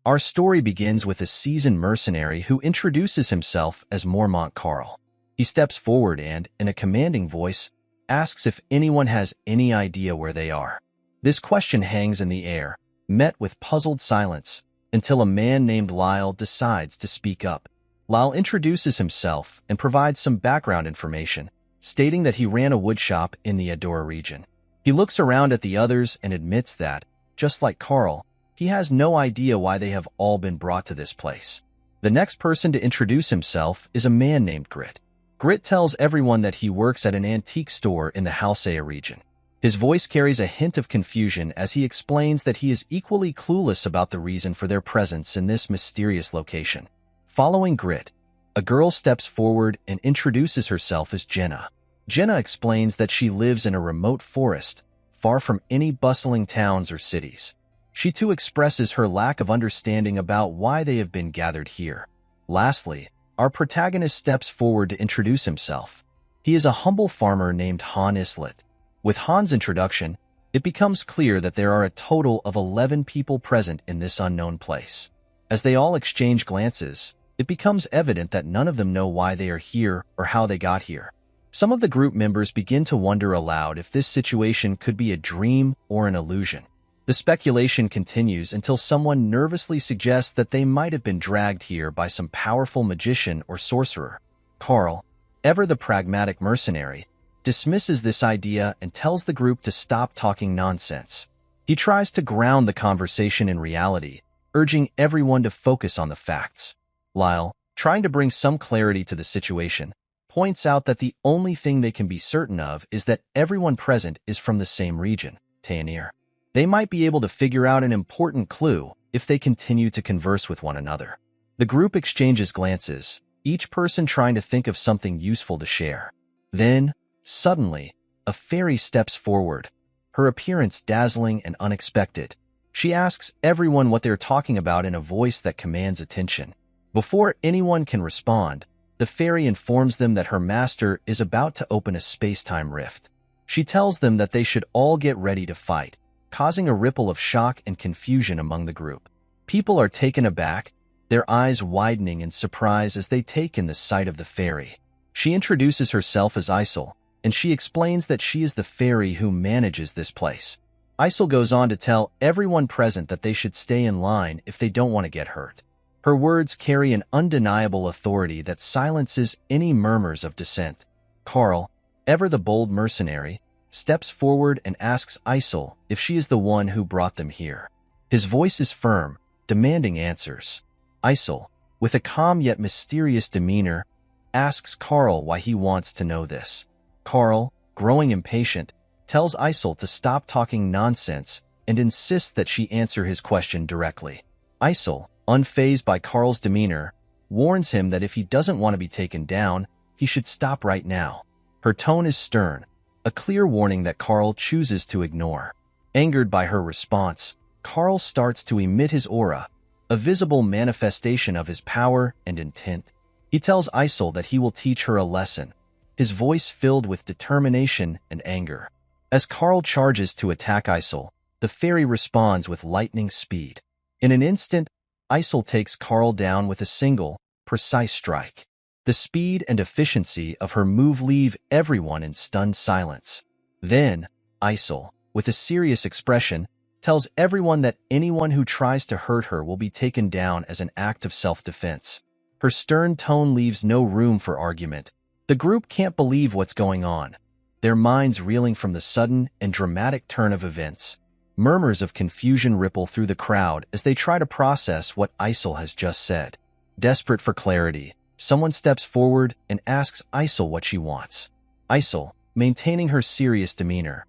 Our story begins with a seasoned mercenary who introduces himself as Mormont Carl. He steps forward and, in a commanding voice, asks if anyone has any idea where they are. This question hangs in the air, met with puzzled silence, until a man named Lyle decides to speak up. Lyle introduces himself and provides some background information, stating that he ran a woodshop in the Adora region. He looks around at the others and admits that, just like Carl, he has no idea why they have all been brought to this place. The next person to introduce himself is a man named Grit. Grit tells everyone that he works at an antique store in the Halsea region. His voice carries a hint of confusion as he explains that he is equally clueless about the reason for their presence in this mysterious location. Following Grit, a girl steps forward and introduces herself as Jenna. Jenna explains that she lives in a remote forest, far from any bustling towns or cities. She too expresses her lack of understanding about why they have been gathered here. Lastly, our protagonist steps forward to introduce himself. He is a humble farmer named Han Islet. With Han's introduction, it becomes clear that there are a total of 11 people present in this unknown place. As they all exchange glances, it becomes evident that none of them know why they are here or how they got here. Some of the group members begin to wonder aloud if this situation could be a dream or an illusion. The speculation continues until someone nervously suggests that they might have been dragged here by some powerful magician or sorcerer. Carl, ever the pragmatic mercenary, dismisses this idea and tells the group to stop talking nonsense. He tries to ground the conversation in reality, urging everyone to focus on the facts. Lyle, trying to bring some clarity to the situation, points out that the only thing they can be certain of is that everyone present is from the same region, Taenir. They might be able to figure out an important clue if they continue to converse with one another. The group exchanges glances, each person trying to think of something useful to share. Then, suddenly, a fairy steps forward, her appearance dazzling and unexpected. She asks everyone what they're talking about in a voice that commands attention. Before anyone can respond, the fairy informs them that her master is about to open a space-time rift. She tells them that they should all get ready to fight, causing a ripple of shock and confusion among the group. People are taken aback, their eyes widening in surprise as they take in the sight of the fairy. She introduces herself as Isel, and she explains that she is the fairy who manages this place. Isel goes on to tell everyone present that they should stay in line if they don't want to get hurt. Her words carry an undeniable authority that silences any murmurs of dissent. Carl, ever the bold mercenary, steps forward and asks Isel if she is the one who brought them here. His voice is firm, demanding answers. Isel, with a calm yet mysterious demeanor, asks Carl why he wants to know this. Carl, growing impatient, tells Isel to stop talking nonsense and insists that she answer his question directly. Isel, unfazed by Carl's demeanor, warns him that if he doesn't want to be taken down, he should stop right now. Her tone is stern, a clear warning that Carl chooses to ignore. Angered by her response, Carl starts to emit his aura, a visible manifestation of his power and intent. He tells Isel that he will teach her a lesson, his voice filled with determination and anger. As Carl charges to attack Isel, the fairy responds with lightning speed. In an instant, Isel takes Carl down with a single, precise strike. The speed and efficiency of her move leave everyone in stunned silence. Then, Isel, with a serious expression, tells everyone that anyone who tries to hurt her will be taken down as an act of self-defense. Her stern tone leaves no room for argument. The group can't believe what's going on, their minds reeling from the sudden and dramatic turn of events. Murmurs of confusion ripple through the crowd as they try to process what Isel has just said. Desperate for clarity, someone steps forward and asks Isel what she wants. Isel, maintaining her serious demeanor,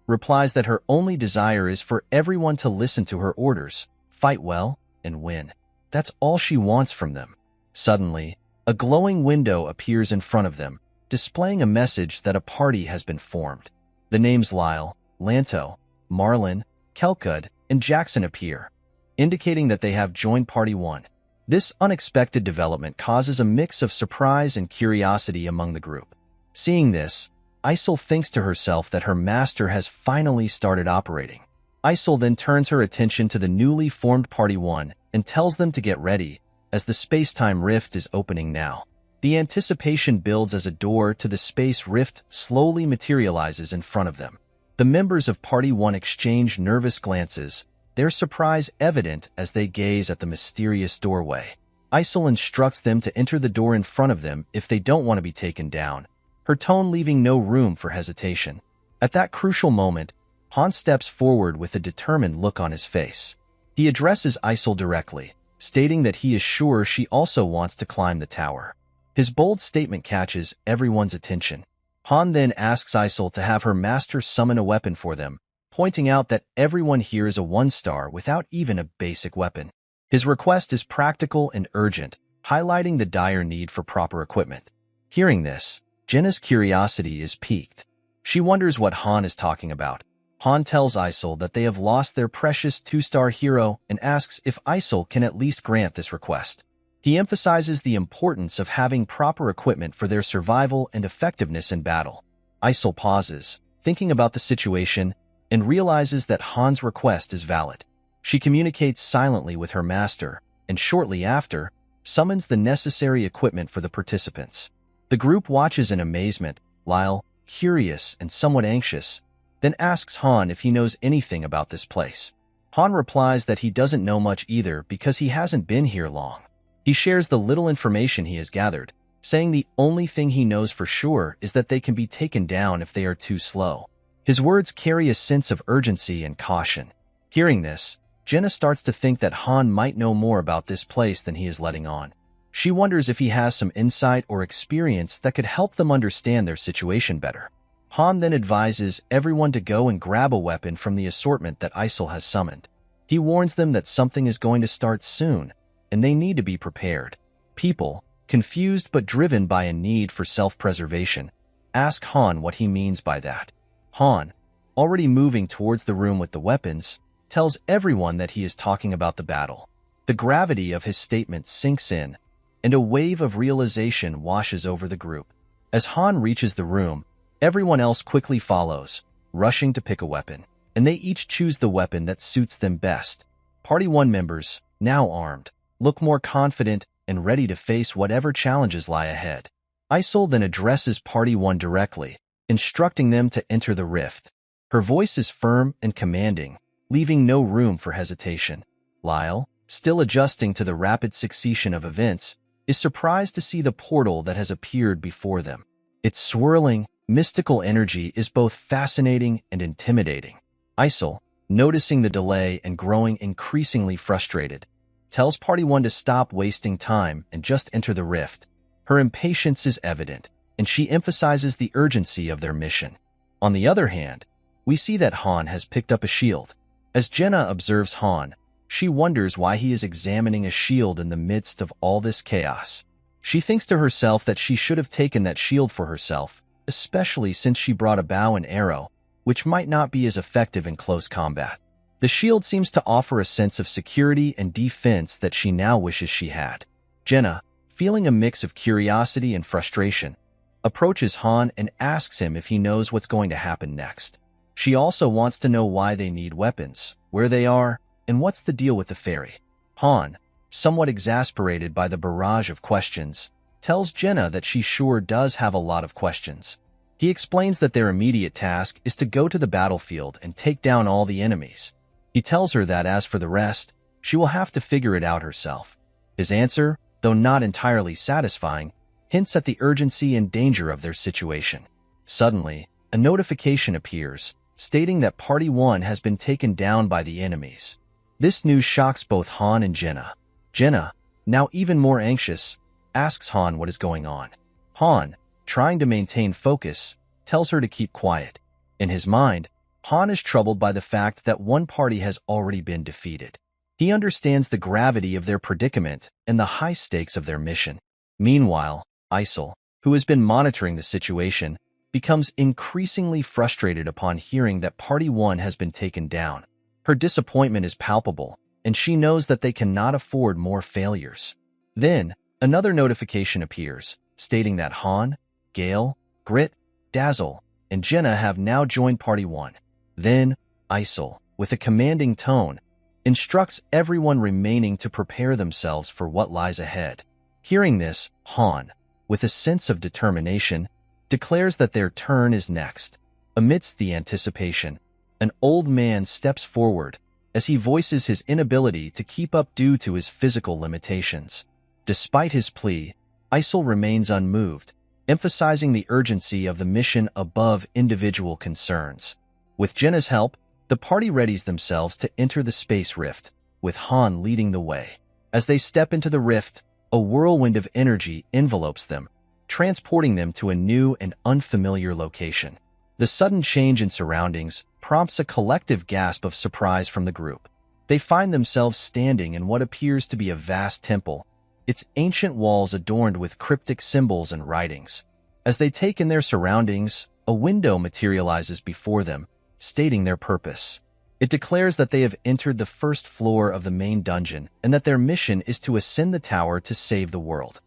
replies that her only desire is for everyone to listen to her orders, fight well, and win. That's all she wants from them. Suddenly, a glowing window appears in front of them, displaying a message that a party has been formed. The names Lyle, Lanto, Marlin, Kelkud, and Jackson appear, indicating that they have joined Party 1. This unexpected development causes a mix of surprise and curiosity among the group. Seeing this, Isel thinks to herself that her master has finally started operating. Isol then turns her attention to the newly formed Party 1 and tells them to get ready, as the space-time rift is opening now. The anticipation builds as a door to the space rift slowly materializes in front of them. The members of Party 1 exchange nervous glances, their surprise evident as they gaze at the mysterious doorway. Isol instructs them to enter the door in front of them if they don't want to be taken down, her tone leaving no room for hesitation. At that crucial moment, Han steps forward with a determined look on his face. He addresses Isol directly, stating that he is sure she also wants to climb the tower. His bold statement catches everyone's attention. Han then asks Isol to have her master summon a weapon for them, pointing out that everyone here is a one-star without even a basic weapon. His request is practical and urgent, highlighting the dire need for proper equipment. Hearing this, Jenna's curiosity is piqued. She wonders what Han is talking about. Han tells Isol that they have lost their precious two-star hero and asks if Isol can at least grant this request. He emphasizes the importance of having proper equipment for their survival and effectiveness in battle. Isol pauses, thinking about the situation, and realizes that Han's request is valid. She communicates silently with her master, and shortly after, summons the necessary equipment for the participants. The group watches in amazement, Lyle, curious and somewhat anxious, then asks Han if he knows anything about this place. Han replies that he doesn't know much either because he hasn't been here long. He shares the little information he has gathered, saying the only thing he knows for sure is that they can be taken down if they are too slow. His words carry a sense of urgency and caution. Hearing this, Jenna starts to think that Han might know more about this place than he is letting on. She wonders if he has some insight or experience that could help them understand their situation better. Han then advises everyone to go and grab a weapon from the assortment that Isol has summoned. He warns them that something is going to start soon, and they need to be prepared. People, confused but driven by a need for self-preservation, ask Han what he means by that. Han, already moving towards the room with the weapons, tells everyone that he is talking about the battle. The gravity of his statement sinks in, and a wave of realization washes over the group. As Han reaches the room, everyone else quickly follows, rushing to pick a weapon, and they each choose the weapon that suits them best. Party 1 members, now armed, look more confident and ready to face whatever challenges lie ahead. Isol then addresses Party 1 directly, instructing them to enter the rift. Her voice is firm and commanding, leaving no room for hesitation. Lyle, still adjusting to the rapid succession of events, is surprised to see the portal that has appeared before them. Its swirling, mystical energy is both fascinating and intimidating. Isol, noticing the delay and growing increasingly frustrated, tells Party 1 to stop wasting time and just enter the rift. Her impatience is evident, and she emphasizes the urgency of their mission. On the other hand, we see that Han has picked up a shield. As Jenna observes Han, she wonders why he is examining a shield in the midst of all this chaos. She thinks to herself that she should have taken that shield for herself, especially since she brought a bow and arrow, which might not be as effective in close combat. The shield seems to offer a sense of security and defense that she now wishes she had. Jenna, feeling a mix of curiosity and frustration, approaches Han and asks him if he knows what's going to happen next. She also wants to know why they need weapons, where they are, and what's the deal with the ferry. Han, somewhat exasperated by the barrage of questions, tells Jenna that she sure does have a lot of questions. He explains that their immediate task is to go to the battlefield and take down all the enemies. He tells her that as for the rest, she will have to figure it out herself. His answer, though not entirely satisfying, hints at the urgency and danger of their situation. Suddenly, a notification appears, stating that Party 1 has been taken down by the enemies. This news shocks both Han and Jenna. Jenna, now even more anxious, asks Han what is going on. Han, trying to maintain focus, tells her to keep quiet. In his mind, Han is troubled by the fact that one party has already been defeated. He understands the gravity of their predicament and the high stakes of their mission. Meanwhile, Isol, who has been monitoring the situation, becomes increasingly frustrated upon hearing that Party 1 has been taken down. Her disappointment is palpable, and she knows that they cannot afford more failures. Then, another notification appears, stating that Han, Gale, Grit, Dazzle, and Jenna have now joined Party 1. Then, Isol, with a commanding tone, instructs everyone remaining to prepare themselves for what lies ahead. Hearing this, Han, with a sense of determination, declares that their turn is next. Amidst the anticipation, an old man steps forward as he voices his inability to keep up due to his physical limitations. Despite his plea, Isol remains unmoved, emphasizing the urgency of the mission above individual concerns. With Jenna's help, the party readies themselves to enter the space rift, with Han leading the way. As they step into the rift, a whirlwind of energy envelopes them, transporting them to a new and unfamiliar location. The sudden change in surroundings prompts a collective gasp of surprise from the group. They find themselves standing in what appears to be a vast temple, its ancient walls adorned with cryptic symbols and writings. As they take in their surroundings, a window materializes before them, stating their purpose. It declares that they have entered the first floor of the main dungeon and that their mission is to ascend the tower to save the world.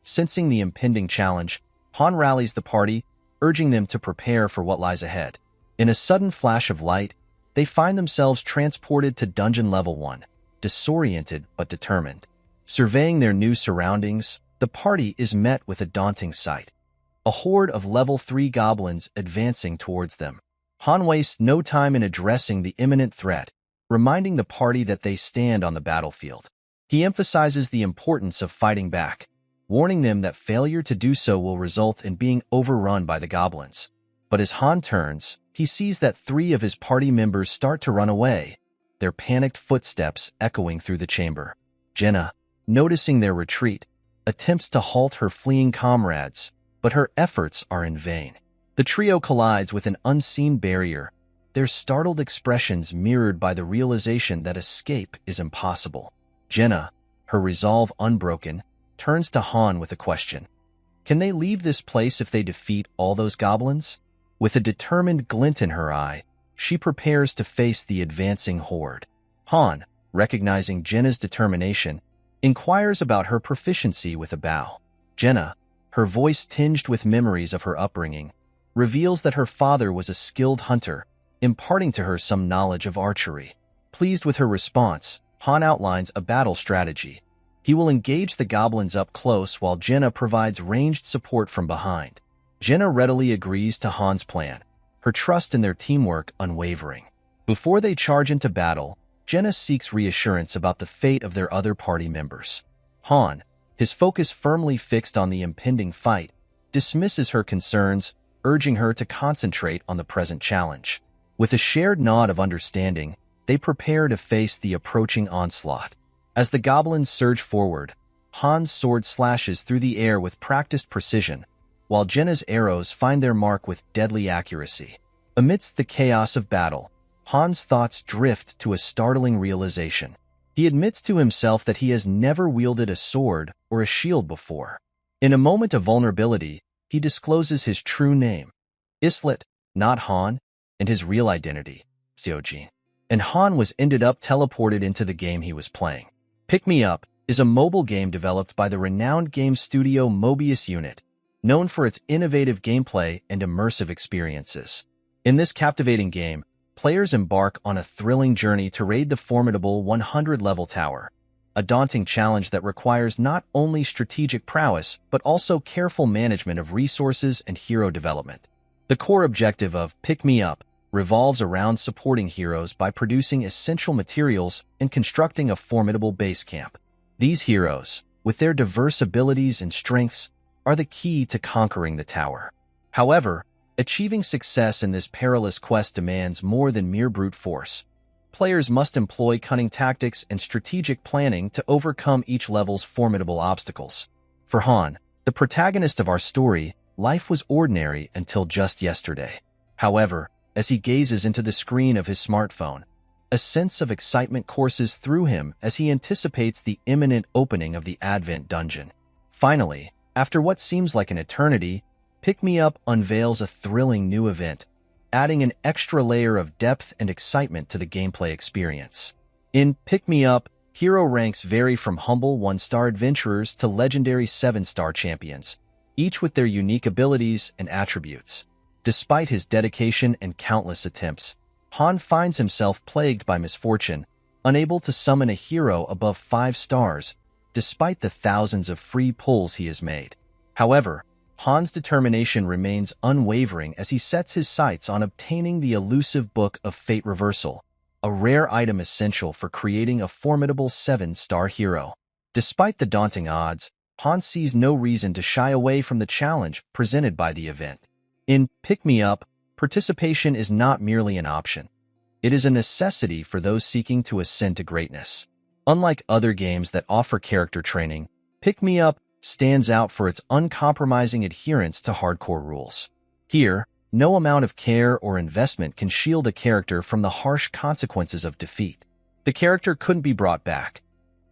Sensing the impending challenge, Han rallies the party, urging them to prepare for what lies ahead. In a sudden flash of light, they find themselves transported to Dungeon Level 1, disoriented but determined. Surveying their new surroundings, the party is met with a daunting sight. A horde of Level 3 goblins advancing towards them. Han wastes no time in addressing the imminent threat, reminding the party that they stand on the battlefield. He emphasizes the importance of fighting back, warning them that failure to do so will result in being overrun by the goblins. But as Han turns, he sees that 3 of his party members start to run away, their panicked footsteps echoing through the chamber. Jenna, noticing their retreat, attempts to halt her fleeing comrades, but her efforts are in vain. The trio collides with an unseen barrier, their startled expressions mirrored by the realization that escape is impossible. Jenna, her resolve unbroken, turns to Han with a question. Can they leave this place if they defeat all those goblins? With a determined glint in her eye, she prepares to face the advancing horde. Han, recognizing Jenna's determination, inquires about her proficiency with a bow. Jenna, her voice tinged with memories of her upbringing, reveals that her father was a skilled hunter, imparting to her some knowledge of archery. Pleased with her response, Han outlines a battle strategy. He will engage the goblins up close while Jenna provides ranged support from behind. Jenna readily agrees to Han's plan, her trust in their teamwork unwavering. Before they charge into battle, Jenna seeks reassurance about the fate of their other party members. Han, his focus firmly fixed on the impending fight, dismisses her concerns, urging her to concentrate on the present challenge. With a shared nod of understanding, they prepare to face the approaching onslaught. As the goblins surge forward, Han's sword slashes through the air with practiced precision, while Jenna's arrows find their mark with deadly accuracy. Amidst the chaos of battle, Han's thoughts drift to a startling realization. He admits to himself that he has never wielded a sword or a shield before. In a moment of vulnerability, he discloses his true name, Islet, not Han, and his real identity, Seojin. And Han was ended up teleported into the game he was playing. Pick Me Up is a mobile game developed by the renowned game studio Mobius Unit, known for its innovative gameplay and immersive experiences. In this captivating game, players embark on a thrilling journey to raid the formidable 100-level tower, a daunting challenge that requires not only strategic prowess but also careful management of resources and hero development. The core objective of Pick Me Up revolves around supporting heroes by producing essential materials and constructing a formidable base camp. These heroes, with their diverse abilities and strengths, are the key to conquering the tower. However, achieving success in this perilous quest demands more than mere brute force. Players must employ cunning tactics and strategic planning to overcome each level's formidable obstacles. For Han, the protagonist of our story, life was ordinary until just yesterday. However, as he gazes into the screen of his smartphone, a sense of excitement courses through him as he anticipates the imminent opening of the Advent dungeon. Finally, after what seems like an eternity, Pick Me Up unveils a thrilling new event, adding an extra layer of depth and excitement to the gameplay experience. In Pick Me Up, hero ranks vary from humble 1-star adventurers to legendary 7-star champions, each with their unique abilities and attributes. Despite his dedication and countless attempts, Han finds himself plagued by misfortune, unable to summon a hero above 5 stars, despite the thousands of free pulls he has made. However, Han's determination remains unwavering as he sets his sights on obtaining the elusive Book of Fate Reversal, a rare item essential for creating a formidable 7-star hero. Despite the daunting odds, Han sees no reason to shy away from the challenge presented by the event. In Pick Me Up, participation is not merely an option. It is a necessity for those seeking to ascend to greatness. Unlike other games that offer character training, Pick Me Up stands out for its uncompromising adherence to hardcore rules. Here, no amount of care or investment can shield a character from the harsh consequences of defeat. The character couldn't be brought back.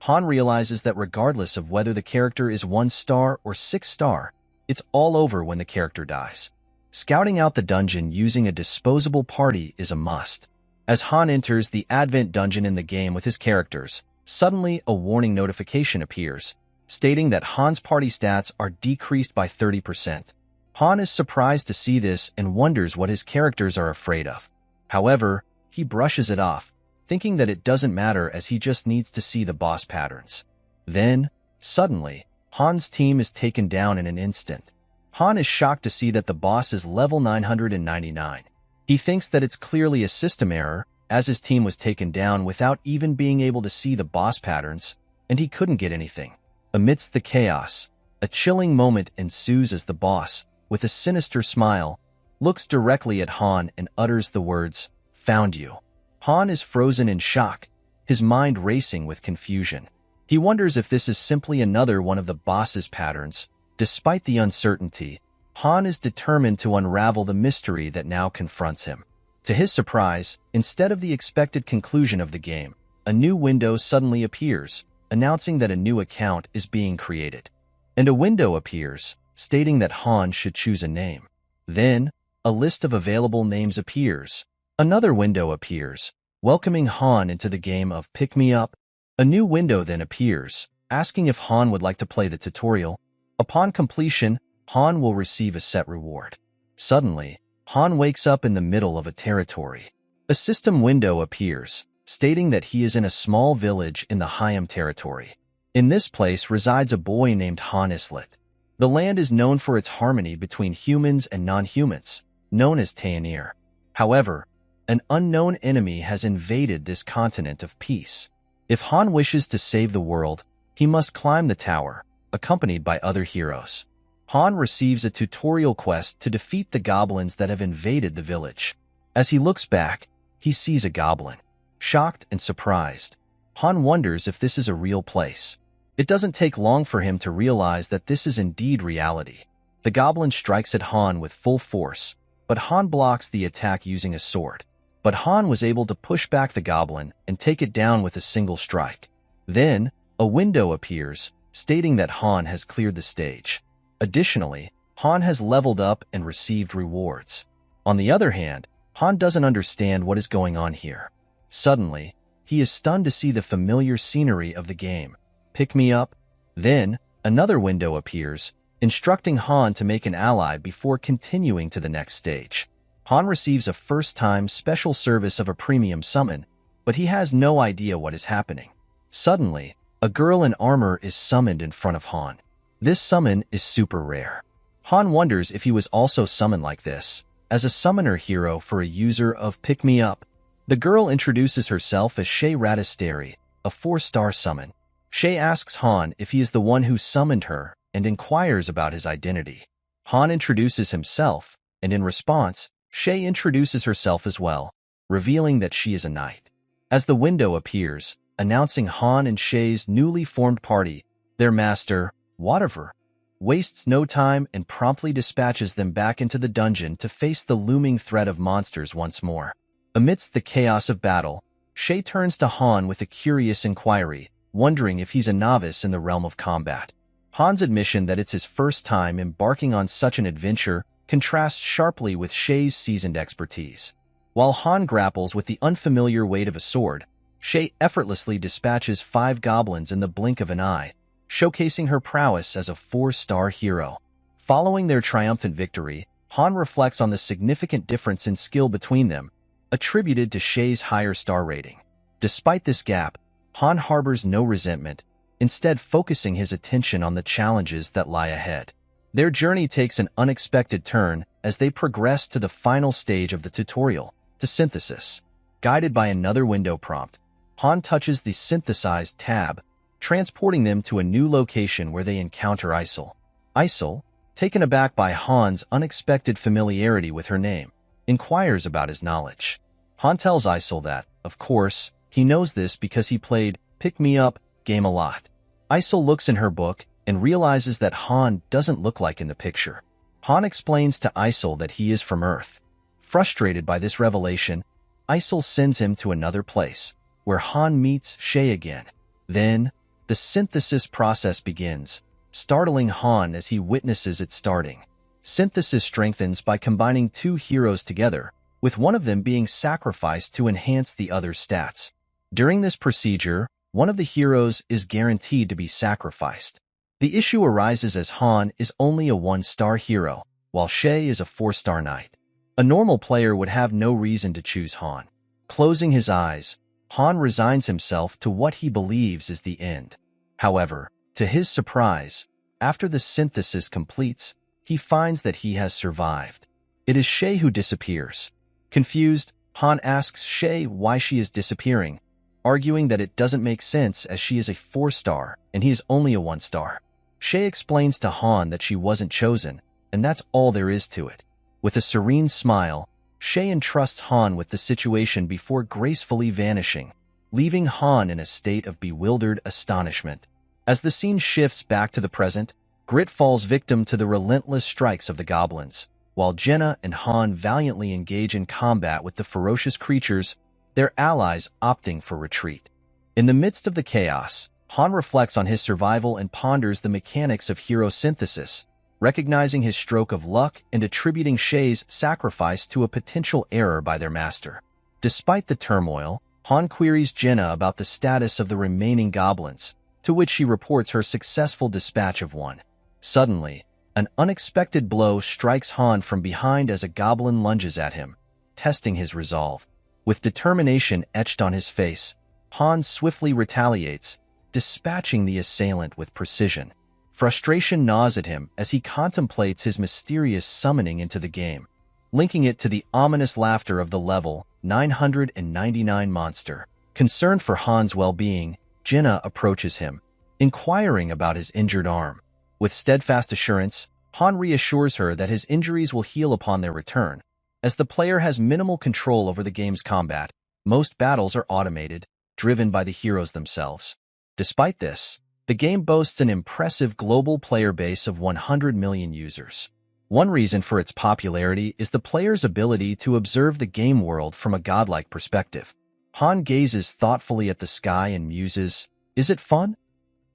Han realizes that regardless of whether the character is 1 star or 6 star, it's all over when the character dies. Scouting out the dungeon using a disposable party is a must. As Han enters the Advent dungeon in the game with his characters, suddenly a warning notification appears, stating that Han's party stats are decreased by 30%. Han is surprised to see this and wonders what his characters are afraid of. However, he brushes it off, thinking that it doesn't matter as he just needs to see the boss patterns. Then, suddenly, Han's team is taken down in an instant. Han is shocked to see that the boss is level 999. He thinks that it's clearly a system error, as his team was taken down without even being able to see the boss patterns, and he couldn't get anything. Amidst the chaos, a chilling moment ensues as the boss, with a sinister smile, looks directly at Han and utters the words, "Found you." Han is frozen in shock, his mind racing with confusion. He wonders if this is simply another one of the boss's patterns. Despite the uncertainty, Han is determined to unravel the mystery that now confronts him. To his surprise, instead of the expected conclusion of the game, a new window suddenly appears, announcing that a new account is being created. And a window appears, stating that Han should choose a name. Then, a list of available names appears. Another window appears, welcoming Han into the game of Pick Me Up. A new window then appears, asking if Han would like to play the tutorial. Upon completion, Han will receive a set reward. Suddenly, Han wakes up in the middle of a territory. A system window appears, stating that he is in a small village in the Hyam territory. In this place resides a boy named Han Islet. The land is known for its harmony between humans and non-humans, known as Taenir. However, an unknown enemy has invaded this continent of peace. If Han wishes to save the world, he must climb the tower, accompanied by other heroes. Han receives a tutorial quest to defeat the goblins that have invaded the village. As he looks back, he sees a goblin. Shocked and surprised, Han wonders if this is a real place. It doesn't take long for him to realize that this is indeed reality. The goblin strikes at Han with full force, but Han blocks the attack using a sword. But Han was able to push back the goblin and take it down with a single strike. Then, a window appears, stating that Han has cleared the stage. Additionally, Han has leveled up and received rewards. On the other hand, Han doesn't understand what is going on here. Suddenly, he is stunned to see the familiar scenery of the game. Pick Me Up. Then, another window appears, instructing Han to make an ally before continuing to the next stage. Han receives a first-time special service of a premium summon, but he has no idea what is happening. Suddenly, a girl in armor is summoned in front of Han. This summon is super rare. Han wonders if he was also summoned like this, as a summoner hero for a user of Pick Me Up. The girl introduces herself as Shay Radisteri, a 4-star summon. Shay asks Han if he is the one who summoned her and inquires about his identity. Han introduces himself, and in response, Shay introduces herself as well, revealing that she is a knight. As the window appears, announcing Han and Shay's newly formed party, their master, Whatever, wastes no time and promptly dispatches them back into the dungeon to face the looming threat of monsters once more. Amidst the chaos of battle, Shay turns to Han with a curious inquiry, wondering if he's a novice in the realm of combat. Han's admission that it's his first time embarking on such an adventure contrasts sharply with Shay's seasoned expertise. While Han grapples with the unfamiliar weight of a sword, Shay effortlessly dispatches 5 goblins in the blink of an eye, showcasing her prowess as a 4-star hero. Following their triumphant victory, Han reflects on the significant difference in skill between them, attributed to Shay's higher star rating. Despite this gap, Han harbors no resentment, instead focusing his attention on the challenges that lie ahead. Their journey takes an unexpected turn as they progress to the final stage of the tutorial, to synthesis. Guided by another window prompt, Han touches the Synthesize tab, transporting them to a new location where they encounter Isol. Isol, taken aback by Han's unexpected familiarity with her name, inquires about his knowledge. Han tells Isol that, of course, he knows this because he played Pick Me Up game a lot. Isol looks in her book and realizes that Han doesn't look like in the picture. Han explains to Isol that he is from Earth. Frustrated by this revelation, Isol sends him to another place, where Han meets Shay again. Then, the synthesis process begins, startling Han as he witnesses it starting. Synthesis strengthens by combining two heroes together, with one of them being sacrificed to enhance the other's stats. During this procedure, one of the heroes is guaranteed to be sacrificed. The issue arises as Han is only a 1-star hero, while Shay is a 4-star knight. A normal player would have no reason to choose Han. Closing his eyes, Han resigns himself to what he believes is the end. However, to his surprise, after the synthesis completes, he finds that he has survived. It is Shay who disappears. Confused, Han asks Shay why she is disappearing, arguing that it doesn't make sense as she is a 4-star and he is only a 1-star. Shay explains to Han that she wasn't chosen, and that's all there is to it. With a serene smile, Shay entrusts Han with the situation before gracefully vanishing, leaving Han in a state of bewildered astonishment. As the scene shifts back to the present, Grit falls victim to the relentless strikes of the goblins. While Jenna and Han valiantly engage in combat with the ferocious creatures, their allies opting for retreat. In the midst of the chaos, Han reflects on his survival and ponders the mechanics of hero synthesis, recognizing his stroke of luck and attributing Shay's sacrifice to a potential error by their master. Despite the turmoil, Han queries Jenna about the status of the remaining goblins, to which she reports her successful dispatch of one. Suddenly, an unexpected blow strikes Han from behind as a goblin lunges at him, testing his resolve. With determination etched on his face, Han swiftly retaliates, dispatching the assailant with precision. Frustration gnaws at him as he contemplates his mysterious summoning into the game, linking it to the ominous laughter of the level 999 monster. Concerned for Han's well-being, Jenna approaches him, inquiring about his injured arm. With steadfast assurance, Han reassures her that his injuries will heal upon their return. As the player has minimal control over the game's combat, most battles are automated, driven by the heroes themselves. Despite this, the game boasts an impressive global player base of 100 million users. One reason for its popularity is the player's ability to observe the game world from a godlike perspective. Han gazes thoughtfully at the sky and muses, "Is it fun?"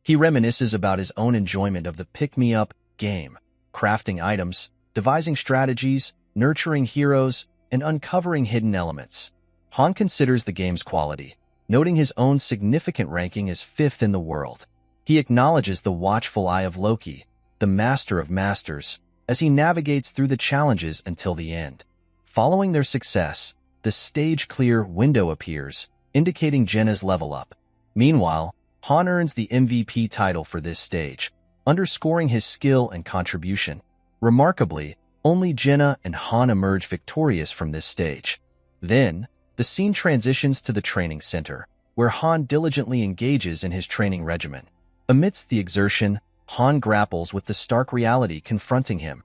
He reminisces about his own enjoyment of the pick-me-up game, crafting items, devising strategies, nurturing heroes, and uncovering hidden elements. Han considers the game's quality, noting his own significant ranking as 5th in the world. He acknowledges the watchful eye of Loki, the master of masters, as he navigates through the challenges until the end. Following their success, the stage-clear window appears, indicating Jenna's level up. Meanwhile, Han earns the MVP title for this stage, underscoring his skill and contribution. Remarkably, only Jenna and Han emerge victorious from this stage. Then, the scene transitions to the training center, where Han diligently engages in his training regimen. Amidst the exertion, Han grapples with the stark reality confronting him.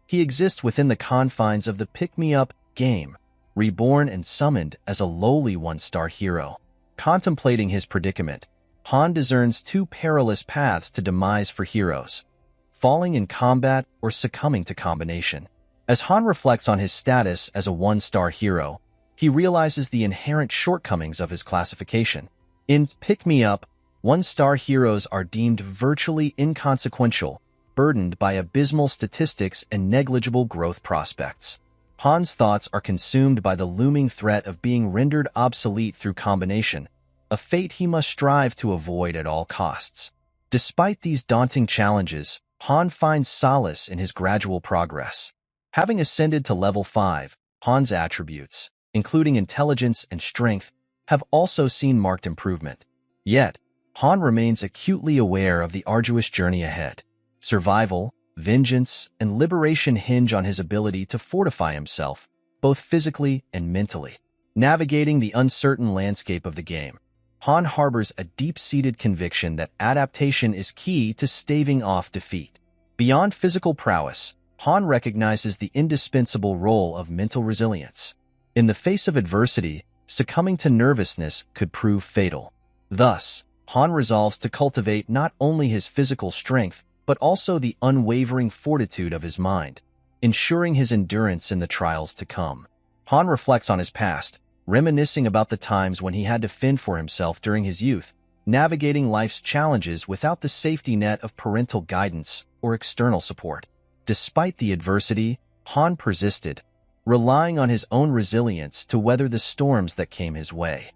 He exists within the confines of the pick-me-up game, reborn and summoned as a lowly 1-star hero. Contemplating his predicament, Han discerns two perilous paths to demise for heroes: falling in combat or succumbing to combination. As Han reflects on his status as a 1-star hero, he realizes the inherent shortcomings of his classification. In pick-me-up, 1-star heroes are deemed virtually inconsequential, burdened by abysmal statistics and negligible growth prospects. Han's thoughts are consumed by the looming threat of being rendered obsolete through combination, a fate he must strive to avoid at all costs. Despite these daunting challenges, Han finds solace in his gradual progress. Having ascended to level 5, Han's attributes, including intelligence and strength, have also seen marked improvement. Yet, Han remains acutely aware of the arduous journey ahead. Survival, vengeance, and liberation hinge on his ability to fortify himself, both physically and mentally. Navigating the uncertain landscape of the game, Han harbors a deep-seated conviction that adaptation is key to staving off defeat. Beyond physical prowess, Han recognizes the indispensable role of mental resilience. In the face of adversity, succumbing to nervousness could prove fatal. Thus, Han resolves to cultivate not only his physical strength, but also the unwavering fortitude of his mind, ensuring his endurance in the trials to come. Han reflects on his past, reminiscing about the times when he had to fend for himself during his youth, navigating life's challenges without the safety net of parental guidance or external support. Despite the adversity, Han persisted, relying on his own resilience to weather the storms that came his way.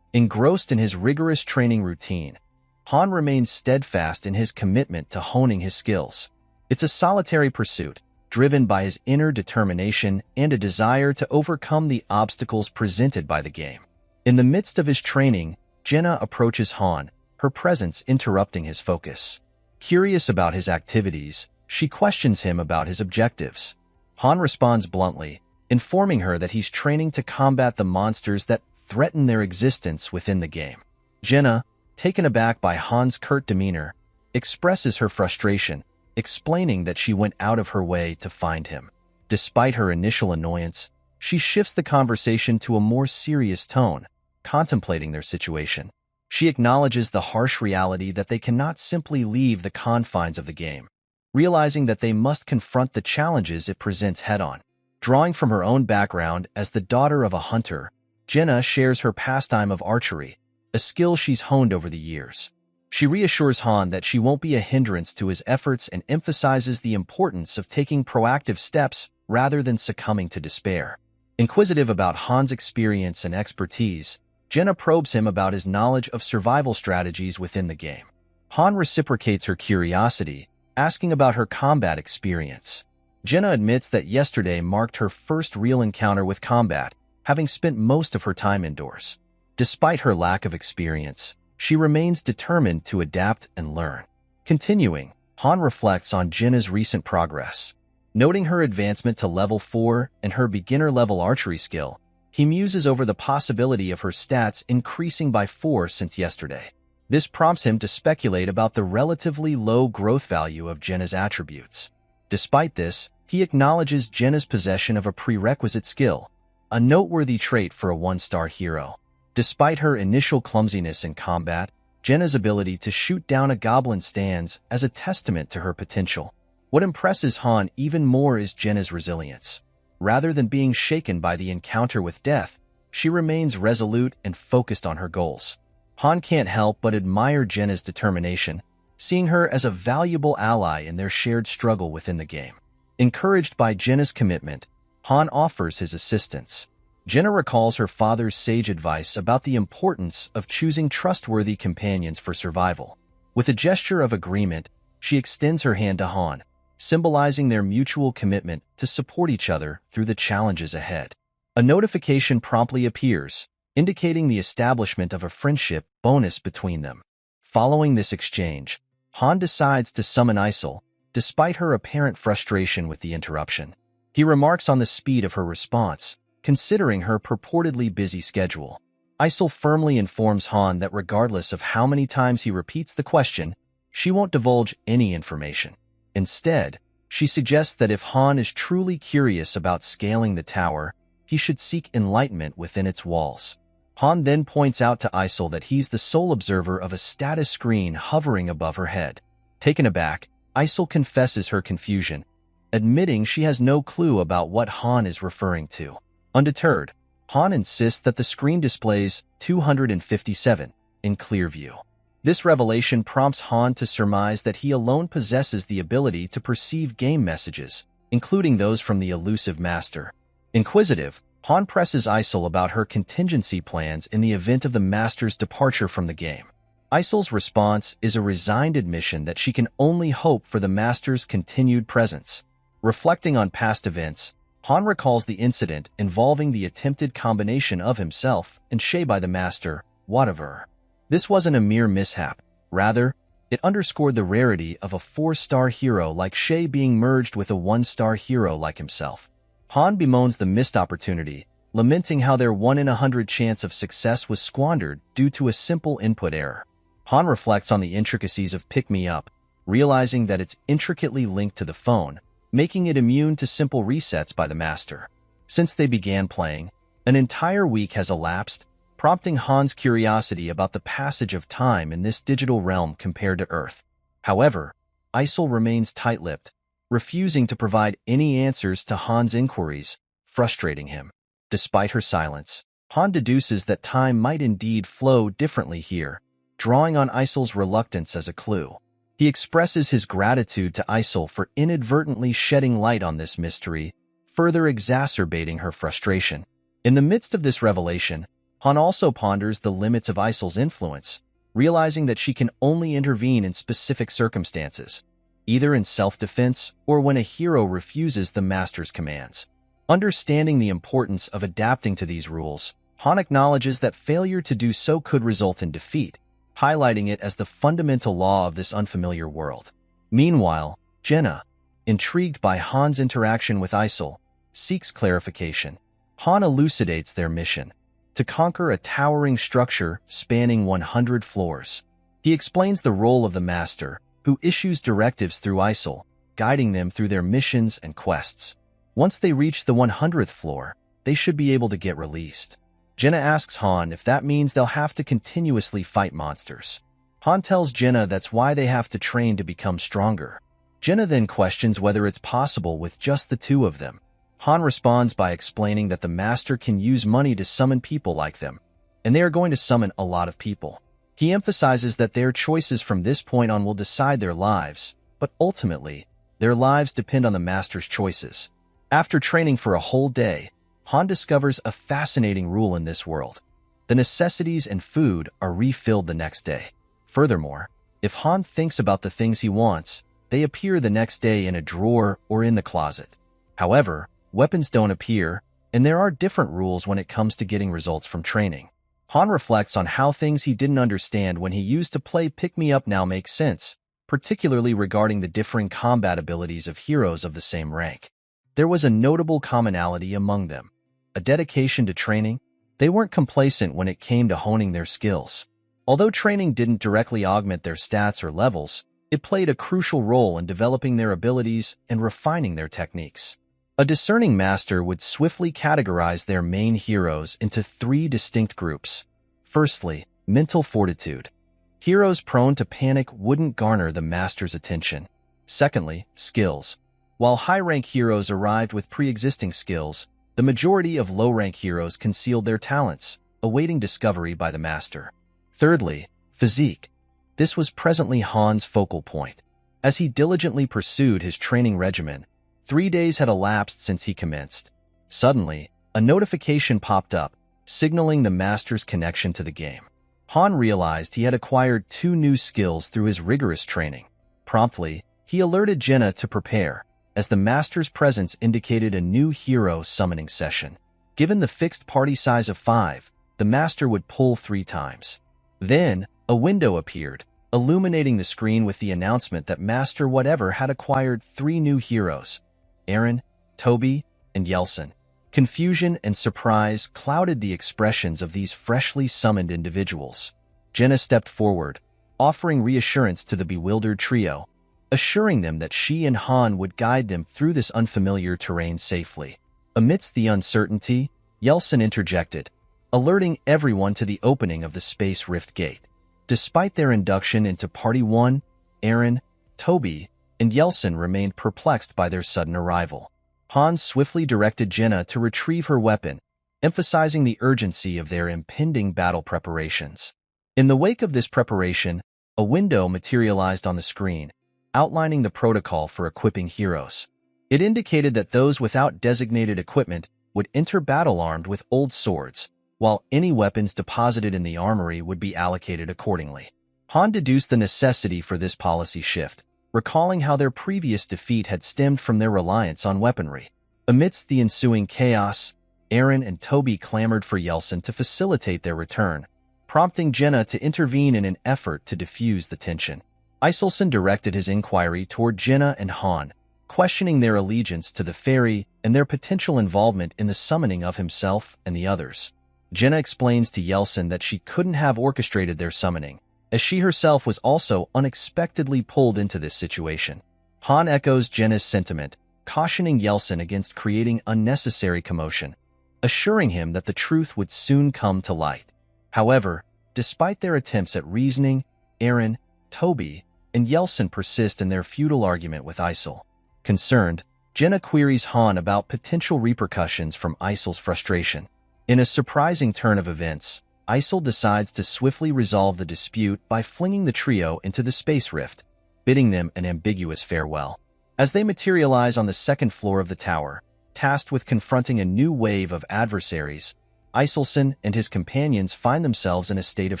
Engrossed in his rigorous training routine, Han remains steadfast in his commitment to honing his skills. It's a solitary pursuit, driven by his inner determination and a desire to overcome the obstacles presented by the game. In the midst of his training, Jenna approaches Han, her presence interrupting his focus. Curious about his activities, she questions him about his objectives. Han responds bluntly, informing her that he's training to combat the monsters that threaten their existence within the game. Jenna, taken aback by Han's curt demeanor, expresses her frustration, explaining that she went out of her way to find him. Despite her initial annoyance, she shifts the conversation to a more serious tone, contemplating their situation. She acknowledges the harsh reality that they cannot simply leave the confines of the game, realizing that they must confront the challenges it presents head-on. Drawing from her own background as the daughter of a hunter, Jenna shares her pastime of archery, a skill she's honed over the years. She reassures Han that she won't be a hindrance to his efforts and emphasizes the importance of taking proactive steps rather than succumbing to despair. Inquisitive about Han's experience and expertise, Jenna probes him about his knowledge of survival strategies within the game. Han reciprocates her curiosity, asking about her combat experience. Jenna admits that yesterday marked her first real encounter with combat, having spent most of her time indoors. Despite her lack of experience, she remains determined to adapt and learn. Continuing, Han reflects on Jenna's recent progress. Noting her advancement to level 4 and her beginner-level archery skill, he muses over the possibility of her stats increasing by 4 since yesterday. This prompts him to speculate about the relatively low growth value of Jenna's attributes. Despite this, he acknowledges Jenna's possession of a prerequisite skill, a noteworthy trait for a 1-star hero. Despite her initial clumsiness in combat, Jenna's ability to shoot down a goblin stands as a testament to her potential. What impresses Han even more is Jenna's resilience. Rather than being shaken by the encounter with death, she remains resolute and focused on her goals. Han can't help but admire Jenna's determination, seeing her as a valuable ally in their shared struggle within the game. Encouraged by Jenna's commitment, Han offers his assistance. Jenna recalls her father's sage advice about the importance of choosing trustworthy companions for survival. With a gesture of agreement, she extends her hand to Han, symbolizing their mutual commitment to support each other through the challenges ahead. A notification promptly appears, indicating the establishment of a friendship bonus between them. Following this exchange, Han decides to summon Isol, despite her apparent frustration with the interruption. He remarks on the speed of her response, considering her purportedly busy schedule. Isol firmly informs Han that regardless of how many times he repeats the question, she won't divulge any information. Instead, she suggests that if Han is truly curious about scaling the tower, he should seek enlightenment within its walls. Han then points out to Isol that he's the sole observer of a status screen hovering above her head. Taken aback, Isol confesses her confusion, admitting she has no clue about what Han is referring to. Undeterred, Han insists that the screen displays 257 in clear view. This revelation prompts Han to surmise that he alone possesses the ability to perceive game messages, including those from the elusive master. Inquisitive, Han presses Isol about her contingency plans in the event of the master's departure from the game. Isol's response is a resigned admission that she can only hope for the master's continued presence. Reflecting on past events, Han recalls the incident involving the attempted combination of himself and Shay by the master, whatever. This wasn't a mere mishap. Rather, it underscored the rarity of a 4-star hero like Shay being merged with a 1-star hero like himself. Han bemoans the missed opportunity, lamenting how their 1 in 100 chance of success was squandered due to a simple input error. Han reflects on the intricacies of Pick Me Up, realizing that it's intricately linked to the phone, making it immune to simple resets by the master. Since they began playing, an entire week has elapsed, prompting Han's curiosity about the passage of time in this digital realm compared to Earth. However, Isol remains tight-lipped, refusing to provide any answers to Han's inquiries, frustrating him. Despite her silence, Han deduces that time might indeed flow differently here, drawing on Isol's reluctance as a clue. He expresses his gratitude to Isol for inadvertently shedding light on this mystery, further exacerbating her frustration. In the midst of this revelation, Han also ponders the limits of Isol's influence, realizing that she can only intervene in specific circumstances, either in self-defense or when a hero refuses the master's commands. Understanding the importance of adapting to these rules, Han acknowledges that failure to do so could result in defeat, highlighting it as the fundamental law of this unfamiliar world. Meanwhile, Jenna, intrigued by Han's interaction with Isol, seeks clarification. Han elucidates their mission: to conquer a towering structure spanning 100 floors. He explains the role of the master, who issues directives through Isol, guiding them through their missions and quests. Once they reach the 100th floor, they should be able to get released. Jenna asks Han if that means they'll have to continuously fight monsters. Han tells Jenna that's why they have to train to become stronger. Jenna then questions whether it's possible with just the two of them. Han responds by explaining that the master can use money to summon people like them, and they are going to summon a lot of people. He emphasizes that their choices from this point on will decide their lives, but ultimately, their lives depend on the master's choices. After training for a whole day, Han discovers a fascinating rule in this world. The necessities and food are refilled the next day. Furthermore, if Han thinks about the things he wants, they appear the next day in a drawer or in the closet. However, weapons don't appear, and there are different rules when it comes to getting results from training. Han reflects on how things he didn't understand when he used to play Pick Me Up now make sense, particularly regarding the differing combat abilities of heroes of the same rank. There was a notable commonality among them: a dedication to training. They weren't complacent when it came to honing their skills. Although training didn't directly augment their stats or levels, it played a crucial role in developing their abilities and refining their techniques. A discerning master would swiftly categorize their main heroes into 3 distinct groups. Firstly, mental fortitude. Heroes prone to panic wouldn't garner the master's attention. Secondly, skills. While high-rank heroes arrived with pre-existing skills, the majority of low-rank heroes concealed their talents, awaiting discovery by the master. Thirdly, physique. This was presently Han's focal point. As he diligently pursued his training regimen, 3 days had elapsed since he commenced. Suddenly, a notification popped up, signaling the master's connection to the game. Han realized he had acquired 2 new skills through his rigorous training. Promptly, he alerted Jenna to prepare, as the master's presence indicated a new hero summoning session. Given the fixed party size of 5, the master would pull 3 times. Then, a window appeared, illuminating the screen with the announcement that Master Whatever had acquired 3 new heroes: Aaron, Toby, and Yelson. Confusion and surprise clouded the expressions of these freshly summoned individuals. Jenna stepped forward, offering reassurance to the bewildered trio, assuring them that she and Han would guide them through this unfamiliar terrain safely. Amidst the uncertainty, Yelson interjected, alerting everyone to the opening of the Space Rift Gate. Despite their induction into Party 1, Aaron, Toby, and Yelson remained perplexed by their sudden arrival. Han swiftly directed Jenna to retrieve her weapon, emphasizing the urgency of their impending battle preparations. In the wake of this preparation, a window materialized on the screen, outlining the protocol for equipping heroes. It indicated that those without designated equipment would enter battle armed with old swords, while any weapons deposited in the armory would be allocated accordingly. Han deduced the necessity for this policy shift, recalling how their previous defeat had stemmed from their reliance on weaponry. Amidst the ensuing chaos, Aaron and Toby clamored for Yeltsin to facilitate their return, prompting Jenna to intervene in an effort to diffuse the tension. Iselson directed his inquiry toward Jenna and Han, questioning their allegiance to the fairy and their potential involvement in the summoning of himself and the others. Jenna explains to Yeltsin that she couldn't have orchestrated their summoning, as she herself was also unexpectedly pulled into this situation. Han echoes Jenna's sentiment, cautioning Yeltsin against creating unnecessary commotion, assuring him that the truth would soon come to light. However, despite their attempts at reasoning, Aaron, Toby, and Yeltsin persist in their futile argument with Isel. Concerned, Jenna queries Han about potential repercussions from Isel's frustration. In a surprising turn of events, Isel decides to swiftly resolve the dispute by flinging the trio into the space rift, bidding them an ambiguous farewell. As they materialize on the second floor of the tower, tasked with confronting a new wave of adversaries, Iselson and his companions find themselves in a state of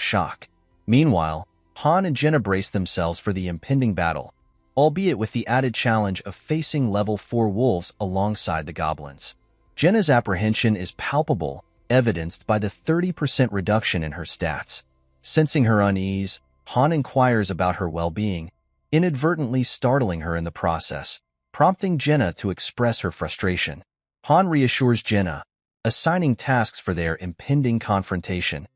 shock. Meanwhile, Han and Jenna brace themselves for the impending battle, albeit with the added challenge of facing level 4 wolves alongside the goblins. Jenna's apprehension is palpable, evidenced by the 30% reduction in her stats. Sensing her unease, Han inquires about her well-being, inadvertently startling her in the process, prompting Jenna to express her frustration. Han reassures Jenna, assigning tasks for their impending confrontation.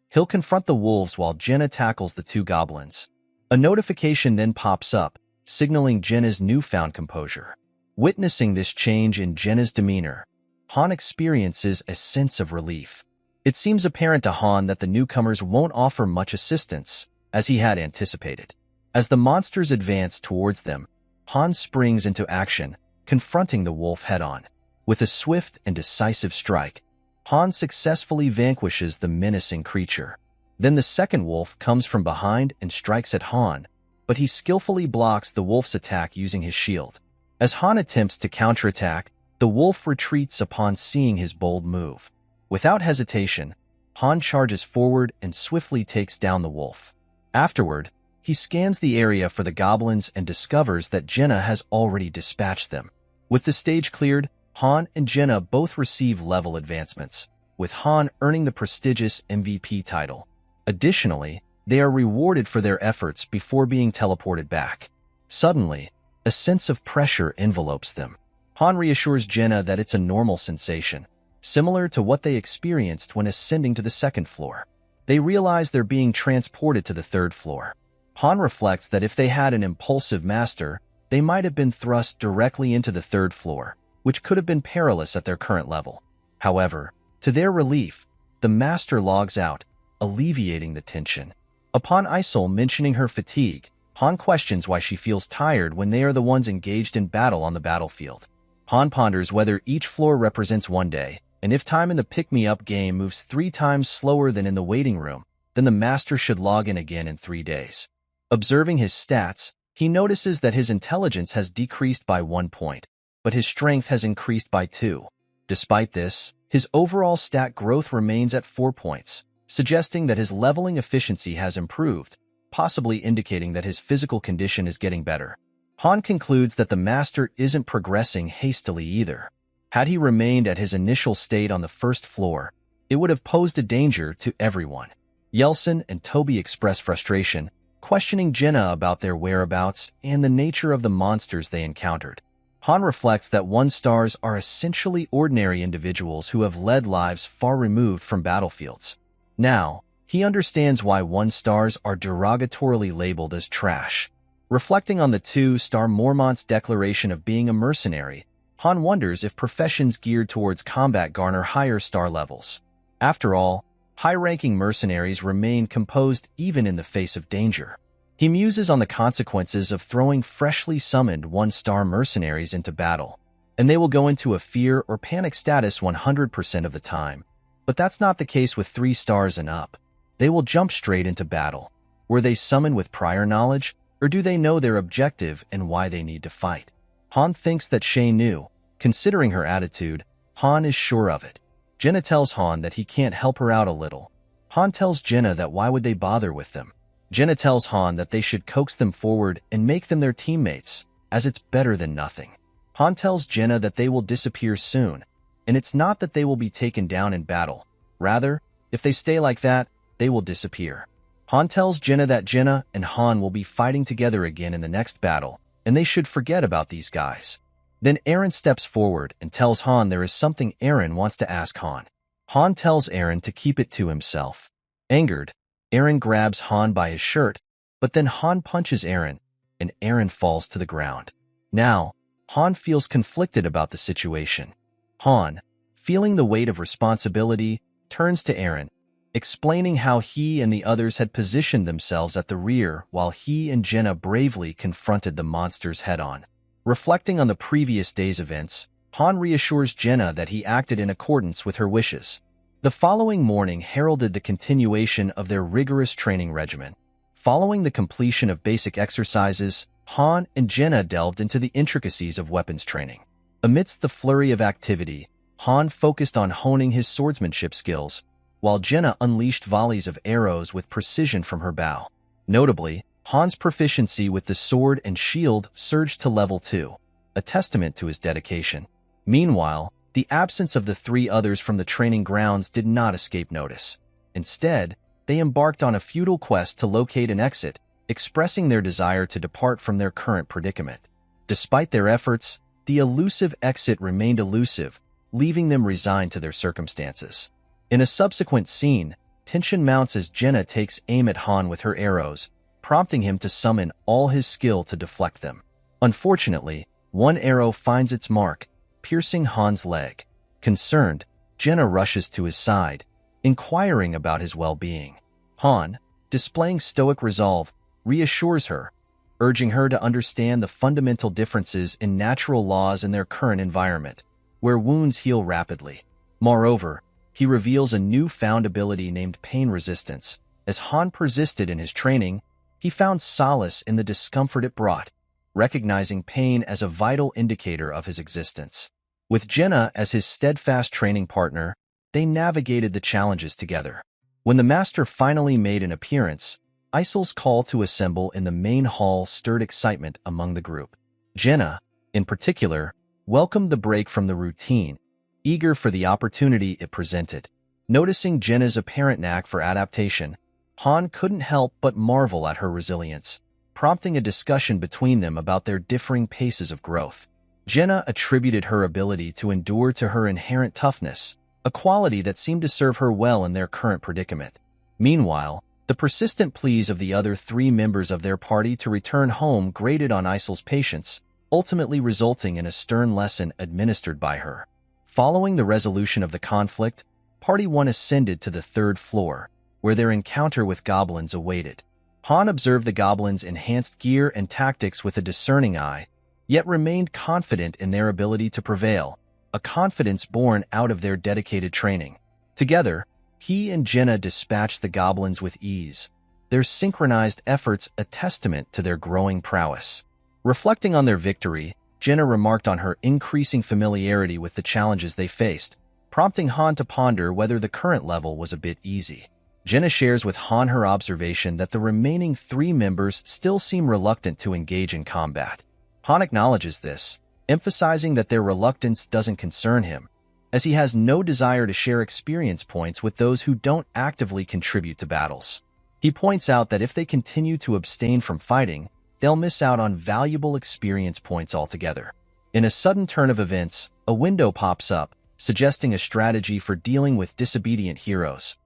He'll confront the wolves while Jenna tackles the two goblins. A notification then pops up, signaling Jenna's newfound composure. Witnessing this change in Jenna's demeanor, Han experiences a sense of relief. It seems apparent to Han that the newcomers won't offer much assistance, as he had anticipated. As the monsters advance towards them, Han springs into action, confronting the wolf head-on. With a swift and decisive strike, Han successfully vanquishes the menacing creature. Then the second wolf comes from behind and strikes at Han, but he skillfully blocks the wolf's attack using his shield. As Han attempts to counterattack, the wolf retreats upon seeing his bold move. Without hesitation, Han charges forward and swiftly takes down the wolf. Afterward, he scans the area for the goblins and discovers that Jenna has already dispatched them. With the stage cleared, Han and Jenna both receive level advancements, with Han earning the prestigious MVP title. Additionally, they are rewarded for their efforts before being teleported back. Suddenly, a sense of pressure envelopes them. Han reassures Jenna that it's a normal sensation, similar to what they experienced when ascending to the second floor. They realize they're being transported to the third floor. Han reflects that if they had an impulsive master, they might have been thrust directly into the third floor, which could have been perilous at their current level. However, to their relief, the master logs out, alleviating the tension. Upon Isel mentioning her fatigue, Han questions why she feels tired when they are the ones engaged in battle on the battlefield. Han ponders whether each floor represents one day, and if time in the pick-me-up game moves 3 times slower than in the waiting room, then the master should log in again in 3 days. Observing his stats, he notices that his intelligence has decreased by 1 point, but his strength has increased by 2. Despite this, his overall stat growth remains at 4 points, suggesting that his leveling efficiency has improved, possibly indicating that his physical condition is getting better. Han concludes that the master isn't progressing hastily either. Had he remained at his initial state on the first floor, it would have posed a danger to everyone. Yeltsin and Toby express frustration, questioning Jenna about their whereabouts and the nature of the monsters they encountered. Han reflects that 1-stars are essentially ordinary individuals who have led lives far removed from battlefields. Now, he understands why 1-stars are derogatorily labeled as trash. Reflecting on the 2-star Mormont's declaration of being a mercenary, Han wonders if professions geared towards combat garner higher star levels. After all, high-ranking mercenaries remain composed even in the face of danger. He muses on the consequences of throwing freshly summoned 1-star mercenaries into battle, and they will go into a fear or panic status 100% of the time. But that's not the case with 3 stars and up. They will jump straight into battle. Were they summoned with prior knowledge, or do they know their objective and why they need to fight? Han thinks that Shay knew. Considering her attitude, Han is sure of it. Jenna tells Han that he can't help her out a little. Han tells Jenna that why would they bother with them? Jenna tells Han that they should coax them forward and make them their teammates, as it's better than nothing. Han tells Jenna that they will disappear soon, and it's not that they will be taken down in battle. Rather, if they stay like that, they will disappear. Han tells Jenna that Jenna and Han will be fighting together again in the next battle, and they should forget about these guys. Then Eren steps forward and tells Han there is something Eren wants to ask Han. Han tells Eren to keep it to himself. Angered, Eren grabs Han by his shirt, but then Han punches Eren, and Eren falls to the ground. Now, Han feels conflicted about the situation. Han, feeling the weight of responsibility, turns to Eren, explaining how he and the others had positioned themselves at the rear while he and Jenna bravely confronted the monsters head-on. Reflecting on the previous day's events, Han reassures Jenna that he acted in accordance with her wishes. The following morning heralded the continuation of their rigorous training regimen. Following the completion of basic exercises, Han and Jenna delved into the intricacies of weapons training. Amidst the flurry of activity, Han focused on honing his swordsmanship skills, while Jenna unleashed volleys of arrows with precision from her bow. Notably, Han's proficiency with the sword and shield surged to level 2, a testament to his dedication. Meanwhile, the absence of the three others from the training grounds did not escape notice. Instead, they embarked on a futile quest to locate an exit, expressing their desire to depart from their current predicament. Despite their efforts, the elusive exit remained elusive, leaving them resigned to their circumstances. In a subsequent scene, tension mounts as Jenna takes aim at Han with her arrows, prompting him to summon all his skill to deflect them. Unfortunately, one arrow finds its mark, piercing Han's leg. Concerned, Jenna rushes to his side, inquiring about his well-being. Han, displaying stoic resolve, reassures her, urging her to understand the fundamental differences in natural laws in their current environment, where wounds heal rapidly. Moreover, he reveals a newfound ability named pain resistance. As Han persisted in his training, he found solace in the discomfort it brought, recognizing pain as a vital indicator of his existence. With Jenna as his steadfast training partner, they navigated the challenges together. When the master finally made an appearance, Isil's call to assemble in the main hall stirred excitement among the group. Jenna, in particular, welcomed the break from the routine, eager for the opportunity it presented. Noticing Jenna's apparent knack for adaptation, Han couldn't help but marvel at her resilience, prompting a discussion between them about their differing paces of growth. Jenna attributed her ability to endure to her inherent toughness, a quality that seemed to serve her well in their current predicament. Meanwhile, the persistent pleas of the other three members of their party to return home grated on Isil's patience, ultimately resulting in a stern lesson administered by her. Following the resolution of the conflict, Party 1 ascended to the 3rd floor, where their encounter with goblins awaited. Han observed the goblins' enhanced gear and tactics with a discerning eye, yet remained confident in their ability to prevail, a confidence born out of their dedicated training. Together, he and Jenna dispatched the goblins with ease, their synchronized efforts a testament to their growing prowess. Reflecting on their victory, Jenna remarked on her increasing familiarity with the challenges they faced, prompting Han to ponder whether the current level was a bit easy. Jenna shares with Han her observation that the remaining 3 members still seem reluctant to engage in combat. Han acknowledges this, emphasizing that their reluctance doesn't concern him, as he has no desire to share experience points with those who don't actively contribute to battles. He points out that if they continue to abstain from fighting, they'll miss out on valuable experience points altogether. In a sudden turn of events, a window pops up, suggesting a strategy for dealing with disobedient heroes.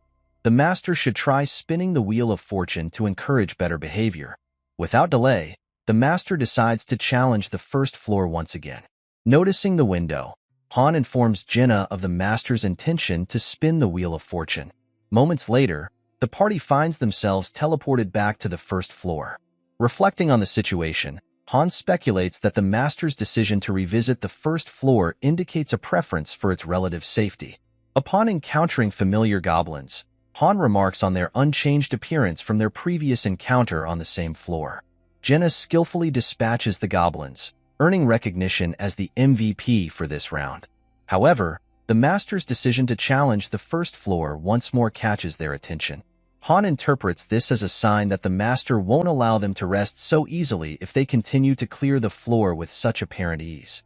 The master should try spinning the wheel of fortune to encourage better behavior. Without delay, the master decides to challenge the 1st floor once again. Noticing the window, Han informs Jenna of the master's intention to spin the wheel of fortune. Moments later, the party finds themselves teleported back to the 1st floor. Reflecting on the situation, Han speculates that the master's decision to revisit the 1st floor indicates a preference for its relative safety. Upon encountering familiar goblins, Han remarks on their unchanged appearance from their previous encounter on the same floor. Jenna skillfully dispatches the goblins, earning recognition as the MVP for this round. However, the master's decision to challenge the 1st floor once more catches their attention. Han interprets this as a sign that the master won't allow them to rest so easily if they continue to clear the floor with such apparent ease.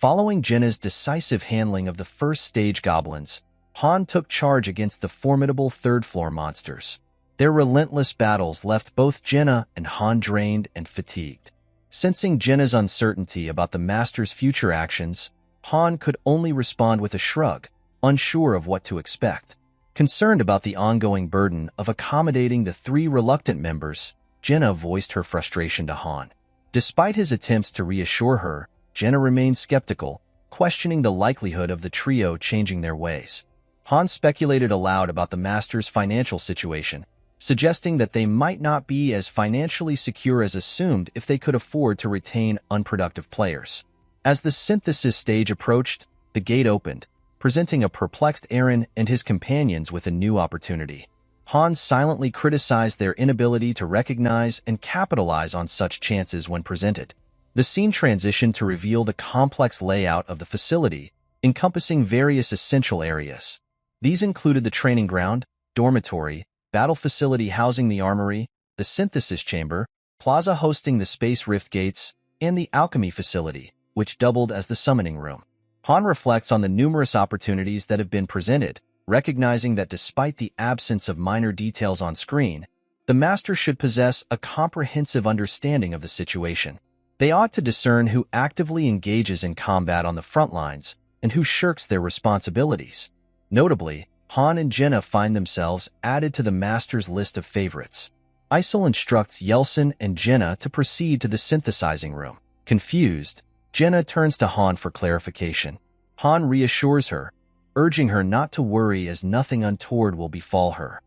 Following Jenna's decisive handling of the first stage goblins, Han took charge against the formidable third-floor monsters. Their relentless battles left both Jenna and Han drained and fatigued. Sensing Jenna's uncertainty about the Master's future actions, Han could only respond with a shrug, unsure of what to expect. Concerned about the ongoing burden of accommodating the three reluctant members, Jenna voiced her frustration to Han. Despite his attempts to reassure her, Jenna remained skeptical, questioning the likelihood of the trio changing their ways. Han speculated aloud about the Master's financial situation, suggesting that they might not be as financially secure as assumed if they could afford to retain unproductive players. As the synthesis stage approached, the gate opened, presenting a perplexed Eren and his companions with a new opportunity. Han silently criticized their inability to recognize and capitalize on such chances when presented. The scene transitioned to reveal the complex layout of the facility, encompassing various essential areas. These included the training ground, dormitory, battle facility housing the armory, the synthesis chamber, plaza hosting the space rift gates, and the alchemy facility, which doubled as the summoning room. Han reflects on the numerous opportunities that have been presented, recognizing that despite the absence of minor details on screen, the Master should possess a comprehensive understanding of the situation. They ought to discern who actively engages in combat on the front lines and who shirks their responsibilities. Notably, Han and Jenna find themselves added to the Master's list of favorites. Isol instructs Yeltsin and Jenna to proceed to the synthesizing room. Confused, Jenna turns to Han for clarification. Han reassures her, urging her not to worry as nothing untoward will befall her.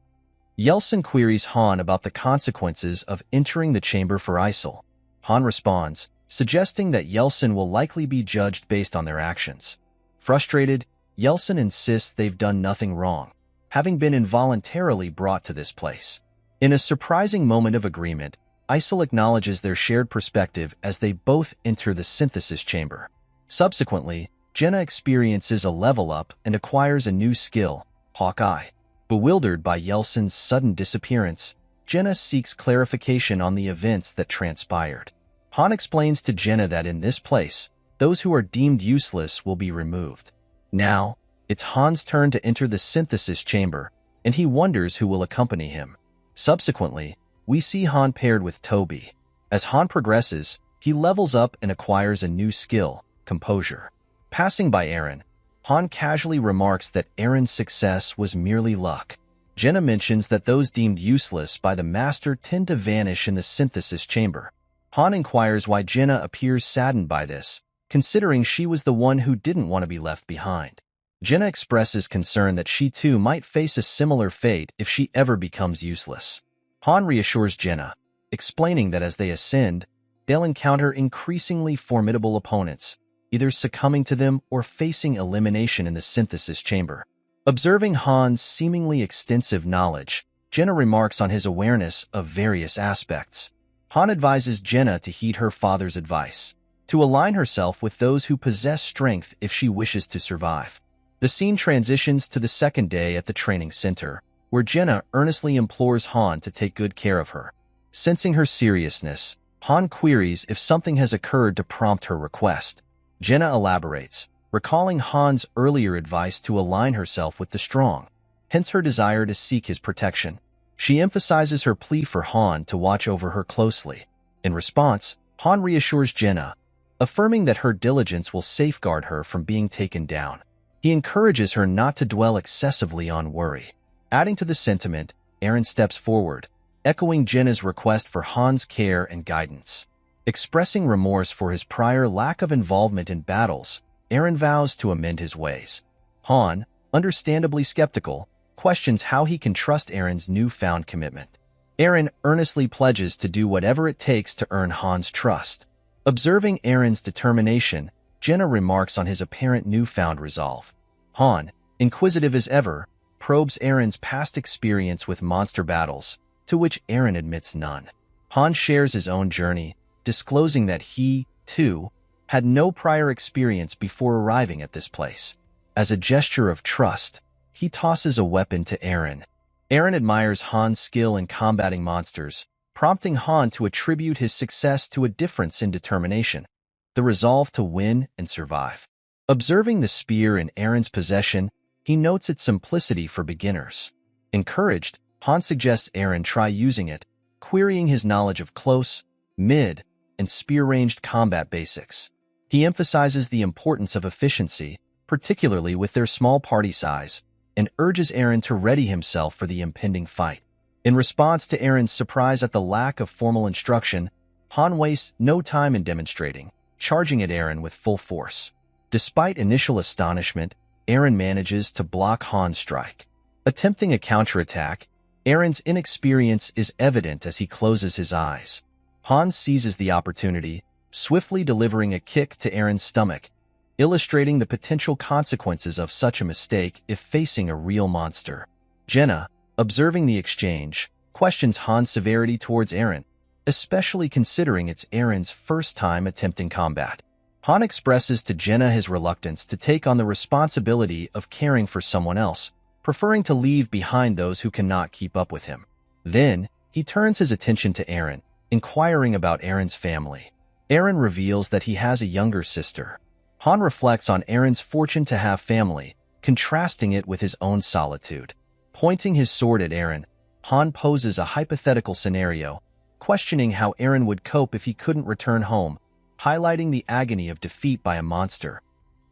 Yeltsin queries Han about the consequences of entering the chamber for Isol. Han responds, suggesting that Yeltsin will likely be judged based on their actions. Frustrated, Yeltsin insists they've done nothing wrong, having been involuntarily brought to this place. In a surprising moment of agreement, Isol acknowledges their shared perspective as they both enter the synthesis chamber. Subsequently, Jenna experiences a level up and acquires a new skill, Hawkeye. Bewildered by Yeltsin's sudden disappearance, Jenna seeks clarification on the events that transpired. Han explains to Jenna that in this place, those who are deemed useless will be removed. Now, it's Han's turn to enter the synthesis chamber, and he wonders who will accompany him. Subsequently, we see Han paired with Toby. As Han progresses, he levels up and acquires a new skill, Composure. Passing by Eren, Han casually remarks that Eren's success was merely luck. Jenna mentions that those deemed useless by the Master tend to vanish in the synthesis chamber. Han inquires why Jenna appears saddened by this, considering she was the one who didn't want to be left behind. Jenna expresses concern that she too might face a similar fate if she ever becomes useless. Han reassures Jenna, explaining that as they ascend, they'll encounter increasingly formidable opponents, either succumbing to them or facing elimination in the synthesis chamber. Observing Han's seemingly extensive knowledge, Jenna remarks on his awareness of various aspects. Han advises Jenna to heed her father's advice, to align herself with those who possess strength if she wishes to survive. The scene transitions to the second day at the training center, where Jenna earnestly implores Han to take good care of her. Sensing her seriousness, Han queries if something has occurred to prompt her request. Jenna elaborates, recalling Han's earlier advice to align herself with the strong, hence her desire to seek his protection. She emphasizes her plea for Han to watch over her closely. In response, Han reassures Jenna, affirming that her diligence will safeguard her from being taken down. He encourages her not to dwell excessively on worry. Adding to the sentiment, Eren steps forward, echoing Jenna's request for Han's care and guidance. Expressing remorse for his prior lack of involvement in battles, Eren vows to amend his ways. Han, understandably skeptical, questions how he can trust Eren's newfound commitment. Eren earnestly pledges to do whatever it takes to earn Han's trust. Observing Eren's determination, Jenna remarks on his apparent newfound resolve. Han, inquisitive as ever, probes Eren's past experience with monster battles, to which Eren admits none. Han shares his own journey, disclosing that he, too, had no prior experience before arriving at this place. As a gesture of trust, he tosses a weapon to Eren. Eren admires Han's skill in combating monsters, prompting Han to attribute his success to a difference in determination. the resolve to win and survive. Observing the spear in Aaron's possession, he notes its simplicity for beginners. Encouraged, Han suggests Aaron try using it, querying his knowledge of close, mid, and spear-ranged combat basics. He emphasizes the importance of efficiency, particularly with their small party size, and urges Aaron to ready himself for the impending fight. In response to Aaron's surprise at the lack of formal instruction, Han wastes no time in demonstrating, charging at Aaron with full force. Despite initial astonishment, Aaron manages to block Han's strike. Attempting a counterattack, Aaron's inexperience is evident as he closes his eyes. Han seizes the opportunity, swiftly delivering a kick to Aaron's stomach, illustrating the potential consequences of such a mistake if facing a real monster. Jenna, observing the exchange, questions Han's severity towards Aaron, especially considering it's Aaron's first time attempting combat. Han expresses to Jenna his reluctance to take on the responsibility of caring for someone else, preferring to leave behind those who cannot keep up with him. Then, he turns his attention to Aaron, inquiring about Aaron's family. Aaron reveals that he has a younger sister. Han reflects on Aaron's fortune to have family, contrasting it with his own solitude. Pointing his sword at Aaron, Han poses a hypothetical scenario, questioning how Aaron would cope if he couldn't return home, highlighting the agony of defeat by a monster,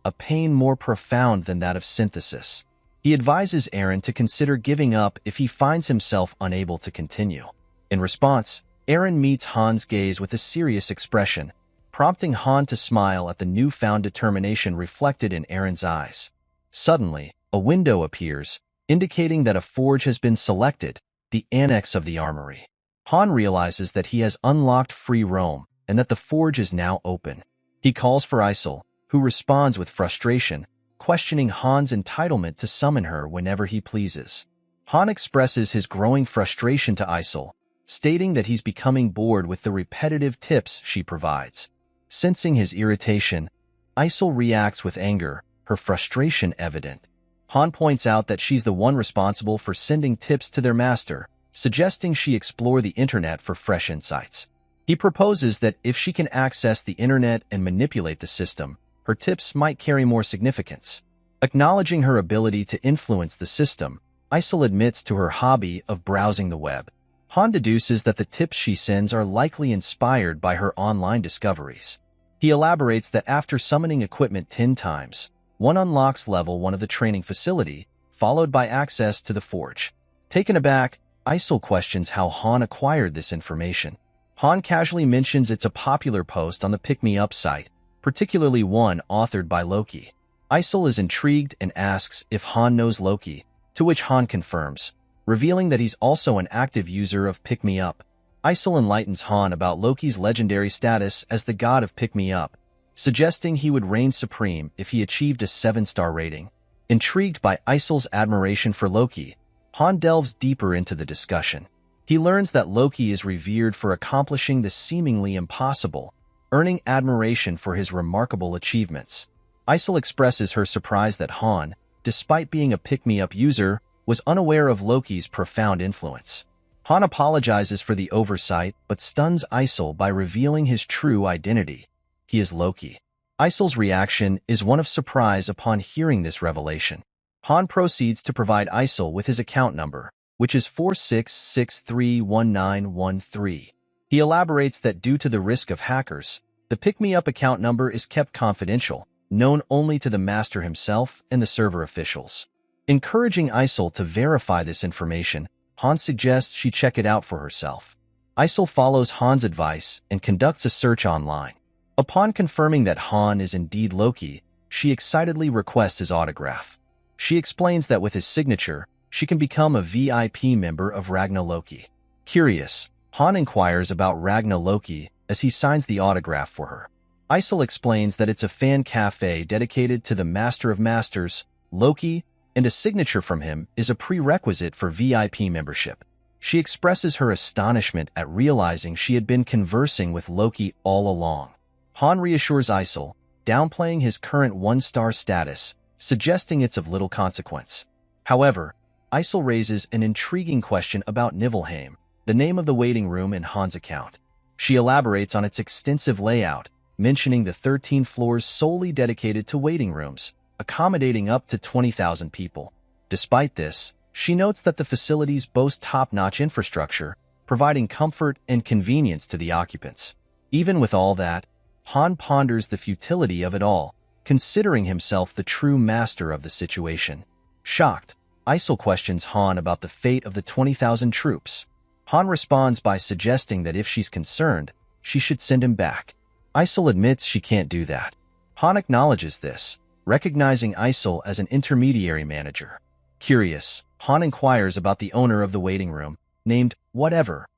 a pain more profound than that of synthesis. He advises Aaron to consider giving up if he finds himself unable to continue. In response, Aaron meets Han's gaze with a serious expression, prompting Han to smile at the newfound determination reflected in Aaron's eyes. Suddenly, a window appears, indicating that a forge has been selected, the annex of the armory. Han realizes that he has unlocked free roam, and that the forge is now open. He calls for Isol, who responds with frustration, questioning Han's entitlement to summon her whenever he pleases. Han expresses his growing frustration to Isol, stating that he's becoming bored with the repetitive tips she provides. Sensing his irritation, Isol reacts with anger, her frustration evident. Han points out that she's the one responsible for sending tips to their master, suggesting she explore the internet for fresh insights. He proposes that if she can access the internet and manipulate the system, her tips might carry more significance. Acknowledging her ability to influence the system, Isol admits to her hobby of browsing the web. Han deduces that the tips she sends are likely inspired by her online discoveries. He elaborates that after summoning equipment 10 times, one unlocks level 1 of the training facility, followed by access to the forge. Taken aback, Isol questions how Han acquired this information. Han casually mentions it's a popular post on the Pick Me Up site, particularly one authored by Loki. Isol is intrigued and asks if Han knows Loki, to which Han confirms, revealing that he's also an active user of Pick Me Up. Isol enlightens Han about Loki's legendary status as the god of Pick Me Up, suggesting he would reign supreme if he achieved a 7-star rating. Intrigued by Isol's admiration for Loki, Han delves deeper into the discussion. He learns that Loki is revered for accomplishing the seemingly impossible, earning admiration for his remarkable achievements. Isol expresses her surprise that Han, despite being a Pick Me Up user, was unaware of Loki's profound influence. Han apologizes for the oversight but stuns Isol by revealing his true identity. He is Loki. Isol's reaction is one of surprise upon hearing this revelation. Han proceeds to provide Isol with his account number, which is 46631913. He elaborates that due to the risk of hackers, the Pick Me Up account number is kept confidential, known only to the master himself and the server officials. Encouraging Isol to verify this information, Han suggests she check it out for herself. Isol follows Han's advice and conducts a search online. Upon confirming that Han is indeed Loki, she excitedly requests his autograph. She explains that with his signature, she can become a VIP member of Ragna Loki. Curious, Han inquires about Ragna Loki as he signs the autograph for her. Isol explains that it's a fan cafe dedicated to the Master of Masters, Loki, and a signature from him is a prerequisite for VIP membership. She expresses her astonishment at realizing she had been conversing with Loki all along. Han reassures Isol, downplaying his current 1-star status, suggesting it's of little consequence. However, Isol raises an intriguing question about Niflheim, the name of the waiting room in Han's account. She elaborates on its extensive layout, mentioning the 13 floors solely dedicated to waiting rooms, accommodating up to 20,000 people. Despite this, she notes that the facilities boast top-notch infrastructure, providing comfort and convenience to the occupants. Even with all that, Han ponders the futility of it all, considering himself the true master of the situation. Shocked, Isol questions Han about the fate of the 20,000 troops. Han responds by suggesting that if she's concerned, she should send him back. Isol admits she can't do that. Han acknowledges this, recognizing Isol as an intermediary manager. Curious, Han inquires about the owner of the waiting room, named Whatever,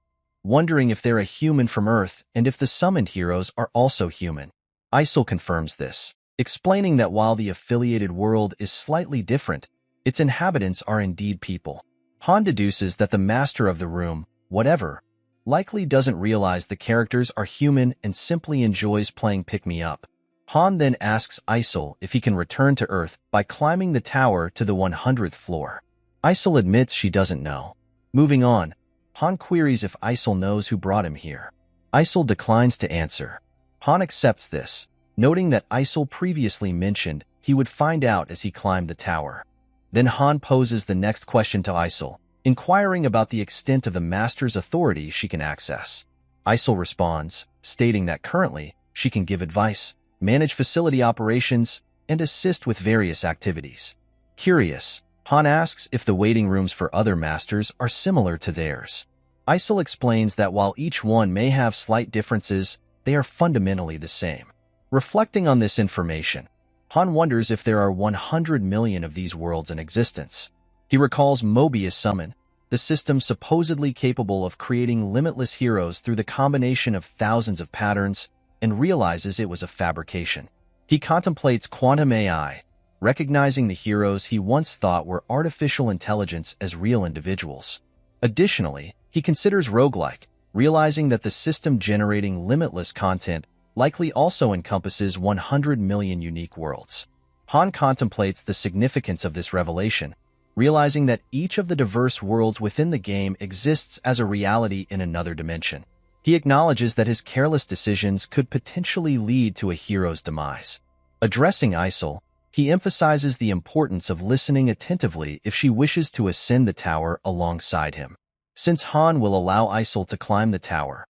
wondering if they're a human from Earth and if the summoned heroes are also human. Isol confirms this, explaining that while the affiliated world is slightly different, its inhabitants are indeed people. Han deduces that the master of the room, Whatever, likely doesn't realize the characters are human and simply enjoys playing pick-me-up. Han then asks Isol if he can return to Earth by climbing the tower to the 100th floor. Isol admits she doesn't know. Moving on, Han queries if Isol knows who brought him here. Isol declines to answer. Han accepts this, noting that Isol previously mentioned he would find out as he climbed the tower. Then Han poses the next question to Isol, inquiring about the extent of the Master's authority she can access. Isol responds, stating that currently she can give advice, manage facility operations, and assist with various activities. Curious, Han asks if the waiting rooms for other masters are similar to theirs. Isol explains that while each one may have slight differences, they are fundamentally the same. Reflecting on this information, Han wonders if there are 100 million of these worlds in existence. He recalls Mobius Summon, the system supposedly capable of creating limitless heroes through the combination of thousands of patterns, and realizes it was a fabrication. He contemplates quantum AI, recognizing the heroes he once thought were artificial intelligence as real individuals. Additionally, he considers roguelike, realizing that the system generating limitless content likely also encompasses 100 million unique worlds. Han contemplates the significance of this revelation, realizing that each of the diverse worlds within the game exists as a reality in another dimension. He acknowledges that his careless decisions could potentially lead to a hero's demise. Addressing Isol, he emphasizes the importance of listening attentively if she wishes to ascend the tower alongside him. Since Han will allow Isol to climb the tower,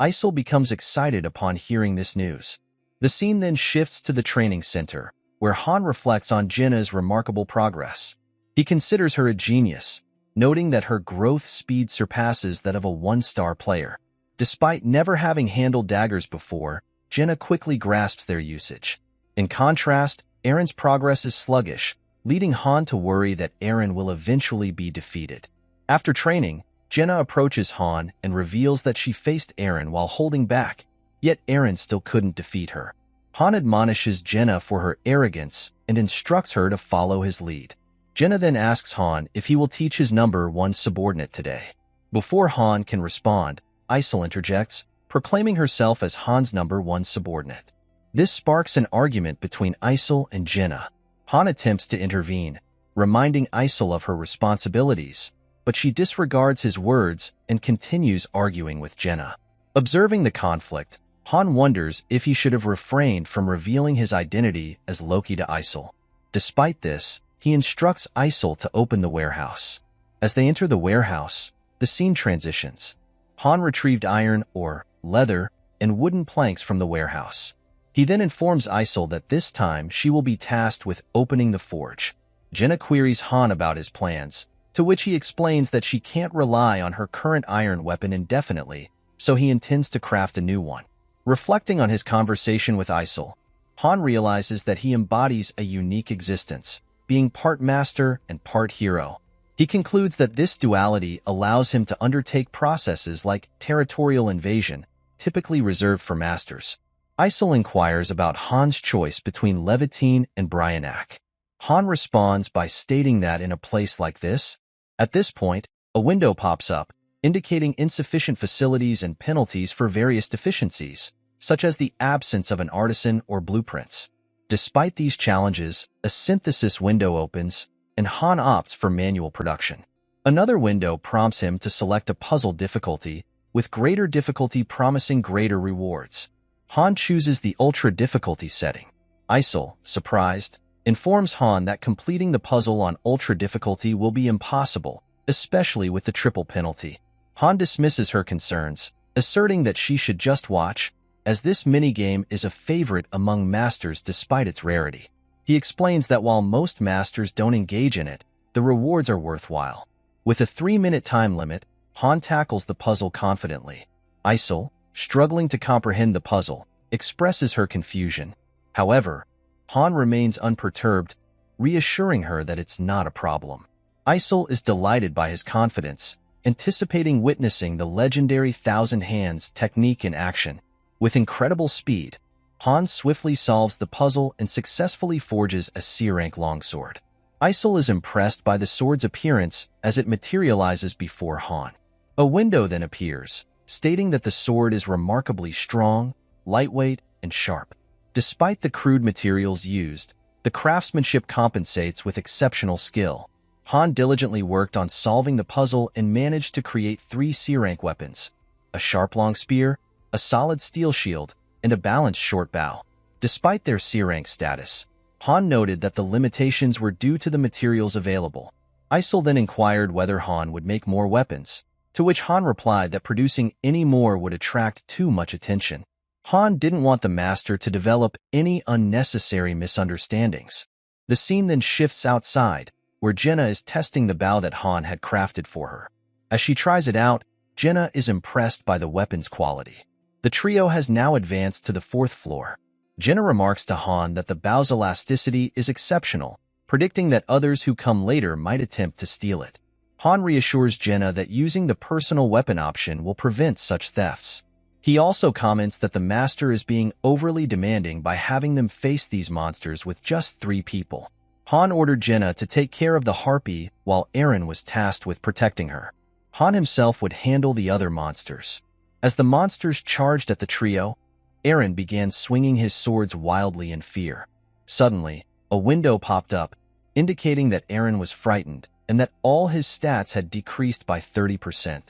Isol becomes excited upon hearing this news. The scene then shifts to the training center, where Han reflects on Jenna's remarkable progress. He considers her a genius, noting that her growth speed surpasses that of a one-star player. Despite never having handled daggers before, Jenna quickly grasps their usage. In contrast, Aaron's progress is sluggish, leading Han to worry that Aaron will eventually be defeated. After training, Jenna approaches Han and reveals that she faced Aaron while holding back, yet Aaron still couldn't defeat her. Han admonishes Jenna for her arrogance and instructs her to follow his lead. Jenna then asks Han if he will teach his number 1 subordinate today. Before Han can respond, Isol interjects, proclaiming herself as Han's number 1 subordinate. This sparks an argument between Isol and Jenna. Han attempts to intervene, reminding Isol of her responsibilities, but she disregards his words and continues arguing with Jenna. Observing the conflict, Han wonders if he should have refrained from revealing his identity as Loki to Isol. Despite this, he instructs Isol to open the warehouse. As they enter the warehouse, the scene transitions. Han retrieved iron, or leather, and wooden planks from the warehouse. He then informs Isol that this time she will be tasked with opening the forge. Jenna queries Han about his plans, to which he explains that she can't rely on her current iron weapon indefinitely, so he intends to craft a new one. Reflecting on his conversation with Isol, Han realizes that he embodies a unique existence, being part master and part hero. He concludes that this duality allows him to undertake processes like territorial invasion, typically reserved for masters. Isol inquires about Han's choice between Levitine and Bryanak. Han responds by stating that in a place like this, at this point, a window pops up, indicating insufficient facilities and penalties for various deficiencies, such as the absence of an artisan or blueprints. Despite these challenges, a synthesis window opens, and Han opts for manual production. Another window prompts him to select a puzzle difficulty, with greater difficulty promising greater rewards. Han chooses the ultra difficulty setting. Isol, surprised, informs Han that completing the puzzle on ultra difficulty will be impossible, especially with the triple penalty. Han dismisses her concerns, asserting that she should just watch, as this minigame is a favorite among masters despite its rarity. He explains that while most masters don't engage in it, the rewards are worthwhile. With a 3-minute time limit, Han tackles the puzzle confidently. Isol, struggling to comprehend the puzzle, expresses her confusion. However, Han remains unperturbed, reassuring her that it's not a problem. Isol is delighted by his confidence, anticipating witnessing the legendary Thousand Hands technique in action. With incredible speed, Han swiftly solves the puzzle and successfully forges a C-rank longsword. Isol is impressed by the sword's appearance as it materializes before Han. A window then appears, stating that the sword is remarkably strong, lightweight, and sharp. Despite the crude materials used, the craftsmanship compensates with exceptional skill. Han diligently worked on solving the puzzle and managed to create 3 C-rank weapons: a sharp long spear, a solid steel shield, and a balanced short bow. Despite their C-rank status, Han noted that the limitations were due to the materials available. Isol then inquired whether Han would make more weapons, to which Han replied that producing any more would attract too much attention. Han didn't want the master to develop any unnecessary misunderstandings. The scene then shifts outside, where Jenna is testing the bow that Han had crafted for her. As she tries it out, Jenna is impressed by the weapon's quality. The trio has now advanced to the 4th floor. Jenna remarks to Han that the bow's elasticity is exceptional, predicting that others who come later might attempt to steal it. Han reassures Jenna that using the personal weapon option will prevent such thefts. He also comments that the master is being overly demanding by having them face these monsters with just 3 people. Han ordered Jenna to take care of the harpy while Eren was tasked with protecting her. Han himself would handle the other monsters. As the monsters charged at the trio, Eren began swinging his swords wildly in fear. Suddenly, a window popped up, indicating that Eren was frightened and that all his stats had decreased by 30%.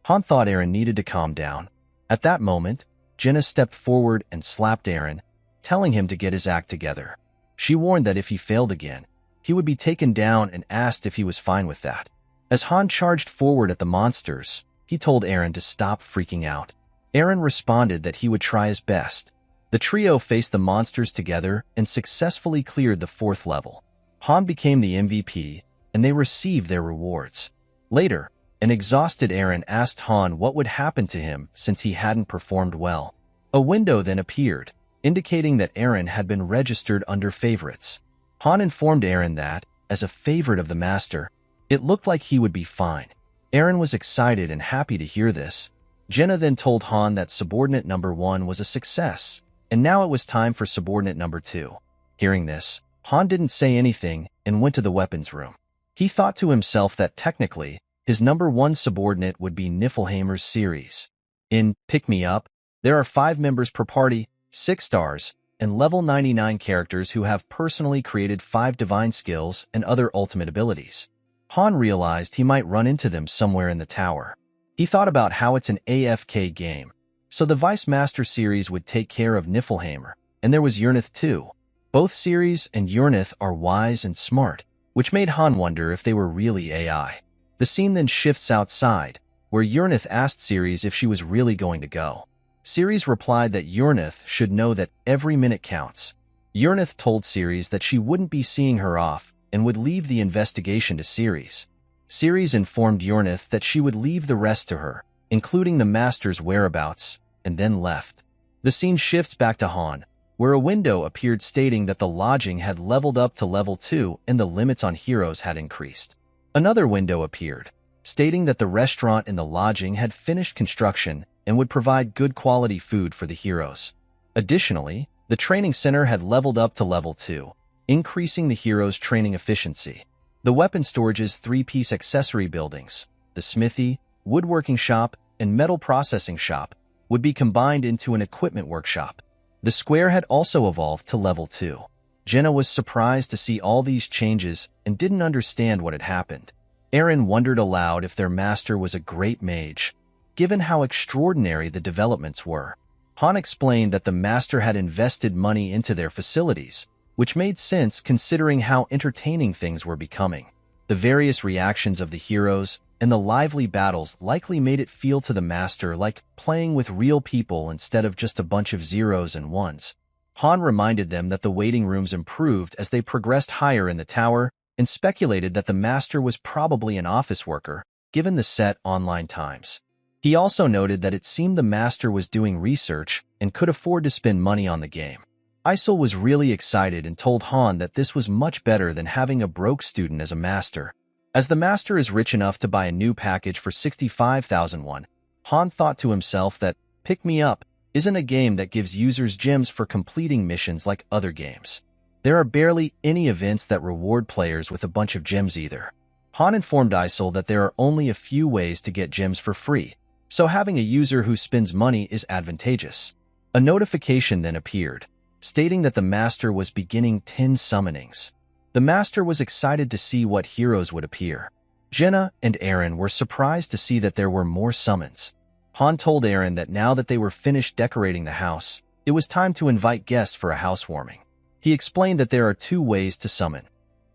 Han thought Eren needed to calm down. At that moment, Jenna stepped forward and slapped Eren, telling him to get his act together. She warned that if he failed again, he would be taken down and asked if he was fine with that. As Han charged forward at the monsters, he told Eren to stop freaking out. Eren responded that he would try his best. The trio faced the monsters together and successfully cleared the 4th level. Han became the MVP, and they received their rewards. Later, an exhausted Eren asked Han what would happen to him since he hadn't performed well. A window then appeared, indicating that Eren had been registered under favorites. Han informed Eren that, as a favorite of the master, it looked like he would be fine. Eren was excited and happy to hear this. Jenna then told Han that subordinate number 1 was a success, and now it was time for subordinate number 2. Hearing this, Han didn't say anything and went to the weapons room. He thought to himself that technically, his number 1 subordinate would be Niflheimer's series. In Pick Me Up, there are 5 members per party, 6 stars, and level 99 characters who have personally created 5 divine skills and other ultimate abilities. Han realized he might run into them somewhere in the tower. He thought about how it's an AFK game, so the Vice Master series would take care of Niflheimer, and there was Yurnith too. Both Ceres and Yurnith are wise and smart, which made Han wonder if they were really AI. The scene then shifts outside, where Yurnith asked Ceres if she was really going to go. Ceres replied that Yurnith should know that every minute counts. Yurnith told Ceres that she wouldn't be seeing her off and would leave the investigation to Ceres. Ceres informed Yurnith that she would leave the rest to her, including the master's whereabouts, and then left. The scene shifts back to Han, where a window appeared stating that the lodging had leveled up to level 2 and the limits on heroes had increased. Another window appeared, stating that the restaurant in the lodging had finished construction and would provide good quality food for the heroes. Additionally, the training center had leveled up to level 2, increasing the heroes' training efficiency. The weapon storage's 3-piece accessory buildings, the smithy, woodworking shop, and metal processing shop, would be combined into an equipment workshop. The square had also evolved to level 2. Jenna was surprised to see all these changes and didn't understand what had happened. Eren wondered aloud if their master was a great mage, given how extraordinary the developments were. Han explained that the master had invested money into their facilities, which made sense considering how entertaining things were becoming. The various reactions of the heroes and the lively battles likely made it feel to the master like playing with real people instead of just a bunch of zeros and ones. Han reminded them that the waiting rooms improved as they progressed higher in the tower and speculated that the master was probably an office worker, given the set online times. He also noted that it seemed the master was doing research and could afford to spend money on the game. Isol was really excited and told Han that this was much better than having a broke student as a master. As the master is rich enough to buy a new package for 65,000 won, Han thought to himself that Pick Me Up isn't a game that gives users gems for completing missions like other games. There are barely any events that reward players with a bunch of gems either. Han informed Isol that there are only a few ways to get gems for free, so having a user who spends money is advantageous. A notification then appeared, stating that the master was beginning 10 summonings. The master was excited to see what heroes would appear. Jenna and Aaron were surprised to see that there were more summons. Han told Aaron that now that they were finished decorating the house, it was time to invite guests for a housewarming. He explained that there are two ways to summon: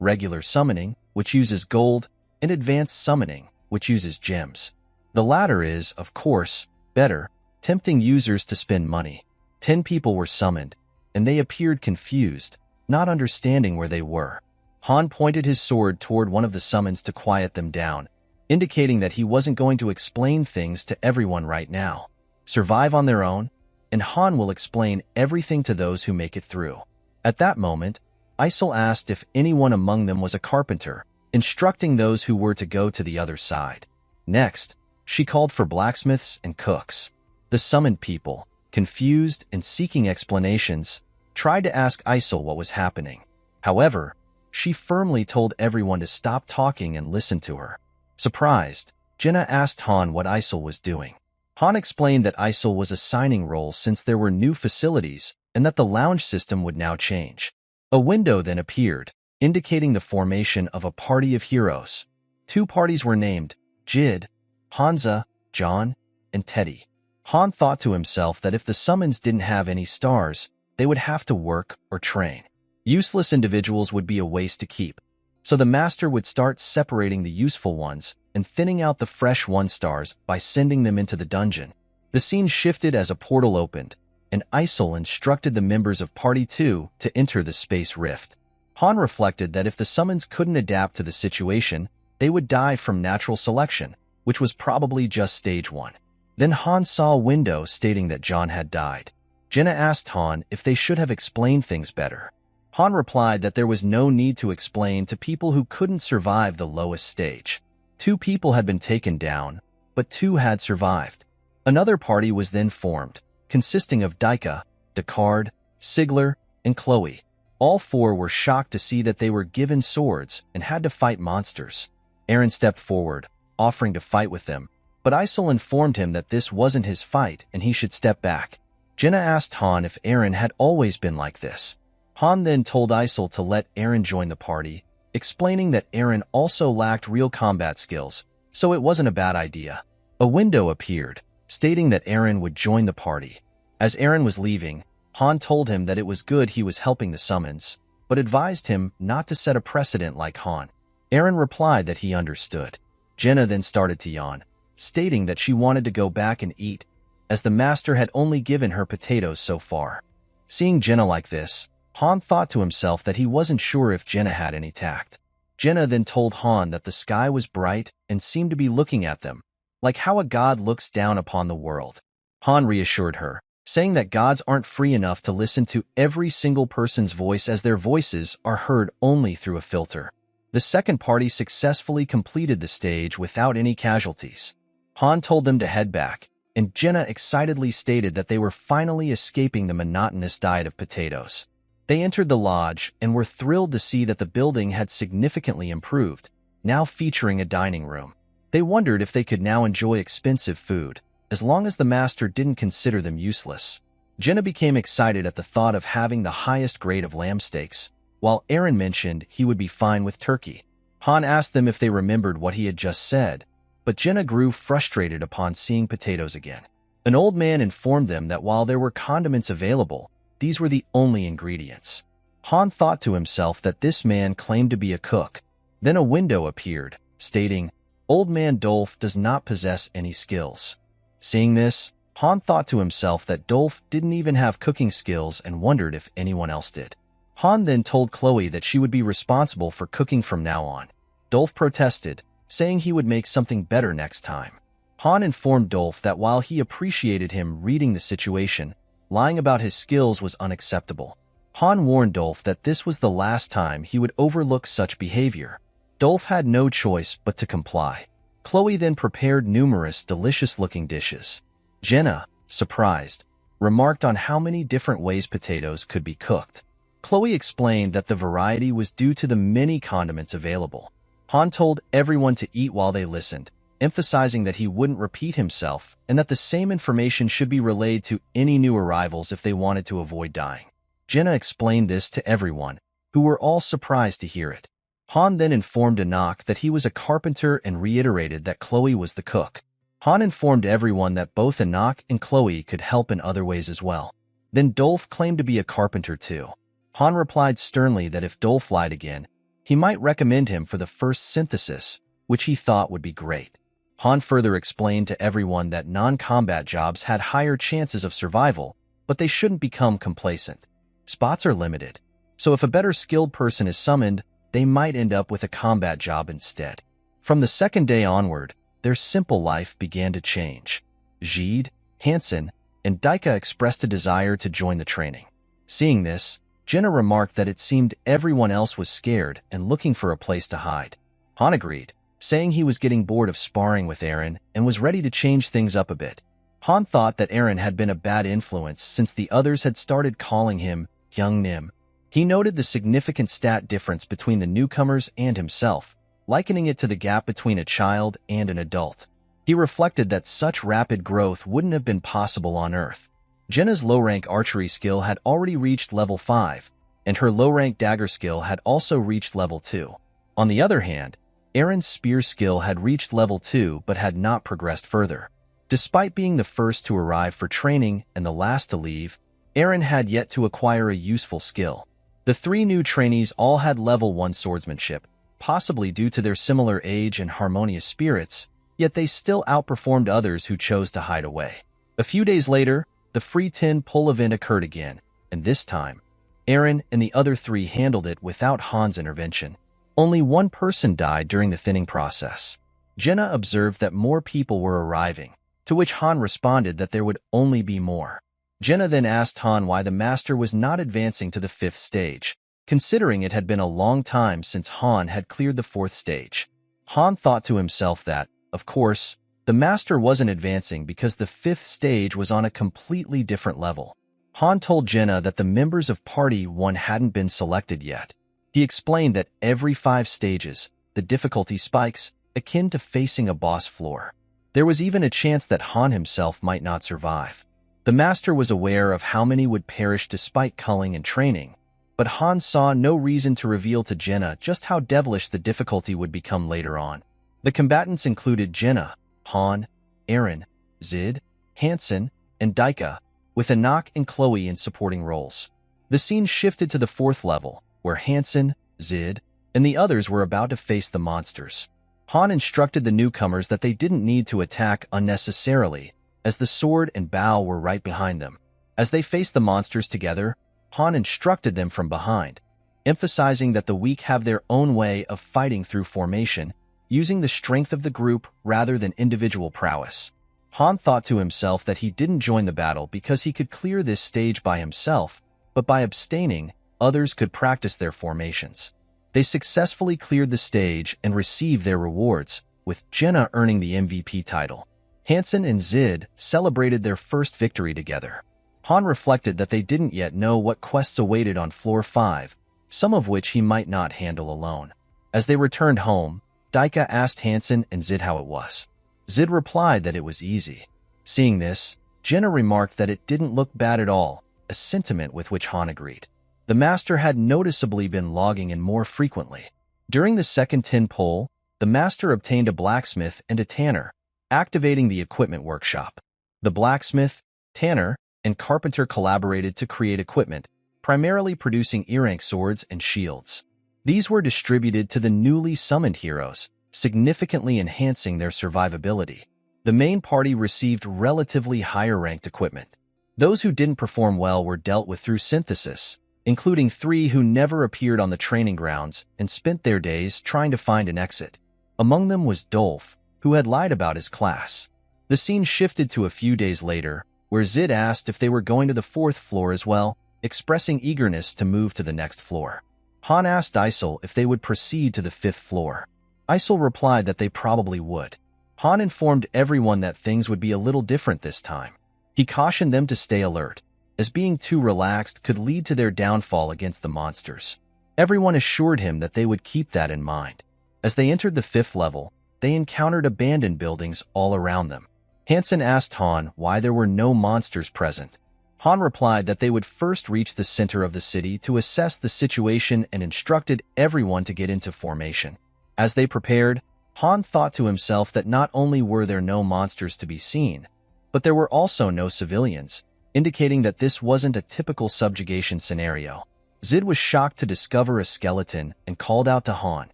regular summoning, which uses gold, and advanced summoning, which uses gems. The latter is, of course, better, tempting users to spend money. 10 people were summoned, and they appeared confused, not understanding where they were. Han pointed his sword toward one of the summons to quiet them down, indicating that he wasn't going to explain things to everyone right now. Survive on their own, and Han will explain everything to those who make it through. At that moment, Isol asked if anyone among them was a carpenter, instructing those who were to go to the other side. Next, she called for blacksmiths and cooks. The summoned people, confused and seeking explanations, tried to ask Isol what was happening. However, she firmly told everyone to stop talking and listen to her. Surprised, Jenna asked Han what Isol was doing. Han explained that Isol was assigning roles since there were new facilities and that the lounge system would now change. A window then appeared, indicating the formation of a party of heroes. 2 parties were named: Jid, Hansa, John, and Teddy. Han thought to himself that if the summons didn't have any stars, they would have to work or train. Useless individuals would be a waste to keep, so the master would start separating the useful ones and thinning out the fresh 1-stars by sending them into the dungeon. The scene shifted as a portal opened, and Isol instructed the members of Party 2 to enter the space rift. Han reflected that if the summons couldn't adapt to the situation, they would die from natural selection, which was probably just stage 1. Then Han saw a window stating that John had died. Jenna asked Han if they should have explained things better. Han replied that there was no need to explain to people who couldn't survive the lowest stage. 2 people had been taken down, but 2 had survived. Another party was then formed, consisting of Daika, Descartes, Sigler, and Chloe. All 4 were shocked to see that they were given swords and had to fight monsters. Aaron stepped forward, offering to fight with them, but Isol informed him that this wasn't his fight and he should step back. Jenna asked Han if Aaron had always been like this. Han then told Isol to let Aaron join the party, explaining that Aaron also lacked real combat skills, so it wasn't a bad idea. A window appeared, stating that Aaron would join the party. As Aaron was leaving, Han told him that it was good he was helping the summons, but advised him not to set a precedent like Han. Aaron replied that he understood. Jenna then started to yawn, stating that she wanted to go back and eat, as the master had only given her potatoes so far. Seeing Jenna like this, Han thought to himself that he wasn't sure if Jenna had any tact. Jenna then told Han that the sky was bright and seemed to be looking at them, like how a god looks down upon the world. Han reassured her, saying that gods aren't free enough to listen to every single person's voice as their voices are heard only through a filter. The second party successfully completed the stage without any casualties. Han told them to head back, and Jenna excitedly stated that they were finally escaping the monotonous diet of potatoes. They entered the lodge and were thrilled to see that the building had significantly improved, now featuring a dining room. They wondered if they could now enjoy expensive food, as long as the master didn't consider them useless. Jenna became excited at the thought of having the highest grade of lamb steaks, while Aaron mentioned he would be fine with turkey. Han asked them if they remembered what he had just said, but Jenna grew frustrated upon seeing potatoes again. An old man informed them that while there were condiments available, these were the only ingredients. Han thought to himself that this man claimed to be a cook. Then a window appeared, stating, "Old man Dolph does not possess any skills." Seeing this, Han thought to himself that Dolph didn't even have cooking skills and wondered if anyone else did. Han then told Chloe that she would be responsible for cooking from now on. Dolph protested, saying he would make something better next time. Han informed Dolph that while he appreciated him reading the situation, lying about his skills was unacceptable. Han warned Dolph that this was the last time he would overlook such behavior. Dolph had no choice but to comply. Chloe then prepared numerous delicious-looking dishes. Jenna, surprised, remarked on how many different ways potatoes could be cooked. Chloe explained that the variety was due to the many condiments available. Han told everyone to eat while they listened, emphasizing that he wouldn't repeat himself and that the same information should be relayed to any new arrivals if they wanted to avoid dying. Jenna explained this to everyone, who were all surprised to hear it. Han then informed Anak that he was a carpenter and reiterated that Chloe was the cook. Han informed everyone that both Anak and Chloe could help in other ways as well. Then Dolph claimed to be a carpenter too. Han replied sternly that if Dolph lied again, he might recommend him for the first synthesis, which he thought would be great. Han further explained to everyone that non-combat jobs had higher chances of survival, but they shouldn't become complacent. Spots are limited, so if a better skilled person is summoned, they might end up with a combat job instead. From the second day onward, their simple life began to change. Jide, Hansen, and Daika expressed a desire to join the training. Seeing this, Jenna remarked that it seemed everyone else was scared and looking for a place to hide. Han agreed, saying he was getting bored of sparring with Eren and was ready to change things up a bit. Han thought that Eren had been a bad influence since the others had started calling him Young Nim. He noted the significant stat difference between the newcomers and himself, likening it to the gap between a child and an adult. He reflected that such rapid growth wouldn't have been possible on Earth. Jenna's low-rank archery skill had already reached level 5, and her low-rank dagger skill had also reached level 2. On the other hand, Eren's spear skill had reached level 2 but had not progressed further. Despite being the first to arrive for training and the last to leave, Eren had yet to acquire a useful skill. The three new trainees all had level 1 swordsmanship, possibly due to their similar age and harmonious spirits, yet they still outperformed others who chose to hide away. A few days later, the free 10 pull event occurred again, and this time, Eren and the other three handled it without Han's intervention. Only one person died during the thinning process. Jenna observed that more people were arriving, to which Han responded that there would only be more. Jenna then asked Han why the master was not advancing to the 5th stage, considering it had been a long time since Han had cleared the 4th stage. Han thought to himself that, of course, the master wasn't advancing because the 5th stage was on a completely different level. Han told Jenna that the members of Party 1 hadn't been selected yet. He explained that every 5 stages, the difficulty spikes, akin to facing a boss floor. There was even a chance that Han himself might not survive. The master was aware of how many would perish despite culling and training, but Han saw no reason to reveal to Jenna just how devilish the difficulty would become later on. The combatants included Jenna, Han, Eren, Zid, Hansen, and Daika, with Anak and Chloe in supporting roles. The scene shifted to the 4th level, where Hansen, Zid, and the others were about to face the monsters. Han instructed the newcomers that they didn't need to attack unnecessarily, as the sword and bow were right behind them. As they faced the monsters together, Han instructed them from behind, emphasizing that the weak have their own way of fighting through formation, using the strength of the group rather than individual prowess. Han thought to himself that he didn't join the battle because he could clear this stage by himself, but by abstaining, others could practice their formations. They successfully cleared the stage and received their rewards, with Jenna earning the MVP title. Hansen and Zid celebrated their first victory together. Han reflected that they didn't yet know what quests awaited on Floor 5, some of which he might not handle alone. As they returned home, Daika asked Hansen and Zid how it was. Zid replied that it was easy. Seeing this, Jenna remarked that it didn't look bad at all, a sentiment with which Han agreed. The master had noticeably been logging in more frequently. During the second 10 pull, the master obtained a blacksmith and a tanner, activating the equipment workshop. The blacksmith, tanner, and carpenter collaborated to create equipment, primarily producing earrank swords and shields. These were distributed to the newly summoned heroes, significantly enhancing their survivability. The main party received relatively higher-ranked equipment. Those who didn't perform well were dealt with through synthesis, including 3 who never appeared on the training grounds and spent their days trying to find an exit. Among them was Dolph, who had lied about his class. The scene shifted to a few days later, where Zid asked if they were going to the 4th floor as well, expressing eagerness to move to the next floor. Han asked Isel if they would proceed to the 5th floor. Isel replied that they probably would. Han informed everyone that things would be a little different this time. He cautioned them to stay alert, as being too relaxed could lead to their downfall against the monsters. Everyone assured him that they would keep that in mind. As they entered the 5th level, they encountered abandoned buildings all around them. Hansen asked Han why there were no monsters present. Han replied that they would first reach the center of the city to assess the situation and instructed everyone to get into formation. As they prepared, Han thought to himself that not only were there no monsters to be seen, but there were also no civilians, indicating that this wasn't a typical subjugation scenario. Zid was shocked to discover a skeleton and called out to Han.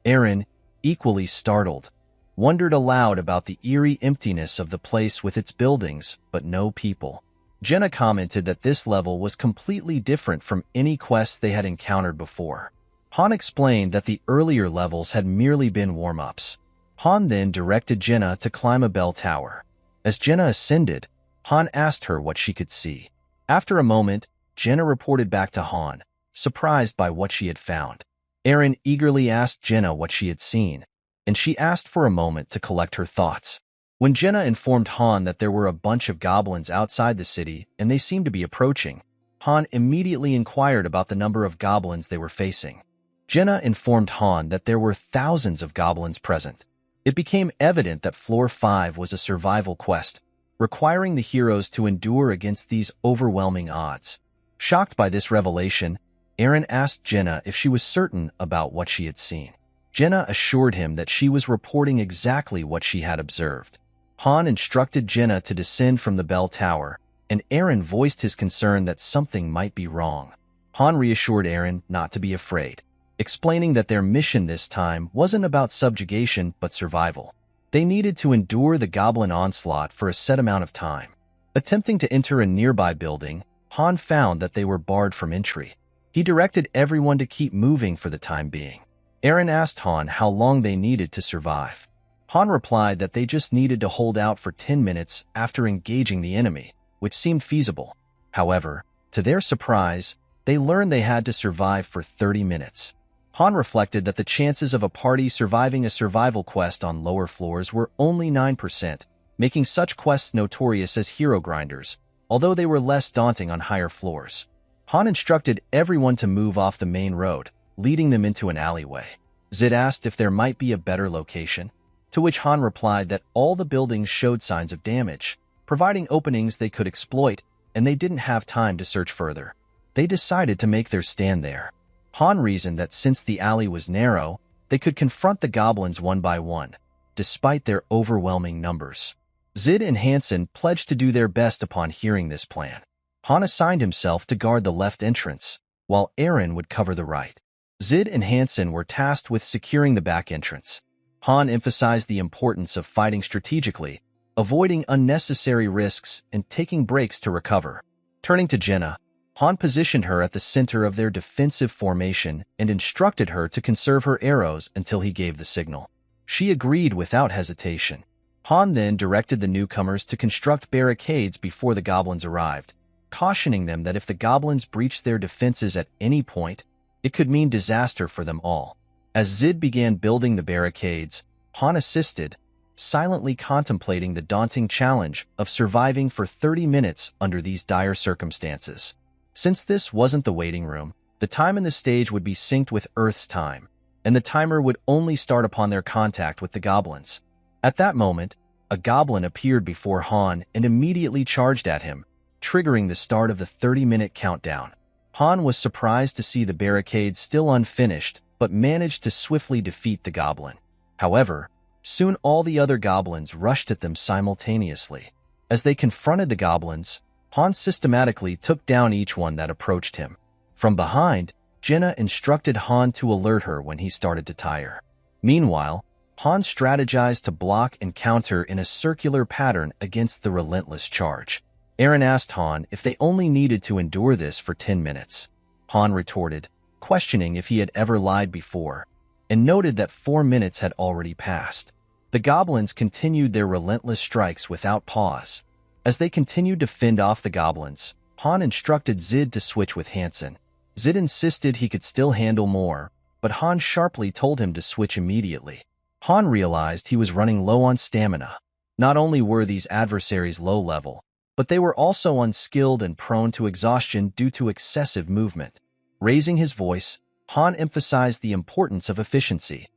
Eren, equally startled, wondered aloud about the eerie emptiness of the place with its buildings, but no people. Jenna commented that this level was completely different from any quests they had encountered before. Han explained that the earlier levels had merely been warm-ups. Han then directed Jenna to climb a bell tower. As Jenna ascended, Han asked her what she could see. After a moment, Jenna reported back to Han, surprised by what she had found. Eren eagerly asked Jenna what she had seen, and she asked for a moment to collect her thoughts. When Jenna informed Han that there were a bunch of goblins outside the city and they seemed to be approaching, Han immediately inquired about the number of goblins they were facing. Jenna informed Han that there were thousands of goblins present. It became evident that Floor 5 was a survival quest, requiring the heroes to endure against these overwhelming odds. Shocked by this revelation, Eren asked Jenna if she was certain about what she had seen. Jenna assured him that she was reporting exactly what she had observed. Han instructed Jenna to descend from the bell tower, and Eren voiced his concern that something might be wrong. Han reassured Eren not to be afraid, explaining that their mission this time wasn't about subjugation but survival. They needed to endure the goblin onslaught for a set amount of time. Attempting to enter a nearby building, Han found that they were barred from entry. He directed everyone to keep moving for the time being. Eren asked Han how long they needed to survive. Han replied that they just needed to hold out for 10 minutes after engaging the enemy, which seemed feasible. However, to their surprise, they learned they had to survive for 30 minutes. Han reflected that the chances of a party surviving a survival quest on lower floors were only 9%, making such quests notorious as hero grinders, although they were less daunting on higher floors. Han instructed everyone to move off the main road, leading them into an alleyway. Zid asked if there might be a better location, to which Han replied that all the buildings showed signs of damage, providing openings they could exploit, and they didn't have time to search further. They decided to make their stand there. Han reasoned that since the alley was narrow, they could confront the goblins one by one, despite their overwhelming numbers. Zid and Hansen pledged to do their best upon hearing this plan. Han assigned himself to guard the left entrance, while Eren would cover the right. Zid and Hansen were tasked with securing the back entrance. Han emphasized the importance of fighting strategically, avoiding unnecessary risks and taking breaks to recover. Turning to Jenna, Han positioned her at the center of their defensive formation and instructed her to conserve her arrows until he gave the signal. She agreed without hesitation. Han then directed the newcomers to construct barricades before the goblins arrived, cautioning them that if the goblins breached their defenses at any point, it could mean disaster for them all. As Zid began building the barricades, Han assisted, silently contemplating the daunting challenge of surviving for 30 minutes under these dire circumstances. Since this wasn't the waiting room, the time in the stage would be synced with Earth's time, and the timer would only start upon their contact with the goblins. At that moment, a goblin appeared before Han and immediately charged at him, triggering the start of the 30-minute countdown. Han was surprised to see the barricades still unfinished, but managed to swiftly defeat the goblin. However, soon all the other goblins rushed at them simultaneously. As they confronted the goblins, Han systematically took down each one that approached him. From behind, Jenna instructed Han to alert her when he started to tire. Meanwhile, Han strategized to block and counter in a circular pattern against the relentless charge. Eren asked Han if they only needed to endure this for 10 minutes. Han retorted, questioning if he had ever lied before, and noted that 4 minutes had already passed. The goblins continued their relentless strikes without pause. As they continued to fend off the goblins, Han instructed Zid to switch with Hansen. Zid insisted he could still handle more, but Han sharply told him to switch immediately. Han realized he was running low on stamina. Not only were these adversaries low level, but they were also unskilled and prone to exhaustion due to excessive movement. Raising his voice, Han emphasized the importance of efficiency.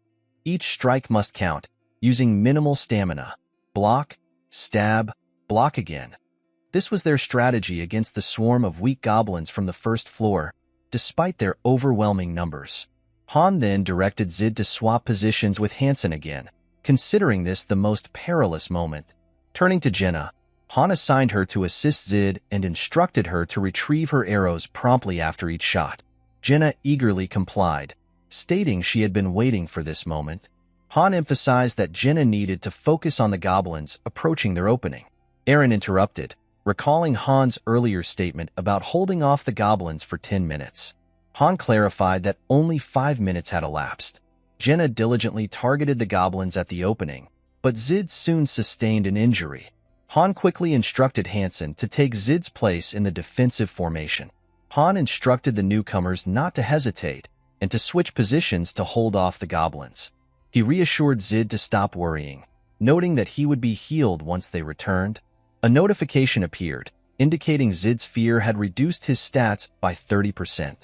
Each strike must count, using minimal stamina. Block, stab, block again. This was their strategy against the swarm of weak goblins from the first floor, despite their overwhelming numbers. Han then directed Zid to swap positions with Hansen again, considering this the most perilous moment. Turning to Jenna, Han assigned her to assist Zid and instructed her to retrieve her arrows promptly after each shot. Jenna eagerly complied, stating she had been waiting for this moment. Han emphasized that Jenna needed to focus on the goblins approaching their opening. Eren interrupted, recalling Han's earlier statement about holding off the goblins for 10 minutes. Han clarified that only 5 minutes had elapsed. Jenna diligently targeted the goblins at the opening, but Zid soon sustained an injury. Han quickly instructed Hansen to take Zid's place in the defensive formation. Han instructed the newcomers not to hesitate and to switch positions to hold off the goblins. He reassured Zid to stop worrying, noting that he would be healed once they returned. A notification appeared, indicating Zid's fear had reduced his stats by 30%.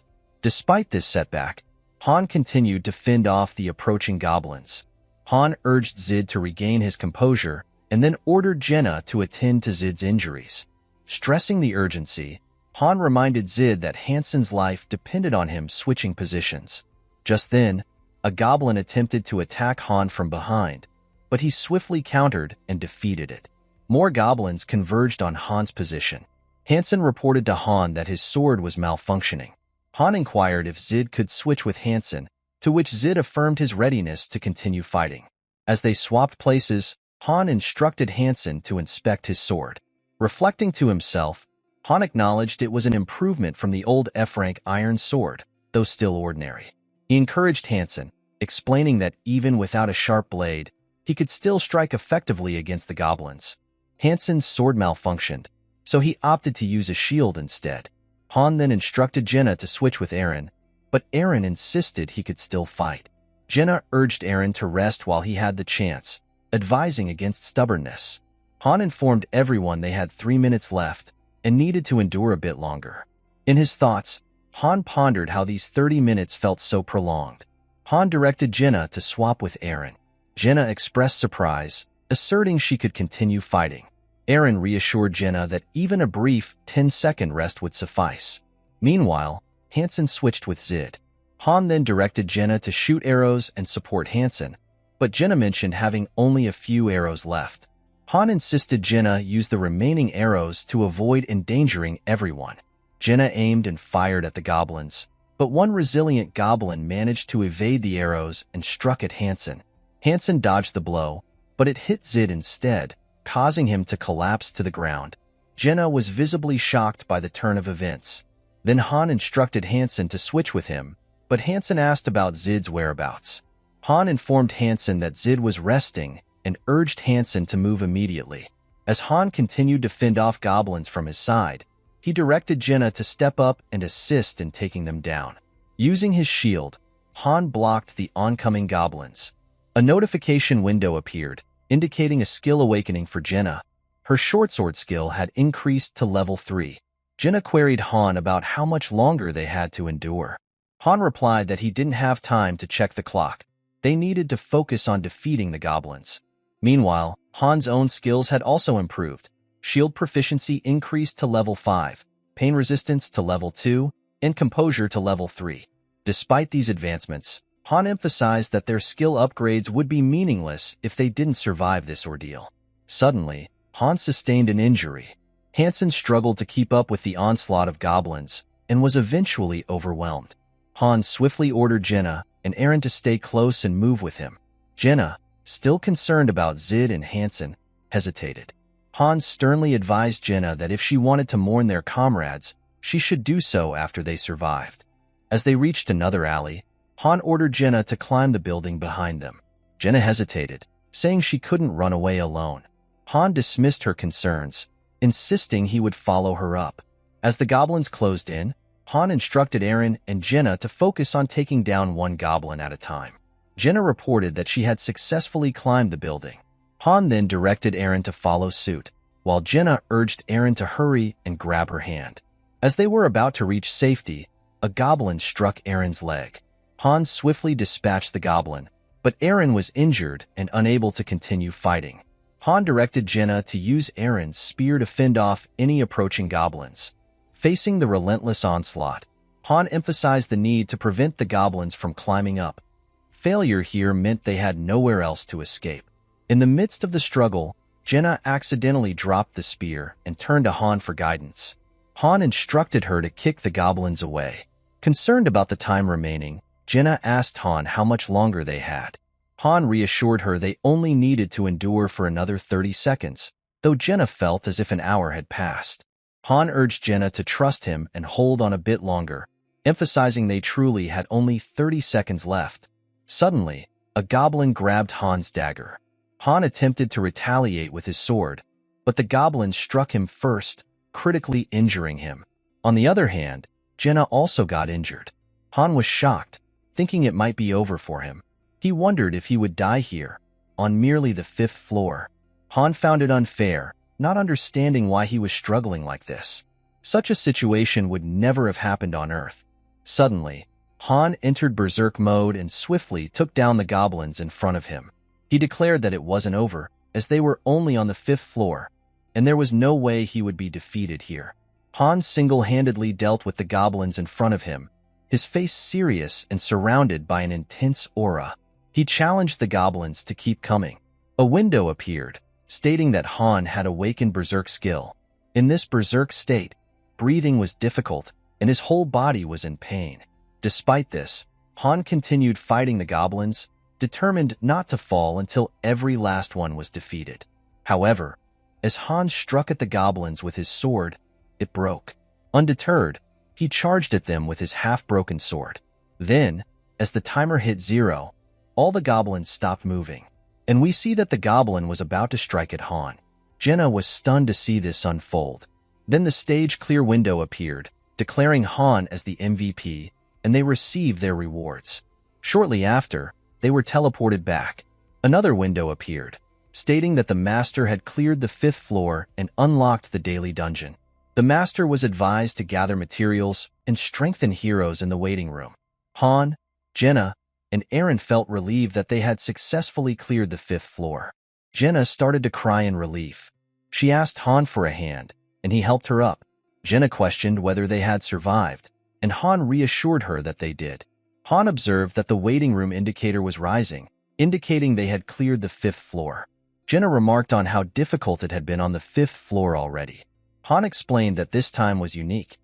Despite this setback, Han continued to fend off the approaching goblins. Han urged Zid to regain his composure and then ordered Jenna to attend to Zid's injuries. Stressing the urgency, Han reminded Zid that Hansen's life depended on him switching positions. Just then, a goblin attempted to attack Han from behind, but he swiftly countered and defeated it. More goblins converged on Han's position. Hansen reported to Han that his sword was malfunctioning. Han inquired if Zid could switch with Hansen, to which Zid affirmed his readiness to continue fighting. As they swapped places, Han instructed Hansen to inspect his sword. Reflecting to himself, Han acknowledged it was an improvement from the old F-rank iron sword, though still ordinary. He encouraged Hansen, explaining that even without a sharp blade, he could still strike effectively against the goblins. Hansen's sword malfunctioned, so he opted to use a shield instead. Han then instructed Jenna to switch with Eren, but Eren insisted he could still fight. Jenna urged Eren to rest while he had the chance, advising against stubbornness. Han informed everyone they had 3 minutes left and needed to endure a bit longer. In his thoughts, Han pondered how these 30 minutes felt so prolonged. Han directed Jenna to swap with Eren. Jenna expressed surprise, asserting she could continue fighting. Eren reassured Jenna that even a brief 10-second rest would suffice. Meanwhile, Hansen switched with Zid. Han then directed Jenna to shoot arrows and support Hansen, but Jenna mentioned having only a few arrows left. Han insisted Jenna use the remaining arrows to avoid endangering everyone. Jenna aimed and fired at the goblins, but one resilient goblin managed to evade the arrows and struck at Hansen. Hansen dodged the blow, but it hit Zid instead, causing him to collapse to the ground. Jenna was visibly shocked by the turn of events. Then Han instructed Hansen to switch with him, but Hansen asked about Zid's whereabouts. Han informed Hansen that Zid was resting and urged Hansen to move immediately. As Han continued to fend off goblins from his side, he directed Jenna to step up and assist in taking them down. Using his shield, Han blocked the oncoming goblins. A notification window appeared, indicating a skill awakening for Jenna. Her shortsword skill had increased to level 3. Jenna queried Han about how much longer they had to endure. Han replied that he didn't have time to check the clock. They needed to focus on defeating the goblins. Meanwhile, Han's own skills had also improved. Shield proficiency increased to level 5, pain resistance to level 2, and composure to level 3. Despite these advancements, Han emphasized that their skill upgrades would be meaningless if they didn't survive this ordeal. Suddenly, Han sustained an injury. Hansen struggled to keep up with the onslaught of goblins and was eventually overwhelmed. Han swiftly ordered Jenna and Eren to stay close and move with him. Jenna, still concerned about Zid and Hansen, hesitated. Han sternly advised Jenna that if she wanted to mourn their comrades, she should do so after they survived. As they reached another alley, Han ordered Jenna to climb the building behind them. Jenna hesitated, saying she couldn't run away alone. Han dismissed her concerns, insisting he would follow her up. As the goblins closed in, Han instructed Eren and Jenna to focus on taking down one goblin at a time. Jenna reported that she had successfully climbed the building. Han then directed Eren to follow suit, while Jenna urged Eren to hurry and grab her hand. As they were about to reach safety, a goblin struck Eren's leg. Han swiftly dispatched the goblin, but Eren was injured and unable to continue fighting. Han directed Jenna to use Eren's spear to fend off any approaching goblins. Facing the relentless onslaught, Han emphasized the need to prevent the goblins from climbing up. Failure here meant they had nowhere else to escape. In the midst of the struggle, Jenna accidentally dropped the spear and turned to Han for guidance. Han instructed her to kick the goblins away. Concerned about the time remaining, Jenna asked Han how much longer they had. Han reassured her they only needed to endure for another 30 seconds, though Jenna felt as if an hour had passed. Han urged Jenna to trust him and hold on a bit longer, emphasizing they truly had only 30 seconds left. Suddenly, a goblin grabbed Han's dagger. Han attempted to retaliate with his sword, but the goblin struck him first, critically injuring him. On the other hand, Jenna also got injured. Han was shocked, thinking it might be over for him. He wondered if he would die here, on merely the 5th floor. Han found it unfair, not understanding why he was struggling like this. Such a situation would never have happened on Earth. Suddenly, Han entered berserk mode and swiftly took down the goblins in front of him. He declared that it wasn't over, as they were only on the 5th floor, and there was no way he would be defeated here. Han single-handedly dealt with the goblins in front of him, his face serious and surrounded by an intense aura. He challenged the goblins to keep coming. A window appeared, stating that Han had awakened berserk skill. In this berserk state, breathing was difficult, and his whole body was in pain. Despite this, Han continued fighting the goblins, determined not to fall until every last one was defeated. However, as Han struck at the goblins with his sword, it broke. Undeterred, he charged at them with his half-broken sword. Then, as the timer hit 0, all the goblins stopped moving, and we see that the goblin was about to strike at Han. Jenna was stunned to see this unfold. Then the stage-clear window appeared, declaring Han as the MVP, and they received their rewards. Shortly after, they were teleported back. Another window appeared, stating that the Master had cleared the 5th floor and unlocked the daily dungeon. The Master was advised to gather materials and strengthen heroes in the waiting room. Han, Jenna, and Eren felt relieved that they had successfully cleared the 5th floor. Jenna started to cry in relief. She asked Han for a hand, and he helped her up. Jenna questioned whether they had survived, and Han reassured her that they did. Han observed that the waiting room indicator was rising, indicating they had cleared the 5th floor. Jenna remarked on how difficult it had been on the 5th floor already. Han explained that this time was unique.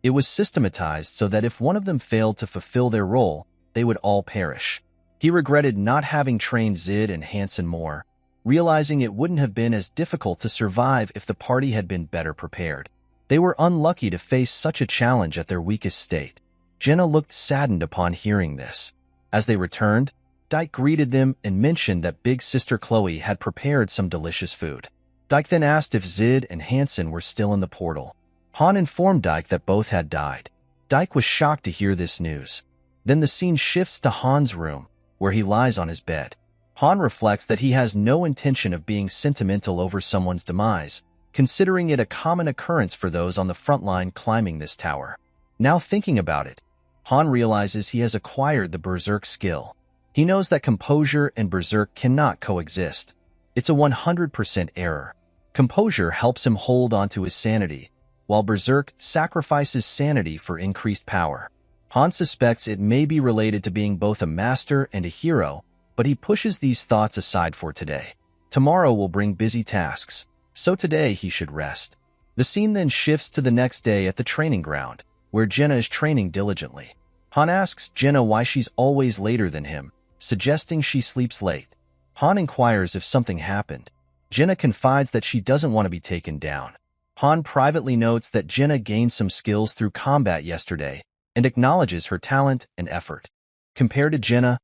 It was systematized so that if one of them failed to fulfill their role, they would all perish. He regretted not having trained Zid and Hansen more, realizing it wouldn't have been as difficult to survive if the party had been better prepared. They were unlucky to face such a challenge at their weakest state. Jenna looked saddened upon hearing this. As they returned, Dyke greeted them and mentioned that Big Sister Chloe had prepared some delicious food. Dyke then asked if Zid and Hansen were still in the portal. Han informed Dyke that both had died. Dyke was shocked to hear this news. Then the scene shifts to Han's room, where he lies on his bed. Han reflects that he has no intention of being sentimental over someone's demise, considering it a common occurrence for those on the front line climbing this tower. Now thinking about it, Han realizes he has acquired the berserk skill. He knows that composure and berserk cannot coexist. It's a 100% error. Composure helps him hold onto his sanity, while berserk sacrifices sanity for increased power. Han suspects it may be related to being both a master and a hero, but he pushes these thoughts aside for today. Tomorrow will bring busy tasks, so today he should rest. The scene then shifts to the next day at the training ground, where Jenna is training diligently. Han asks Jenna why she's always later than him, suggesting she sleeps late. Han inquires if something happened. Jenna confides that she doesn't want to be taken down. Han privately notes that Jenna gained some skills through combat yesterday and acknowledges her talent and effort. Compared to Jenna,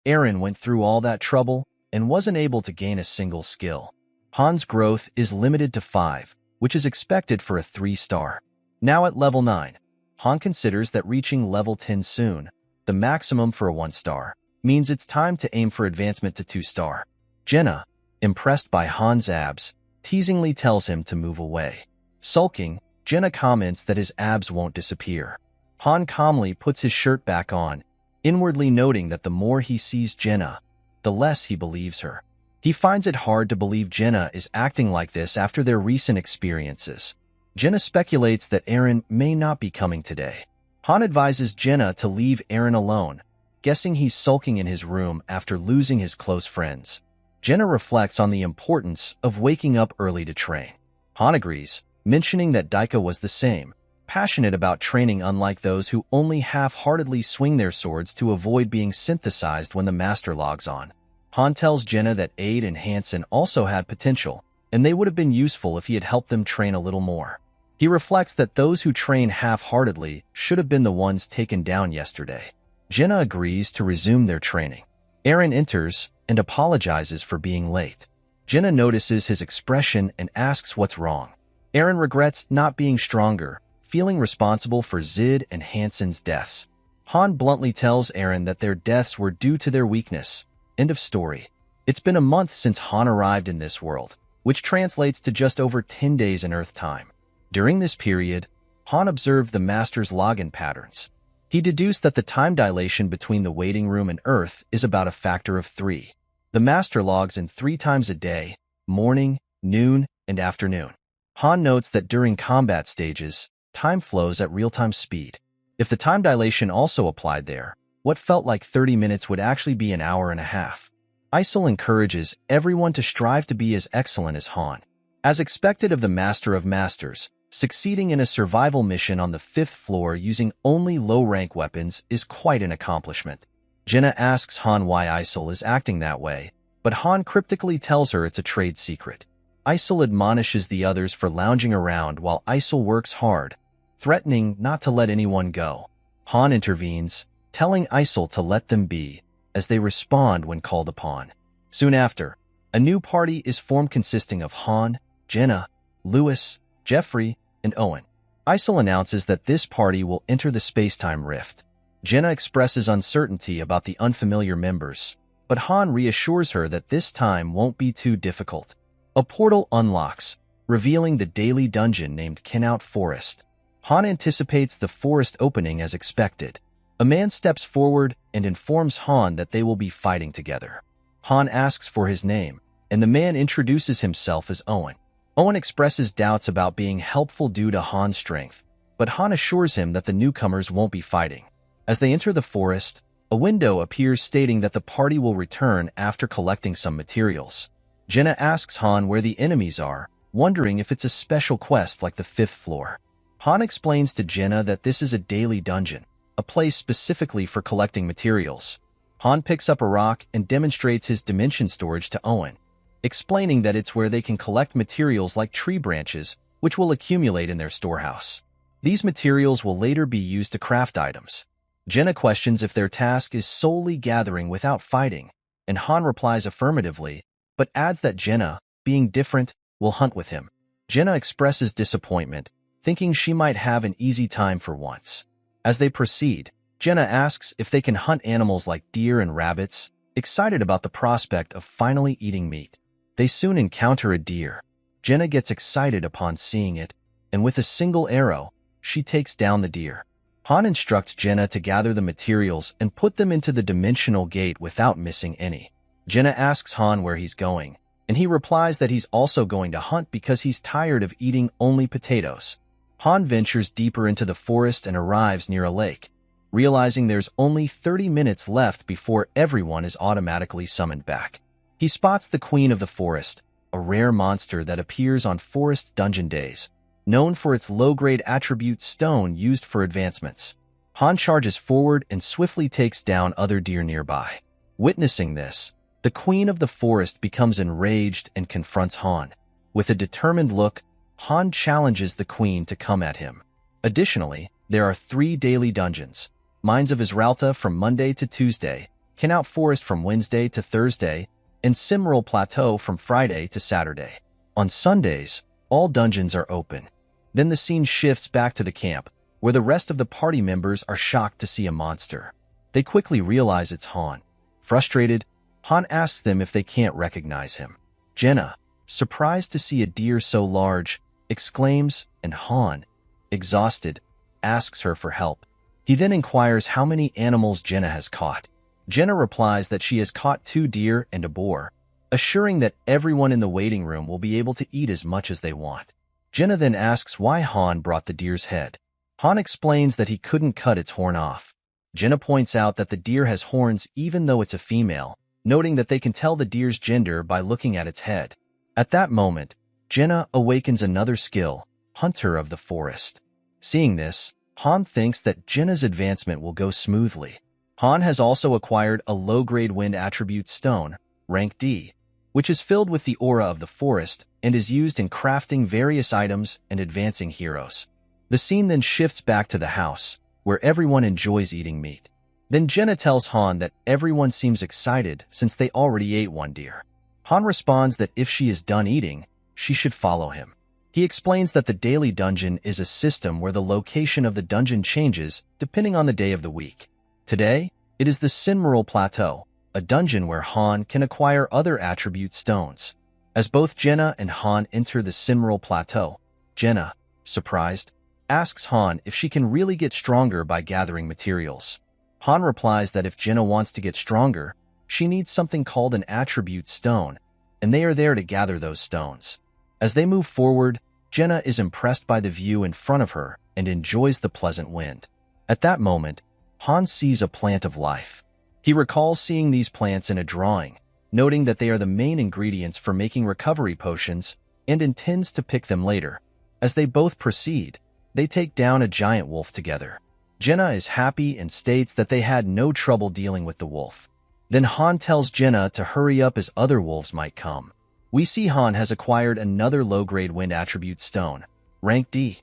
Eren went through all that trouble and wasn't able to gain a single skill. Han's growth is limited to 5, which is expected for a 3-star. Now at level 9, Han considers that reaching level 10 soon, the maximum for a 1-star, means it's time to aim for advancement to 2-star. Jenna, impressed by Han's abs, teasingly tells him to move away. Sulking, Jenna comments that his abs won't disappear. Han calmly puts his shirt back on, inwardly noting that the more he sees Jenna, the less he believes her. He finds it hard to believe Jenna is acting like this after their recent experiences. Jenna speculates that Eren may not be coming today. Han advises Jenna to leave Eren alone, guessing he's sulking in his room after losing his close friends. Jenna reflects on the importance of waking up early to train. Han agrees, mentioning that Daika was the same, passionate about training unlike those who only half-heartedly swing their swords to avoid being synthesized when the master logs on. Han tells Jenna that Aide and Hansen also had potential, and they would have been useful if he had helped them train a little more. He reflects that those who train half-heartedly should have been the ones taken down yesterday. Jenna agrees to resume their training. Eren enters and apologizes for being late. Jenna notices his expression and asks what's wrong. Eren regrets not being stronger, feeling responsible for Zid and Hansen's deaths. Han bluntly tells Eren that their deaths were due to their weakness. End of story. It's been a month since Han arrived in this world, which translates to just over 10 days in Earth time. During this period, Han observed the Master's login patterns. He deduced that the time dilation between the waiting room and Earth is about a factor of 3. The Master logs in 3 times a day, morning, noon, and afternoon. Han notes that during combat stages, time flows at real-time speed. If the time dilation also applied there, what felt like 30 minutes would actually be an hour and a half. Isol encourages everyone to strive to be as excellent as Han. As expected of the Master of Masters, succeeding in a survival mission on the 5th floor using only low-rank weapons is quite an accomplishment. Jenna asks Han why Isol is acting that way, but Han cryptically tells her it's a trade secret. Isol admonishes the others for lounging around while Isol works hard, threatening not to let anyone go. Han intervenes, telling Isol to let them be, as they respond when called upon. Soon after, a new party is formed consisting of Han, Jenna, Lewis, Jeffrey, and Owen. Isol announces that this party will enter the space-time rift. Jenna expresses uncertainty about the unfamiliar members, but Han reassures her that this time won't be too difficult. A portal unlocks, revealing the daily dungeon named Kenout Forest. Han anticipates the forest opening as expected. A man steps forward and informs Han that they will be fighting together. Han asks for his name, and the man introduces himself as Owen. Owen expresses doubts about being helpful due to Han's strength, but Han assures him that the newcomers won't be fighting. As they enter the forest, a window appears stating that the party will return after collecting some materials. Jenna asks Han where the enemies are, wondering if it's a special quest like the 5th floor. Han explains to Jenna that this is a daily dungeon, a place specifically for collecting materials. Han picks up a rock and demonstrates his dimension storage to Owen, explaining that it's where they can collect materials like tree branches, which will accumulate in their storehouse. These materials will later be used to craft items. Jenna questions if their task is solely gathering without fighting, and Han replies affirmatively, but adds that Jenna, being different, will hunt with him. Jenna expresses disappointment, thinking she might have an easy time for once. As they proceed, Jenna asks if they can hunt animals like deer and rabbits, excited about the prospect of finally eating meat. They soon encounter a deer. Jenna gets excited upon seeing it, and with a single arrow, she takes down the deer. Han instructs Jenna to gather the materials and put them into the dimensional gate without missing any. Jenna asks Han where he's going, and he replies that he's also going to hunt because he's tired of eating only potatoes. Han ventures deeper into the forest and arrives near a lake, realizing there's only 30 minutes left before everyone is automatically summoned back. He spots the queen of the forest, a rare monster that appears on forest dungeon days, known for its low-grade attribute stone used for advancements. Han charges forward and swiftly takes down other deer nearby. Witnessing this, the queen of the forest becomes enraged and confronts Han. With a determined look, Han challenges the queen to come at him. Additionally, there are 3 daily dungeons: Mines of Israelta from Monday to Tuesday, Kenout Forest from Wednesday to Thursday, and Simral Plateau from Friday to Saturday. On Sundays, all dungeons are open. Then the scene shifts back to the camp, where the rest of the party members are shocked to see a monster. They quickly realize it's Han. Frustrated, Han asks them if they can't recognize him. Jenna, surprised to see a deer so large, exclaims, and Han, exhausted, asks her for help. He then inquires how many animals Jenna has caught. Jenna replies that she has caught 2 deer and a boar, assuring that everyone in the waiting room will be able to eat as much as they want. Jenna then asks why Han brought the deer's head. Han explains that he couldn't cut its horn off. Jenna points out that the deer has horns even though it's a female, noting that they can tell the deer's gender by looking at its head. At that moment, Jenna awakens another skill, Hunter of the Forest. Seeing this, Han thinks that Jenna's advancement will go smoothly. Han has also acquired a low-grade wind attribute stone, rank D, which is filled with the aura of the forest and is used in crafting various items and advancing heroes. The scene then shifts back to the house, where everyone enjoys eating meat. Then Jenna tells Han that everyone seems excited since they already ate 1 deer. Han responds that if she is done eating, she should follow him. He explains that the daily dungeon is a system where the location of the dungeon changes depending on the day of the week. Today, it is the Sinmeral Plateau, a dungeon where Han can acquire other attribute stones. As both Jenna and Han enter the Sinmeral Plateau, Jenna, surprised, asks Han if she can really get stronger by gathering materials. Han replies that if Jenna wants to get stronger, she needs something called an attribute stone, and they are there to gather those stones. As they move forward, Jenna is impressed by the view in front of her and enjoys the pleasant wind. At that moment, Han sees a plant of life. He recalls seeing these plants in a drawing, noting that they are the main ingredients for making recovery potions, and intends to pick them later. As they both proceed, they take down a giant wolf together. Jenna is happy and states that they had no trouble dealing with the wolf. Then Han tells Jenna to hurry up as other wolves might come. We see Han has acquired another low-grade wind attribute stone, rank D.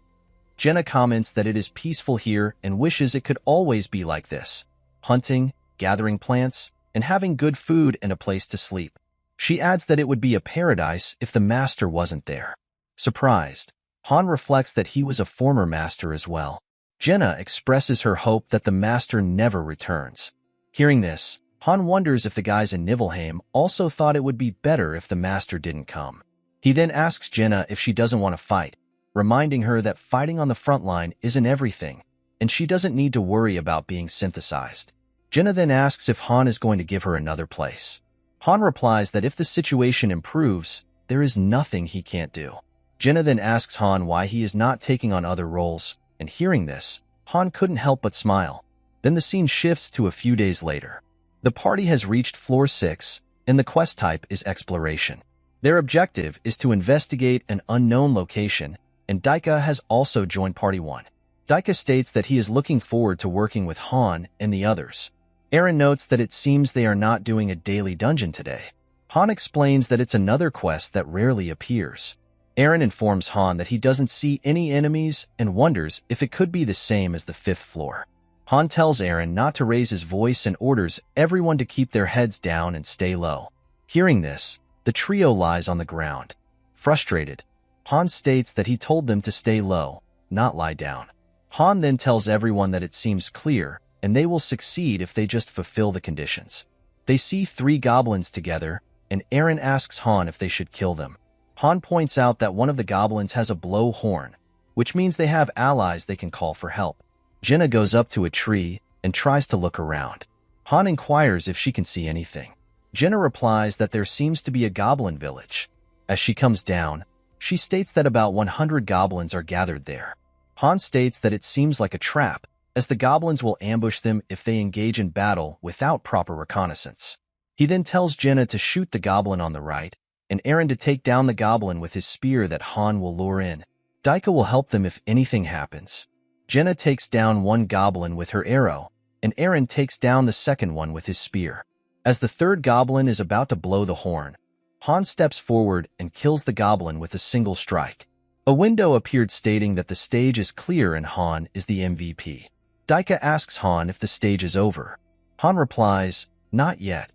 Jenna comments that it is peaceful here and wishes it could always be like this, hunting, gathering plants, and having good food and a place to sleep. She adds that it would be a paradise if the master wasn't there. Surprised, Han reflects that he was a former master as well. Jenna expresses her hope that the master never returns. Hearing this, Han wonders if the guys in Niflheim also thought it would be better if the master didn't come. He then asks Jenna if she doesn't want to fight, reminding her that fighting on the front line isn't everything, and she doesn't need to worry about being synthesized. Jenna then asks if Han is going to give her another place. Han replies that if the situation improves, there is nothing he can't do. Jenna then asks Han why he is not taking on other roles, and hearing this, Han couldn't help but smile. Then the scene shifts to a few days later. The party has reached Floor 6, and the quest type is Exploration. Their objective is to investigate an unknown location, and Daika has also joined Party 1. Daika states that he is looking forward to working with Han and the others. Aaron notes that it seems they are not doing a daily dungeon today. Han explains that it's another quest that rarely appears. Aaron informs Han that he doesn't see any enemies and wonders if it could be the same as the 5th floor. Han tells Aaron not to raise his voice and orders everyone to keep their heads down and stay low. Hearing this, the trio lies on the ground. Frustrated, Han states that he told them to stay low, not lie down. Han then tells everyone that it seems clear, and they will succeed if they just fulfill the conditions. They see 3 goblins together, and Aaron asks Han if they should kill them. Han points out that one of the goblins has a blow horn, which means they have allies they can call for help. Jenna goes up to a tree and tries to look around. Han inquires if she can see anything. Jenna replies that there seems to be a goblin village. As she comes down, she states that about 100 goblins are gathered there. Han states that it seems like a trap, as the goblins will ambush them if they engage in battle without proper reconnaissance. He then tells Jenna to shoot the goblin on the right, and Eren to take down the goblin with his spear that Han will lure in. Daika will help them if anything happens. Jenna takes down one goblin with her arrow, and Eren takes down the second one with his spear. As the third goblin is about to blow the horn, Han steps forward and kills the goblin with a single strike. A window appeared stating that the stage is clear and Han is the MVP. Daika asks Han if the stage is over. Han replies, "Not yet."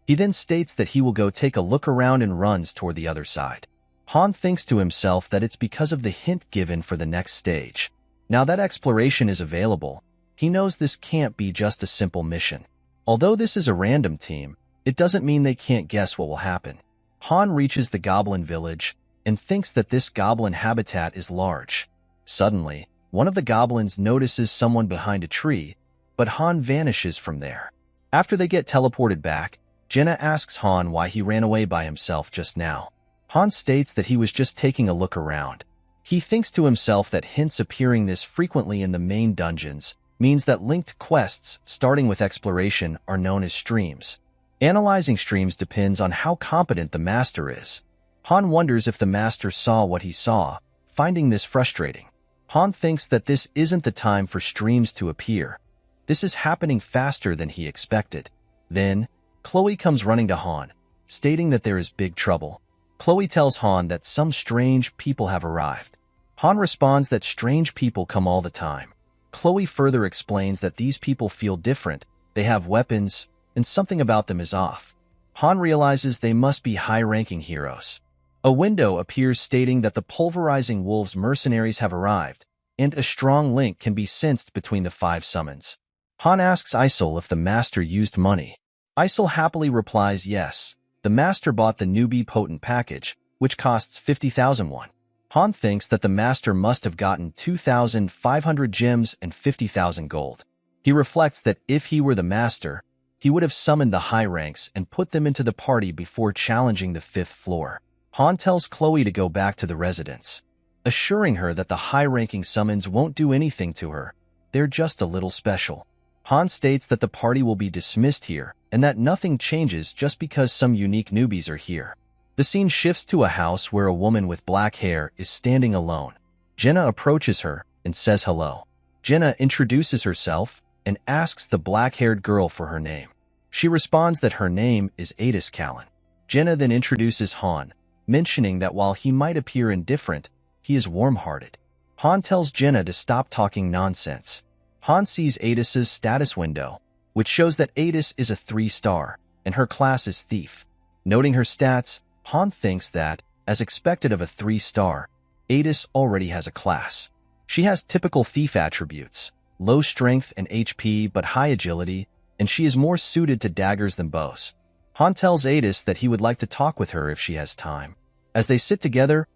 He then states that he will go take a look around and runs toward the other side. Han thinks to himself that it's because of the hint given for the next stage. Now that exploration is available, he knows this can't be just a simple mission. Although this is a random team, it doesn't mean they can't guess what will happen. Han reaches the goblin village and thinks that this goblin habitat is large. Suddenly, one of the goblins notices someone behind a tree, but Han vanishes from there. After they get teleported back, Jenna asks Han why he ran away by himself just now. Han states that he was just taking a look around. He thinks to himself that hints appearing this frequently in the main dungeons means that linked quests, starting with exploration, are known as streams. Analyzing streams depends on how competent the master is. Han wonders if the master saw what he saw, finding this frustrating. Han thinks that this isn't the time for streams to appear. This is happening faster than he expected. Then, Chloe comes running to Han, stating that there is big trouble. Chloe tells Han that some strange people have arrived. Han responds that strange people come all the time. Chloe further explains that these people feel different, they have weapons, and something about them is off. Han realizes they must be high-ranking heroes. A window appears stating that the pulverizing wolves mercenaries have arrived, and a strong link can be sensed between the 5 summons. Han asks Isol if the master used money. Isol happily replies yes. The master bought the newbie potent package, which costs 50,000 won. Han thinks that the master must have gotten 2,500 gems and 50,000 gold. He reflects that if he were the master, he would have summoned the high ranks and put them into the party before challenging the 5th floor. Han tells Chloe to go back to the residence, assuring her that the high-ranking summons won't do anything to her. They're just a little special. Han states that the party will be dismissed here and that nothing changes just because some unique newbies are here. The scene shifts to a house where a woman with black hair is standing alone. Jenna approaches her and says hello. Jenna introduces herself and asks the black-haired girl for her name. She responds that her name is Adis Callan. Jenna then introduces Han, mentioning that while he might appear indifferent, he is warm-hearted. Han tells Jenna to stop talking nonsense. Han sees Adis's status window, which shows that Adis is a 3-star, and her class is Thief. Noting her stats, Han thinks that, as expected of a 3-star, Adis already has a class. She has typical Thief attributes, low strength and HP but high agility, and she is more suited to daggers than bows. Han tells Adis that he would like to talk with her if she has time. As they sit together,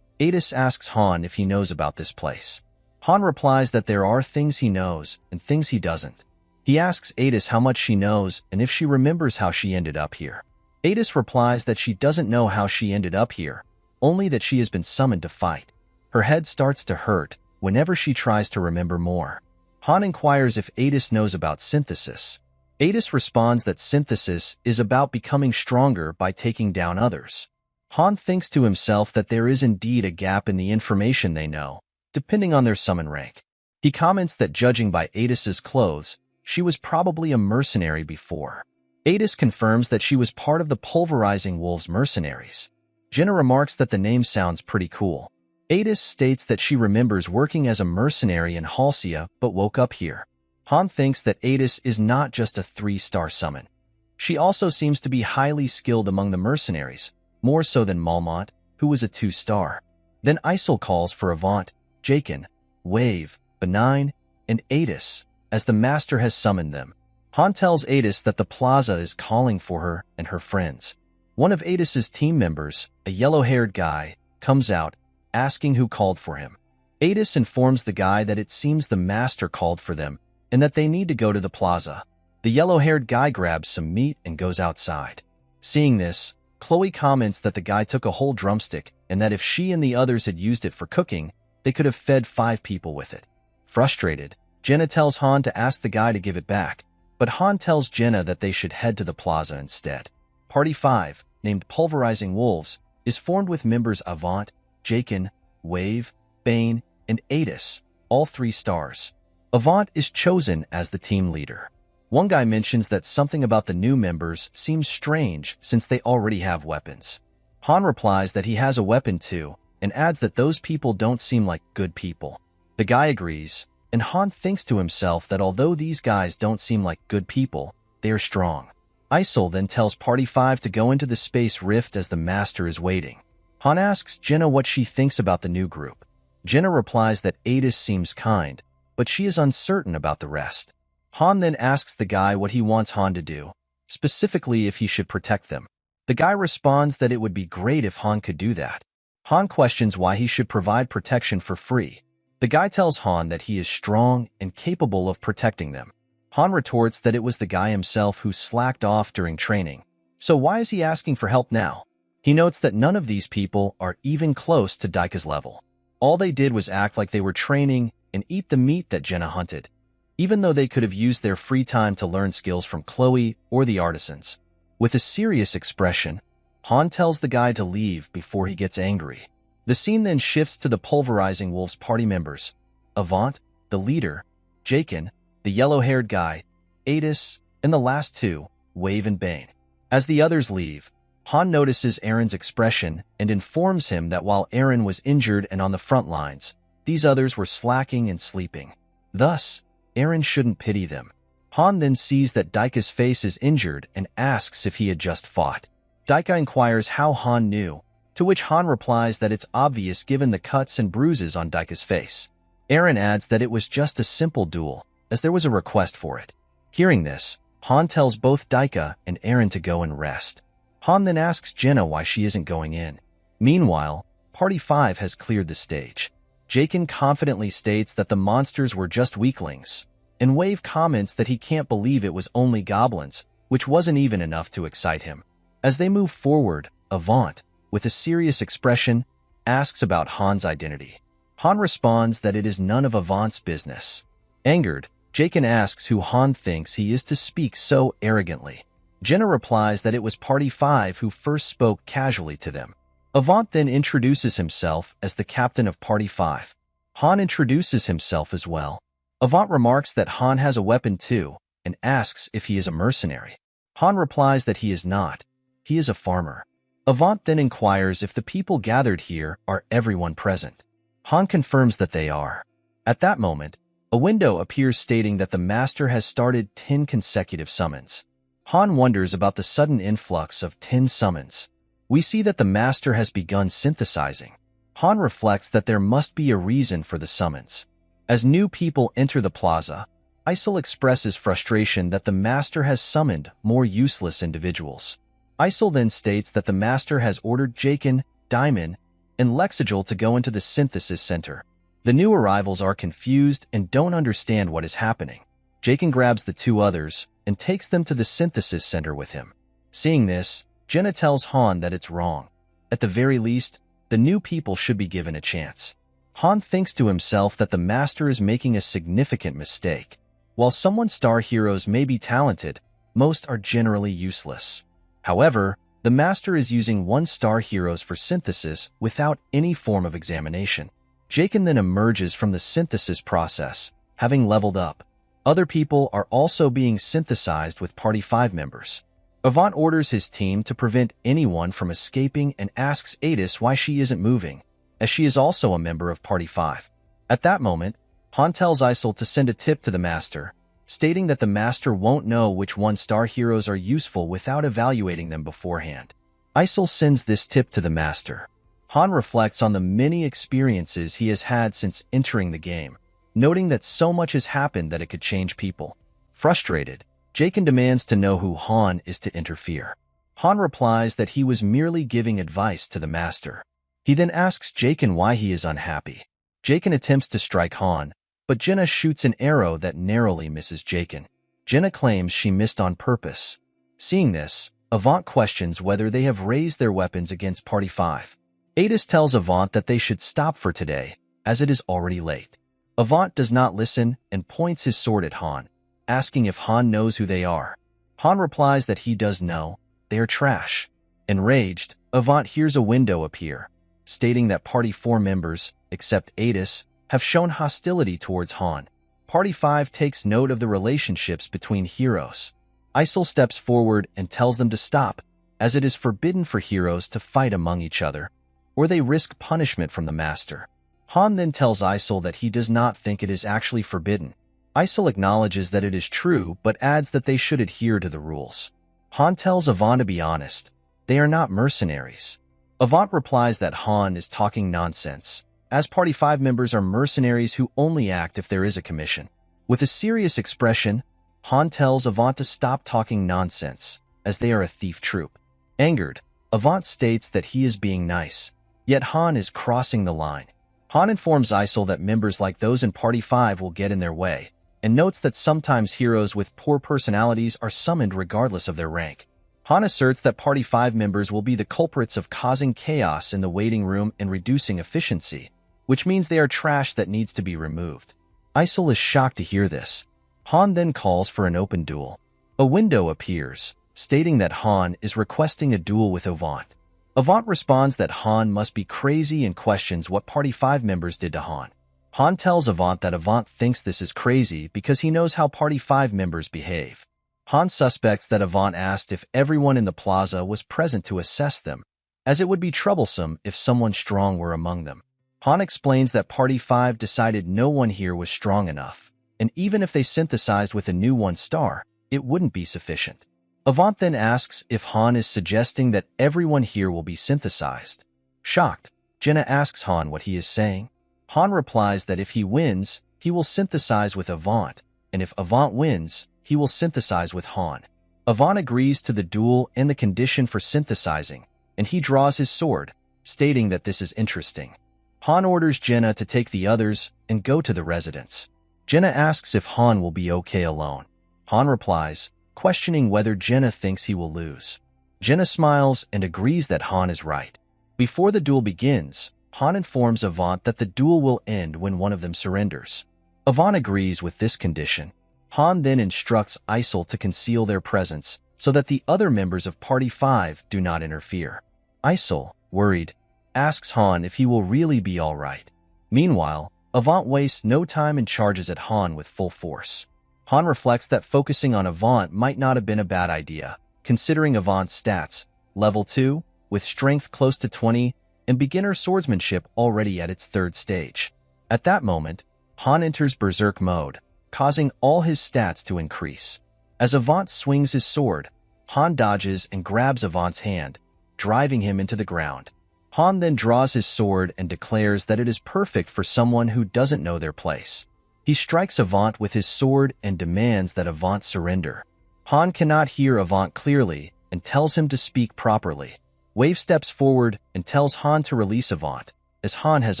Adis asks Han if he knows about this place. Han replies that there are things he knows and things he doesn't. He asks Adis how much she knows and if she remembers how she ended up here. Adis replies that she doesn't know how she ended up here, only that she has been summoned to fight. Her head starts to hurt whenever she tries to remember more. Han inquires if Adis knows about synthesis. Adis responds that synthesis is about becoming stronger by taking down others. Han thinks to himself that there is indeed a gap in the information they know, depending on their summon rank. He comments that judging by Adis's clothes, she was probably a mercenary before. Adis confirms that she was part of the pulverizing wolves mercenaries. Jenna remarks that the name sounds pretty cool. Adis states that she remembers working as a mercenary in Halcyon but woke up here. Han thinks that Adis is not just a 3-star summon. She also seems to be highly skilled among the mercenaries, more so than Malmont, who was a 2-star. Then Isol calls for Avant, Jaken, Wave, Benign, and Adis, as the master has summoned them. Han tells Adis that the plaza is calling for her and her friends. One of Adis's team members, a yellow-haired guy, comes out, asking who called for him. Adis informs the guy that it seems the master called for them and that they need to go to the plaza. The yellow-haired guy grabs some meat and goes outside. Seeing this, Chloe comments that the guy took a whole drumstick and that if she and the others had used it for cooking, they could have fed 5 people with it. Frustrated, Jenna tells Han to ask the guy to give it back, but Han tells Jenna that they should head to the plaza instead. Party 5, named Pulverizing Wolves, is formed with members Avant, Jaken, Wave, Bane, and Adis, all 3 stars. Avant is chosen as the team leader. One guy mentions that something about the new members seems strange since they already have weapons. Han replies that he has a weapon too, and adds that those people don't seem like good people. The guy agrees, and Han thinks to himself that although these guys don't seem like good people, they are strong. Isol then tells Party 5 to go into the space rift as the Master is waiting. Han asks Jenna what she thinks about the new group. Jenna replies that Adis seems kind, but she is uncertain about the rest. Han then asks the guy what he wants Han to do, specifically if he should protect them. The guy responds that it would be great if Han could do that. Han questions why he should provide protection for free. The guy tells Han that he is strong and capable of protecting them. Han retorts that it was the guy himself who slacked off during training. So why is he asking for help now? He notes that none of these people are even close to Daika's level. All they did was act like they were training and eat the meat that Jenna hunted, even though they could have used their free time to learn skills from Chloe or the artisans. With a serious expression, Han tells the guy to leave before he gets angry. The scene then shifts to the Pulverizing Wolves party members: Avant, the leader, Jaken, the yellow-haired guy, Adis, and the last 2, Wave and Bane. As the others leave, Han notices Aaron's expression and informs him that while Aaron was injured and on the front lines, these others were slacking and sleeping. Thus, Aaron shouldn't pity them. Han then sees that Daika's face is injured and asks if he had just fought. Daika inquires how Han knew, to which Han replies that it's obvious given the cuts and bruises on Daika's face. Aaron adds that it was just a simple duel, as there was a request for it. Hearing this, Han tells both Daika and Aaron to go and rest. Han then asks Jenna why she isn't going in. Meanwhile, Party 5 has cleared the stage. Jaken confidently states that the monsters were just weaklings, and Wave comments that he can't believe it was only goblins, which wasn't even enough to excite him. As they move forward, Avant, with a serious expression, asks about Han's identity. Han responds that it is none of Avant's business. Angered, Jaken asks who Han thinks he is to speak so arrogantly. Jenna replies that it was Party 5 who first spoke casually to them. Avant then introduces himself as the captain of Party 5. Han introduces himself as well. Avant remarks that Han has a weapon too, and asks if he is a mercenary. Han replies that he is not. He is a farmer. Avant then inquires if the people gathered here are everyone present. Han confirms that they are. At that moment, a window appears stating that the Master has started 10 consecutive summons. Han wonders about the sudden influx of 10 summons. We see that the Master has begun synthesizing. Han reflects that there must be a reason for the summons. As new people enter the plaza, Isol expresses frustration that the Master has summoned more useless individuals. Isol then states that the Master has ordered Jaken, Diamond, and Lexigil to go into the synthesis center. The new arrivals are confused and don't understand what is happening. Jaken grabs the 2 others and takes them to the synthesis center with him. Seeing this, Jenna tells Han that it's wrong. At the very least, the new people should be given a chance. Han thinks to himself that the Master is making a significant mistake. While some one-star heroes may be talented, most are generally useless. However, the Master is using 1-star heroes for synthesis without any form of examination. Jaken then emerges from the synthesis process, having leveled up. Other people are also being synthesized with Party 5 members. Avant orders his team to prevent anyone from escaping and asks Adis why she isn't moving, as she is also a member of Party 5. At that moment, Han tells Isol to send a tip to the Master, stating that the Master won't know which 1-star heroes are useful without evaluating them beforehand. Isol sends this tip to the Master. Han reflects on the many experiences he has had since entering the game, noting that so much has happened that it could change people. Frustrated, Jaken demands to know who Han is to interfere. Han replies that he was merely giving advice to the Master. He then asks Jaken why he is unhappy. Jaken attempts to strike Han, but Jenna shoots an arrow that narrowly misses Jaken. Jenna claims she missed on purpose. Seeing this, Avant questions whether they have raised their weapons against Party 5. Adis tells Avant that they should stop for today, as it is already late. Avant does not listen and points his sword at Han, asking if Han knows who they are. Han replies that he does know. They are trash. Enraged, Avant hears a window appear, stating that Party 4 members, except Adis, have shown hostility towards Han. Party 5 takes note of the relationships between heroes. Isol steps forward and tells them to stop, as it is forbidden for heroes to fight among each other, or they risk punishment from the master. Han then tells Isol that he does not think it is actually forbidden. Isol acknowledges that it is true, but adds that they should adhere to the rules. Han tells Avant to be honest. They are not mercenaries. Avant replies that Han is talking nonsense, as Party 5 members are mercenaries who only act if there is a commission. With a serious expression, Han tells Avant to stop talking nonsense, as they are a thief troop. Angered, Avant states that he is being nice, yet Han is crossing the line. Han informs Isol that members like those in Party 5 will get in their way, and notes that sometimes heroes with poor personalities are summoned regardless of their rank. Han asserts that Party 5 members will be the culprits of causing chaos in the waiting room and reducing efficiency, which means they are trash that needs to be removed. Isol is shocked to hear this. Han then calls for an open duel. A window appears, stating that Han is requesting a duel with Avant. Avant responds that Han must be crazy and questions what Party 5 members did to Han. Han tells Avant that Avant thinks this is crazy because he knows how Party 5 members behave. Han suspects that Avant asked if everyone in the plaza was present to assess them, as it would be troublesome if someone strong were among them. Han explains that Party 5 decided no one here was strong enough, and even if they synthesized with a new 1-star, it wouldn't be sufficient. Avant then asks if Han is suggesting that everyone here will be synthesized. Shocked, Jenna asks Han what he is saying. Han replies that if he wins, he will synthesize with Avant, and if Avant wins, he will synthesize with Han. Avant agrees to the duel and the condition for synthesizing, and he draws his sword, stating that this is interesting. Han orders Jenna to take the others and go to the residence. Jenna asks if Han will be okay alone. Han replies, questioning whether Jenna thinks he will lose. Jenna smiles and agrees that Han is right. Before the duel begins, Han informs Avant that the duel will end when one of them surrenders. Avant agrees with this condition. Han then instructs Isol to conceal their presence so that the other members of Party 5 do not interfere. Isol, worried, asks Han if he will really be all right. Meanwhile, Avant wastes no time and charges at Han with full force. Han reflects that focusing on Avant might not have been a bad idea, considering Avant's stats, level 2, with strength close to 20, and beginner swordsmanship already at its 3rd stage. At that moment, Han enters berserk mode, causing all his stats to increase. As Avant swings his sword, Han dodges and grabs Avant's hand, driving him into the ground. Han then draws his sword and declares that it is perfect for someone who doesn't know their place. He strikes Avant with his sword and demands that Avant surrender. Han cannot hear Avant clearly and tells him to speak properly. Wave steps forward and tells Han to release Avant, as Han has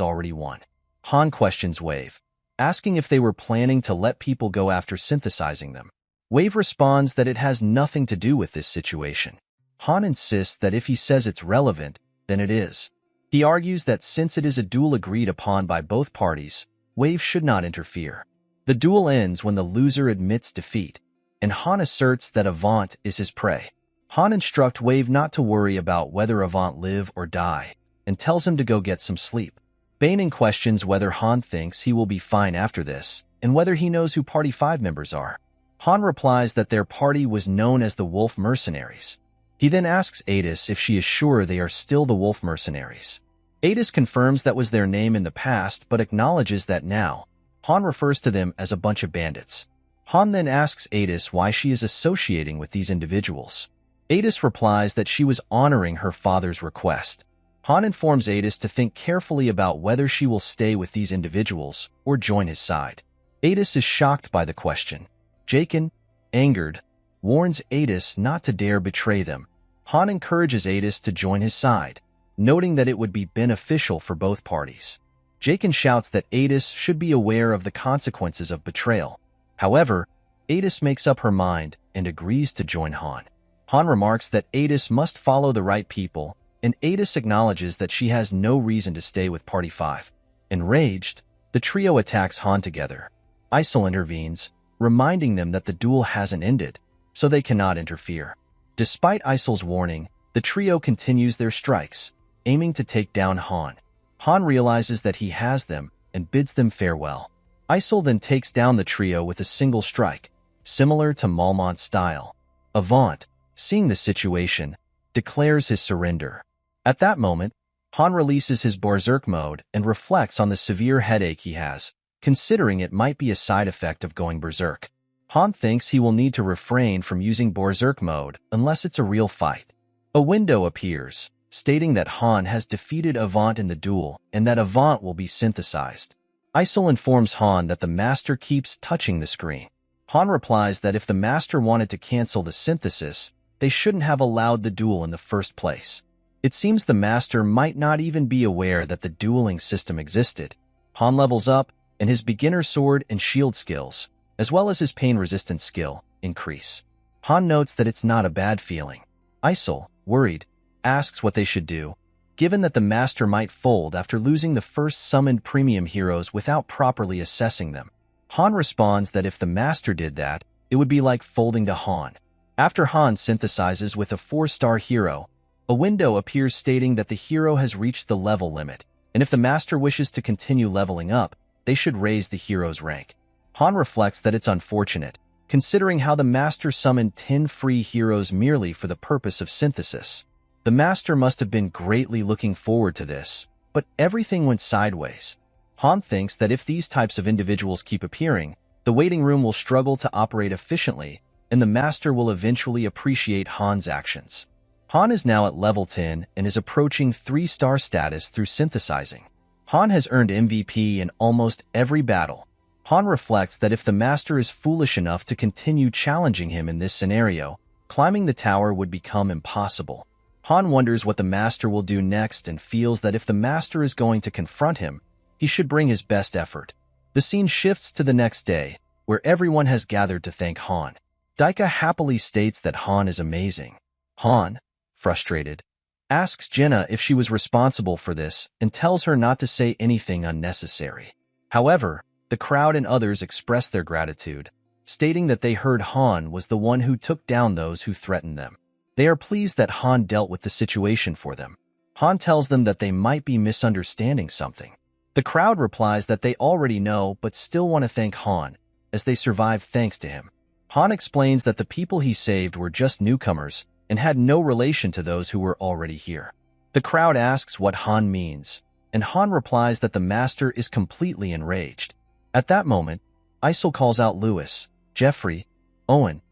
already won. Han questions Wave, asking if they were planning to let people go after synthesizing them. Wave responds that it has nothing to do with this situation. Han insists that if he says it's relevant, then it is. He argues that since it is a duel agreed upon by both parties, Wave should not interfere. The duel ends when the loser admits defeat, and Han asserts that Avant is his prey. Han instructs Wave not to worry about whether Avant live or die, and tells him to go get some sleep. Bainin questions whether Han thinks he will be fine after this, and whether he knows who Party 5 members are. Han replies that their party was known as the Wolf Mercenaries. He then asks Adis if she is sure they are still the Wolf Mercenaries. Adis confirms that was their name in the past, but acknowledges that now, Han refers to them as a bunch of bandits. Han then asks Adis why she is associating with these individuals. Adis replies that she was honoring her father's request. Han informs Adis to think carefully about whether she will stay with these individuals or join his side. Adis is shocked by the question. Jaken, angered, warns Adis not to dare betray them. Han encourages Adis to join his side, noting that it would be beneficial for both parties. Jaken shouts that Adis should be aware of the consequences of betrayal. However, Adis makes up her mind and agrees to join Han. Han remarks that Adis must follow the right people, and Adis acknowledges that she has no reason to stay with Party 5. Enraged, the trio attacks Han together. Isol intervenes, reminding them that the duel hasn't ended, so they cannot interfere. Despite Isol's warning, The trio continues their strikes, aiming to take down Han. Han realizes that he has them and bids them farewell. Isol then takes down the trio with a single strike, similar to Malmont's style. Avant, seeing the situation, declares his surrender. At that moment, Han releases his berserk mode and reflects on the severe headache he has, considering it might be a side effect of going berserk. Han thinks he will need to refrain from using berserk mode unless it's a real fight. A window appears, stating that Han has defeated Avant in the duel and that Avant will be synthesized. Isol informs Han that the Master keeps touching the screen. Han replies that if the Master wanted to cancel the synthesis, they shouldn't have allowed the duel in the first place. It seems the Master might not even be aware that the dueling system existed. Han levels up, and his beginner sword and shield skills, as well as his pain-resistant skill, increase. Han notes that it's not a bad feeling. Isol, worried, asks what they should do, given that the Master might fold after losing the first summoned premium heroes without properly assessing them. Han responds that if the Master did that, it would be like folding to Han. After Han synthesizes with a 4-star hero, a window appears stating that the hero has reached the level limit, and if the Master wishes to continue leveling up, they should raise the hero's rank. Han reflects that it's unfortunate, considering how the Master summoned 10 free heroes merely for the purpose of synthesis. The Master must have been greatly looking forward to this, but everything went sideways. Han thinks that if these types of individuals keep appearing, the waiting room will struggle to operate efficiently, and the Master will eventually appreciate Han's actions. Han is now at level 10 and is approaching 3-star status through synthesizing. Han has earned MVP in almost every battle. Han reflects that if the Master is foolish enough to continue challenging him in this scenario, climbing the tower would become impossible. Han wonders what the Master will do next and feels that if the Master is going to confront him, he should bring his best effort. The scene shifts to the next day, where everyone has gathered to thank Han. Daika happily states that Han is amazing. Han, frustrated, asks Jenna if she was responsible for this and tells her not to say anything unnecessary. However, the crowd and others express their gratitude, stating that they heard Han was the one who took down those who threatened them. They are pleased that Han dealt with the situation for them. Han tells them that they might be misunderstanding something. The crowd replies that they already know but still want to thank Han, as they survived thanks to him. Han explains that the people he saved were just newcomers and had no relation to those who were already here. The crowd asks what Han means, and Han replies that the Master is completely enraged. At that moment, Isol calls out Lewis, Jeffrey, Owen,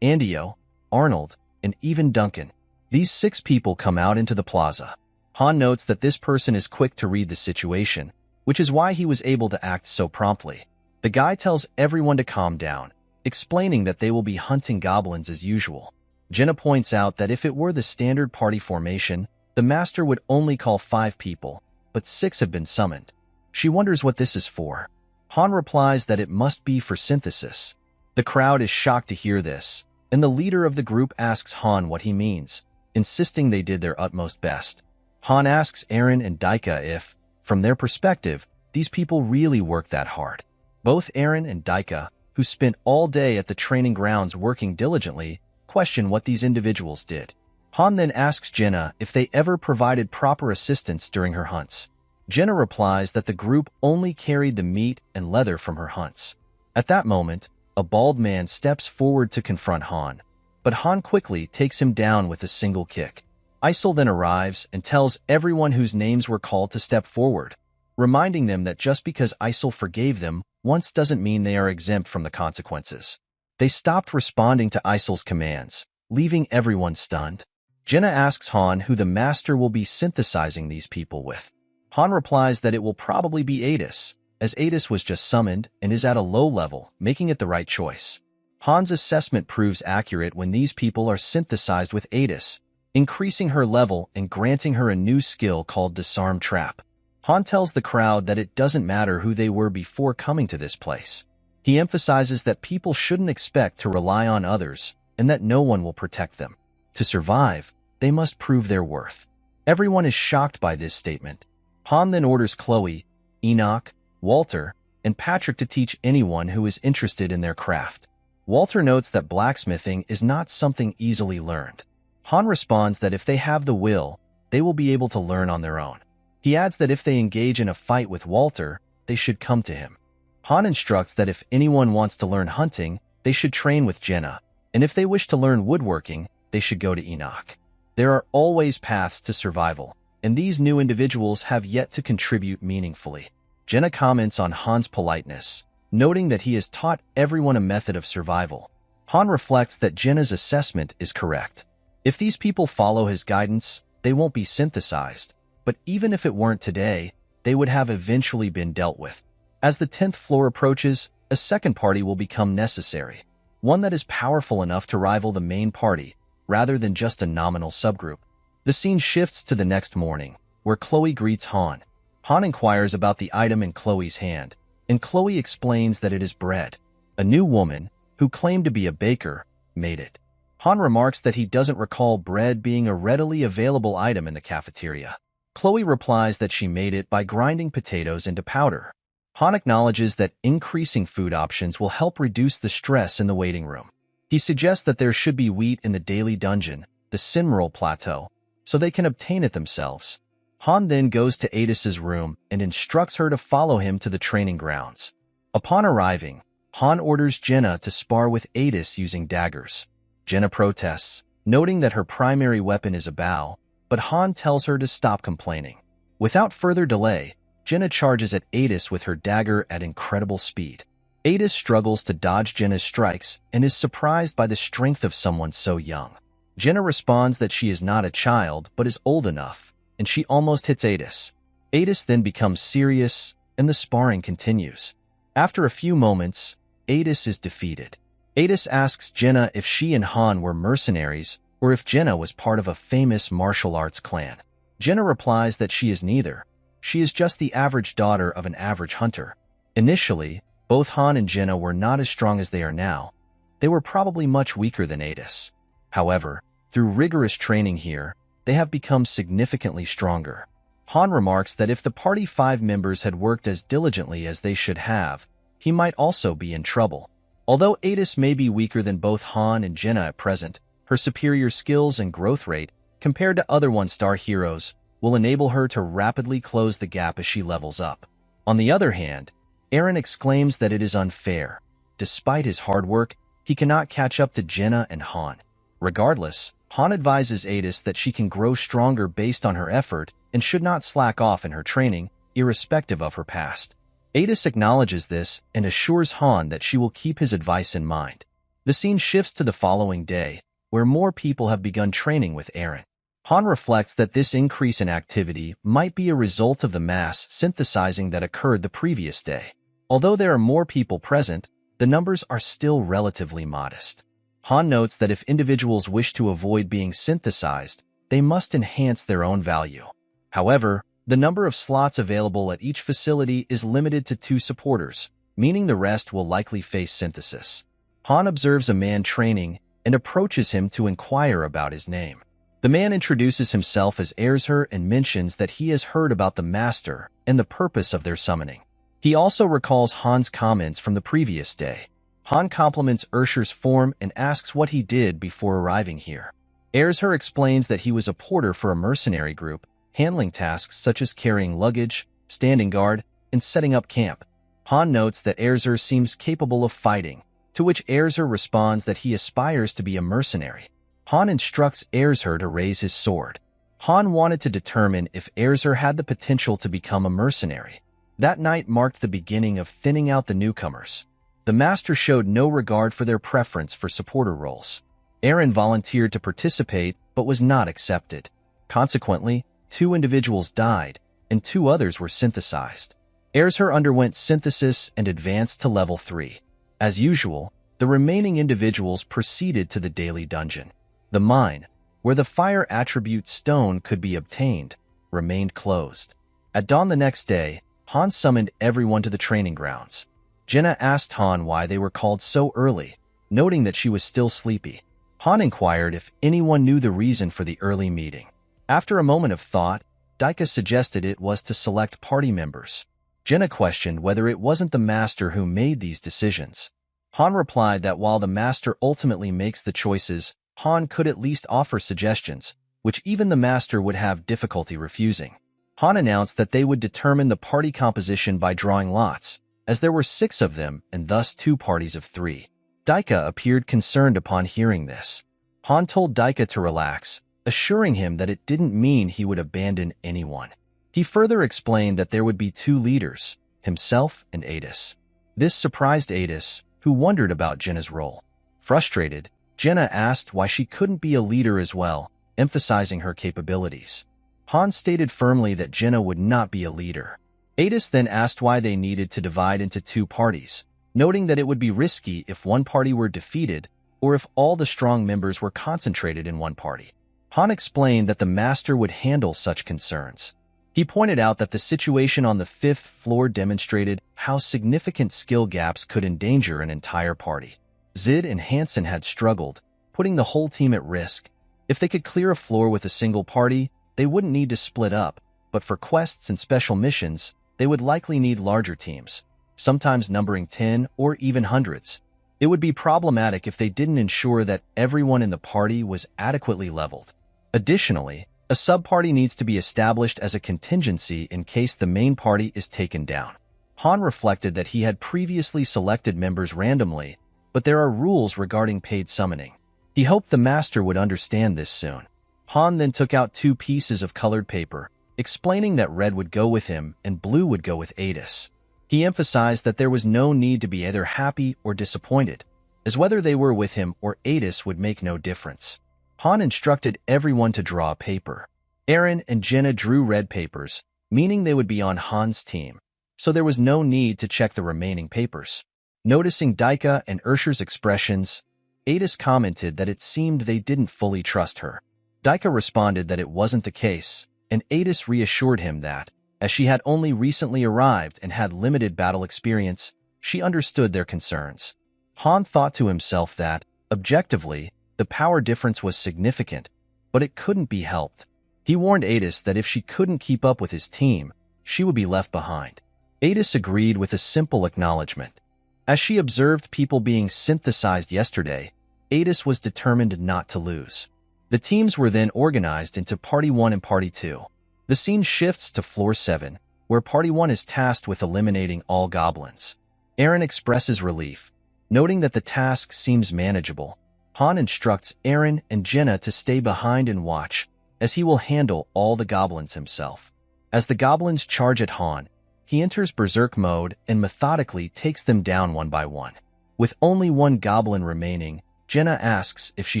Andio, Arnold, and even Duncan. These 6 people come out into the plaza. Han notes that this person is quick to read the situation, which is why he was able to act so promptly. The guy tells everyone to calm down, explaining that they will be hunting goblins as usual. Jenna points out that if it were the standard party formation, the Master would only call 5 people, but 6 have been summoned. She wonders what this is for. Han replies that it must be for synthesis. The crowd is shocked to hear this, and the leader of the group asks Han what he means, insisting they did their utmost best. Han asks Aaron and Daika if, from their perspective, these people really worked that hard. Both Aaron and Daika, who spent all day at the training grounds working diligently, question what these individuals did. Han then asks Jenna if they ever provided proper assistance during her hunts. Jenna replies that the group only carried the meat and leather from her hunts. At that moment, a bald man steps forward to confront Han, but Han quickly takes him down with a single kick. Isol then arrives and tells everyone whose names were called to step forward, reminding them that just because Isol forgave them once doesn't mean they are exempt from the consequences. They stopped responding to Isol's commands, leaving everyone stunned. Jenna asks Han who the Master will be synthesizing these people with. Han replies that it will probably be Adis, as Adis was just summoned and is at a low level, making it the right choice. Han's assessment proves accurate when these people are synthesized with Adis, increasing her level and granting her a new skill called Disarm Trap. Han tells the crowd that it doesn't matter who they were before coming to this place. He emphasizes that people shouldn't expect to rely on others and that no one will protect them. To survive, they must prove their worth. Everyone is shocked by this statement. Han then orders Chloe, Enoch, Walter, and Patrick to teach anyone who is interested in their craft. Walter notes that blacksmithing is not something easily learned. Han responds that if they have the will, they will be able to learn on their own. He adds that if they engage in a fight with Walter, they should come to him. Han instructs that if anyone wants to learn hunting, they should train with Jenna, and if they wish to learn woodworking, they should go to Enoch. There are always paths to survival, and these new individuals have yet to contribute meaningfully. Jenna comments on Han's politeness, noting that he has taught everyone a method of survival. Han reflects that Jenna's assessment is correct. If these people follow his guidance, they won't be synthesized, but even if it weren't today, they would have eventually been dealt with. As the 10th floor approaches, a second party will become necessary, one that is powerful enough to rival the main party, rather than just a nominal subgroup. The scene shifts to the next morning, where Chloe greets Han. Han inquires about the item in Chloe's hand, and Chloe explains that it is bread. A new woman, who claimed to be a baker, made it. Han remarks that he doesn't recall bread being a readily available item in the cafeteria. Chloe replies that she made it by grinding potatoes into powder. Han acknowledges that increasing food options will help reduce the stress in the waiting room. He suggests that there should be wheat in the daily dungeon, the Sinmeral Plateau, so they can obtain it themselves. Han then goes to Adis's room and instructs her to follow him to the training grounds. Upon arriving, Han orders Jenna to spar with Adis using daggers. Jenna protests, noting that her primary weapon is a bow, but Han tells her to stop complaining. Without further delay, Jenna charges at Adis with her dagger at incredible speed. Adis struggles to dodge Jenna's strikes and is surprised by the strength of someone so young. Jenna responds that she is not a child but is old enough, and she almost hits Adis. Adis then becomes serious, and the sparring continues. After a few moments, Adis is defeated. Adis asks Jenna if she and Han were mercenaries or if Jenna was part of a famous martial arts clan. Jenna replies that she is neither. She is just the average daughter of an average hunter. Initially, both Han and Jenna were not as strong as they are now. They were probably much weaker than Adis. However, through rigorous training here, they have become significantly stronger. Han remarks that if the party 5 members had worked as diligently as they should have, he might also be in trouble. Although Adis may be weaker than both Han and Jenna at present, her superior skills and growth rate, compared to other one-star heroes, will enable her to rapidly close the gap as she levels up. On the other hand, Eren exclaims that it is unfair. Despite his hard work, he cannot catch up to Jenna and Han. Regardless, Han advises Adis that she can grow stronger based on her effort and should not slack off in her training, irrespective of her past. Adis acknowledges this and assures Han that she will keep his advice in mind. The scene shifts to the following day, where more people have begun training with Eren. Han reflects that this increase in activity might be a result of the mass synthesizing that occurred the previous day. Although there are more people present, the numbers are still relatively modest. Han notes that if individuals wish to avoid being synthesized, they must enhance their own value. However, the number of slots available at each facility is limited to 2 supporters, meaning the rest will likely face synthesis. Han observes a man training and approaches him to inquire about his name. The man introduces himself as Erzher and mentions that he has heard about the Master and the purpose of their summoning. He also recalls Han's comments from the previous day. Han compliments Erzher's form and asks what he did before arriving here. Erzher explains that he was a porter for a mercenary group, handling tasks such as carrying luggage, standing guard, and setting up camp. Han notes that Erzher seems capable of fighting, to which Erzher responds that he aspires to be a mercenary. Han instructs Erzher to raise his sword. Han wanted to determine if Erzher had the potential to become a mercenary. That night marked the beginning of thinning out the newcomers. The Master showed no regard for their preference for supporter roles. Eren volunteered to participate but was not accepted. Consequently, 2 individuals died, and 2 others were synthesized. Erzher underwent synthesis and advanced to level 3. As usual, the remaining individuals proceeded to the daily dungeon. The mine, where the fire attribute stone could be obtained, remained closed. At dawn the next day, Han summoned everyone to the training grounds. Jenna asked Han why they were called so early, noting that she was still sleepy. Han inquired if anyone knew the reason for the early meeting. After a moment of thought, Daika suggested it was to select party members. Jenna questioned whether it wasn't the Master who made these decisions. Han replied that while the Master ultimately makes the choices, Han could at least offer suggestions, which even the master would have difficulty refusing. Han announced that they would determine the party composition by drawing lots, as there were 6 of them and thus 2 parties of 3. Daika appeared concerned upon hearing this. Han told Daika to relax, assuring him that it didn't mean he would abandon anyone. He further explained that there would be 2 leaders, himself and Adis. This surprised Adis, who wondered about Jenna's role. Frustrated, Jenna asked why she couldn't be a leader as well, emphasizing her capabilities. Han stated firmly that Jenna would not be a leader. Adis then asked why they needed to divide into 2 parties, noting that it would be risky if one party were defeated or if all the strong members were concentrated in one party. Han explained that the master would handle such concerns. He pointed out that the situation on the 5th floor demonstrated how significant skill gaps could endanger an entire party. Zid and Hansen had struggled, putting the whole team at risk. If they could clear a floor with a single party, they wouldn't need to split up, but for quests and special missions, they would likely need larger teams, sometimes numbering 10 or even hundreds. It would be problematic if they didn't ensure that everyone in the party was adequately leveled. Additionally, a sub-party needs to be established as a contingency in case the main party is taken down. Han reflected that he had previously selected members randomly, but there are rules regarding paid summoning. He hoped the master would understand this soon. Han then took out 2 pieces of colored paper, explaining that red would go with him and blue would go with Adis. He emphasized that there was no need to be either happy or disappointed, as whether they were with him or Adis would make no difference. Han instructed everyone to draw a paper. Eren and Jenna drew red papers, meaning they would be on Han's team, so there was no need to check the remaining papers. Noticing Daika and Ursher's expressions, Adis commented that it seemed they didn't fully trust her. Daika responded that it wasn't the case, and Adis reassured him that, as she had only recently arrived and had limited battle experience, she understood their concerns. Han thought to himself that, objectively, the power difference was significant, but it couldn't be helped. He warned Adis that if she couldn't keep up with his team, she would be left behind. Adis agreed with a simple acknowledgement. As she observed people being synthesized yesterday, Adis was determined not to lose. The teams were then organized into Party 1 and Party 2. The scene shifts to Floor 7, where Party 1 is tasked with eliminating all goblins. Eren expresses relief, noting that the task seems manageable. Han instructs Eren and Jenna to stay behind and watch, as he will handle all the goblins himself. As the goblins charge at Han, he enters berserk mode and methodically takes them down one by one. With only 1 goblin remaining, Jenna asks if she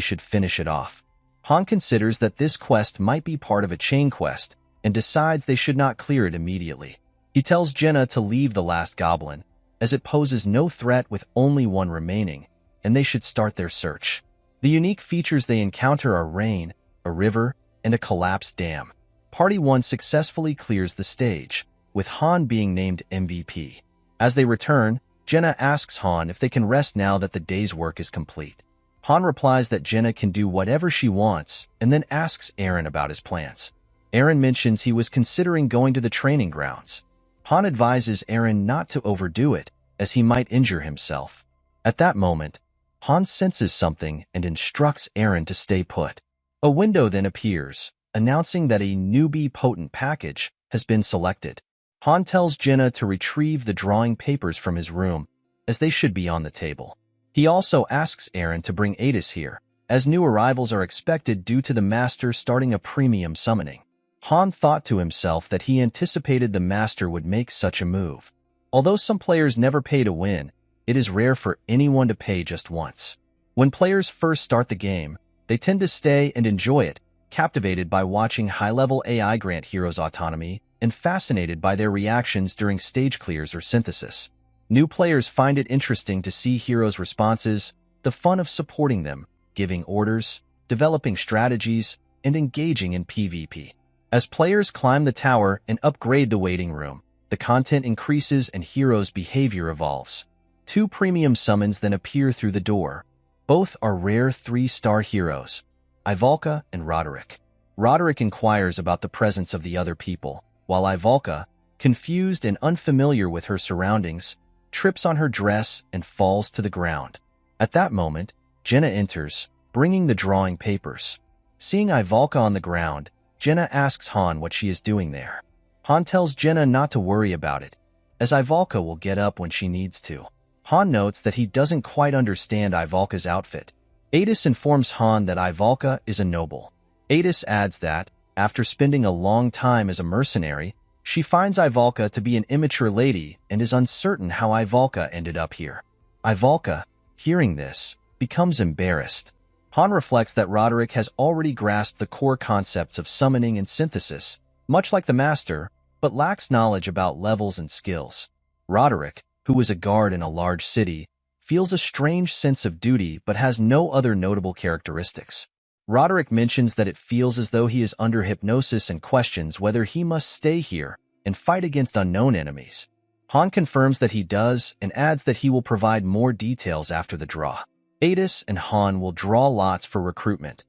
should finish it off. Han considers that this quest might be part of a chain quest and decides they should not clear it immediately. He tells Jenna to leave the last goblin, as it poses no threat with only 1 remaining, and they should start their search. The unique features they encounter are rain, a river, and a collapsed dam. Party 1 successfully clears the stage, with Han being named MVP. As they return, Jenna asks Han if they can rest now that the day's work is complete. Han replies that Jenna can do whatever she wants and then asks Eren about his plans. Eren mentions he was considering going to the training grounds. Han advises Eren not to overdo it, as he might injure himself. At that moment, Han senses something and instructs Eren to stay put. A window then appears, announcing that a newbie potent package has been selected. Han tells Jenna to retrieve the drawing papers from his room, as they should be on the table. He also asks Eren to bring Adis here, as new arrivals are expected due to the master starting a premium summoning. Han thought to himself that he anticipated the master would make such a move. Although some players never pay to win, it is rare for anyone to pay just once. When players first start the game, they tend to stay and enjoy it, captivated by watching high-level AI grant heroes autonomy and fascinated by their reactions during stage clears or synthesis. New players find it interesting to see heroes' responses, the fun of supporting them, giving orders, developing strategies, and engaging in PvP. As players climb the tower and upgrade the waiting room, the content increases and heroes' behavior evolves. 2 premium summons then appear through the door. Both are rare 3-star heroes, Ivalka and Roderick. Roderick inquires about the presence of the other people, while Ivalka, confused and unfamiliar with her surroundings, trips on her dress and falls to the ground. At that moment, Jenna enters, bringing the drawing papers. Seeing Ivalka on the ground, Jenna asks Han what she is doing there. Han tells Jenna not to worry about it, as Ivalka will get up when she needs to. Han notes that he doesn't quite understand Ivalka's outfit. Adis informs Han that Ivalka is a noble. Adis adds that, after spending a long time as a mercenary, she finds Ivalka to be an immature lady and is uncertain how Ivalka ended up here. Ivalka, hearing this, becomes embarrassed. Han reflects that Roderick has already grasped the core concepts of summoning and synthesis, much like the Master, but lacks knowledge about levels and skills. Roderick, who was a guard in a large city, feels a strange sense of duty but has no other notable characteristics. Roderick mentions that it feels as though he is under hypnosis and questions whether he must stay here and fight against unknown enemies. Han confirms that he does and adds that he will provide more details after the draw. Adis and Han will draw lots for recruitment.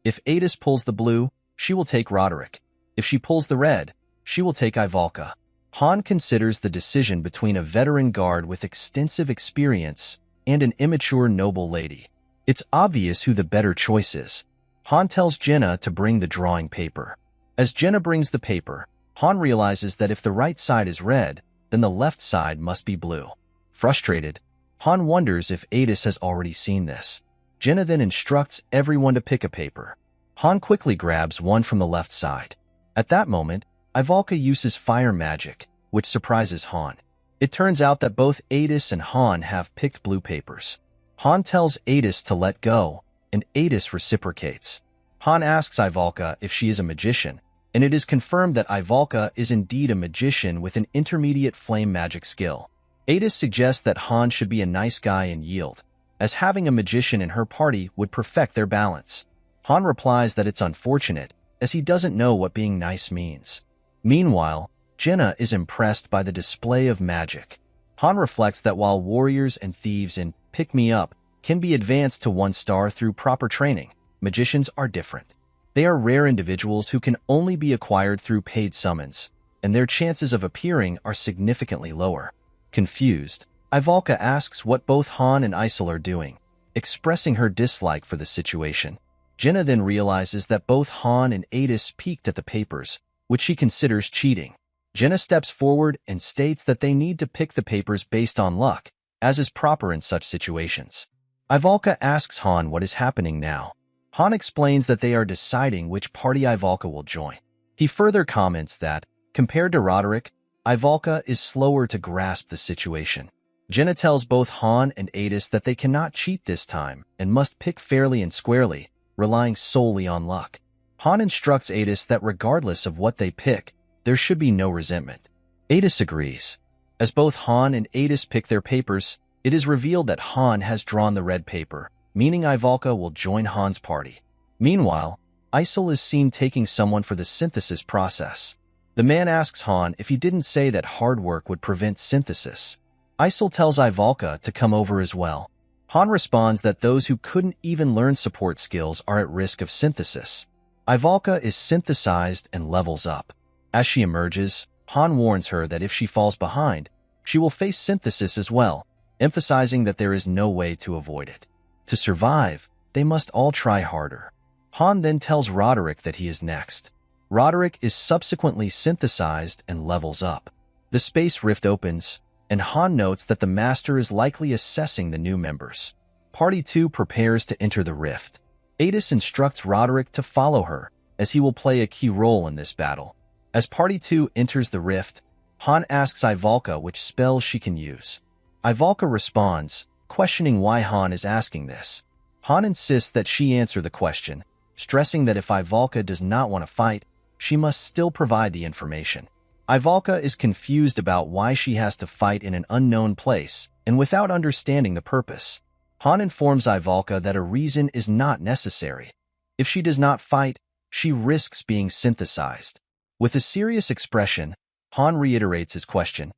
If Adis pulls the blue, she will take Roderick. If she pulls the red, she will take Ivalka. Han considers the decision between a veteran guard with extensive experience and an immature noble lady. It's obvious who the better choice is. Han tells Jenna to bring the drawing paper. As Jenna brings the paper, Han realizes that if the right side is red, then the left side must be blue. Frustrated, Han wonders if Adis has already seen this. Jenna then instructs everyone to pick a paper. Han quickly grabs one from the left side. At that moment, Ivalka uses fire magic, which surprises Han. It turns out that both Adis and Han have picked blue papers. Han tells Adis to let go, and Adis reciprocates. Han asks Ivalka if she is a magician, and it is confirmed that Ivalka is indeed a magician with an intermediate flame magic skill. Adis suggests that Han should be a nice guy and yield, as having a magician in her party would perfect their balance. Han replies that it's unfortunate, as he doesn't know what being nice means. Meanwhile, Jenna is impressed by the display of magic. Han reflects that while warriors and thieves in Pick Me Up can be advanced to 1 star through proper training, magicians are different. They are rare individuals who can only be acquired through paid summons, and their chances of appearing are significantly lower. Confused, Ivalka asks what both Han and Isol are doing, expressing her dislike for the situation. Jenna then realizes that both Han and Adis peeked at the papers, which she considers cheating. Jenna steps forward and states that they need to pick the papers based on luck, as is proper in such situations. Ivalka asks Han what is happening now. Han explains that they are deciding which party Ivalka will join. He further comments that, compared to Roderick, Ivalka is slower to grasp the situation. Jenna tells both Han and Adis that they cannot cheat this time and must pick fairly and squarely, relying solely on luck. Han instructs Adis that regardless of what they pick, there should be no resentment. Adis agrees. As both Han and Adis pick their papers, it is revealed that Han has drawn the red paper, meaning Ivalka will join Han's party. Meanwhile, Isol is seen taking someone for the synthesis process. The man asks Han if he didn't say that hard work would prevent synthesis. Isol tells Ivalka to come over as well. Han responds that those who couldn't even learn support skills are at risk of synthesis. Ivalka is synthesized and levels up. As she emerges, Han warns her that if she falls behind, she will face synthesis as well, emphasizing that there is no way to avoid it. To survive, they must all try harder. Han then tells Roderick that he is next. Roderick is subsequently synthesized and levels up. The space rift opens, and Han notes that the Master is likely assessing the new members. Party 2 prepares to enter the rift. Adis instructs Roderick to follow her, as he will play a key role in this battle. As Party 2 enters the rift, Han asks Ivalka which spells she can use. Ivalka responds, questioning why Han is asking this. Han insists that she answer the question, stressing that if Ivalka does not want to fight, she must still provide the information. Ivalka is confused about why she has to fight in an unknown place, and without understanding the purpose. Han informs Ivalka that a reason is not necessary. If she does not fight, she risks being synthesized. With a serious expression, Han reiterates his question.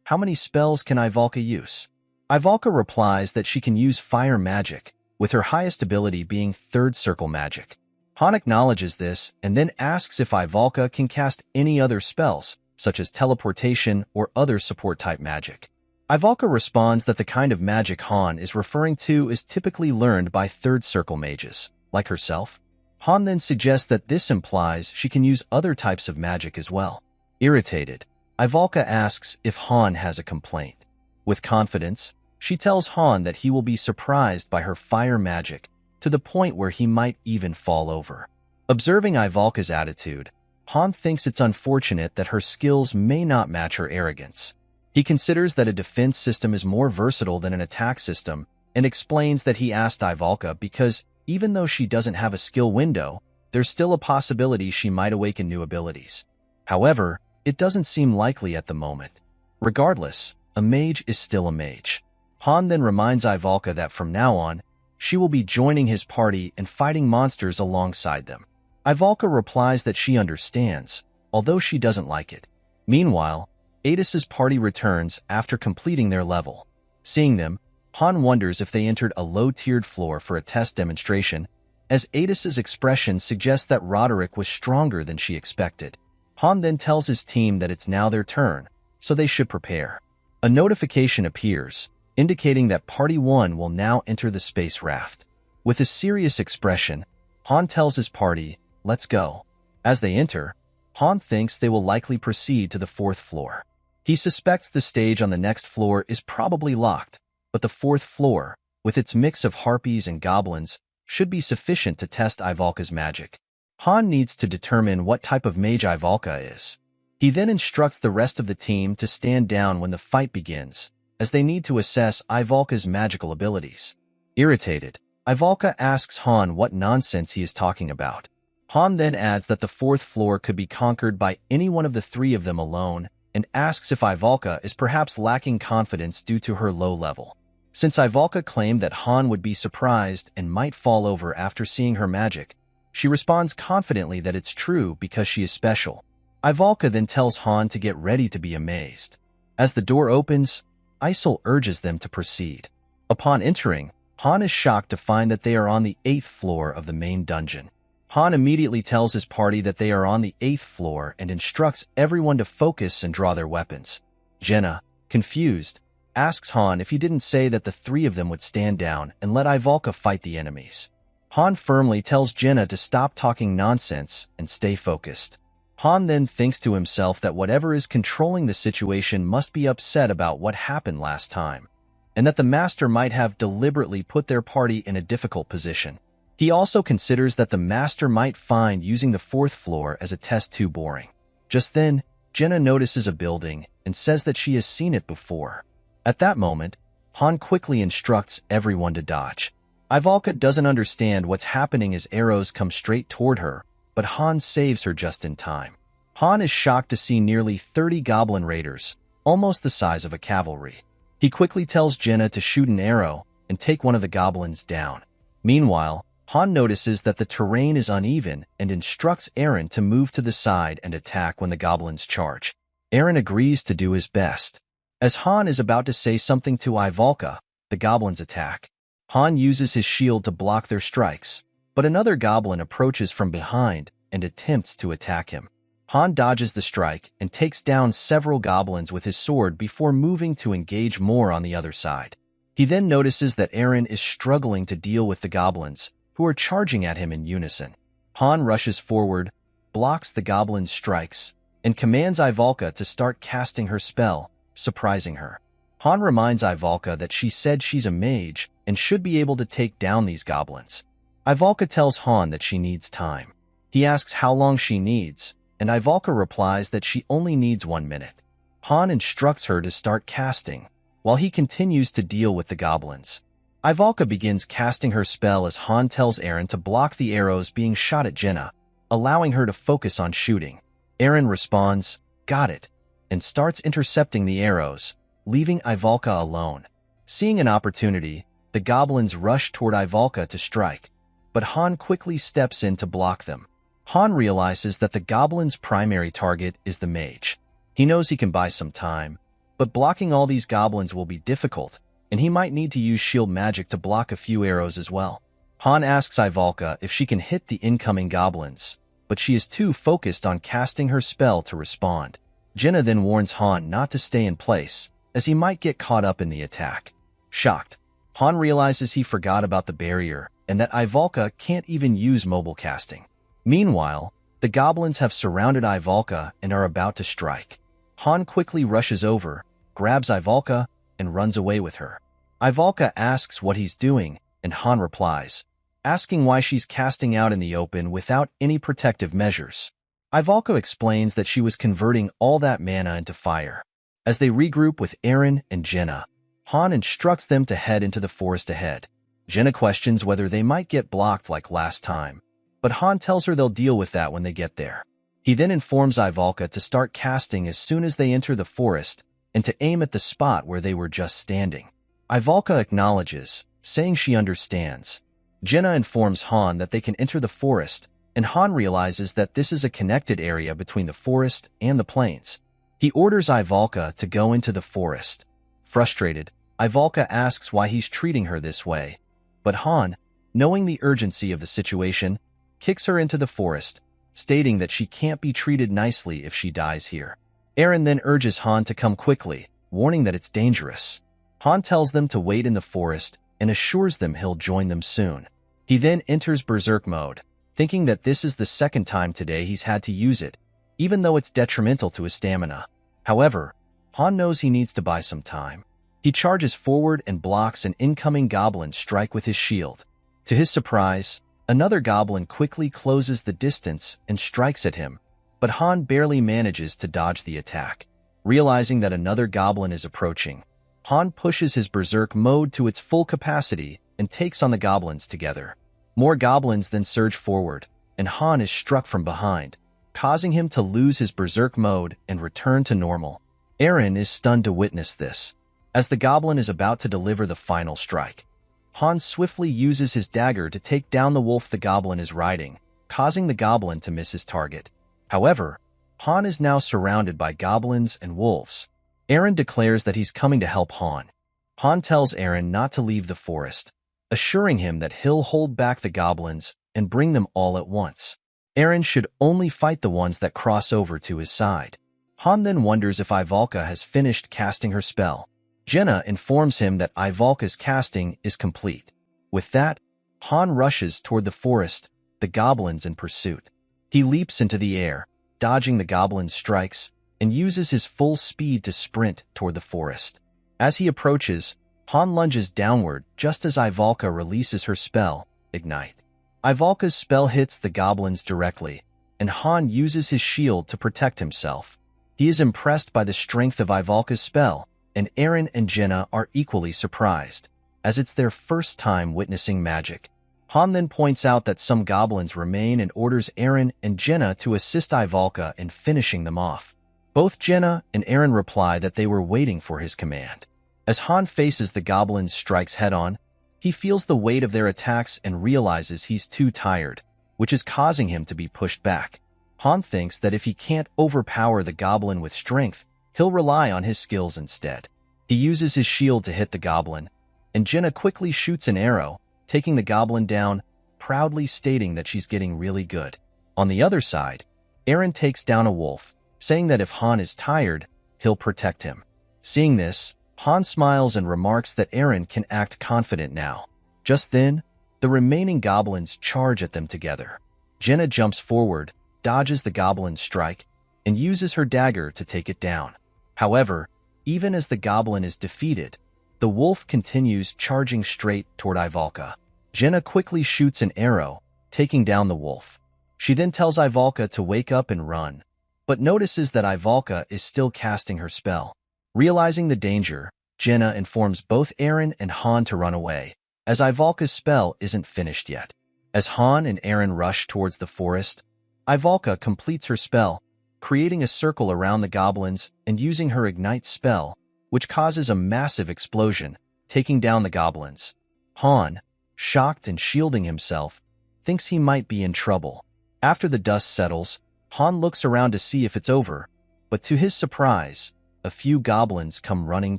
How many spells can Ivalka use? Ivalka replies that she can use fire magic, with her highest ability being third circle magic. Han acknowledges this and then asks if Ivalka can cast any other spells, such as teleportation or other support-type magic. Ivalka responds that the kind of magic Han is referring to is typically learned by third circle mages. like herself? Han then suggests that this implies she can use other types of magic as well. Irritated, Ivalka asks if Han has a complaint. With confidence, she tells Han that he will be surprised by her fire magic to the point where he might even fall over. Observing Ivalka's attitude, Han thinks it's unfortunate that her skills may not match her arrogance. He considers that a defense system is more versatile than an attack system and explains that he asked Ivalka because even though she doesn't have a skill window, there's still a possibility she might awaken new abilities. However, it doesn't seem likely at the moment. Regardless, a mage is still a mage. Han then reminds Ivalka that from now on, she will be joining his party and fighting monsters alongside them. Ivalka replies that she understands, although she doesn't like it. Meanwhile, Adis's party returns after completing their level. Seeing them, Han wonders if they entered a low-tiered floor for a test demonstration, as Adis's expression suggests that Roderick was stronger than she expected. Han then tells his team that it's now their turn, so they should prepare. A notification appears, indicating that Party 1 will now enter the space raft. With a serious expression, Han tells his party, "Let's go." As they enter, Han thinks they will likely proceed to the 4th floor. He suspects the stage on the next floor is probably locked, but the 4th floor, with its mix of harpies and goblins, should be sufficient to test Ivalka's magic. Han needs to determine what type of mage Ivalka is. He then instructs the rest of the team to stand down when the fight begins, as they need to assess Ivalka's magical abilities. Irritated, Ivalka asks Han what nonsense he is talking about. Han then adds that the 4th floor could be conquered by any one of the 3 of them alone, and asks if Ivalka is perhaps lacking confidence due to her low level. Since Ivalka claimed that Han would be surprised and might fall over after seeing her magic, she responds confidently that it's true because she is special. Ivalka then tells Han to get ready to be amazed. As the door opens, Isol urges them to proceed. Upon entering, Han is shocked to find that they are on the 8th floor of the main dungeon. Han immediately tells his party that they are on the 8th floor and instructs everyone to focus and draw their weapons. Jenna, confused, asks Han if he didn't say that the 3 of them would stand down and let Ivalka fight the enemies. Han firmly tells Jenna to stop talking nonsense and stay focused. Han then thinks to himself that whatever is controlling the situation must be upset about what happened last time, and that the master might have deliberately put their party in a difficult position. He also considers that the master might find using the 4th floor as a test too boring. Just then, Jenna notices a building and says that she has seen it before. At that moment, Han quickly instructs everyone to dodge. Ivalka doesn't understand what's happening as arrows come straight toward her, but Han saves her just in time. Han is shocked to see nearly 30 goblin raiders, almost the size of a cavalry. He quickly tells Jenna to shoot an arrow and take one of the goblins down. Meanwhile, Han notices that the terrain is uneven and instructs Eren to move to the side and attack when the goblins charge. Eren agrees to do his best. As Han is about to say something to Ivalka, the goblins attack. Han uses his shield to block their strikes, but another goblin approaches from behind and attempts to attack him. Han dodges the strike and takes down several goblins with his sword before moving to engage more on the other side. He then notices that Eren is struggling to deal with the goblins, who are charging at him in unison. Han rushes forward, blocks the goblin's strikes, and commands Ivalka to start casting her spell, surprising her. Han reminds Ivalka that she said she's a mage and should be able to take down these goblins. Ivalka tells Han that she needs time. He asks how long she needs, and Ivalka replies that she only needs 1 minute. Han instructs her to start casting, while he continues to deal with the goblins. Ivalka begins casting her spell as Han tells Eren to block the arrows being shot at Jenna, allowing her to focus on shooting. Eren responds, "Got it," and starts intercepting the arrows, leaving Ivalka alone. Seeing an opportunity, the goblins rush toward Ivalka to strike, but Han quickly steps in to block them. Han realizes that the goblin's primary target is the mage. He knows he can buy some time, but blocking all these goblins will be difficult, and he might need to use shield magic to block a few arrows as well. Han asks Ivalka if she can hit the incoming goblins, but she is too focused on casting her spell to respond. Jenna then warns Han not to stay in place, as he might get caught up in the attack. Shocked, Han realizes he forgot about the barrier and that Ivalka can't even use mobile casting. Meanwhile, the goblins have surrounded Ivalka and are about to strike. Han quickly rushes over, grabs Ivalka, and runs away with her. Ivalka asks what he's doing, and Han replies, asking why she's casting out in the open without any protective measures. Ivalka explains that she was converting all that mana into fire. As they regroup with Eren and Jenna, Han instructs them to head into the forest ahead. Jenna questions whether they might get blocked like last time, but Han tells her they'll deal with that when they get there. He then informs Ivalka to start casting as soon as they enter the forest and to aim at the spot where they were just standing. Ivalka acknowledges, saying she understands. Jenna informs Han that they can enter the forest, and Han realizes that this is a connected area between the forest and the plains. He orders Ivalka to go into the forest. Frustrated, Ivalka asks why he's treating her this way, but Han, knowing the urgency of the situation, kicks her into the forest, stating that she can't be treated nicely if she dies here. Eren then urges Han to come quickly, warning that it's dangerous. Han tells them to wait in the forest and assures them he'll join them soon. He then enters Berserk mode, thinking that this is the second time today he's had to use it, even though it's detrimental to his stamina. However, Han knows he needs to buy some time. He charges forward and blocks an incoming goblin strike with his shield. To his surprise, another goblin quickly closes the distance and strikes at him, but Han barely manages to dodge the attack. Realizing that another goblin is approaching, Han pushes his Berserk mode to its full capacity and takes on the goblins together. More goblins then surge forward, and Han is struck from behind, causing him to lose his Berserk mode and return to normal. Eren is stunned to witness this. As the goblin is about to deliver the final strike, Han swiftly uses his dagger to take down the wolf the goblin is riding, causing the goblin to miss his target. However, Han is now surrounded by goblins and wolves. Eren declares that he's coming to help Han. Han tells Eren not to leave the forest, assuring him that he'll hold back the goblins and bring them all at once. Eren should only fight the ones that cross over to his side. Han then wonders if Ivalka has finished casting her spell. Jenna informs him that Ivalka's casting is complete. With that, Han rushes toward the forest, the goblins in pursuit. He leaps into the air, dodging the goblins' strikes, and uses his full speed to sprint toward the forest. As he approaches, Han lunges downward just as Ivalka releases her spell, Ignite. Ivalka's spell hits the goblins directly, and Han uses his shield to protect himself. He is impressed by the strength of Ivalka's spell, and Eren and Jenna are equally surprised, as it's their first time witnessing magic. Han then points out that some goblins remain and orders Eren and Jenna to assist Ivalka in finishing them off. Both Jenna and Eren reply that they were waiting for his command. As Han faces the goblins' strikes head-on, he feels the weight of their attacks and realizes he's too tired, which is causing him to be pushed back. Han thinks that if he can't overpower the goblin with strength, he'll rely on his skills instead. He uses his shield to hit the goblin, and Jenna quickly shoots an arrow, taking the goblin down, proudly stating that she's getting really good. On the other side, Eren takes down a wolf, saying that if Han is tired, he'll protect him. Seeing this, Han smiles and remarks that Eren can act confident now. Just then, the remaining goblins charge at them together. Jenna jumps forward, dodges the goblin's strike, and uses her dagger to take it down. However, even as the goblin is defeated, the wolf continues charging straight toward Ivalka. Jenna quickly shoots an arrow, taking down the wolf. She then tells Ivalka to wake up and run, but notices that Ivalka is still casting her spell. Realizing the danger, Jenna informs both Eren and Han to run away, as Ivalka's spell isn't finished yet. As Han and Eren rush towards the forest, Ivalka completes her spell, creating a circle around the goblins and using her Ignite spell, which causes a massive explosion, taking down the goblins. Han, shocked and shielding himself, thinks he might be in trouble. After the dust settles, Han looks around to see if it's over, but to his surprise, a few goblins come running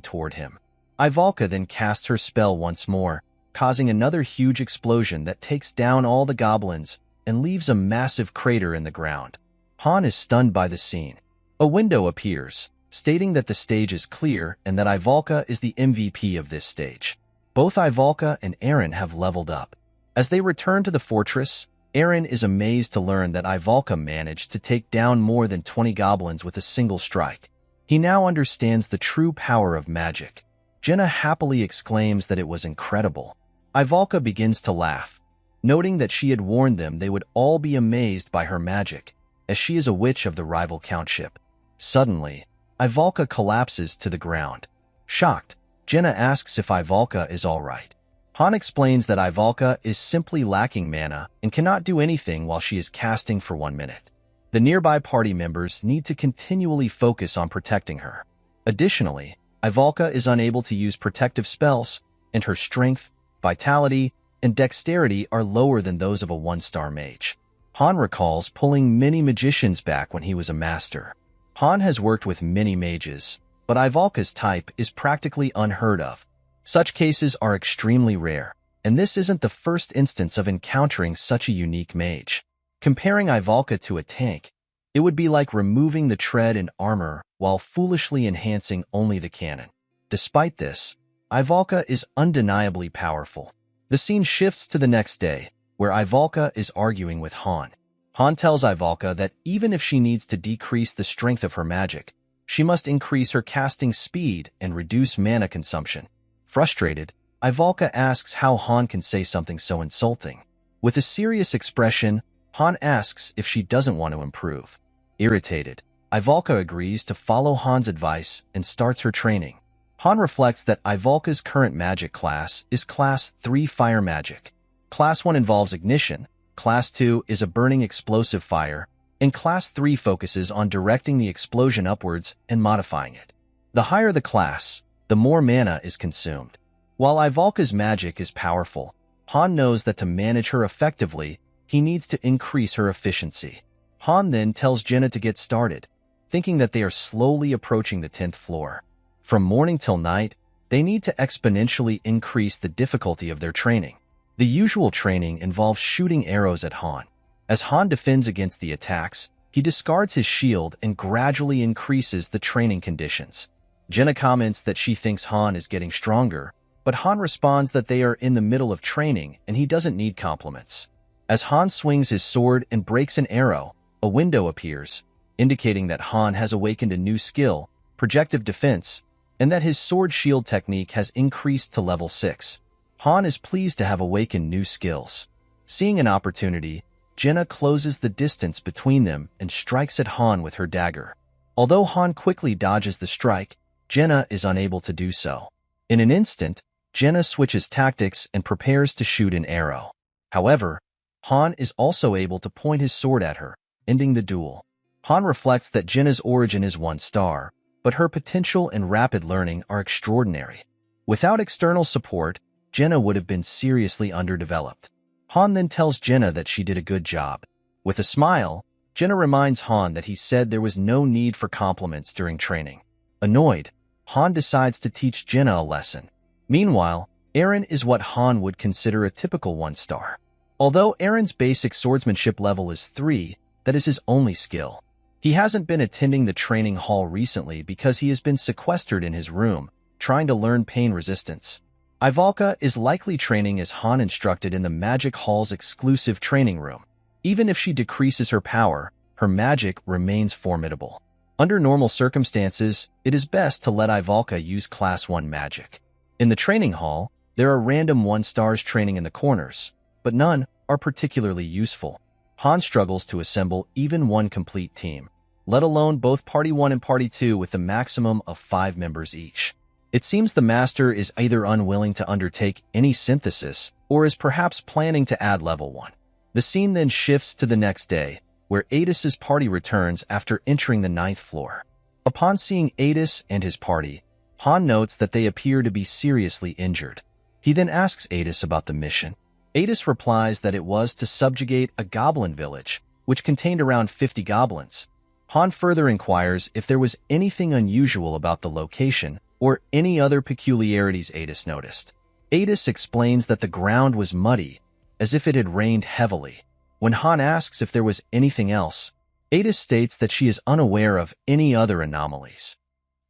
toward him. Ivalka then casts her spell once more, causing another huge explosion that takes down all the goblins and leaves a massive crater in the ground. Han is stunned by the scene. A window appears, stating that the stage is clear and that Ivalka is the MVP of this stage. Both Ivalka and Eren have leveled up. As they return to the fortress, Eren is amazed to learn that Ivalka managed to take down more than 20 goblins with a single strike. He now understands the true power of magic. Jenna happily exclaims that it was incredible. Ivalka begins to laugh, noting that she had warned them they would all be amazed by her magic, as she is a witch of the rival countship. Suddenly, Ivalka collapses to the ground. Shocked, Jenna asks if Ivalka is all right. Han explains that Ivalka is simply lacking mana and cannot do anything while she is casting for 1 minute. The nearby party members need to continually focus on protecting her. Additionally, Ivalka is unable to use protective spells, and her strength, vitality, and dexterity are lower than those of a 1-star mage. Han recalls pulling many magicians back when he was a master. Han has worked with many mages, but Ivalka's type is practically unheard of. Such cases are extremely rare, and this isn't the first instance of encountering such a unique mage. Comparing Ivalka to a tank, it would be like removing the tread and armor while foolishly enhancing only the cannon. Despite this, Ivalka is undeniably powerful. The scene shifts to the next day, where Ivalka is arguing with Han. Han tells Ivalka that even if she needs to decrease the strength of her magic, she must increase her casting speed and reduce mana consumption. Frustrated, Ivalka asks how Han can say something so insulting. With a serious expression, Han asks if she doesn't want to improve. Irritated, Ivalka agrees to follow Han's advice and starts her training. Han reflects that Ivalka's current magic class is Class 3 Fire Magic. Class 1 involves ignition, Class 2 is a burning explosive fire, and Class 3 focuses on directing the explosion upwards and modifying it. The higher the class, the more mana is consumed. While Ivalka's magic is powerful, Han knows that to manage her effectively, he needs to increase her efficiency. Han then tells Jenna to get started, thinking that they are slowly approaching the 10th floor. From morning till night, they need to exponentially increase the difficulty of their training. The usual training involves shooting arrows at Han. As Han defends against the attacks, he discards his shield and gradually increases the training conditions. Jenna comments that she thinks Han is getting stronger, but Han responds that they are in the middle of training and he doesn't need compliments. As Han swings his sword and breaks an arrow, a window appears, indicating that Han has awakened a new skill, projective defense, and that his sword shield technique has increased to level 6. Han is pleased to have awakened new skills. Seeing an opportunity, Jenna closes the distance between them and strikes at Han with her dagger. Although Han quickly dodges the strike, Jenna is unable to do so. In an instant, Jenna switches tactics and prepares to shoot an arrow. However, Han is also able to point his sword at her, ending the duel. Han reflects that Jenna's origin is 1 star, but her potential and rapid learning are extraordinary. Without external support, Jenna would have been seriously underdeveloped. Han then tells Jenna that she did a good job. With a smile, Jenna reminds Han that he said there was no need for compliments during training. Annoyed, Han decides to teach Jenna a lesson. Meanwhile, Eren is what Han would consider a typical 1 star. Although Eren's basic swordsmanship level is 3, that is his only skill. He hasn't been attending the training hall recently because he has been sequestered in his room, trying to learn pain resistance. Ivalka is likely training as Han instructed in the Magic Hall's exclusive training room. Even if she decreases her power, her magic remains formidable. Under normal circumstances, it is best to let Ivalka use Class 1 magic. In the training hall, there are random 1 stars training in the corners, but none are particularly useful. Han struggles to assemble even one complete team, let alone both Party 1 and Party 2 with a maximum of 5 members each. It seems the master is either unwilling to undertake any synthesis or is perhaps planning to add level 1. The scene then shifts to the next day, where Adis's party returns after entering the 9th floor. Upon seeing Adis and his party, Han notes that they appear to be seriously injured. He then asks Adis about the mission. Adis replies that it was to subjugate a goblin village, which contained around 50 goblins. Han further inquires if there was anything unusual about the location or any other peculiarities Adis noticed. Adis explains that the ground was muddy, as if it had rained heavily. When Han asks if there was anything else, Adis states that she is unaware of any other anomalies.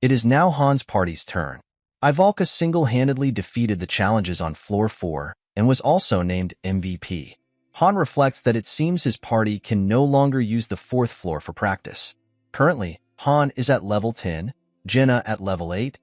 It is now Han's party's turn. Ivalka single-handedly defeated the challenges on Floor 4, and was also named MVP. Han reflects that it seems his party can no longer use the 4th floor for practice. Currently, Han is at level 10, Jenna at level 8,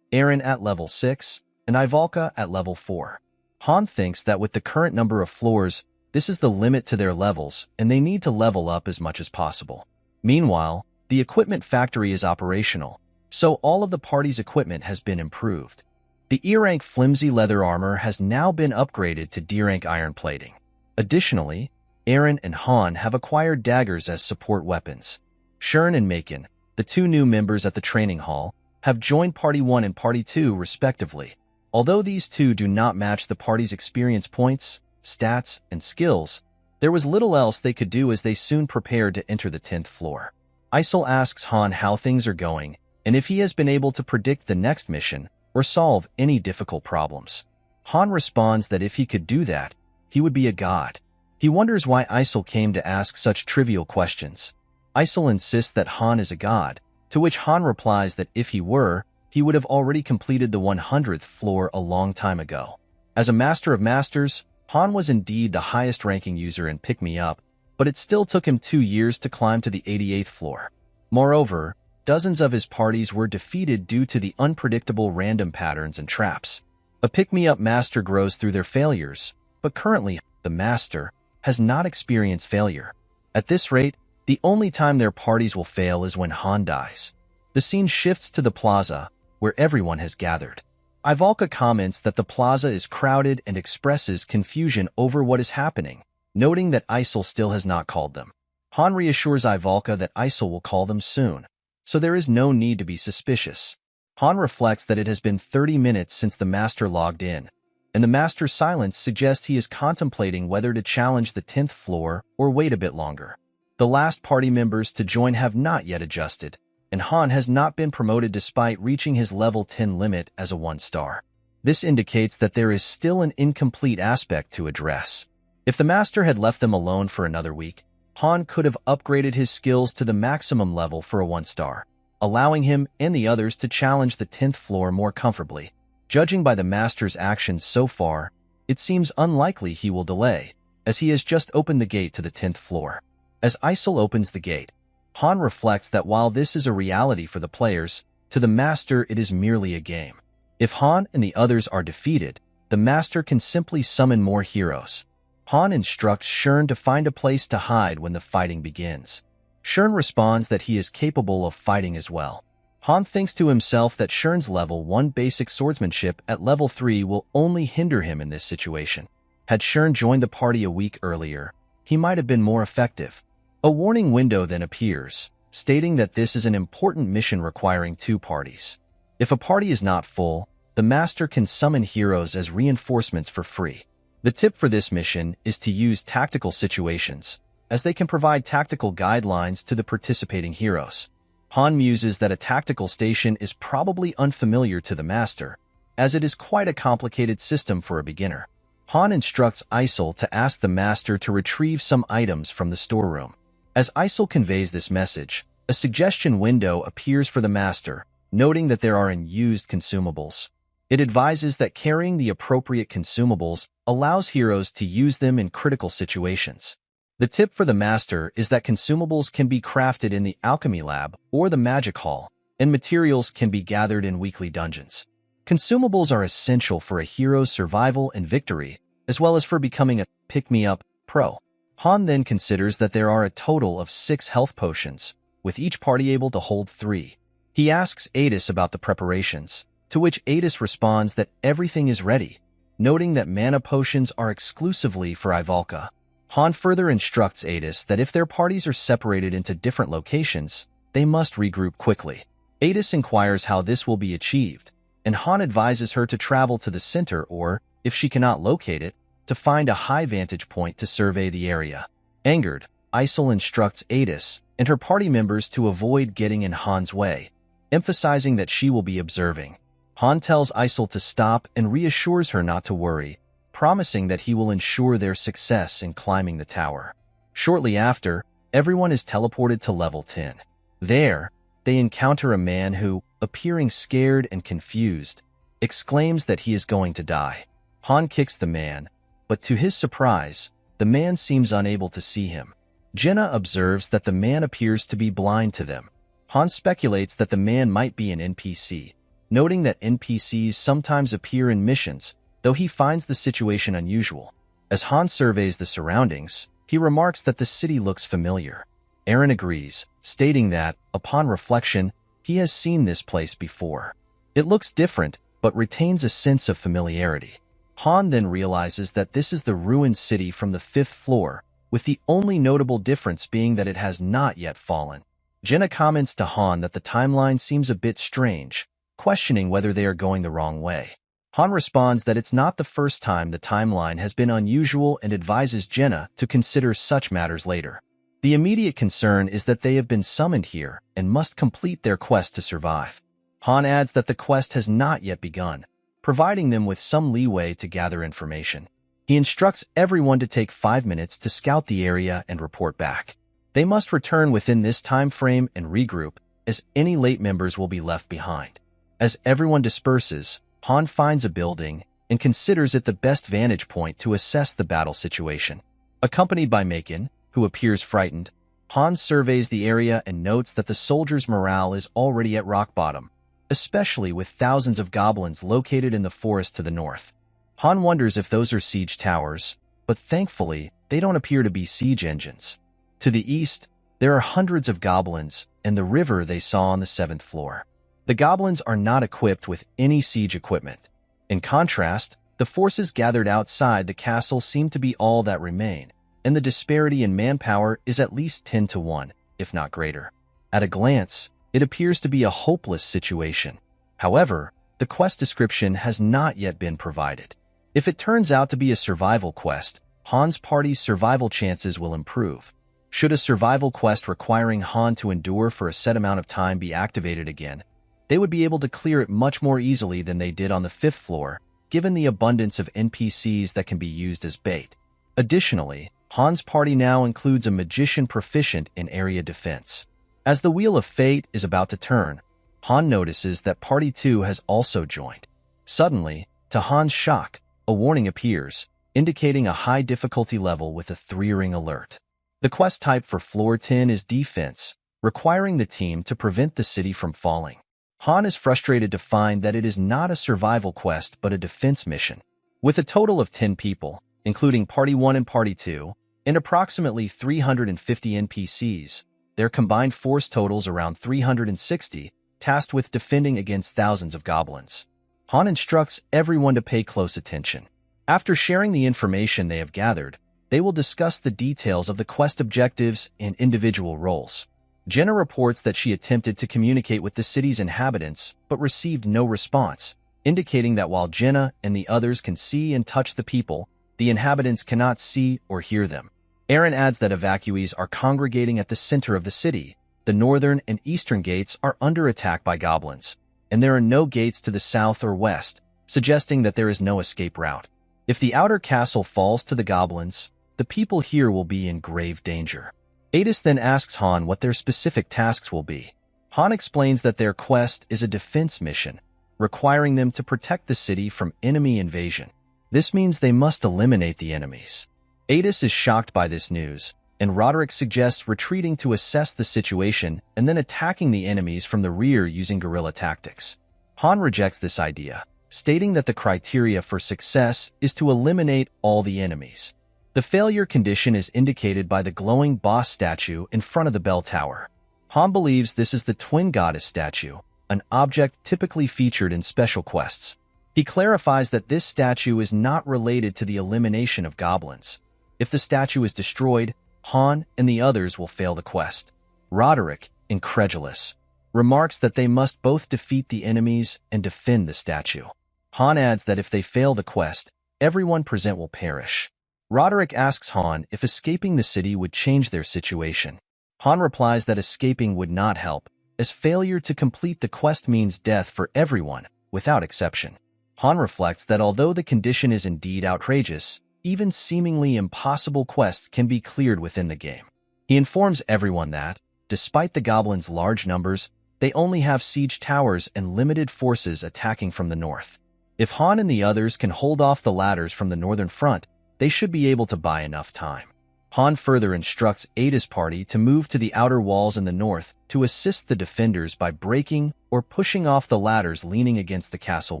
Eren at level 6, and Ivalka at level 4. Han thinks that with the current number of floors, this is the limit to their levels, and they need to level up as much as possible. Meanwhile, the equipment factory is operational, so all of the party's equipment has been improved. The E-rank flimsy leather armor has now been upgraded to D-rank iron plating. Additionally, Eren and Han have acquired daggers as support weapons. Shern and Macon, the 2 new members at the training hall, have joined Party 1 and Party 2 respectively. Although these 2 do not match the party's experience points, stats, and skills, there was little else they could do as they soon prepared to enter the 10th floor. Isol asks Han how things are going and if he has been able to predict the next mission or solve any difficult problems. Han responds that if he could do that, he would be a god. He wonders why Isol came to ask such trivial questions. Isol insists that Han is a god, to which Han replies that if he were, he would have already completed the 100th floor a long time ago. As a Master of Masters, Han was indeed the highest-ranking user in Pick Me Up, but it still took him 2 years to climb to the 88th floor. Moreover, dozens of his parties were defeated due to the unpredictable random patterns and traps. A Pick Me Up Master grows through their failures, but currently, the Master has not experienced failure. At this rate, the only time their parties will fail is when Han dies. The scene shifts to the plaza, where everyone has gathered. Ivalka comments that the plaza is crowded and expresses confusion over what is happening, noting that Isol still has not called them. Han reassures Ivalka that Isol will call them soon, so there is no need to be suspicious. Han reflects that it has been 30 minutes since the Master logged in, and the Master's silence suggests he is contemplating whether to challenge the 10th floor or wait a bit longer. The last party members to join have not yet adjusted, and Han has not been promoted despite reaching his level 10 limit as a 1-star. This indicates that there is still an incomplete aspect to address. If the Master had left them alone for another week, Han could have upgraded his skills to the maximum level for a 1-star, allowing him and the others to challenge the 10th floor more comfortably. Judging by the Master's actions so far, it seems unlikely he will delay, as he has just opened the gate to the 10th floor. As Isol opens the gate, Han reflects that while this is a reality for the players, to the Master it is merely a game. If Han and the others are defeated, the Master can simply summon more heroes. Han instructs Shern to find a place to hide when the fighting begins. Shern responds that he is capable of fighting as well. Han thinks to himself that Shern's level 1 basic swordsmanship at level 3 will only hinder him in this situation. Had Shern joined the party a week earlier, he might have been more effective. A warning window then appears, stating that this is an important mission requiring 2 parties. If a party is not full, the Master can summon heroes as reinforcements for free. The tip for this mission is to use tactical situations, as they can provide tactical guidelines to the participating heroes. Han muses that a tactical station is probably unfamiliar to the Master, as it is quite a complicated system for a beginner. Han instructs Isol to ask the Master to retrieve some items from the storeroom. As Isol conveys this message, a suggestion window appears for the Master, noting that there are unused consumables. It advises that carrying the appropriate consumables allows heroes to use them in critical situations. The tip for the Master is that consumables can be crafted in the Alchemy Lab or the Magic Hall, and materials can be gathered in weekly dungeons. Consumables are essential for a hero's survival and victory, as well as for becoming a pick-me-up pro. Han then considers that there are a total of 6 health potions, with each party able to hold 3. He asks Adis about the preparations, to which Adis responds that everything is ready, noting that mana potions are exclusively for Ivalka. Han further instructs Adis that if their parties are separated into different locations, they must regroup quickly. Adis inquires how this will be achieved, and Han advises her to travel to the center or, if she cannot locate it, to find a high vantage point to survey the area. Angered, Isol instructs Adis and her party members to avoid getting in Han's way, emphasizing that she will be observing. Han tells Isol to stop and reassures her not to worry, promising that he will ensure their success in climbing the tower. Shortly after, everyone is teleported to level 10. There, they encounter a man who, appearing scared and confused, exclaims that he is going to die. Han kicks the man, but to his surprise, the man seems unable to see him. Jenna observes that the man appears to be blind to them. Han speculates that the man might be an NPC, noting that NPCs sometimes appear in missions, though he finds the situation unusual. As Han surveys the surroundings, he remarks that the city looks familiar. Eren agrees, stating that, upon reflection, he has seen this place before. It looks different, but retains a sense of familiarity. Han then realizes that this is the ruined city from the 5th floor, with the only notable difference being that it has not yet fallen. Jenna comments to Han that the timeline seems a bit strange, questioning whether they are going the wrong way. Han responds that it's not the first time the timeline has been unusual and advises Jenna to consider such matters later. The immediate concern is that they have been summoned here and must complete their quest to survive. Han adds that the quest has not yet begun, providing them with some leeway to gather information. He instructs everyone to take 5 minutes to scout the area and report back. They must return within this time frame and regroup, as any late members will be left behind. As everyone disperses, Han finds a building and considers it the best vantage point to assess the battle situation. Accompanied by Macon, who appears frightened, Han surveys the area and notes that the soldiers' morale is already at rock bottom, especially with thousands of goblins located in the forest to the north. Han wonders if those are siege towers, but thankfully, they don't appear to be siege engines. To the east, there are hundreds of goblins and the river they saw on the 7th floor. The goblins are not equipped with any siege equipment. In contrast, the forces gathered outside the castle seem to be all that remain, and the disparity in manpower is at least 10 to 1, if not greater. At a glance, it appears to be a hopeless situation. However, the quest description has not yet been provided. If it turns out to be a survival quest, Han's party's survival chances will improve. Should a survival quest requiring Han to endure for a set amount of time be activated again, they would be able to clear it much more easily than they did on the 5th floor, given the abundance of NPCs that can be used as bait. Additionally, Han's party now includes a magician proficient in area defense. As the Wheel of Fate is about to turn, Han notices that Party 2 has also joined. Suddenly, to Han's shock, a warning appears, indicating a high difficulty level with a 3-ring alert. The quest type for Floor 10 is Defense, requiring the team to prevent the city from falling. Han is frustrated to find that it is not a survival quest but a defense mission. With a total of 10 people, including Party 1 and Party 2, and approximately 350 NPCs, their combined force totals around 360, tasked with defending against thousands of goblins. Han instructs everyone to pay close attention. After sharing the information they have gathered, they will discuss the details of the quest objectives and individual roles. Jenna reports that she attempted to communicate with the city's inhabitants but received no response, indicating that while Jenna and the others can see and touch the people, the inhabitants cannot see or hear them. Eren adds that evacuees are congregating at the center of the city. The northern and eastern gates are under attack by goblins, and there are no gates to the south or west, suggesting that there is no escape route. If the outer castle falls to the goblins, the people here will be in grave danger. Adis then asks Han what their specific tasks will be. Han explains that their quest is a defense mission, requiring them to protect the city from enemy invasion. This means they must eliminate the enemies. Adis is shocked by this news, and Roderick suggests retreating to assess the situation and then attacking the enemies from the rear using guerrilla tactics. Han rejects this idea, stating that the criteria for success is to eliminate all the enemies. The failure condition is indicated by the glowing boss statue in front of the bell tower. Han believes this is the twin goddess statue, an object typically featured in special quests. He clarifies that this statue is not related to the elimination of goblins. If the statue is destroyed, Han and the others will fail the quest. Roderick, incredulous, remarks that they must both defeat the enemies and defend the statue. Han adds that if they fail the quest, everyone present will perish. Roderick asks Han if escaping the city would change their situation. Han replies that escaping would not help, as failure to complete the quest means death for everyone, without exception. Han reflects that although the condition is indeed outrageous, even seemingly impossible quests can be cleared within the game. He informs everyone that, despite the goblins' large numbers, they only have siege towers and limited forces attacking from the north. If Han and the others can hold off the ladders from the northern front, they should be able to buy enough time. Han further instructs Ada's party to move to the outer walls in the north to assist the defenders by breaking or pushing off the ladders leaning against the castle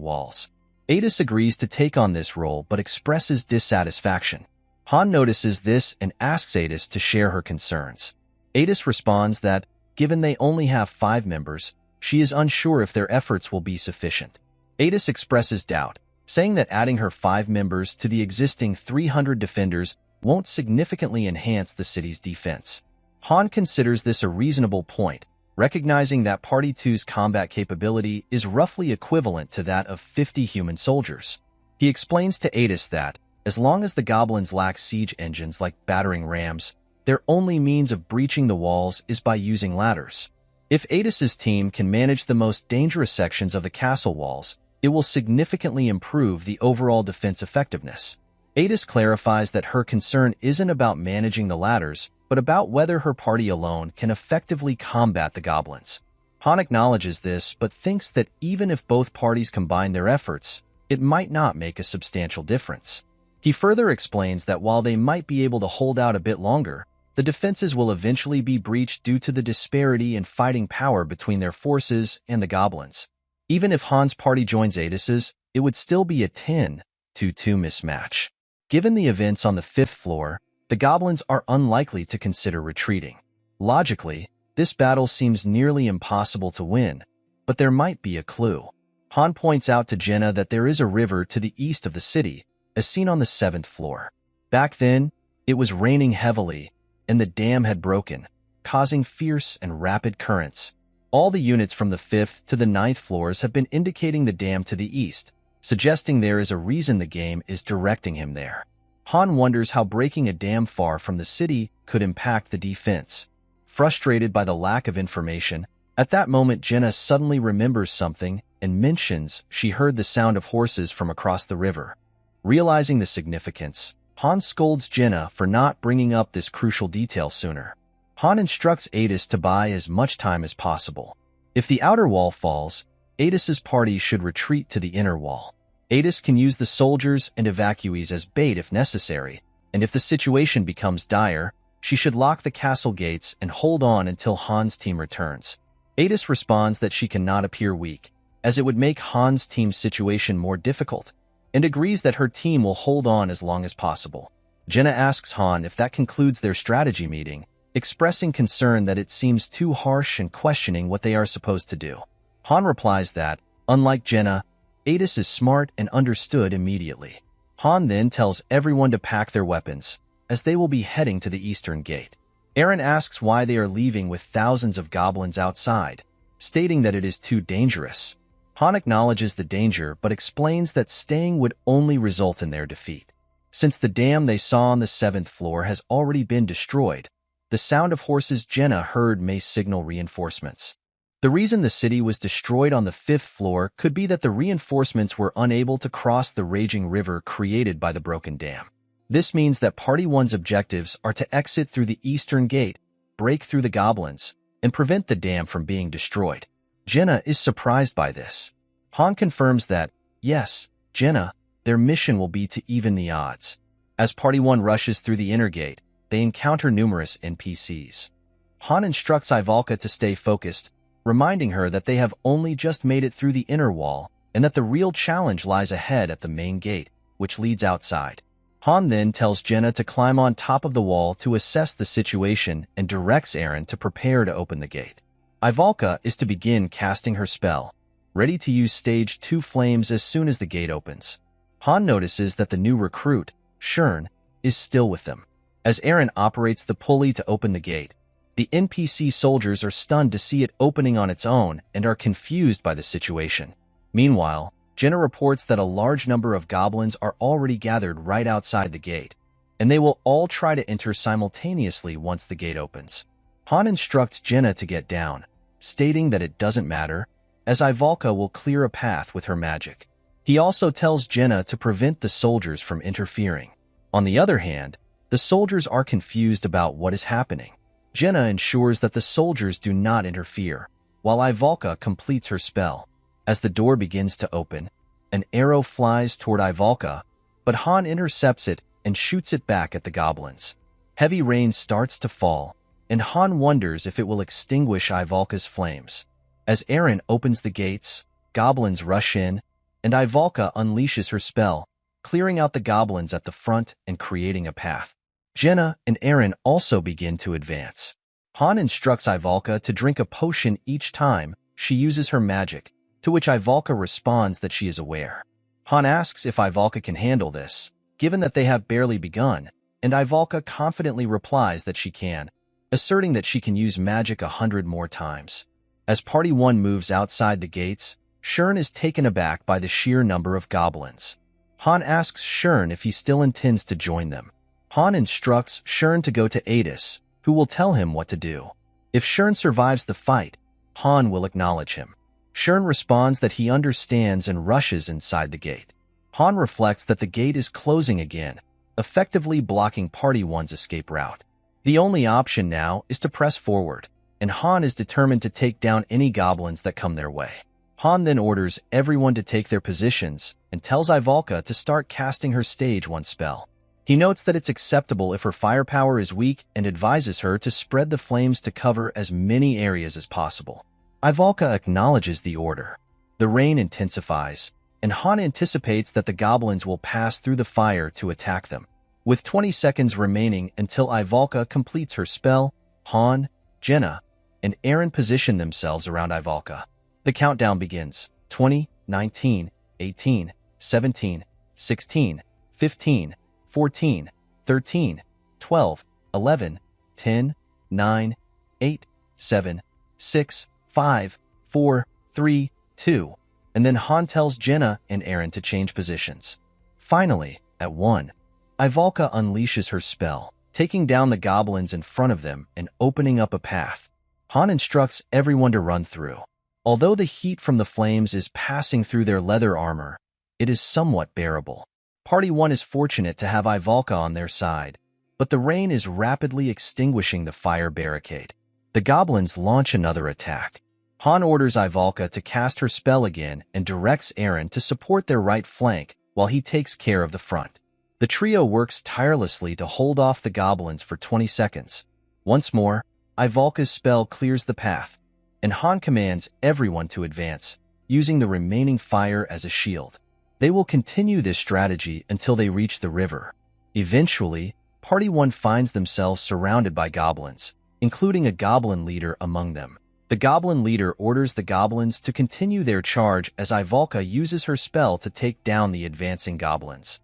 walls. Adis agrees to take on this role but expresses dissatisfaction. Han notices this and asks Adis to share her concerns. Adis responds that, given they only have 5 members, she is unsure if their efforts will be sufficient. Adis expresses doubt, saying that adding her 5 members to the existing 300 defenders won't significantly enhance the city's defense. Han considers this a reasonable point, recognizing that Party 2's combat capability is roughly equivalent to that of 50 human soldiers. He explains to Adis that, as long as the goblins lack siege engines like battering rams, their only means of breaching the walls is by using ladders. If Adis's team can manage the most dangerous sections of the castle walls, it will significantly improve the overall defense effectiveness. Adis clarifies that her concern isn't about managing the ladders, but about whether her party alone can effectively combat the goblins. Han acknowledges this, but thinks that even if both parties combine their efforts, it might not make a substantial difference. He further explains that while they might be able to hold out a bit longer, the defenses will eventually be breached due to the disparity in fighting power between their forces and the goblins. Even if Han's party joins Adis's, it would still be a 10-2 mismatch. Given the events on the 5th floor, the goblins are unlikely to consider retreating. Logically, this battle seems nearly impossible to win, but there might be a clue. Han points out to Jenna that there is a river to the east of the city, as seen on the 7th floor. Back then, it was raining heavily, and the dam had broken, causing fierce and rapid currents. All the units from the 5th to the 9th floors have been indicating the dam to the east, suggesting there is a reason the game is directing him there. Han wonders how breaking a dam far from the city could impact the defense. Frustrated by the lack of information, at that moment Jenna suddenly remembers something and mentions she heard the sound of horses from across the river. Realizing the significance, Han scolds Jenna for not bringing up this crucial detail sooner. Han instructs Adis to buy as much time as possible. If the outer wall falls, Adis's party should retreat to the inner wall. Adis can use the soldiers and evacuees as bait if necessary, and if the situation becomes dire, she should lock the castle gates and hold on until Han's team returns. Adis responds that she cannot appear weak, as it would make Han's team's situation more difficult, and agrees that her team will hold on as long as possible. Jenna asks Han if that concludes their strategy meeting, expressing concern that it seems too harsh and questioning what they are supposed to do. Han replies that, unlike Jenna, Adis is smart and understood immediately. Han then tells everyone to pack their weapons, as they will be heading to the eastern gate. Eren asks why they are leaving with thousands of goblins outside, stating that it is too dangerous. Han acknowledges the danger but explains that staying would only result in their defeat. Since the dam they saw on the 7th floor has already been destroyed, the sound of horses Jenna heard may signal reinforcements. The reason the city was destroyed on the 5th floor could be that the reinforcements were unable to cross the raging river created by the broken dam. This means that Party 1's objectives are to exit through the eastern gate, break through the goblins, and prevent the dam from being destroyed. Jenna is surprised by this. Han confirms that, yes, Jenna, their mission will be to even the odds. As Party 1 rushes through the inner gate, they encounter numerous NPCs. Han instructs Ivalka to stay focused, reminding her that they have only just made it through the inner wall and that the real challenge lies ahead at the main gate, which leads outside. Han then tells Jenna to climb on top of the wall to assess the situation and directs Eren to prepare to open the gate. Ivalka is to begin casting her spell, ready to use stage 2 flames as soon as the gate opens. Han notices that the new recruit, Shern, is still with them. As Eren operates the pulley to open the gate, the NPC soldiers are stunned to see it opening on its own and are confused by the situation. Meanwhile, Jenna reports that a large number of goblins are already gathered right outside the gate, and they will all try to enter simultaneously once the gate opens. Han instructs Jenna to get down, stating that it doesn't matter, as Ivalka will clear a path with her magic. He also tells Jenna to prevent the soldiers from interfering. On the other hand, the soldiers are confused about what is happening. Jenna ensures that the soldiers do not interfere, while Ivalka completes her spell. As the door begins to open, an arrow flies toward Ivalka, but Han intercepts it and shoots it back at the goblins. Heavy rain starts to fall, and Han wonders if it will extinguish Ivalka's flames. As Eren opens the gates, goblins rush in, and Ivalka unleashes her spell, clearing out the goblins at the front and creating a path. Jenna and Eren also begin to advance. Han instructs Ivalka to drink a potion each time she uses her magic, to which Ivalka responds that she is aware. Han asks if Ivalka can handle this, given that they have barely begun, and Ivalka confidently replies that she can, asserting that she can use magic 100 more times. As Party 1 moves outside the gates, Shern is taken aback by the sheer number of goblins. Han asks Shern if he still intends to join them. Han instructs Shern to go to Adis, who will tell him what to do. If Shern survives the fight, Han will acknowledge him. Shern responds that he understands and rushes inside the gate. Han reflects that the gate is closing again, effectively blocking Party 1's escape route. The only option now is to press forward, and Han is determined to take down any goblins that come their way. Han then orders everyone to take their positions and tells Ivalka to start casting her Stage 1 spell. He notes that it's acceptable if her firepower is weak and advises her to spread the flames to cover as many areas as possible. Ivalka acknowledges the order. The rain intensifies, and Han anticipates that the goblins will pass through the fire to attack them. With 20 seconds remaining until Ivalka completes her spell, Han, Jenna, and Eren position themselves around Ivalka. The countdown begins. 20, 19, 18, 17, 16, 15, 14, 13, 12, 11, 10, 9, 8, 7, 6, 5, 4, 3, 2, and then Han tells Jenna and Eren to change positions. Finally, at 1, Ivalka unleashes her spell, taking down the goblins in front of them and opening up a path. Han instructs everyone to run through. Although the heat from the flames is passing through their leather armor, it is somewhat bearable. Party 1 is fortunate to have Ivalka on their side, but the rain is rapidly extinguishing the fire barricade. The goblins launch another attack. Han orders Ivalka to cast her spell again and directs Eren to support their right flank while he takes care of the front. The trio works tirelessly to hold off the goblins for 20 seconds. Once more, Ivalka's spell clears the path, and Han commands everyone to advance, using the remaining fire as a shield. They will continue this strategy until they reach the river. Eventually, Party 1 finds themselves surrounded by goblins, including a goblin leader among them. The goblin leader orders the goblins to continue their charge as Ivalka uses her spell to take down the advancing goblins.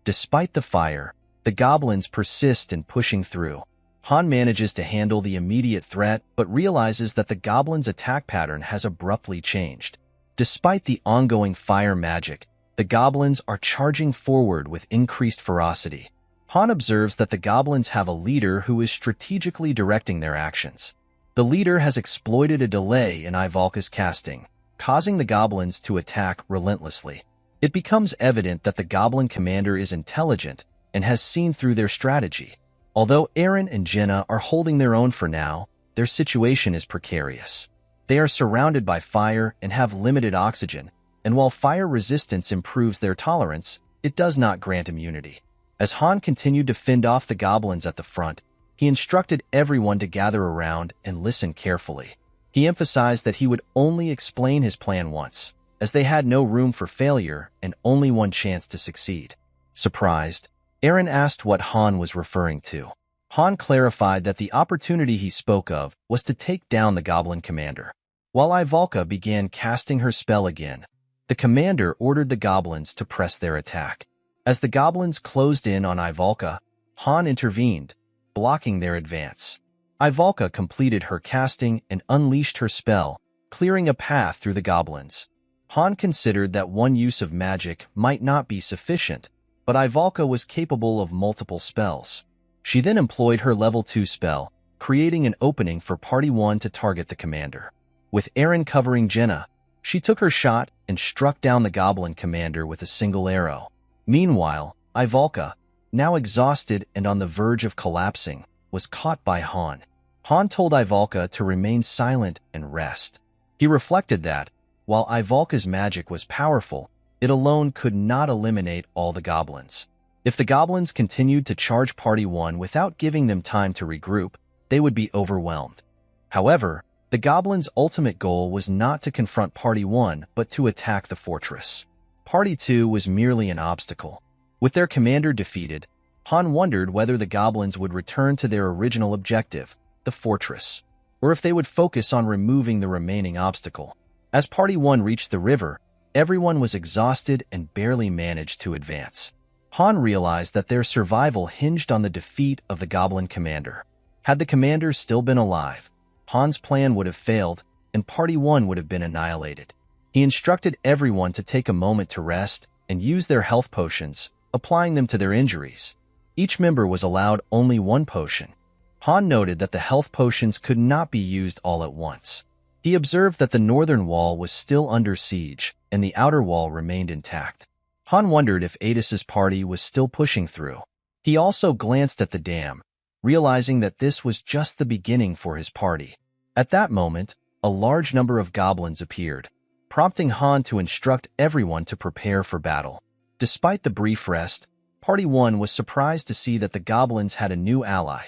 Despite the fire, the goblins persist in pushing through. Han manages to handle the immediate threat, but realizes that the goblins' attack pattern has abruptly changed. Despite the ongoing fire magic, the goblins are charging forward with increased ferocity. Han observes that the goblins have a leader who is strategically directing their actions. The leader has exploited a delay in Ivalka's casting, causing the goblins to attack relentlessly. It becomes evident that the goblin commander is intelligent and has seen through their strategy. Although Eren and Jenna are holding their own for now, their situation is precarious. They are surrounded by fire and have limited oxygen, and while fire resistance improves their tolerance, it does not grant immunity. As Han continued to fend off the goblins at the front, he instructed everyone to gather around and listen carefully. He emphasized that he would only explain his plan once, as they had no room for failure and only one chance to succeed. Surprised, Eren asked what Han was referring to. Han clarified that the opportunity he spoke of was to take down the goblin commander. While Ivalka began casting her spell again, the commander ordered the goblins to press their attack. As the goblins closed in on Ivalka, Han intervened, blocking their advance. Ivalka completed her casting and unleashed her spell, clearing a path through the goblins. Han considered that one use of magic might not be sufficient, but Ivalka was capable of multiple spells. She then employed her level 2 spell, creating an opening for Party 1 to target the commander. With Eren covering Jenna, she took her shot and struck down the goblin commander with a single arrow. Meanwhile, Ivalka, now exhausted and on the verge of collapsing, was caught by Han. Han told Ivalka to remain silent and rest. He reflected that, while Ivalka's magic was powerful, it alone could not eliminate all the goblins. If the goblins continued to charge Party 1 without giving them time to regroup, they would be overwhelmed. However, the goblins' ultimate goal was not to confront Party 1 but to attack the fortress. Party 2 was merely an obstacle. With their commander defeated, Han wondered whether the goblins would return to their original objective, the fortress, or if they would focus on removing the remaining obstacle. As Party 1 reached the river, everyone was exhausted and barely managed to advance. Han realized that their survival hinged on the defeat of the goblin commander. Had the commander still been alive, Han's plan would have failed and Party 1 would have been annihilated. He instructed everyone to take a moment to rest and use their health potions, applying them to their injuries. Each member was allowed only one potion. Han noted that the health potions could not be used all at once. He observed that the northern wall was still under siege and the outer wall remained intact. Han wondered if Adis's party was still pushing through. He also glanced at the dam, realizing that this was just the beginning for his party. At that moment, a large number of goblins appeared, prompting Han to instruct everyone to prepare for battle. Despite the brief rest, Party 1 was surprised to see that the goblins had a new ally,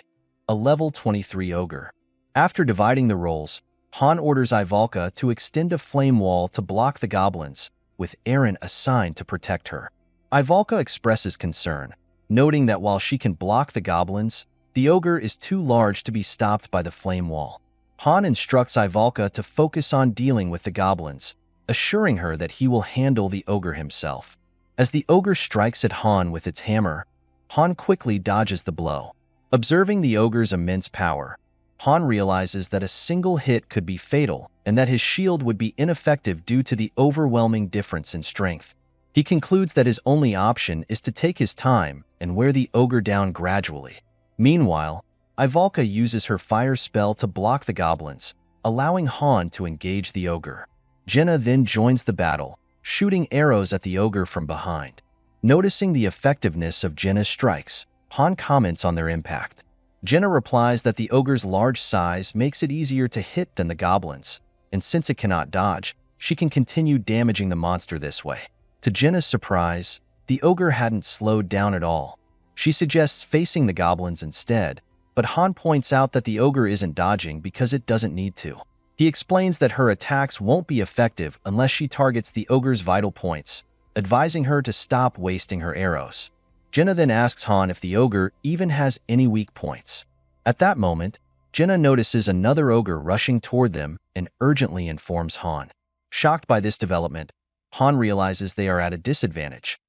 a level 23 ogre. After dividing the roles, Han orders Ivalka to extend a flame wall to block the goblins, with Eren assigned to protect her. Ivalka expresses concern, noting that while she can block the goblins, the ogre is too large to be stopped by the flame wall. Han instructs Ivalka to focus on dealing with the goblins, assuring her that he will handle the ogre himself. As the ogre strikes at Han with its hammer, Han quickly dodges the blow. Observing the ogre's immense power, Han realizes that a single hit could be fatal and that his shield would be ineffective due to the overwhelming difference in strength. He concludes that his only option is to take his time and wear the ogre down gradually. Meanwhile, Ivalka uses her fire spell to block the goblins, allowing Han to engage the ogre. Jenna then joins the battle, shooting arrows at the ogre from behind. Noticing the effectiveness of Jenna's strikes, Han comments on their impact. Jenna replies that the ogre's large size makes it easier to hit than the goblins, and since it cannot dodge, she can continue damaging the monster this way. To Jenna's surprise, the ogre hadn't slowed down at all. She suggests facing the goblins instead, but Han points out that the ogre isn't dodging because it doesn't need to. He explains that her attacks won't be effective unless she targets the ogre's vital points, advising her to stop wasting her arrows. Jenna then asks Han if the ogre even has any weak points. At that moment, Jenna notices another ogre rushing toward them and urgently informs Han. Shocked by this development, Han realizes they are at a disadvantage.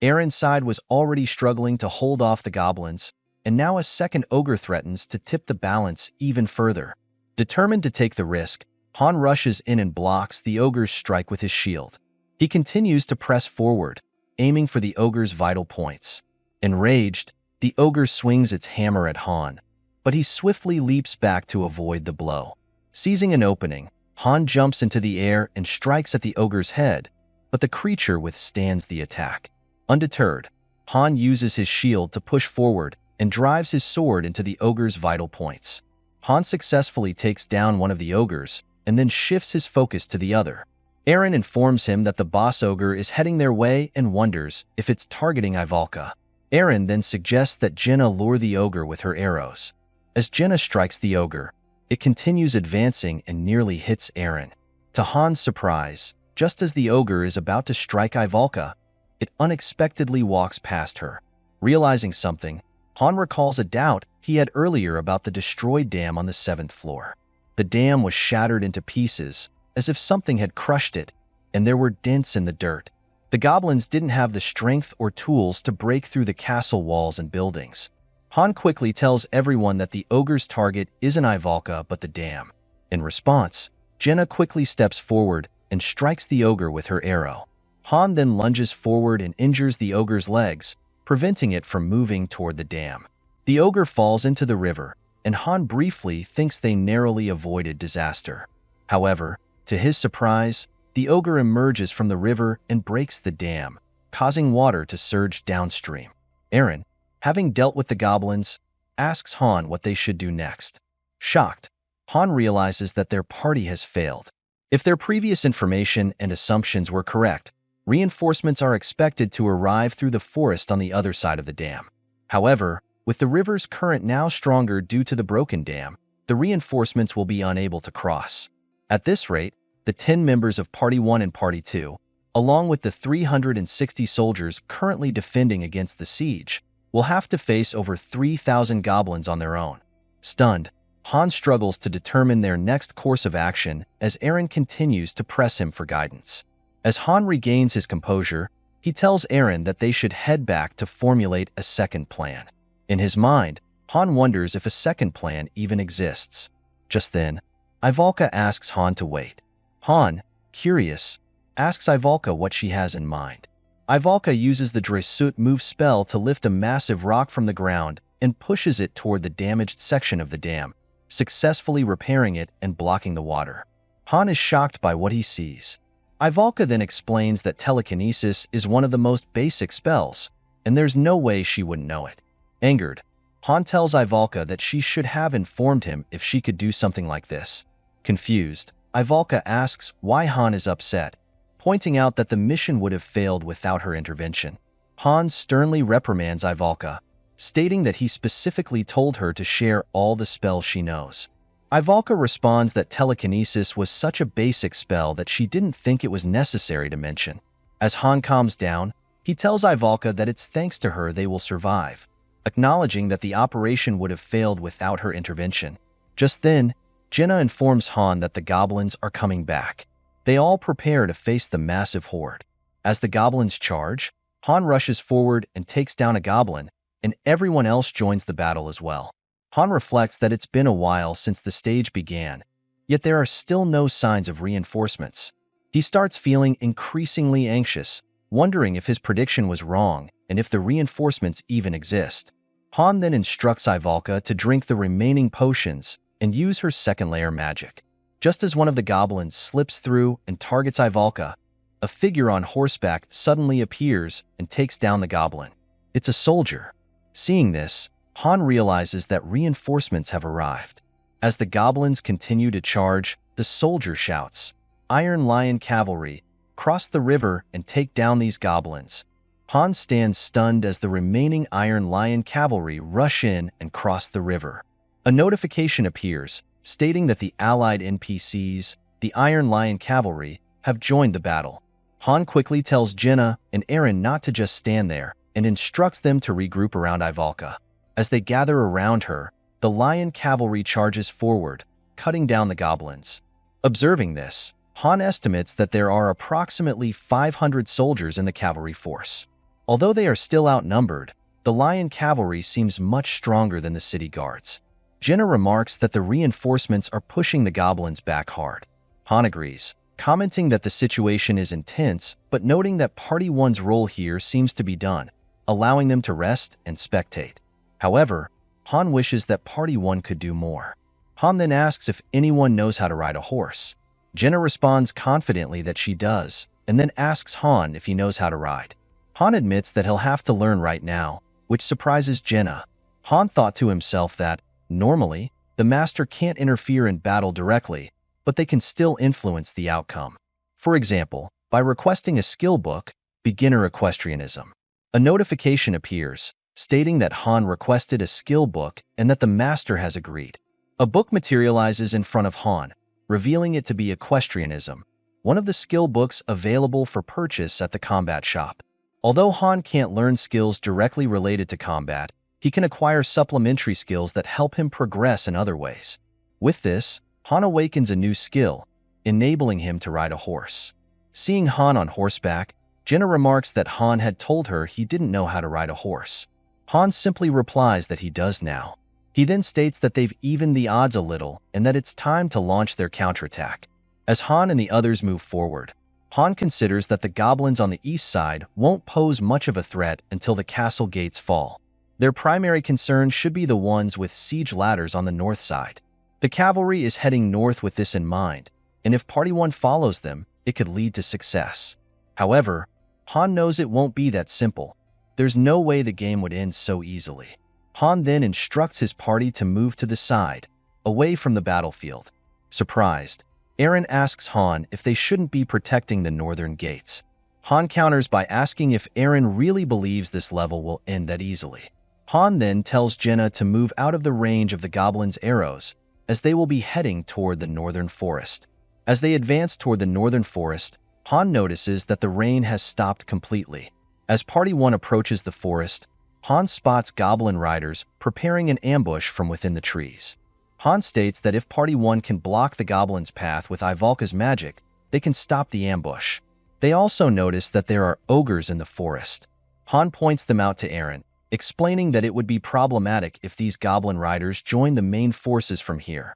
Eren's side was already struggling to hold off the goblins, and now a second ogre threatens to tip the balance even further. Determined to take the risk, Han rushes in and blocks the ogre's strike with his shield. He continues to press forward, aiming for the ogre's vital points. Enraged, the ogre swings its hammer at Han, but he swiftly leaps back to avoid the blow. Seizing an opening, Han jumps into the air and strikes at the ogre's head, but the creature withstands the attack. Undeterred, Han uses his shield to push forward and drives his sword into the ogre's vital points. Han successfully takes down one of the ogres and then shifts his focus to the other. Eren informs him that the boss ogre is heading their way and wonders if it's targeting Ivalka. Eren then suggests that Jenna lure the ogre with her arrows. As Jenna strikes the ogre, it continues advancing and nearly hits Eren. To Han's surprise, just as the ogre is about to strike Ivalka, it unexpectedly walks past her. Realizing something, Han recalls a doubt he had earlier about the destroyed dam on the 7th floor. The dam was shattered into pieces, as if something had crushed it, and there were dents in the dirt. The goblins didn't have the strength or tools to break through the castle walls and buildings. Han quickly tells everyone that the ogre's target isn't Ivalka but the dam. In response, Jenna quickly steps forward and strikes the ogre with her arrow. Han then lunges forward and injures the ogre's legs, preventing it from moving toward the dam. The ogre falls into the river, and Han briefly thinks they narrowly avoided disaster. However, to his surprise, the ogre emerges from the river and breaks the dam, causing water to surge downstream. Eren, having dealt with the goblins, asks Han what they should do next. Shocked, Han realizes that their party has failed. If their previous information and assumptions were correct, Reinforcements are expected to arrive through the forest on the other side of the dam. However, with the river's current now stronger due to the broken dam, the reinforcements will be unable to cross. At this rate, the 10 members of Party 1 and Party 2, along with the 360 soldiers currently defending against the siege, will have to face over 3,000 goblins on their own. Stunned, Han struggles to determine their next course of action as Eren continues to press him for guidance. As Han regains his composure, he tells Eren that they should head back to formulate a second plan. In his mind, Han wonders if a second plan even exists. Just then, Ivalka asks Han to wait. Han, curious, asks Ivalka what she has in mind. Ivalka uses the Dresut move spell to lift a massive rock from the ground and pushes it toward the damaged section of the dam, successfully repairing it and blocking the water. Han is shocked by what he sees. Ivalka then explains that telekinesis is one of the most basic spells, and there's no way she wouldn't know it. Angered, Han tells Ivalka that she should have informed him if she could do something like this. Confused, Ivalka asks why Han is upset, pointing out that the mission would have failed without her intervention. Han sternly reprimands Ivalka, stating that he specifically told her to share all the spells she knows. Ivalka responds that telekinesis was such a basic spell that she didn't think it was necessary to mention. As Han calms down, he tells Ivalka that it's thanks to her they will survive, acknowledging that the operation would have failed without her intervention. Just then, Jenna informs Han that the goblins are coming back. They all prepare to face the massive horde. As the goblins charge, Han rushes forward and takes down a goblin, and everyone else joins the battle as well. Han reflects that it's been a while since the stage began, yet there are still no signs of reinforcements. He starts feeling increasingly anxious, wondering if his prediction was wrong and if the reinforcements even exist. Han then instructs Ivalka to drink the remaining potions and use her second layer magic. Just as one of the goblins slips through and targets Ivalka, a figure on horseback suddenly appears and takes down the goblin. It's a soldier. Seeing this, Han realizes that reinforcements have arrived. As the goblins continue to charge, the soldier shouts, "Iron Lion Cavalry, cross the river and take down these goblins." Han stands stunned as the remaining Iron Lion Cavalry rush in and cross the river. A notification appears, stating that the allied NPCs, the Iron Lion Cavalry, have joined the battle. Han quickly tells Jenna and Eren not to just stand there, and instructs them to regroup around Ivalka. As they gather around her, the Lion Cavalry charges forward, cutting down the goblins. Observing this, Han estimates that there are approximately 500 soldiers in the cavalry force. Although they are still outnumbered, the Lion Cavalry seems much stronger than the city guards. Jenna remarks that the reinforcements are pushing the goblins back hard. Han agrees, commenting that the situation is intense, but noting that Party 1's role here seems to be done, allowing them to rest and spectate. However, Han wishes that Party 1 could do more. Han then asks if anyone knows how to ride a horse. Jenna responds confidently that she does, and then asks Han if he knows how to ride. Han admits that he'll have to learn right now, which surprises Jenna. Han thought to himself that, normally, the master can't interfere in battle directly, but they can still influence the outcome. For example, by requesting a skill book, Beginner Equestrianism. A notification appears, stating that Han requested a skill book and that the master has agreed. A book materializes in front of Han, revealing it to be Equestrianism, one of the skill books available for purchase at the combat shop. Although Han can't learn skills directly related to combat, he can acquire supplementary skills that help him progress in other ways. With this, Han awakens a new skill, enabling him to ride a horse. Seeing Han on horseback, Jenna remarks that Han had told her he didn't know how to ride a horse. Han simply replies that he does now. He then states that they've evened the odds a little and that it's time to launch their counterattack. As Han and the others move forward, Han considers that the goblins on the east side won't pose much of a threat until the castle gates fall. Their primary concern should be the ones with siege ladders on the north side. The cavalry is heading north with this in mind, and if Party 1 follows them, it could lead to success. However, Han knows it won't be that simple. There's no way the game would end so easily. Han then instructs his party to move to the side, away from the battlefield. Surprised, Eren asks Han if they shouldn't be protecting the northern gates. Han counters by asking if Eren really believes this level will end that easily. Han then tells Jenna to move out of the range of the goblins' arrows, as they will be heading toward the northern forest. As they advance toward the northern forest, Han notices that the rain has stopped completely. As Party 1 approaches the forest, Han spots goblin riders preparing an ambush from within the trees. Han states that if Party 1 can block the goblin's path with Ivalka's magic, they can stop the ambush. They also notice that there are ogres in the forest. Han points them out to Eren, explaining that it would be problematic if these goblin riders join the main forces from here.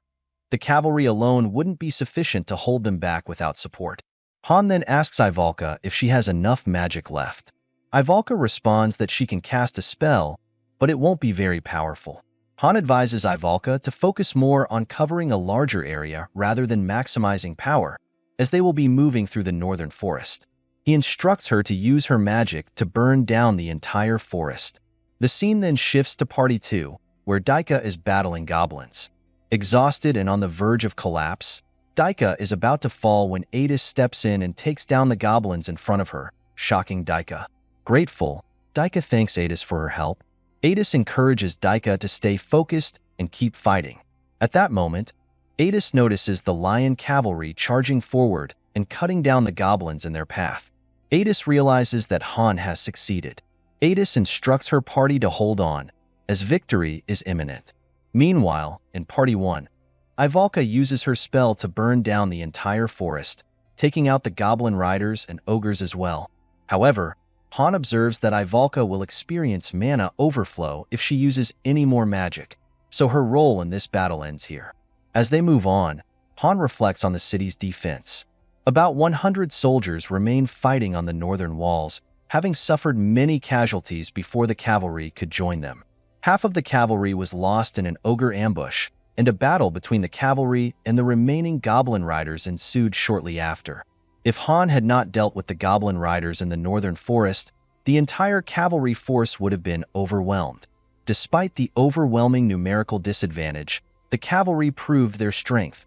The cavalry alone wouldn't be sufficient to hold them back without support. Han then asks Ivalka if she has enough magic left. Ivalka responds that she can cast a spell, but it won't be very powerful. Han advises Ivalka to focus more on covering a larger area rather than maximizing power, as they will be moving through the northern forest. He instructs her to use her magic to burn down the entire forest. The scene then shifts to Party 2, where Daika is battling goblins. Exhausted and on the verge of collapse, Daika is about to fall when Adis steps in and takes down the goblins in front of her, shocking Daika. Grateful, Daika thanks Adis for her help. Adis encourages Daika to stay focused and keep fighting. At that moment, Adis notices the lion cavalry charging forward and cutting down the goblins in their path. Adis realizes that Han has succeeded. Adis instructs her party to hold on, as victory is imminent. Meanwhile, in Party 1, Ivalka uses her spell to burn down the entire forest, taking out the goblin riders and ogres as well. However, Han observes that Ivalka will experience mana overflow if she uses any more magic, so her role in this battle ends here. As they move on, Han reflects on the city's defense. About 100 soldiers remain fighting on the northern walls, having suffered many casualties before the cavalry could join them. Half of the cavalry was lost in an ogre ambush, and a battle between the cavalry and the remaining goblin riders ensued shortly after. If Han had not dealt with the goblin riders in the northern forest, the entire cavalry force would have been overwhelmed. Despite the overwhelming numerical disadvantage, the cavalry proved their strength.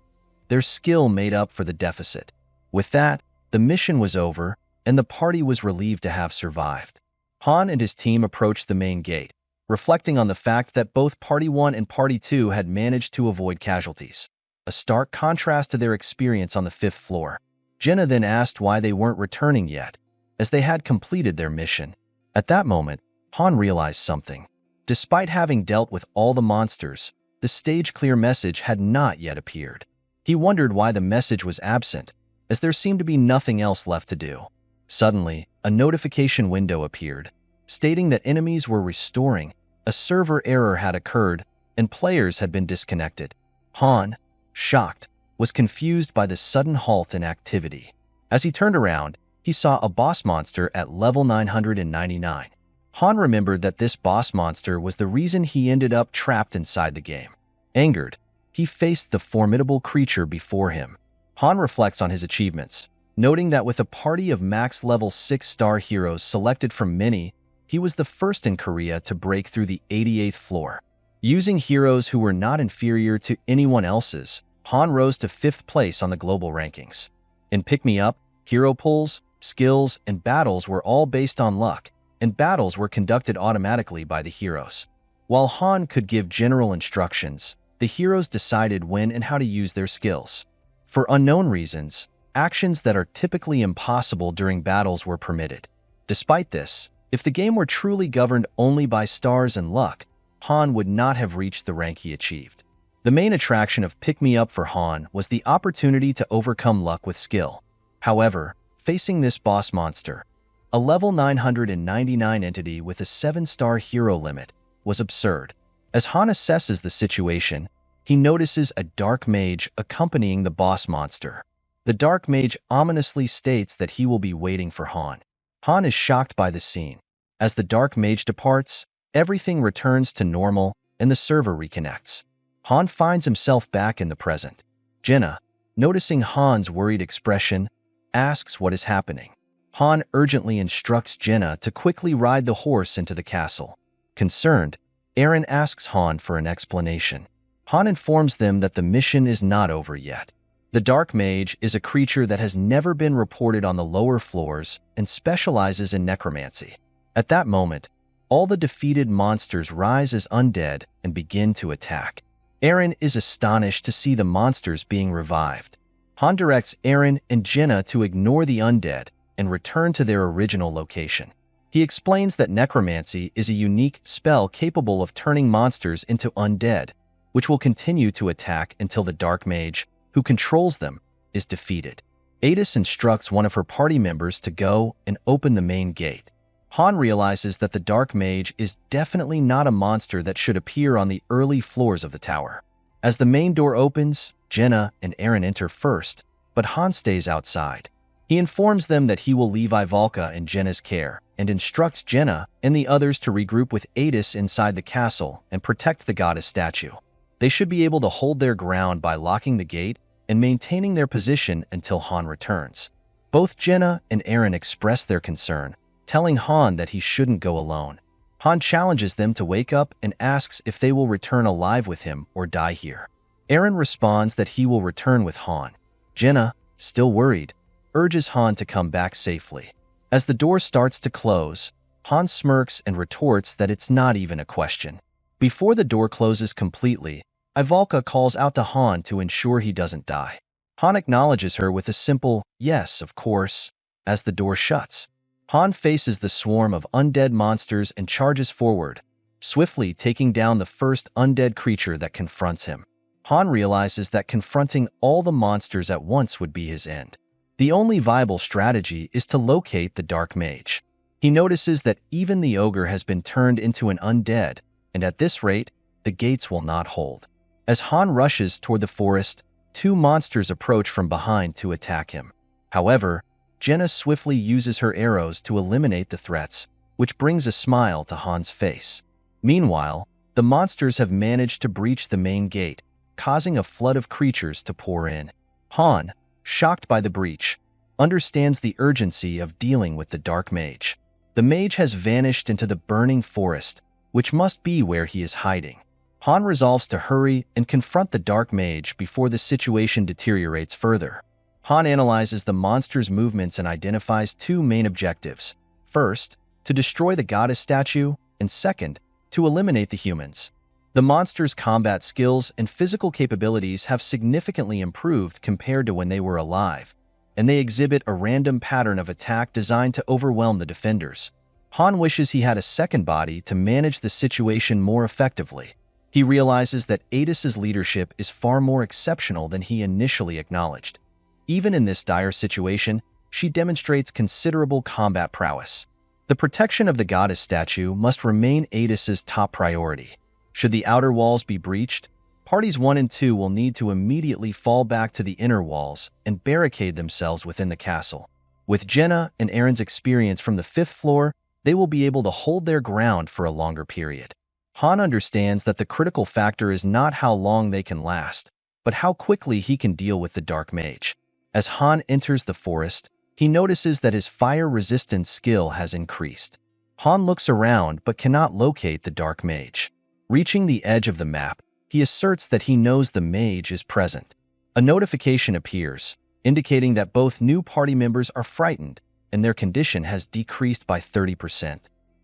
Their skill made up for the deficit. With that, the mission was over, and the party was relieved to have survived. Han and his team approached the main gate, reflecting on the fact that both Party 1 and Party 2 had managed to avoid casualties, a stark contrast to their experience on the 5th floor. Jenna then asked why they weren't returning yet, as they had completed their mission. At that moment, Han realized something. Despite having dealt with all the monsters, the stage-clear message had not yet appeared. He wondered why the message was absent, as there seemed to be nothing else left to do. Suddenly, a notification window appeared, stating that enemies were restoring, a server error had occurred, and players had been disconnected. Han, shocked, was confused by the sudden halt in activity. As he turned around, he saw a boss monster at level 999. Han remembered that this boss monster was the reason he ended up trapped inside the game. Angered, he faced the formidable creature before him. Han reflects on his achievements, noting that with a party of max level 6-star heroes selected from many, he was the first in Korea to break through the 88th floor. Using heroes who were not inferior to anyone else's, Han rose to 5th place on the global rankings. In Pick Me Up, hero pulls, skills, and battles were all based on luck, and battles were conducted automatically by the heroes. While Han could give general instructions, the heroes decided when and how to use their skills. For unknown reasons, actions that are typically impossible during battles were permitted. Despite this, if the game were truly governed only by stars and luck, Han would not have reached the rank he achieved. The main attraction of Pick Me Up for Han was the opportunity to overcome luck with skill. However, facing this boss monster, a level 999 entity with a 7-star hero limit, was absurd. As Han assesses the situation, he notices a dark mage accompanying the boss monster. The dark mage ominously states that he will be waiting for Han. Han is shocked by the scene. As the dark mage departs, everything returns to normal and the server reconnects. Han finds himself back in the present. Jenna, noticing Han's worried expression, asks what is happening. Han urgently instructs Jenna to quickly ride the horse into the castle. Concerned, Eren asks Han for an explanation. Han informs them that the mission is not over yet. The Dark Mage is a creature that has never been reported on the lower floors and specializes in necromancy. At that moment, all the defeated monsters rise as undead and begin to attack. Eren is astonished to see the monsters being revived. Han directs Eren and Jenna to ignore the undead and return to their original location. He explains that necromancy is a unique spell capable of turning monsters into undead, which will continue to attack until the Dark Mage, who controls them, is defeated. Adis instructs one of her party members to go and open the main gate. Han realizes that the Dark Mage is definitely not a monster that should appear on the early floors of the tower. As the main door opens, Jenna and Eren enter first, but Han stays outside. He informs them that he will leave Ivalka in Jenna's care and instructs Jenna and the others to regroup with Adis inside the castle and protect the goddess statue. They should be able to hold their ground by locking the gate and maintaining their position until Han returns. Both Jenna and Eren express their concern, telling Han that he shouldn't go alone. Han challenges them to wake up and asks if they will return alive with him or die here. Eren responds that he will return with Han. Jenna, still worried, urges Han to come back safely. As the door starts to close, Han smirks and retorts that it's not even a question. Before the door closes completely, Ivalka calls out to Han to ensure he doesn't die. Han acknowledges her with a simple, "Yes, of course." As the door shuts, Han faces the swarm of undead monsters and charges forward, swiftly taking down the first undead creature that confronts him. Han realizes that confronting all the monsters at once would be his end. The only viable strategy is to locate the Dark Mage. He notices that even the ogre has been turned into an undead, and at this rate, the gates will not hold. As Han rushes toward the forest, two monsters approach from behind to attack him. However, Jenna swiftly uses her arrows to eliminate the threats, which brings a smile to Han's face. Meanwhile, the monsters have managed to breach the main gate, causing a flood of creatures to pour in. Han, shocked by the breach, understands the urgency of dealing with the Dark Mage. The mage has vanished into the burning forest, which must be where he is hiding. Han resolves to hurry and confront the Dark Mage before the situation deteriorates further. Han analyzes the monster's movements and identifies two main objectives. First, to destroy the goddess statue, and second, to eliminate the humans. The monster's combat skills and physical capabilities have significantly improved compared to when they were alive, and they exhibit a random pattern of attack designed to overwhelm the defenders. Han wishes he had a second body to manage the situation more effectively. He realizes that Adis's leadership is far more exceptional than he initially acknowledged. Even in this dire situation, she demonstrates considerable combat prowess. The protection of the goddess statue must remain Adis's top priority. Should the outer walls be breached, parties 1 and 2 will need to immediately fall back to the inner walls and barricade themselves within the castle. With Jenna and Eren's experience from the 5th floor, they will be able to hold their ground for a longer period. Han understands that the critical factor is not how long they can last, but how quickly he can deal with the Dark Mage. As Han enters the forest, he notices that his fire resistance skill has increased. Han looks around but cannot locate the Dark Mage. Reaching the edge of the map, he asserts that he knows the mage is present. A notification appears, indicating that both new party members are frightened and their condition has decreased by 30%.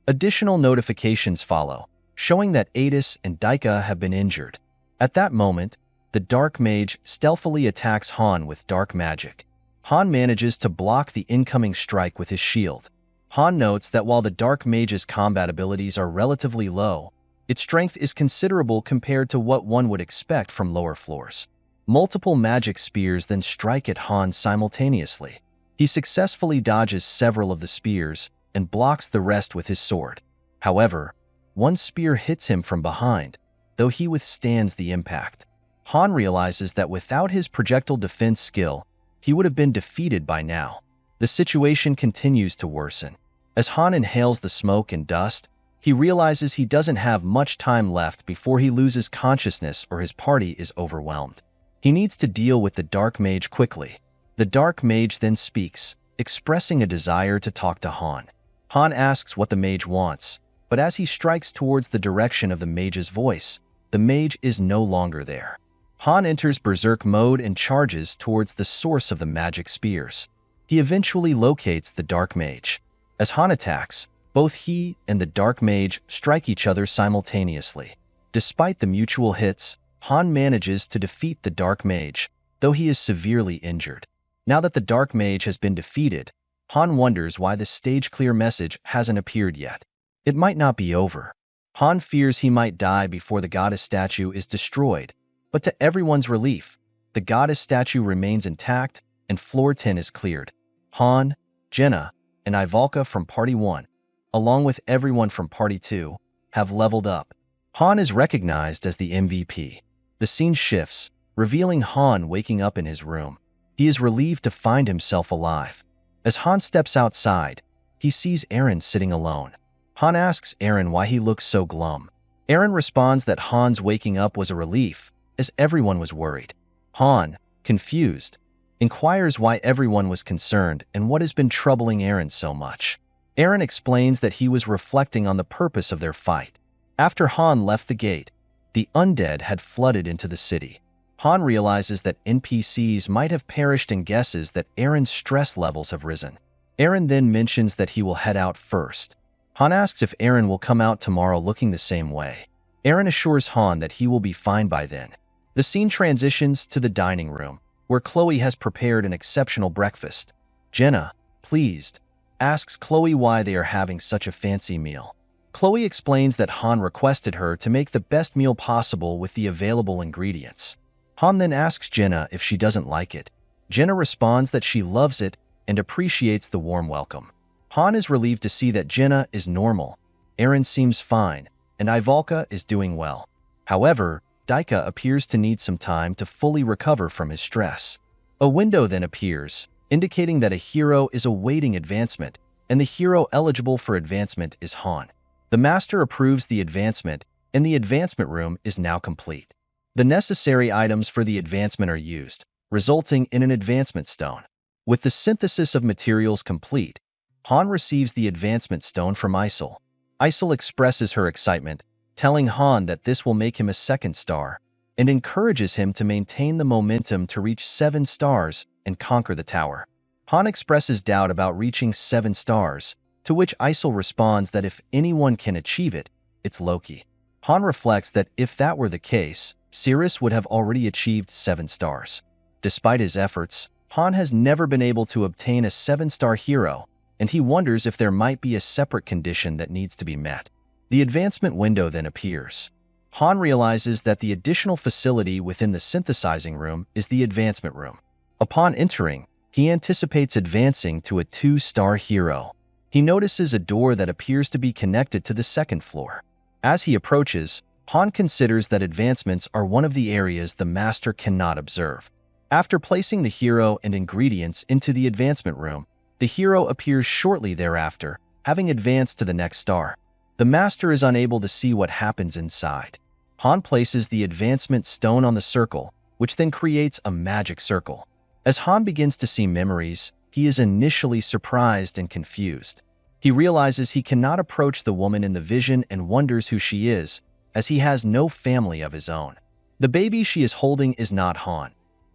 Additional notifications follow, showing that Adis and Daika have been injured. At that moment, the Dark Mage stealthily attacks Han with dark magic. Han manages to block the incoming strike with his shield. Han notes that while the Dark Mage's combat abilities are relatively low, its strength is considerable compared to what one would expect from lower floors. Multiple magic spears then strike at Han simultaneously. He successfully dodges several of the spears and blocks the rest with his sword. However, one spear hits him from behind, though he withstands the impact. Han realizes that without his projectile defense skill, he would have been defeated by now. The situation continues to worsen. As Han inhales the smoke and dust, he realizes he doesn't have much time left before he loses consciousness or his party is overwhelmed. He needs to deal with the Dark Mage quickly. The Dark Mage then speaks, expressing a desire to talk to Han. Han asks what the mage wants, but as he strikes towards the direction of the mage's voice, the mage is no longer there. Han enters berserk mode and charges towards the source of the magic spears. He eventually locates the Dark Mage. As Han attacks, both he and the Dark Mage strike each other simultaneously. Despite the mutual hits, Han manages to defeat the Dark Mage, though he is severely injured. Now that the Dark Mage has been defeated, Han wonders why the stage-clear message hasn't appeared yet. It might not be over. Han fears he might die before the goddess statue is destroyed, but to everyone's relief, the goddess statue remains intact and floor 10 is cleared. Han, Jenna, and Ivalka from Party 1, along with everyone from Party 2, have leveled up. Han is recognized as the MVP. The scene shifts, revealing Han waking up in his room. He is relieved to find himself alive. As Han steps outside, he sees Eren sitting alone. Han asks Eren why he looks so glum. Eren responds that Han's waking up was a relief, as everyone was worried. Han, confused, inquires why everyone was concerned and what has been troubling Eren so much. Eren explains that he was reflecting on the purpose of their fight. After Han left the gate, the undead had flooded into the city. Han realizes that NPCs might have perished and guesses that Eren's stress levels have risen. Eren then mentions that he will head out first. Han asks if Eren will come out tomorrow looking the same way. Eren assures Han that he will be fine by then. The scene transitions to the dining room, where Chloe has prepared an exceptional breakfast. Jenna, pleased, asks Chloe why they are having such a fancy meal. Chloe explains that Han requested her to make the best meal possible with the available ingredients. Han then asks Jenna if she doesn't like it. Jenna responds that she loves it and appreciates the warm welcome. Han is relieved to see that Jenna is normal, Eren seems fine, and Ivalka is doing well. However, Daika appears to need some time to fully recover from his stress. A window then appears, indicating that a hero is awaiting advancement, and the hero eligible for advancement is Han. The master approves the advancement, and the advancement room is now complete. The necessary items for the advancement are used, resulting in an advancement stone. With the synthesis of materials complete, Han receives the advancement stone from Isol. Isol expresses her excitement, telling Han that this will make him a 2nd star, and encourages him to maintain the momentum to reach 7 stars and conquer the tower. Han expresses doubt about reaching 7 stars, to which Isol responds that if anyone can achieve it, it's Loki. Han reflects that if that were the case, Sirius would have already achieved 7 stars. Despite his efforts, Han has never been able to obtain a 7-star hero, and he wonders if there might be a separate condition that needs to be met. The advancement window then appears. Han realizes that the additional facility within the synthesizing room is the advancement room. Upon entering, he anticipates advancing to a 2-star hero. He notices a door that appears to be connected to the 2nd floor. As he approaches, Han considers that advancements are one of the areas the master cannot observe. After placing the hero and ingredients into the advancement room, the hero appears shortly thereafter, having advanced to the next star. The master is unable to see what happens inside. Han places the advancement stone on the circle, which then creates a magic circle. As Han begins to see memories, he is initially surprised and confused. He realizes he cannot approach the woman in the vision and wonders who she is, as he has no family of his own. The baby she is holding is not Han.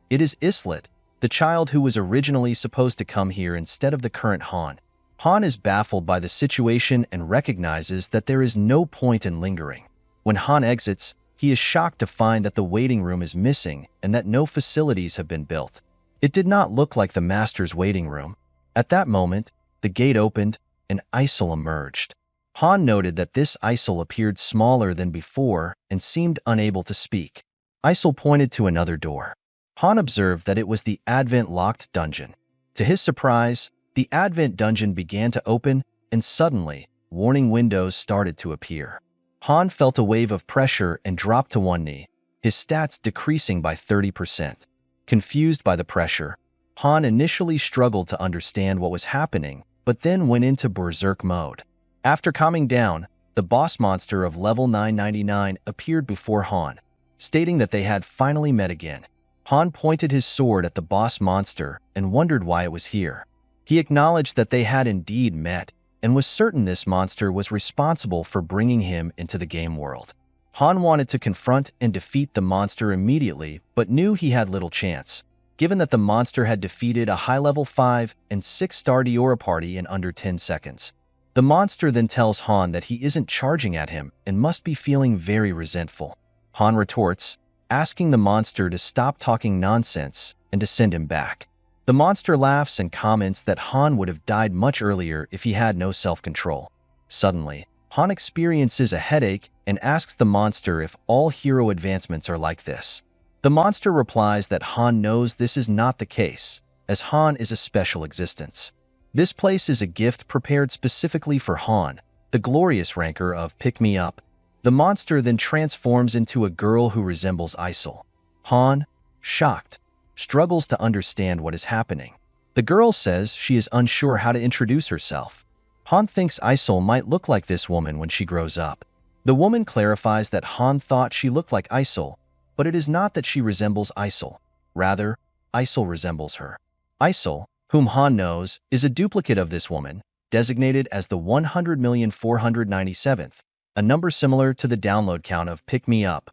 It is Islet, the child who was originally supposed to come here instead of the current Han. Han is baffled by the situation and recognizes that there is no point in lingering. When Han exits, he is shocked to find that the waiting room is missing and that no facilities have been built. It did not look like the master's waiting room. At that moment, the gate opened and Isol emerged. Han noted that this Isol appeared smaller than before and seemed unable to speak. Isol pointed to another door. Han observed that it was the Advent locked dungeon. To his surprise, the Advent dungeon began to open, and suddenly, warning windows started to appear. Han felt a wave of pressure and dropped to one knee, his stats decreasing by 30%. Confused by the pressure, Han initially struggled to understand what was happening, but then went into berserk mode. After calming down, the boss monster of level 999 appeared before Han, stating that they had finally met again. Han pointed his sword at the boss monster and wondered why it was here. He acknowledged that they had indeed met and was certain this monster was responsible for bringing him into the game world. Han wanted to confront and defeat the monster immediately, but knew he had little chance, given that the monster had defeated a high-level 5 and 6-star Diora party in under 10 seconds. The monster then tells Han that he isn't charging at him and must be feeling very resentful. Han retorts, asking the monster to stop talking nonsense and to send him back. The monster laughs and comments that Han would have died much earlier if he had no self-control. Suddenly, Han experiences a headache and asks the monster if all hero advancements are like this. The monster replies that Han knows this is not the case, as Han is a special existence. This place is a gift prepared specifically for Han, the glorious ranker of Pick Me Up. The monster then transforms into a girl who resembles Isol. Han, shocked, struggles to understand what is happening. The girl says she is unsure how to introduce herself. Han thinks Isol might look like this woman when she grows up. The woman clarifies that Han thought she looked like Isol, but it is not that she resembles Isol. Rather, Isol resembles her. Isol, whom Han knows, is a duplicate of this woman, designated as the 100,497th, a number similar to the download count of Pick Me Up.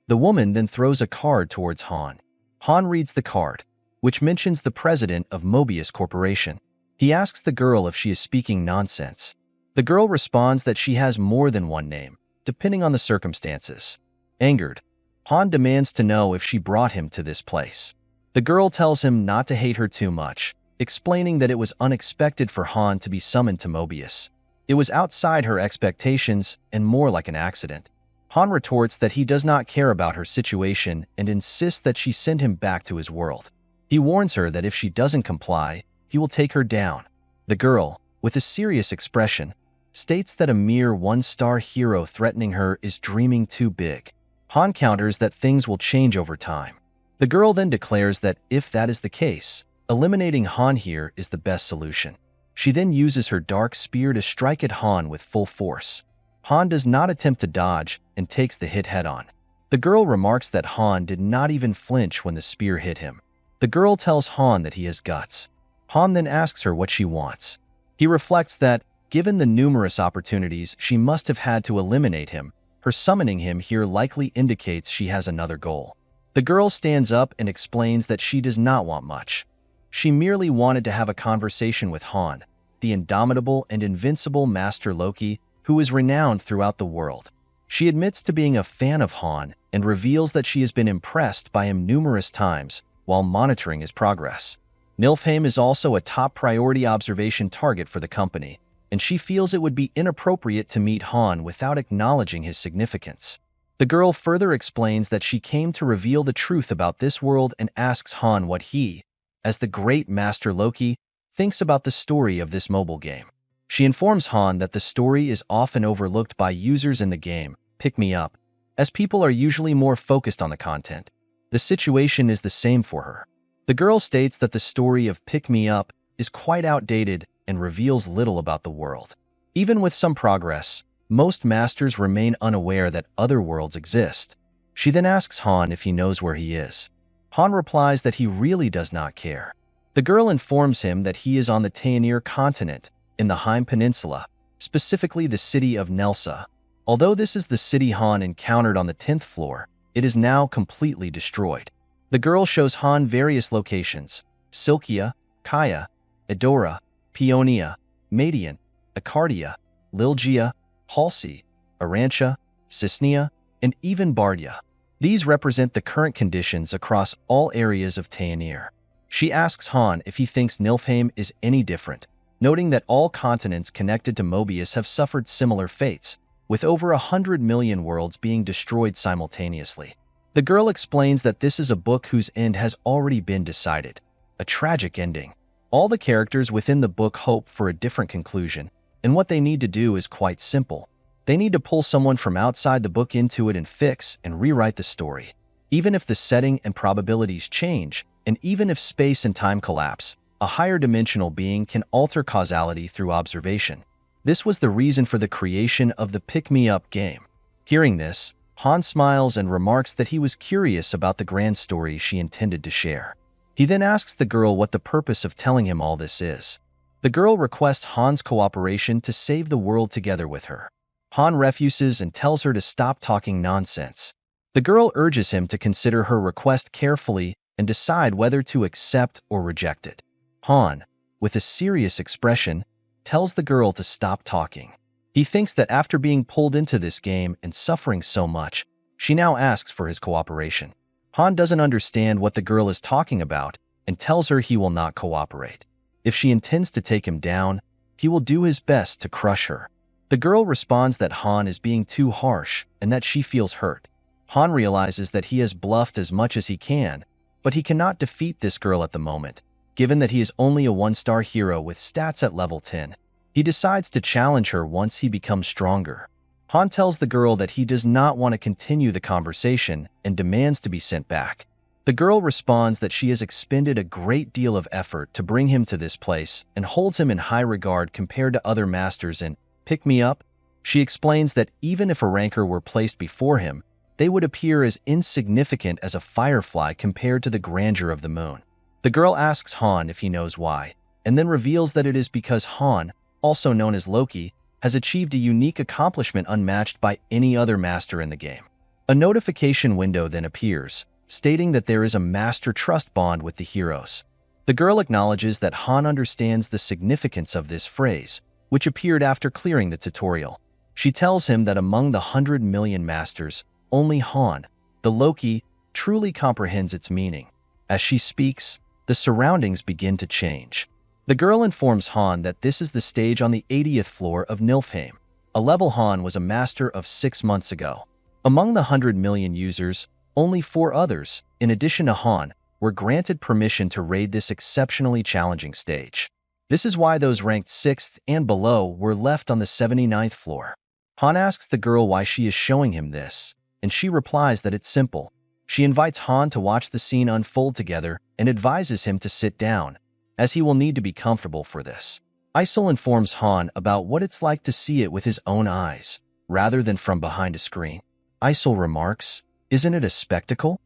The woman then throws a card towards Han. Han reads the card, which mentions the president of Mobius Corporation. He asks the girl if she is speaking nonsense. The girl responds that she has more than one name, depending on the circumstances. Angered, Han demands to know if she brought him to this place. The girl tells him not to hate her too much, explaining that it was unexpected for Han to be summoned to Mobius. It was outside her expectations and more like an accident. Han retorts that he does not care about her situation and insists that she send him back to his world. He warns her that if she doesn't comply, he will take her down. The girl, with a serious expression, states that a mere 1-star hero threatening her is dreaming too big. Han counters that things will change over time. The girl then declares that if that is the case, eliminating Han here is the best solution. She then uses her dark spear to strike at Han with full force. Han does not attempt to dodge and takes the hit head-on. The girl remarks that Han did not even flinch when the spear hit him. The girl tells Han that he has guts. Han then asks her what she wants. He reflects that, given the numerous opportunities she must have had to eliminate him, her summoning him here likely indicates she has another goal. The girl stands up and explains that she does not want much. She merely wanted to have a conversation with Han, the indomitable and invincible Master Loki, who is renowned throughout the world. She admits to being a fan of Han and reveals that she has been impressed by him numerous times while monitoring his progress. Niflheim is also a top priority observation target for the company, and she feels it would be inappropriate to meet Han without acknowledging his significance. The girl further explains that she came to reveal the truth about this world and asks Han what he, as the great Master Loki, thinks about the story of this mobile game. She informs Han that the story is often overlooked by users in the game, Pick Me Up, as people are usually more focused on the content. The situation is the same for her. The girl states that the story of Pick Me Up is quite outdated and reveals little about the world. Even with some progress, most masters remain unaware that other worlds exist. She then asks Han if he knows where he is. Han replies that he really does not care. The girl informs him that he is on the Taenir continent, in the Heim Peninsula, specifically the city of Nelsa. Although this is the city Han encountered on the 10th floor, it is now completely destroyed. The girl shows Han various locations: Silkia, Kaya, Edora, Peonia, Madian, Acardia, Lilgia, Halsey, Arantia, Cisnea, and even Bardia. These represent the current conditions across all areas of Taenir. She asks Han if he thinks Niflheim is any different, noting that all continents connected to Mobius have suffered similar fates, with over 100 million worlds being destroyed simultaneously. The girl explains that this is a book whose end has already been decided, a tragic ending. All the characters within the book hope for a different conclusion, and what they need to do is quite simple. They need to pull someone from outside the book into it and fix and rewrite the story. Even if the setting and probabilities change, and even if space and time collapse, a higher dimensional being can alter causality through observation. This was the reason for the creation of the Pick Me Up game. Hearing this, Han smiles and remarks that he was curious about the grand story she intended to share. He then asks the girl what the purpose of telling him all this is. The girl requests Han's cooperation to save the world together with her. Han refuses and tells her to stop talking nonsense. The girl urges him to consider her request carefully and decide whether to accept or reject it. Han, with a serious expression, tells the girl to stop talking. He thinks that after being pulled into this game and suffering so much, she now asks for his cooperation. Han doesn't understand what the girl is talking about and tells her he will not cooperate. If she intends to take him down, he will do his best to crush her. The girl responds that Han is being too harsh and that she feels hurt. Han realizes that he has bluffed as much as he can, but he cannot defeat this girl at the moment, given that he is only a one-star hero with stats at level 10. He decides to challenge her once he becomes stronger. Han tells the girl that he does not want to continue the conversation and demands to be sent back. The girl responds that she has expended a great deal of effort to bring him to this place and holds him in high regard compared to other masters in Pick Me Up. She explains that even if a ranker were placed before him, they would appear as insignificant as a firefly compared to the grandeur of the moon. The girl asks Han if he knows why, and then reveals that it is because Han, also known as Loki, has achieved a unique accomplishment unmatched by any other master in the game. A notification window then appears, stating that there is a master trust bond with the heroes. The girl acknowledges that Han understands the significance of this phrase, which appeared after clearing the tutorial. She tells him that among the 100 million masters, only Han, the Loki, truly comprehends its meaning. As she speaks, the surroundings begin to change. The girl informs Han that this is the stage on the 80th floor of Niflheim, a level Han was a master of 6 months ago. Among the 100 million users, only 4 others, in addition to Han, were granted permission to raid this exceptionally challenging stage. This is why those ranked 6th and below were left on the 79th floor. Han asks the girl why she is showing him this, and she replies that it's simple. She invites Han to watch the scene unfold together and advises him to sit down, as he will need to be comfortable for this. Isol informs Han about what it's like to see it with his own eyes, rather than from behind a screen. Isol remarks, "Isn't it a spectacle?"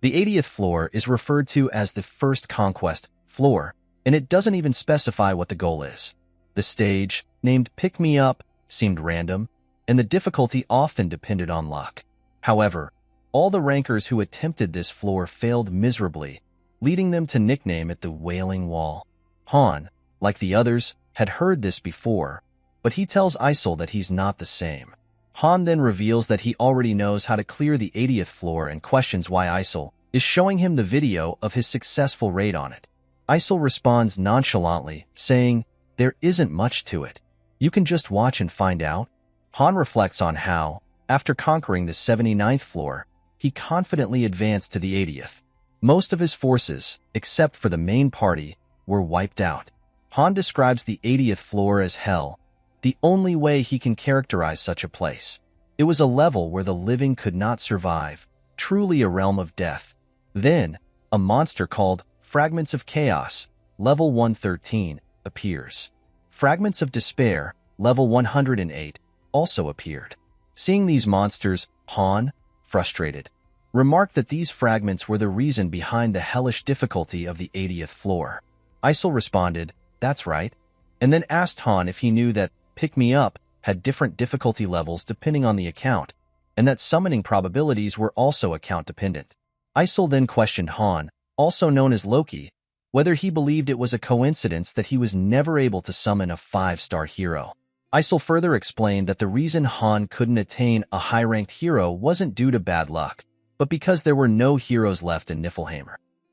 The 80th floor is referred to as the first conquest floor, and it doesn't even specify what the goal is. The stage, named Pick Me Up, seemed random, and the difficulty often depended on luck. However, all the rankers who attempted this floor failed miserably, leading them to nickname it the Wailing Wall. Han, like the others, had heard this before, but he tells Isol that he's not the same. Han then reveals that he already knows how to clear the 80th floor and questions why Isol is showing him the video of his successful raid on it. Isol responds nonchalantly, saying, "There isn't much to it. You can just watch and find out." Han reflects on how, after conquering the 79th floor, he confidently advanced to the 80th. Most of his forces, except for the main party, were wiped out. Han describes the 80th floor as hell, the only way he can characterize such a place. It was a level where the living could not survive, truly a realm of death. Then, a monster called Fragments of Chaos, level 113, appears. Fragments of Despair, level 108, also appeared. Seeing these monsters, Han, frustrated, remarked that these fragments were the reason behind the hellish difficulty of the 80th floor. Isol responded, "That's right," and then asked Han if he knew that Pick Me Up had different difficulty levels depending on the account, and that summoning probabilities were also account-dependent. Isol then questioned Han, also known as Loki, whether he believed it was a coincidence that he was never able to summon a 5-star hero. Isol further explained that the reason Han couldn't attain a high-ranked hero wasn't due to bad luck, but because there were no heroes left in Niflheim.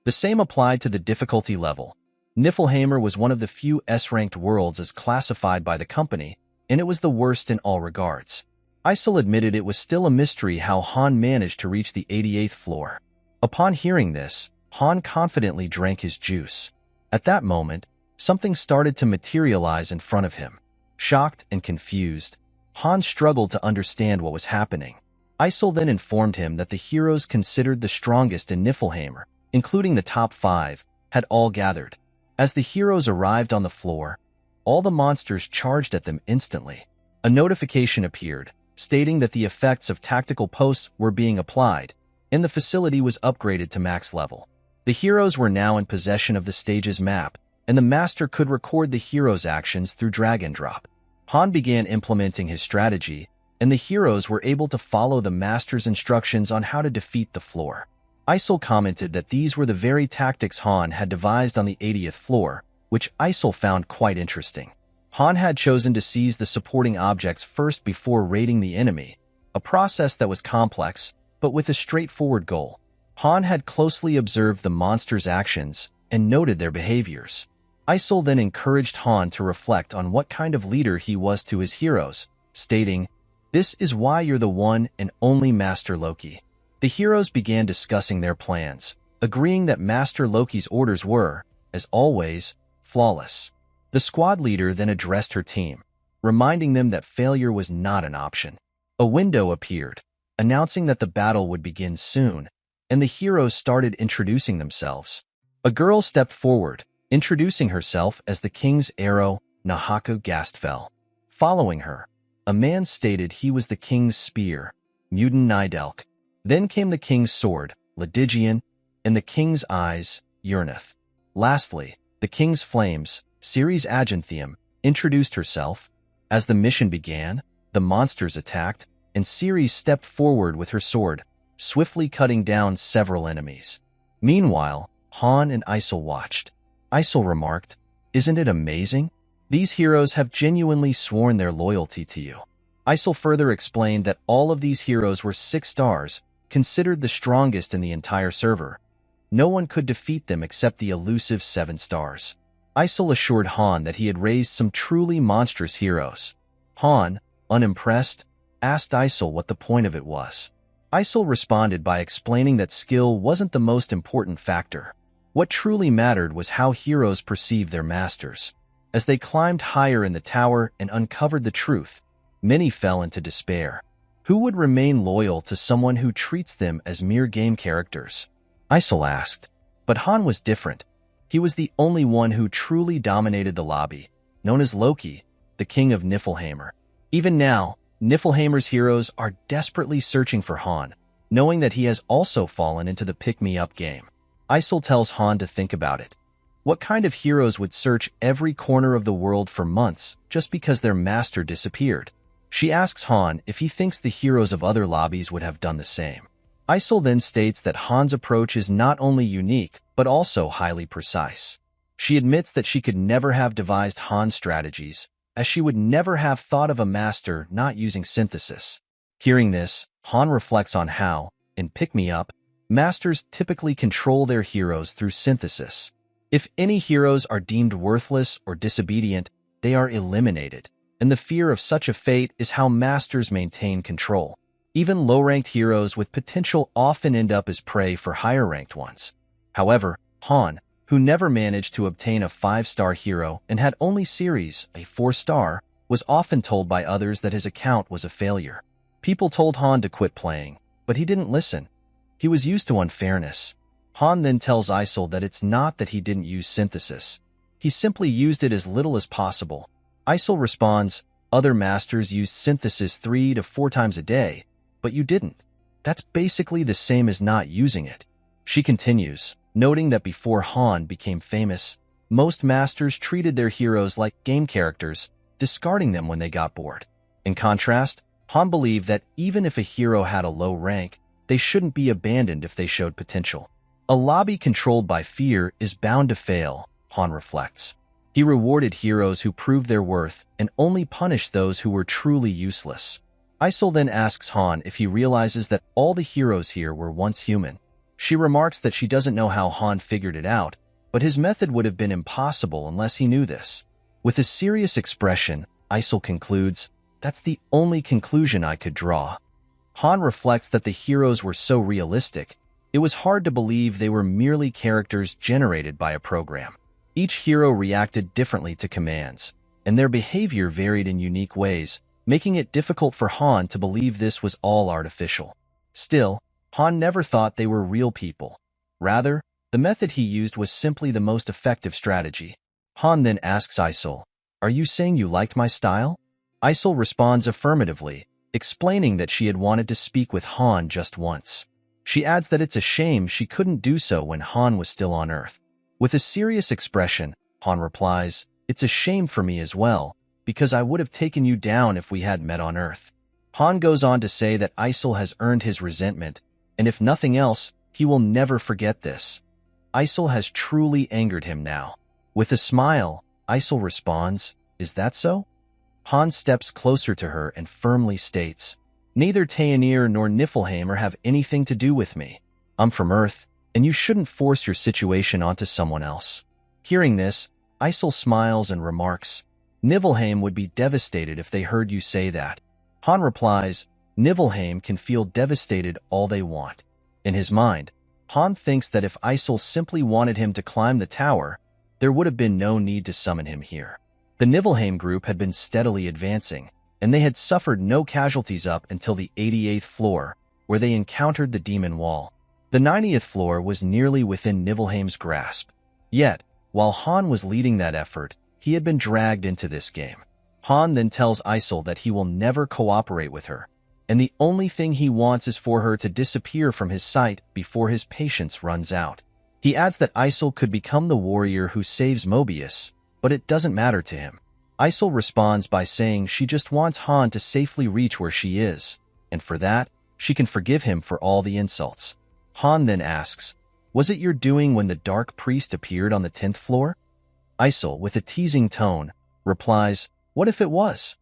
The same applied to the difficulty level. Niflheim was one of the few S-ranked worlds as classified by the company, and it was the worst in all regards. Isol admitted it was still a mystery how Han managed to reach the 88th floor. Upon hearing this, Han confidently drank his juice. At that moment, something started to materialize in front of him. Shocked and confused, Han struggled to understand what was happening. Isol then informed him that the heroes considered the strongest in Niflheim, including the top 5, had all gathered. As the heroes arrived on the floor, all the monsters charged at them instantly. A notification appeared, stating that the effects of tactical posts were being applied, and the facility was upgraded to max level. The heroes were now in possession of the stage's map, and the master could record the heroes' actions through drag and drop. Han began implementing his strategy, and the heroes were able to follow the master's instructions on how to defeat the floor. Isol commented that these were the very tactics Han had devised on the 80th floor, which Isol found quite interesting. Han had chosen to seize the supporting objects first before raiding the enemy, a process that was complex, but with a straightforward goal. Han had closely observed the monsters' actions and noted their behaviors. Isol then encouraged Han to reflect on what kind of leader he was to his heroes, stating, "This is why you're the one and only Master Loki." The heroes began discussing their plans, agreeing that Master Loki's orders were, as always, flawless. The squad leader then addressed her team, reminding them that failure was not an option. A window appeared, announcing that the battle would begin soon, and the heroes started introducing themselves. A girl stepped forward, introducing herself as the king's arrow, Nahaku Gastfell. Following her, a man stated he was the king's spear, Muden Nidelk. Then came the king's sword, Ledigian, and the king's eyes, Urnith. Lastly, the king's flames, Ceres Aganthium, introduced herself. As the mission began, the monsters attacked, and Ceres stepped forward with her sword, swiftly cutting down several enemies. Meanwhile, Han and Isol watched. Isol remarked, "Isn't it amazing? These heroes have genuinely sworn their loyalty to you." Isol further explained that all of these heroes were 6 stars, considered the strongest in the entire server. No one could defeat them except the elusive 7 stars. Isol assured Han that he had raised some truly monstrous heroes. Han, unimpressed, asked Isol what the point of it was. Isol responded by explaining that skill wasn't the most important factor. What truly mattered was how heroes perceived their masters. As they climbed higher in the tower and uncovered the truth, many fell into despair. Who would remain loyal to someone who treats them as mere game characters? Isol asked. But Han was different. He was the only one who truly dominated the lobby, known as Loki, the king of Niflheimr. Even now, Niflheimer's heroes are desperately searching for Han, knowing that he has also fallen into the pick-me-up game. Isol tells Han to think about it. What kind of heroes would search every corner of the world for months just because their master disappeared? She asks Han if he thinks the heroes of other lobbies would have done the same. Isol then states that Han's approach is not only unique, but also highly precise. She admits that she could never have devised Han's strategies, as she would never have thought of a master not using synthesis. Hearing this, Han reflects on how, in Pick Me Up, masters typically control their heroes through synthesis. If any heroes are deemed worthless or disobedient, they are eliminated, and the fear of such a fate is how masters maintain control. Even low-ranked heroes with potential often end up as prey for higher-ranked ones. However, Han, who never managed to obtain a 5-star hero and had only Ceres, a 4-star, was often told by others that his account was a failure. People told Han to quit playing, but he didn't listen. He was used to unfairness. Han then tells Isol that it's not that he didn't use synthesis. He simply used it as little as possible. Isol responds, "Other masters used synthesis 3 to 4 times a day, but you didn't. That's basically the same as not using it." She continues, noting that before Han became famous, most masters treated their heroes like game characters, discarding them when they got bored. In contrast, Han believed that even if a hero had a low rank, they shouldn't be abandoned if they showed potential. A lobby controlled by fear is bound to fail, Han reflects. He rewarded heroes who proved their worth and only punished those who were truly useless. Isol then asks Han if he realizes that all the heroes here were once human. She remarks that she doesn't know how Han figured it out, but his method would have been impossible unless he knew this. With a serious expression, Isol concludes, "That's the only conclusion I could draw." Han reflects that the heroes were so realistic, it was hard to believe they were merely characters generated by a program. Each hero reacted differently to commands, and their behavior varied in unique ways, making it difficult for Han to believe this was all artificial. Still, Han never thought they were real people. Rather, the method he used was simply the most effective strategy. Han then asks Isol, "Are you saying you liked my style?" Isol responds affirmatively, explaining that she had wanted to speak with Han just once. She adds that it's a shame she couldn't do so when Han was still on Earth. With a serious expression, Han replies, "It's a shame for me as well, because I would have taken you down if we had met on Earth." Han goes on to say that Isol has earned his resentment, and if nothing else, he will never forget this. Isol has truly angered him now. With a smile, Isol responds, "Is that so?" Han steps closer to her and firmly states, "Neither Tayanir nor Niflheim have anything to do with me. I'm from Earth, and you shouldn't force your situation onto someone else." Hearing this, Isol smiles and remarks, "Niflheim would be devastated if they heard you say that." Han replies, "Niflheim can feel devastated all they want." In his mind, Han thinks that if Isol simply wanted him to climb the tower, there would have been no need to summon him here. The Niflheim group had been steadily advancing, and they had suffered no casualties up until the 88th floor, where they encountered the demon wall. The 90th floor was nearly within Niflheim's grasp. Yet, while Han was leading that effort, he had been dragged into this game. Han then tells Isol that he will never cooperate with her, and the only thing he wants is for her to disappear from his sight before his patience runs out. He adds that Isol could become the warrior who saves Mobius, but it doesn't matter to him. Isol responds by saying she just wants Han to safely reach where she is, and for that, she can forgive him for all the insults. Han then asks, "Was it your doing when the Dark Priest appeared on the 10th floor?" Isol, with a teasing tone, replies, "What if it was?"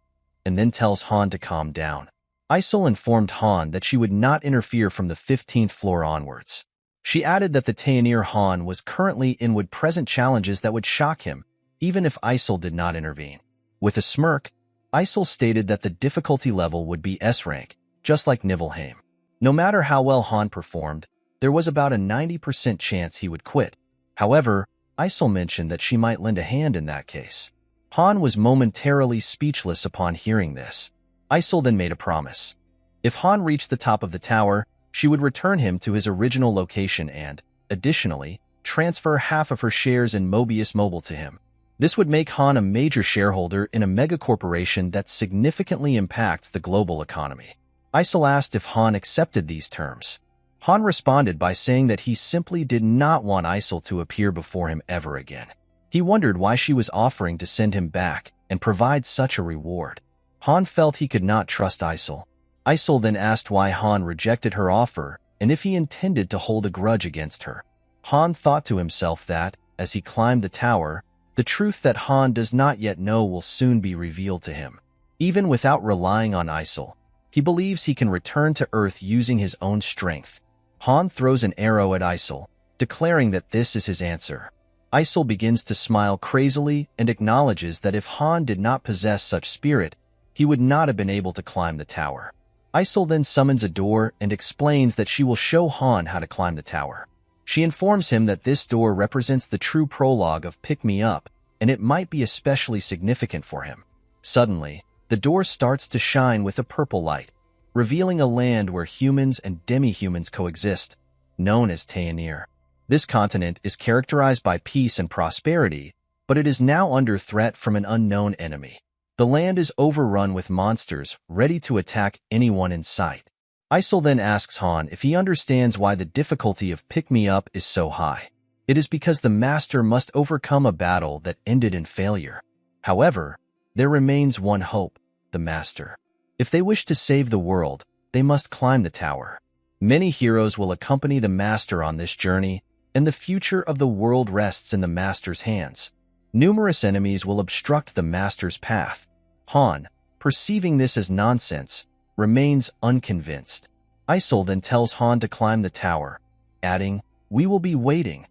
and then tells Han to calm down. Isol informed Han that she would not interfere from the 15th floor onwards. She added that the Tayanir Han was currently in would present challenges that would shock him, even if Isol did not intervene. With a smirk, Isol stated that the difficulty level would be S rank, just like Niflheim. No matter how well Han performed, there was about a 90% chance he would quit. However, Isol mentioned that she might lend a hand in that case. Han was momentarily speechless upon hearing this. Isol then made a promise. If Han reached the top of the tower, she would return him to his original location and, additionally, transfer half of her shares in Mobius Mobile to him. This would make Han a major shareholder in a mega-corporation that significantly impacts the global economy. Isol asked if Han accepted these terms. Han responded by saying that he simply did not want Isol to appear before him ever again. He wondered why she was offering to send him back and provide such a reward. Han felt he could not trust Isol. Isol then asked why Han rejected her offer and if he intended to hold a grudge against her. Han thought to himself that, as he climbed the tower, the truth that Han does not yet know will soon be revealed to him. Even without relying on Isol, he believes he can return to Earth using his own strength. Han throws an arrow at Isol, declaring that this is his answer. Isol begins to smile crazily and acknowledges that if Han did not possess such spirit, he would not have been able to climb the tower. Isol then summons a door and explains that she will show Han how to climb the tower. She informs him that this door represents the true prologue of Pick Me Up, and it might be especially significant for him. Suddenly, the door starts to shine with a purple light, revealing a land where humans and demi-humans coexist, known as Tayanir. This continent is characterized by peace and prosperity, but it is now under threat from an unknown enemy. The land is overrun with monsters ready to attack anyone in sight. Isol then asks Han if he understands why the difficulty of Pick Me Up is so high. It is because the Master must overcome a battle that ended in failure. However, there remains one hope, the Master. If they wish to save the world, they must climb the tower. Many heroes will accompany the Master on this journey, and the future of the world rests in the Master's hands. Numerous enemies will obstruct the Master's path. Han, perceiving this as nonsense, remains unconvinced. Isol then tells Han to climb the tower, adding, "We will be waiting."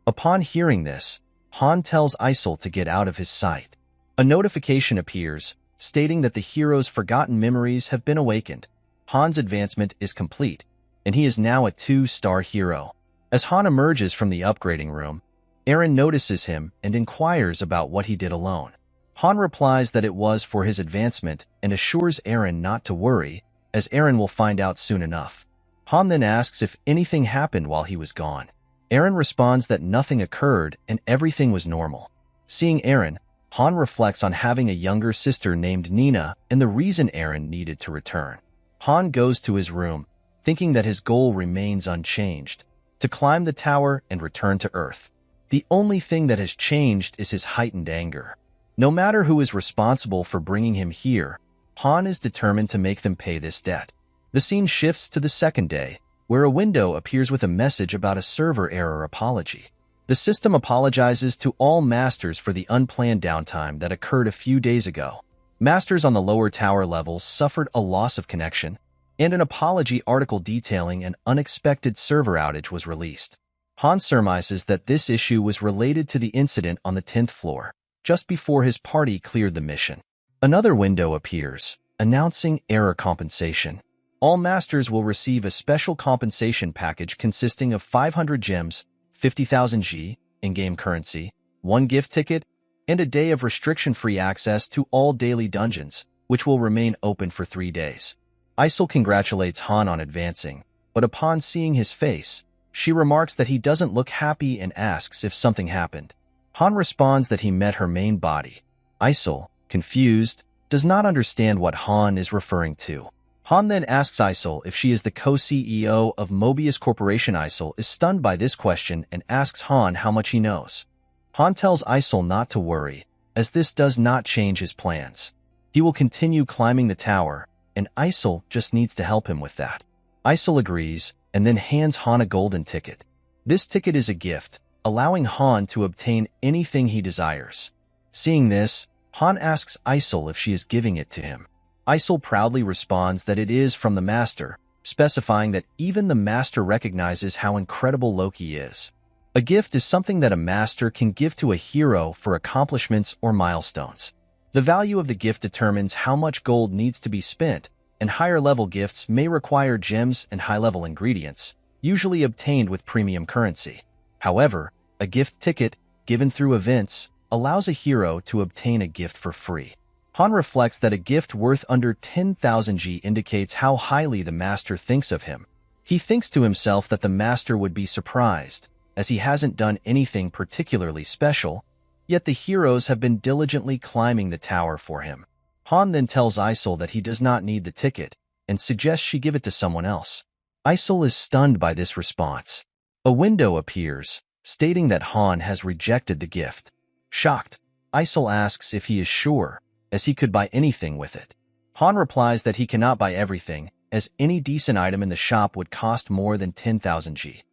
Upon hearing this, Han tells Isol to get out of his sight. A notification appears, stating that the hero's forgotten memories have been awakened. Han's advancement is complete, and he is now a 2-star hero. As Han emerges from the upgrading room, Eren notices him and inquires about what he did alone. Han replies that it was for his advancement and assures Eren not to worry, as Eren will find out soon enough. Han then asks if anything happened while he was gone. Eren responds that nothing occurred and everything was normal. Seeing Eren, Han reflects on having a younger sister named Nina and the reason Eren needed to return. Han goes to his room, thinking that his goal remains unchanged, to climb the tower and return to Earth. The only thing that has changed is his heightened anger. No matter who is responsible for bringing him here, Han is determined to make them pay this debt. The scene shifts to the second day, where a window appears with a message about a server error apology. The system apologizes to all masters for the unplanned downtime that occurred a few days ago. Masters on the lower tower levels suffered a loss of connection, and an apology article detailing an unexpected server outage was released. Han surmises that this issue was related to the incident on the 10th floor, just before his party cleared the mission. Another window appears, announcing error compensation. All masters will receive a special compensation package consisting of 500 gems, 50,000 G, in-game currency, 1 gift ticket, and a day of restriction-free access to all daily dungeons, which will remain open for 3 days. Isol congratulates Han on advancing, but upon seeing his face, she remarks that he doesn't look happy and asks if something happened. Han responds that he met her main body. Isol, confused, does not understand what Han is referring to. Han then asks Isol if she is the co-CEO of Mobius Corporation. Isol is stunned by this question and asks Han how much he knows. Han tells Isol not to worry, as this does not change his plans. He will continue climbing the tower, and Isol just needs to help him with that. Isol agrees, and then hands Han a golden ticket. This ticket is a gift, allowing Han to obtain anything he desires. Seeing this, Han asks Isol if she is giving it to him. Isol proudly responds that it is from the Master, specifying that even the Master recognizes how incredible Loki is. A gift is something that a Master can give to a hero for accomplishments or milestones. The value of the gift determines how much gold needs to be spent, and higher-level gifts may require gems and high-level ingredients, usually obtained with premium currency. However, a gift ticket, given through events, allows a hero to obtain a gift for free. Han reflects that a gift worth under 10,000 G indicates how highly the Master thinks of him. He thinks to himself that the Master would be surprised, as he hasn't done anything particularly special, yet the heroes have been diligently climbing the tower for him. Han then tells Isol that he does not need the ticket, and suggests she give it to someone else. Isol is stunned by this response. A window appears, stating that Han has rejected the gift. Shocked, Isol asks if he is sure, as he could buy anything with it. Han replies that he cannot buy everything, as any decent item in the shop would cost more than 10,000 G.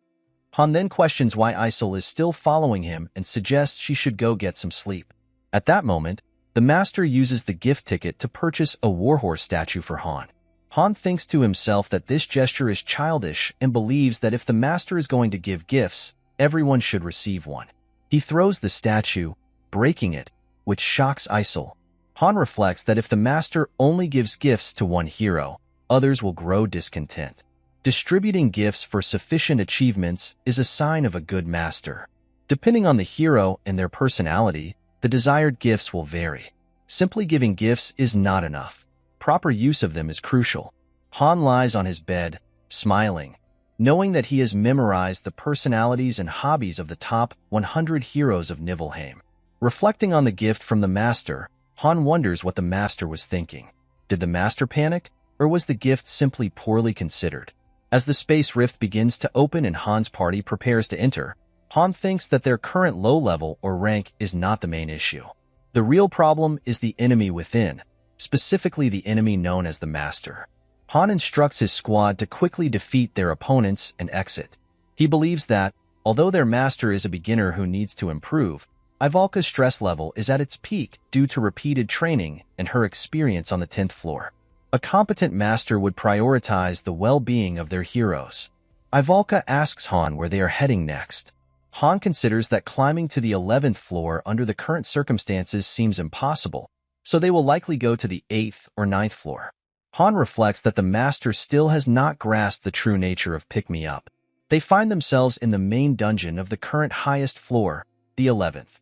Han then questions why Isol is still following him and suggests she should go get some sleep. At that moment, the Master uses the gift ticket to purchase a warhorse statue for Han. Han thinks to himself that this gesture is childish and believes that if the Master is going to give gifts, everyone should receive one. He throws the statue, breaking it, which shocks Isol. Han reflects that if the Master only gives gifts to one hero, others will grow discontent. Distributing gifts for sufficient achievements is a sign of a good Master. Depending on the hero and their personality, the desired gifts will vary. Simply giving gifts is not enough. Proper use of them is crucial. Han lies on his bed, smiling, knowing that he has memorized the personalities and hobbies of the top 100 heroes of Niflheim. Reflecting on the gift from the Master, Han wonders what the Master was thinking. Did the Master panic, or was the gift simply poorly considered? As the space rift begins to open and Han's party prepares to enter, Han thinks that their current low level or rank is not the main issue. The real problem is the enemy within, specifically the enemy known as the Master. Han instructs his squad to quickly defeat their opponents and exit. He believes that, although their Master is a beginner who needs to improve, Ivalka's stress level is at its peak due to repeated training and her experience on the 10th floor. A competent Master would prioritize the well-being of their heroes. Ivalka asks Han where they are heading next. Han considers that climbing to the 11th floor under the current circumstances seems impossible, so they will likely go to the 8th or 9th floor. Han reflects that the Master still has not grasped the true nature of pick-me-up. They find themselves in the main dungeon of the current highest floor, the 11th.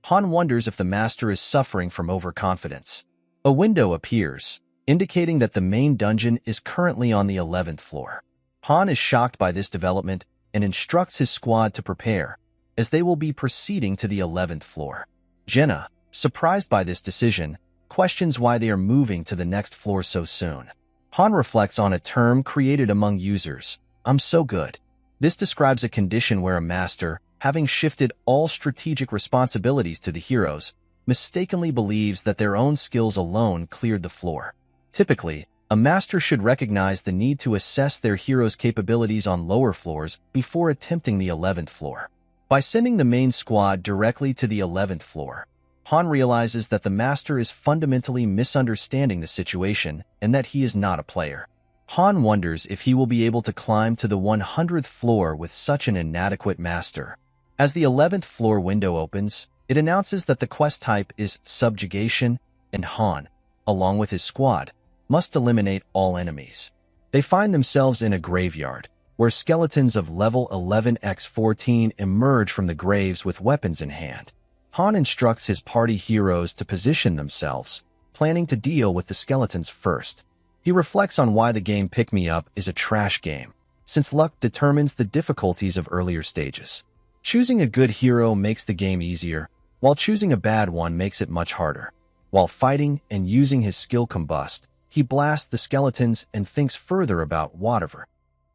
Han wonders if the Master is suffering from overconfidence. A window appears, indicating that the main dungeon is currently on the 11th floor. Han is shocked by this development and instructs his squad to prepare, as they will be proceeding to the 11th floor. Jenna, surprised by this decision, questions why they are moving to the next floor so soon. Han reflects on a term created among users, "I'm so good." This describes a condition where a Master, having shifted all strategic responsibilities to the heroes, mistakenly believes that their own skills alone cleared the floor. Typically, a master should recognize the need to assess their hero's capabilities on lower floors before attempting the 11th floor. By sending the main squad directly to the 11th floor, Han realizes that the master is fundamentally misunderstanding the situation and that he is not a player. Han wonders if he will be able to climb to the 100th floor with such an inadequate master. As the 11th floor window opens, it announces that the quest type is subjugation, and Han, along with his squad, must eliminate all enemies. They find themselves in a graveyard, where skeletons of level 11x14 emerge from the graves with weapons in hand. Han instructs his party heroes to position themselves, planning to deal with the skeletons first. He reflects on why the game Pick Me Up is a trash game, since luck determines the difficulties of earlier stages. Choosing a good hero makes the game easier, while choosing a bad one makes it much harder. While fighting and using his skill Combust, he blasts the skeletons and thinks further about whatever.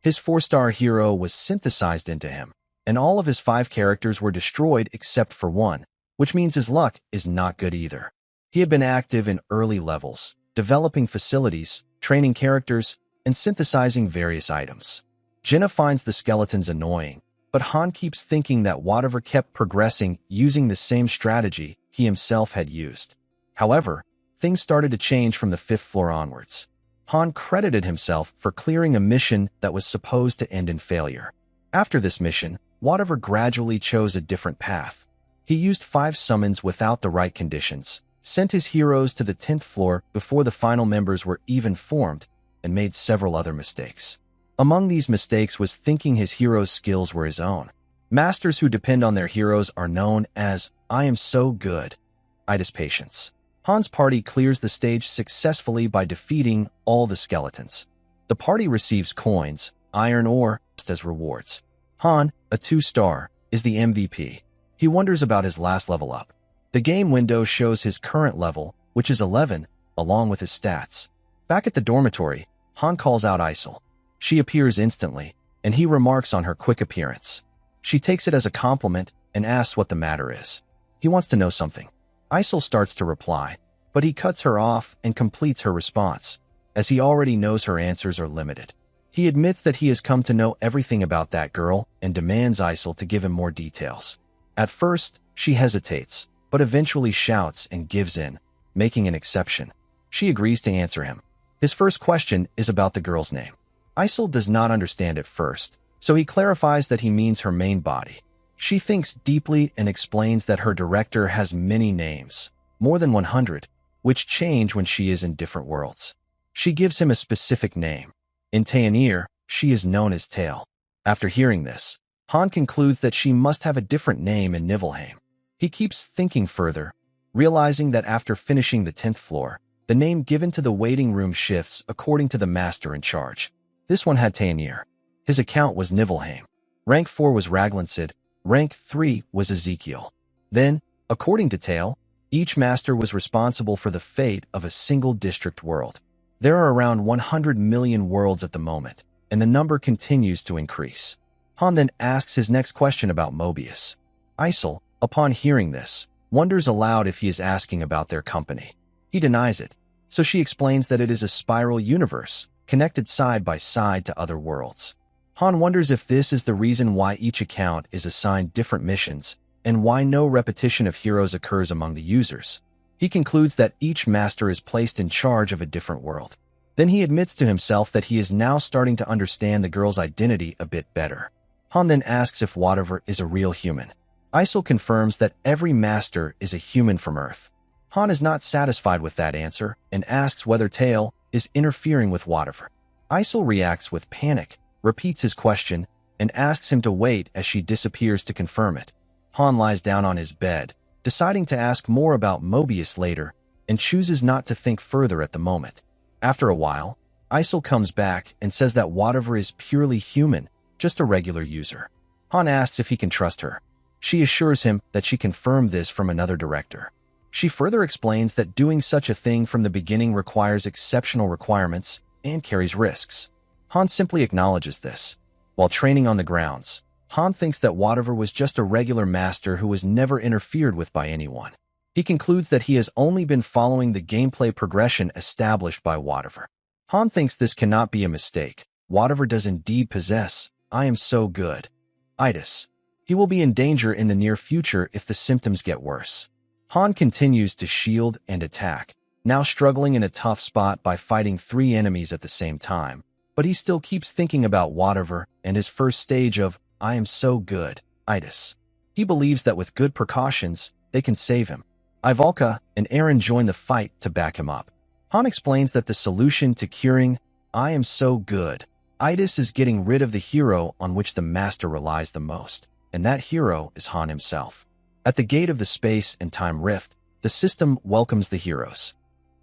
His 4-star hero was synthesized into him, and all of his 5 characters were destroyed except for one, which means his luck is not good either. He had been active in early levels, developing facilities, training characters, and synthesizing various items. Jenna finds the skeletons annoying, but Han keeps thinking that whatever kept progressing using the same strategy he himself had used. However, things started to change from the 5th floor onwards. Han credited himself for clearing a mission that was supposed to end in failure. After this mission, whatever gradually chose a different path. He used 5 summons without the right conditions, sent his heroes to the 10th floor before the final members were even formed, and made several other mistakes. Among these mistakes was thinking his hero's skills were his own. Masters who depend on their heroes are known as, "I am so good." Itis patience. Han's party clears the stage successfully by defeating all the skeletons. The party receives coins, iron ore, as rewards. Han, a 2-star, is the MVP. He wonders about his last level up. The game window shows his current level, which is 11, along with his stats. Back at the dormitory, Han calls out Isel. She appears instantly, and he remarks on her quick appearance. She takes it as a compliment and asks what the matter is. He wants to know something. Isel starts to reply, but he cuts her off and completes her response, as he already knows her answers are limited. He admits that he has come to know everything about that girl and demands Isel to give him more details. At first, she hesitates, but eventually shouts and gives in, making an exception. She agrees to answer him. His first question is about the girl's name. Isel does not understand at first, so he clarifies that he means her main body. She thinks deeply and explains that her director has many names, more than 100, which change when she is in different worlds. She gives him a specific name. In Taenir, she is known as Tail. After hearing this, Han concludes that she must have a different name in Niflheim. He keeps thinking further, realizing that after finishing the 10th floor, the name given to the waiting room shifts according to the master in charge. This one had Taenir. His account was Niflheim. Rank 4 was Raglansid. Rank 3 was Ezekiel. Then, according to Tail, each master was responsible for the fate of a single district world. There are around 100 million worlds at the moment, and the number continues to increase. Han then asks his next question about Mobius. Isel, upon hearing this, wonders aloud if he is asking about their company. He denies it, so she explains that it is a spiral universe, connected side by side to other worlds. Han wonders if this is the reason why each account is assigned different missions, and why no repetition of heroes occurs among the users. He concludes that each master is placed in charge of a different world. Then he admits to himself that he is now starting to understand the girl's identity a bit better. Han then asks if whatever is a real human. Isel confirms that every master is a human from Earth. Han is not satisfied with that answer and asks whether Tail is interfering with whatever. Isel reacts with panic, repeats his question, and asks him to wait as she disappears to confirm it. Han lies down on his bed, deciding to ask more about Mobius later, and chooses not to think further at the moment. After a while, Isel comes back and says that whatever is purely human, just a regular user. Han asks if he can trust her. She assures him that she confirmed this from another director. She further explains that doing such a thing from the beginning requires exceptional requirements and carries risks. Han simply acknowledges this. While training on the grounds, Han thinks that whatever was just a regular master who was never interfered with by anyone. He concludes that he has only been following the gameplay progression established by whatever. Han thinks this cannot be a mistake. Whatever does indeed possess, I am so good. Itis. He will be in danger in the near future if the symptoms get worse. Han continues to shield and attack, now struggling in a tough spot by fighting 3 enemies at the same time, but he still keeps thinking about whatever and his first stage of I am so good, itis. He believes that with good precautions, they can save him. Ivalka and Eren join the fight to back him up. Han explains that the solution to curing I am so good, itis is getting rid of the hero on which the master relies the most, and that hero is Han himself. At the gate of the space and time rift, the system welcomes the heroes.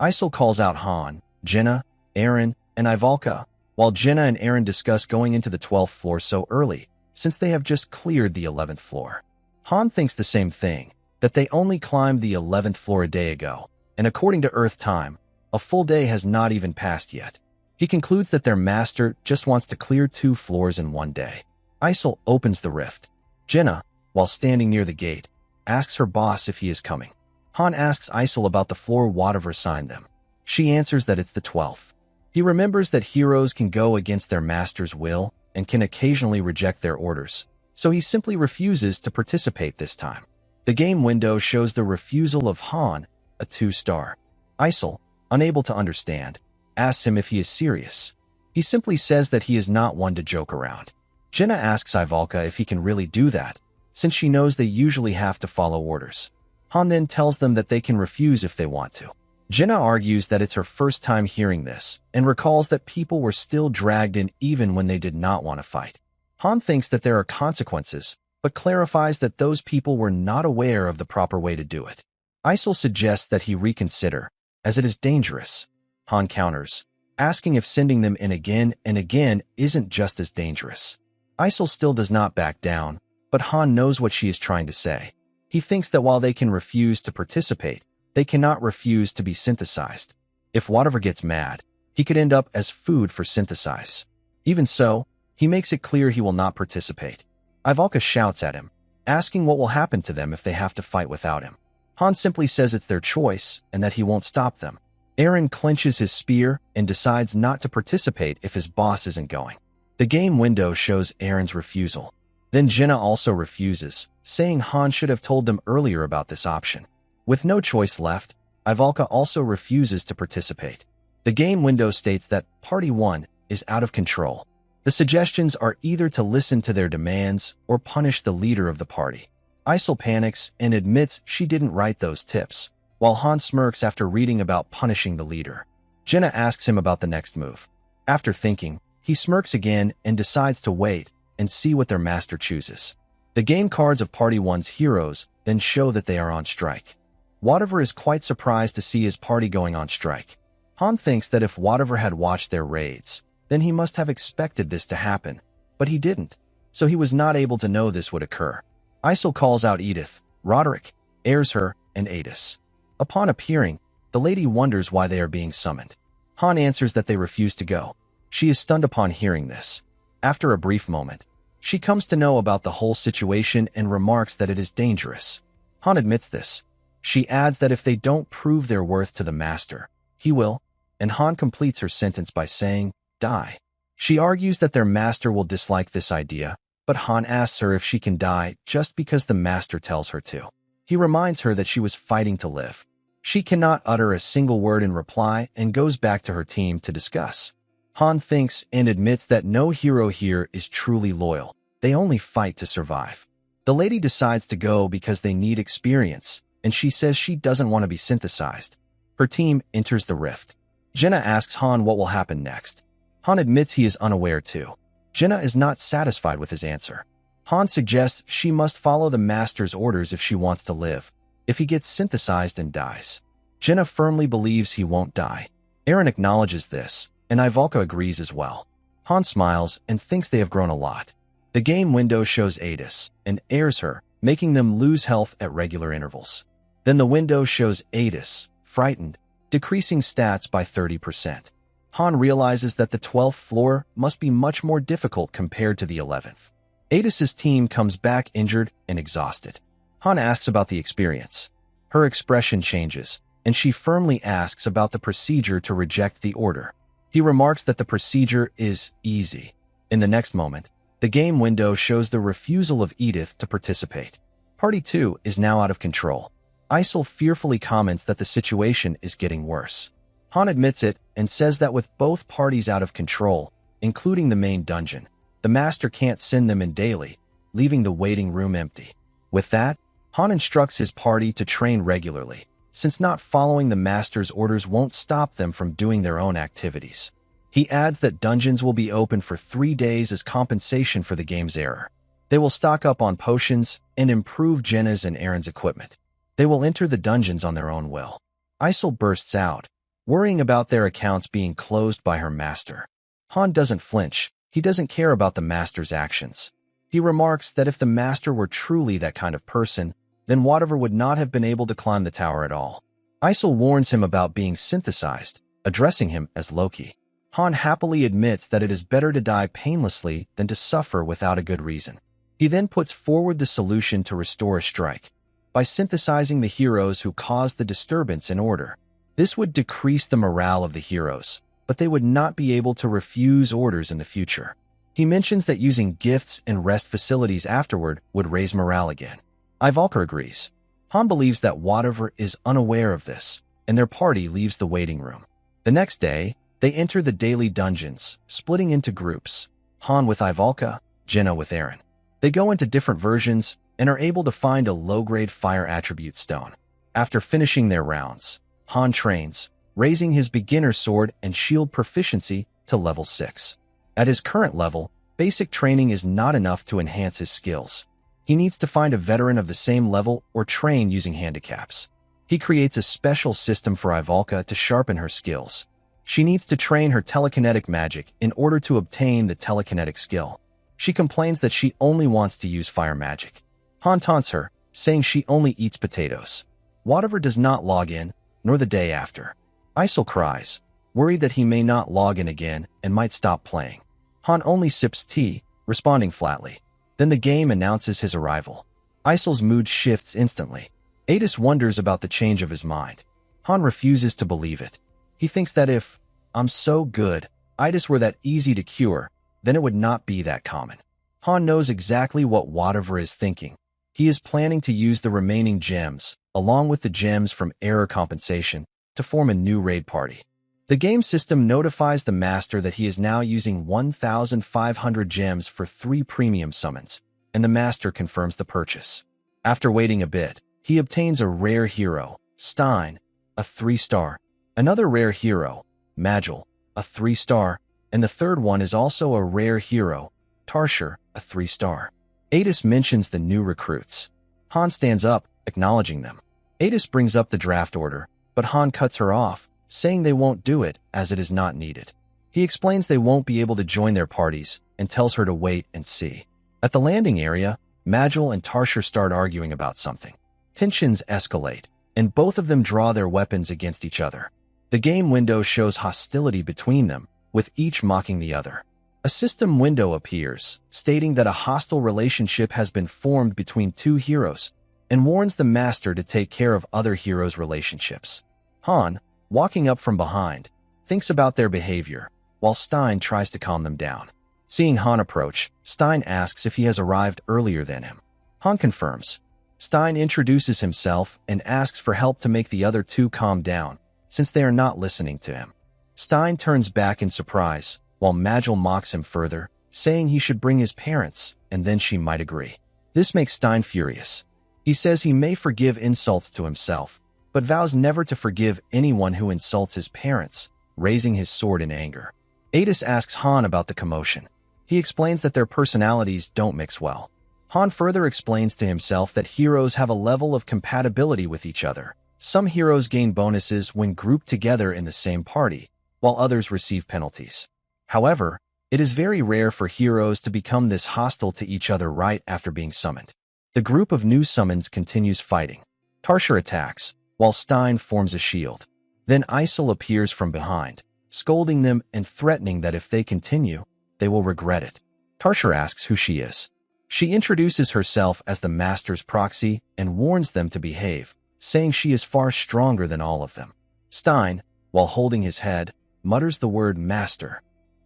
Isol calls out Han, Jenna, Eren, and Ivalka, while Jenna and Eren discuss going into the 12th floor so early, since they have just cleared the 11th floor. Han thinks the same thing, that they only climbed the 11th floor a day ago, and according to Earth time, a full day has not even passed yet. He concludes that their master just wants to clear 2 floors in one day. Isol opens the rift. Jenna, while standing near the gate, asks her boss if he is coming. Han asks Isol about the floor whatever assigned them. She answers that it's the 12th. He remembers that heroes can go against their master's will and can occasionally reject their orders, so he simply refuses to participate this time. The game window shows the refusal of Han, a 2-star. Isol, unable to understand, asks him if he is serious. He simply says that he is not one to joke around. Jenna asks Ivalka if he can really do that, since she knows they usually have to follow orders. Han then tells them that they can refuse if they want to. Jenna argues that it's her first time hearing this, and recalls that people were still dragged in even when they did not want to fight. Han thinks that there are consequences, but clarifies that those people were not aware of the proper way to do it. Isol suggests that he reconsider, as it is dangerous. Han counters, asking if sending them in again and again isn't just as dangerous. Isol still does not back down, but Han knows what she is trying to say. He thinks that while they can refuse to participate, they cannot refuse to be synthesized. If whatever gets mad, he could end up as food for synthesize. Even so, he makes it clear he will not participate. Ivalka shouts at him, asking what will happen to them if they have to fight without him. Han simply says it's their choice and that he won't stop them. Eren clenches his spear and decides not to participate if his boss isn't going. The game window shows Eren's refusal. Then Jenna also refuses, saying Han should have told them earlier about this option. With no choice left, Ivalka also refuses to participate. The game window states that Party 1 is out of control. The suggestions are either to listen to their demands or punish the leader of the party. Isol panics and admits she didn't write those tips, while Han smirks after reading about punishing the leader. Jenna asks him about the next move. After thinking, he smirks again and decides to wait and see what their master chooses. The game cards of Party 1's heroes then show that they are on strike. Whatever is quite surprised to see his party going on strike. Han thinks that if Whatever had watched their raids, then he must have expected this to happen, but he didn't, so he was not able to know this would occur. Isol calls out Edith, Roderick, Aershur, and Adis. Upon appearing, the lady wonders why they are being summoned. Han answers that they refuse to go. She is stunned upon hearing this. After a brief moment, she comes to know about the whole situation and remarks that it is dangerous. Han admits this. She adds that if they don't prove their worth to the master, he will, and Han completes her sentence by saying, die. She argues that their master will dislike this idea, but Han asks her if she can die just because the master tells her to. He reminds her that she was fighting to live. She cannot utter a single word in reply and goes back to her team to discuss. Han thinks and admits that no hero here is truly loyal. They only fight to survive. The lady decides to go because they need experience, and she says she doesn't want to be synthesized. Her team enters the rift. Jenna asks Han what will happen next. Han admits he is unaware too. Jenna is not satisfied with his answer. Han suggests she must follow the master's orders if she wants to live. If he gets synthesized and dies, Jenna firmly believes he won't die. Eren acknowledges this, and Ivalka agrees as well. Han smiles and thinks they have grown a lot. The game window shows Adis and Aershur, making them lose health at regular intervals. Then the window shows Adis, frightened, decreasing stats by 30%. Han realizes that the 12th floor must be much more difficult compared to the 11th. Adis's team comes back injured and exhausted. Han asks about the experience. Her expression changes, and she firmly asks about the procedure to reject the order. He remarks that the procedure is easy. In the next moment, the game window shows the refusal of Edith to participate. Party 2 is now out of control. Isol fearfully comments that the situation is getting worse. Han admits it and says that with both parties out of control, including the main dungeon, the master can't send them in daily, leaving the waiting room empty. With that, Han instructs his party to train regularly, since not following the master's orders won't stop them from doing their own activities. He adds that dungeons will be open for 3 days as compensation for the game's error. They will stock up on potions and improve Jenna's and Aaron's equipment. They will enter the dungeons on their own will. Isol bursts out, worrying about their accounts being closed by her master. Han doesn't flinch. He doesn't care about the master's actions. He remarks that if the master were truly that kind of person, then Whatever would not have been able to climb the tower at all. Isol warns him about being synthesized, addressing him as Loki. Han happily admits that it is better to die painlessly than to suffer without a good reason. He then puts forward the solution to restore a strike by synthesizing the heroes who caused the disturbance in order. This would decrease the morale of the heroes, but they would not be able to refuse orders in the future. He mentions that using gifts and rest facilities afterward would raise morale again. Ivalka agrees. Han believes that Whatever is unaware of this, and their party leaves the waiting room. The next day, they enter the daily dungeons, splitting into groups. Han with Ivalka, Jenna with Aaron. They go into different versions and are able to find a low-grade fire attribute stone. After finishing their rounds, Han trains, raising his beginner sword and shield proficiency to level 6. At his current level, basic training is not enough to enhance his skills. He needs to find a veteran of the same level or train using handicaps. He creates a special system for Ivalka to sharpen her skills. She needs to train her telekinetic magic in order to obtain the telekinetic skill. She complains that she only wants to use fire magic. Han taunts her, saying she only eats potatoes. Whatever does not log in, nor the day after. Isol cries, worried that he may not log in again and might stop playing. Han only sips tea, responding flatly. Then the game announces his arrival. Isol's mood shifts instantly. Adis wonders about the change of his mind. Han refuses to believe it. He thinks that if I'm so good, itis were that easy to cure, then it would not be that common. Han knows exactly what Whatever is thinking. He is planning to use the remaining gems, along with the gems from error compensation, to form a new raid party. The game system notifies the master that he is now using 1,500 gems for 3 premium summons, and the master confirms the purchase. After waiting a bit, he obtains a rare hero, Stein, a 3-star, another rare hero, Magil, a 3-star, and the third one is also a rare hero, Tarshir, a 3-star. Adis mentions the new recruits. Han stands up, acknowledging them. Adis brings up the draft order, but Han cuts her off, saying they won't do it as it is not needed. He explains they won't be able to join their parties and tells her to wait and see. At the landing area, Magil and Tarshir start arguing about something. Tensions escalate, and both of them draw their weapons against each other. The game window shows hostility between them, with each mocking the other. A system window appears, stating that a hostile relationship has been formed between 2 heroes, and warns the master to take care of other heroes' relationships. Han, walking up from behind, thinks about their behavior, while Stein tries to calm them down. Seeing Han approach, Stein asks if he has arrived earlier than him. Han confirms. Stein introduces himself and asks for help to make the other 2 calm down, since they are not listening to him. Stein turns back in surprise, while Magil mocks him further, saying he should bring his parents, and then she might agree. This makes Stein furious. He says he may forgive insults to himself, but vows never to forgive anyone who insults his parents, raising his sword in anger. Adis asks Han about the commotion. He explains that their personalities don't mix well. Han further explains to himself that heroes have a level of compatibility with each other. Some heroes gain bonuses when grouped together in the same party, while others receive penalties. However, it is very rare for heroes to become this hostile to each other right after being summoned. The group of new summons continues fighting. Tarshir attacks, while Stein forms a shield. Then Isol appears from behind, scolding them and threatening that if they continue, they will regret it. Tarshir asks who she is. She introduces herself as the master's proxy and warns them to behave, saying she is far stronger than all of them. Stein, while holding his head, mutters the word master.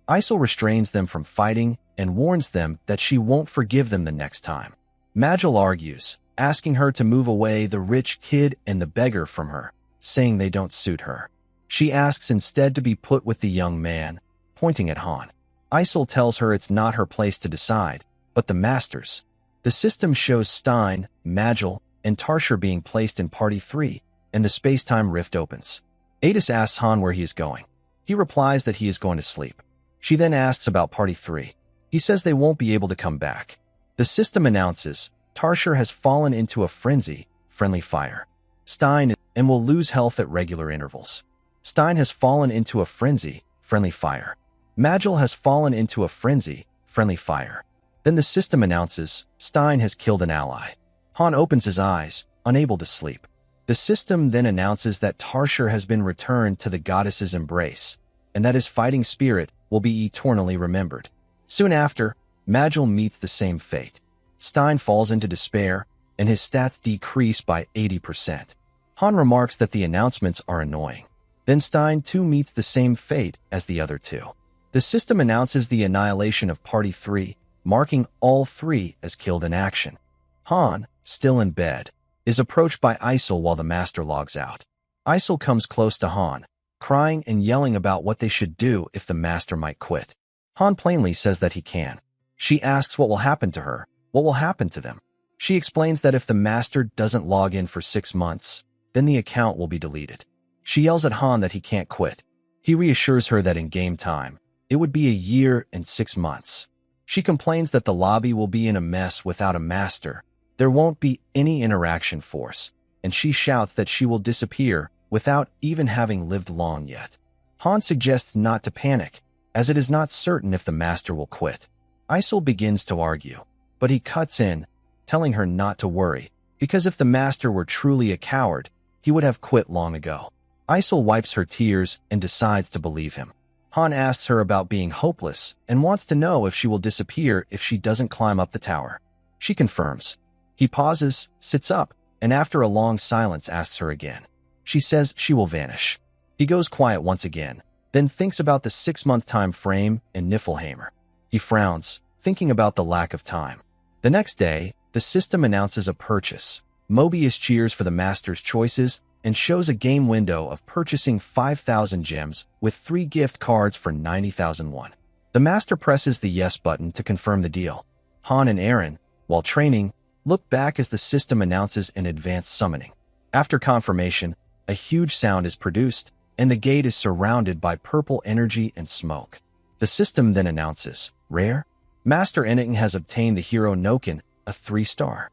Isol restrains them from fighting and warns them that she won't forgive them the next time. Magil argues, asking her to move away the rich kid and the beggar from her, saying they don't suit her. She asks instead to be put with the young man, pointing at Han. Isol tells her it's not her place to decide, but the master's. The system shows Stein, Magil, and Tarsher being placed in Party 3, and the space-time rift opens. Adis asks Han where he is going. He replies that he is going to sleep. She then asks about Party 3. He says they won't be able to come back. The system announces Tarsher has fallen into a frenzy, friendly fire. Stein and will lose health at regular intervals. Stein has fallen into a frenzy, friendly fire. Magil has fallen into a frenzy, friendly fire. Then the system announces Stein has killed an ally. Han opens his eyes, unable to sleep. The system then announces that Tarsher has been returned to the goddess's embrace, and that his fighting spirit will be eternally remembered. Soon after, Magil meets the same fate. Stein falls into despair, and his stats decrease by 80%. Han remarks that the announcements are annoying. Then Stein too meets the same fate as the other two. The system announces the annihilation of Party 3, marking all three as killed in action. Han, still in bed, is approached by Isol while the master logs out. Isol comes close to Han, crying and yelling about what they should do if the master might quit. Han plainly says that he can. She asks what will happen to her, what will happen to them. She explains that if the master doesn't log in for 6 months, then the account will be deleted. She yells at Han that he can't quit. He reassures her that in game time, it would be a year and 6 months. She complains that the lobby will be in a mess without a master. There won't be any interaction force, and she shouts that she will disappear without even having lived long yet. Han suggests not to panic, as it is not certain if the master will quit. Isol begins to argue, but he cuts in, telling her not to worry, because if the master were truly a coward, he would have quit long ago. Isol wipes her tears and decides to believe him. Han asks her about being hopeless and wants to know if she will disappear if she doesn't climb up the tower. She confirms. He pauses, sits up, and after a long silence asks her again. She says she will vanish. He goes quiet once again, then thinks about the 6-month time frame and Niflheimer. He frowns, thinking about the lack of time. The next day, the system announces a purchase. Mobius cheers for the master's choices and shows a game window of purchasing 5,000 gems with 3 gift cards for 90,000 won. The master presses the yes button to confirm the deal. Han and Eren, while training, look back as the system announces an advanced summoning. After confirmation, a huge sound is produced, and the gate is surrounded by purple energy and smoke. The system then announces, Rare? Master Eniken has obtained the hero Noken, a 3-star.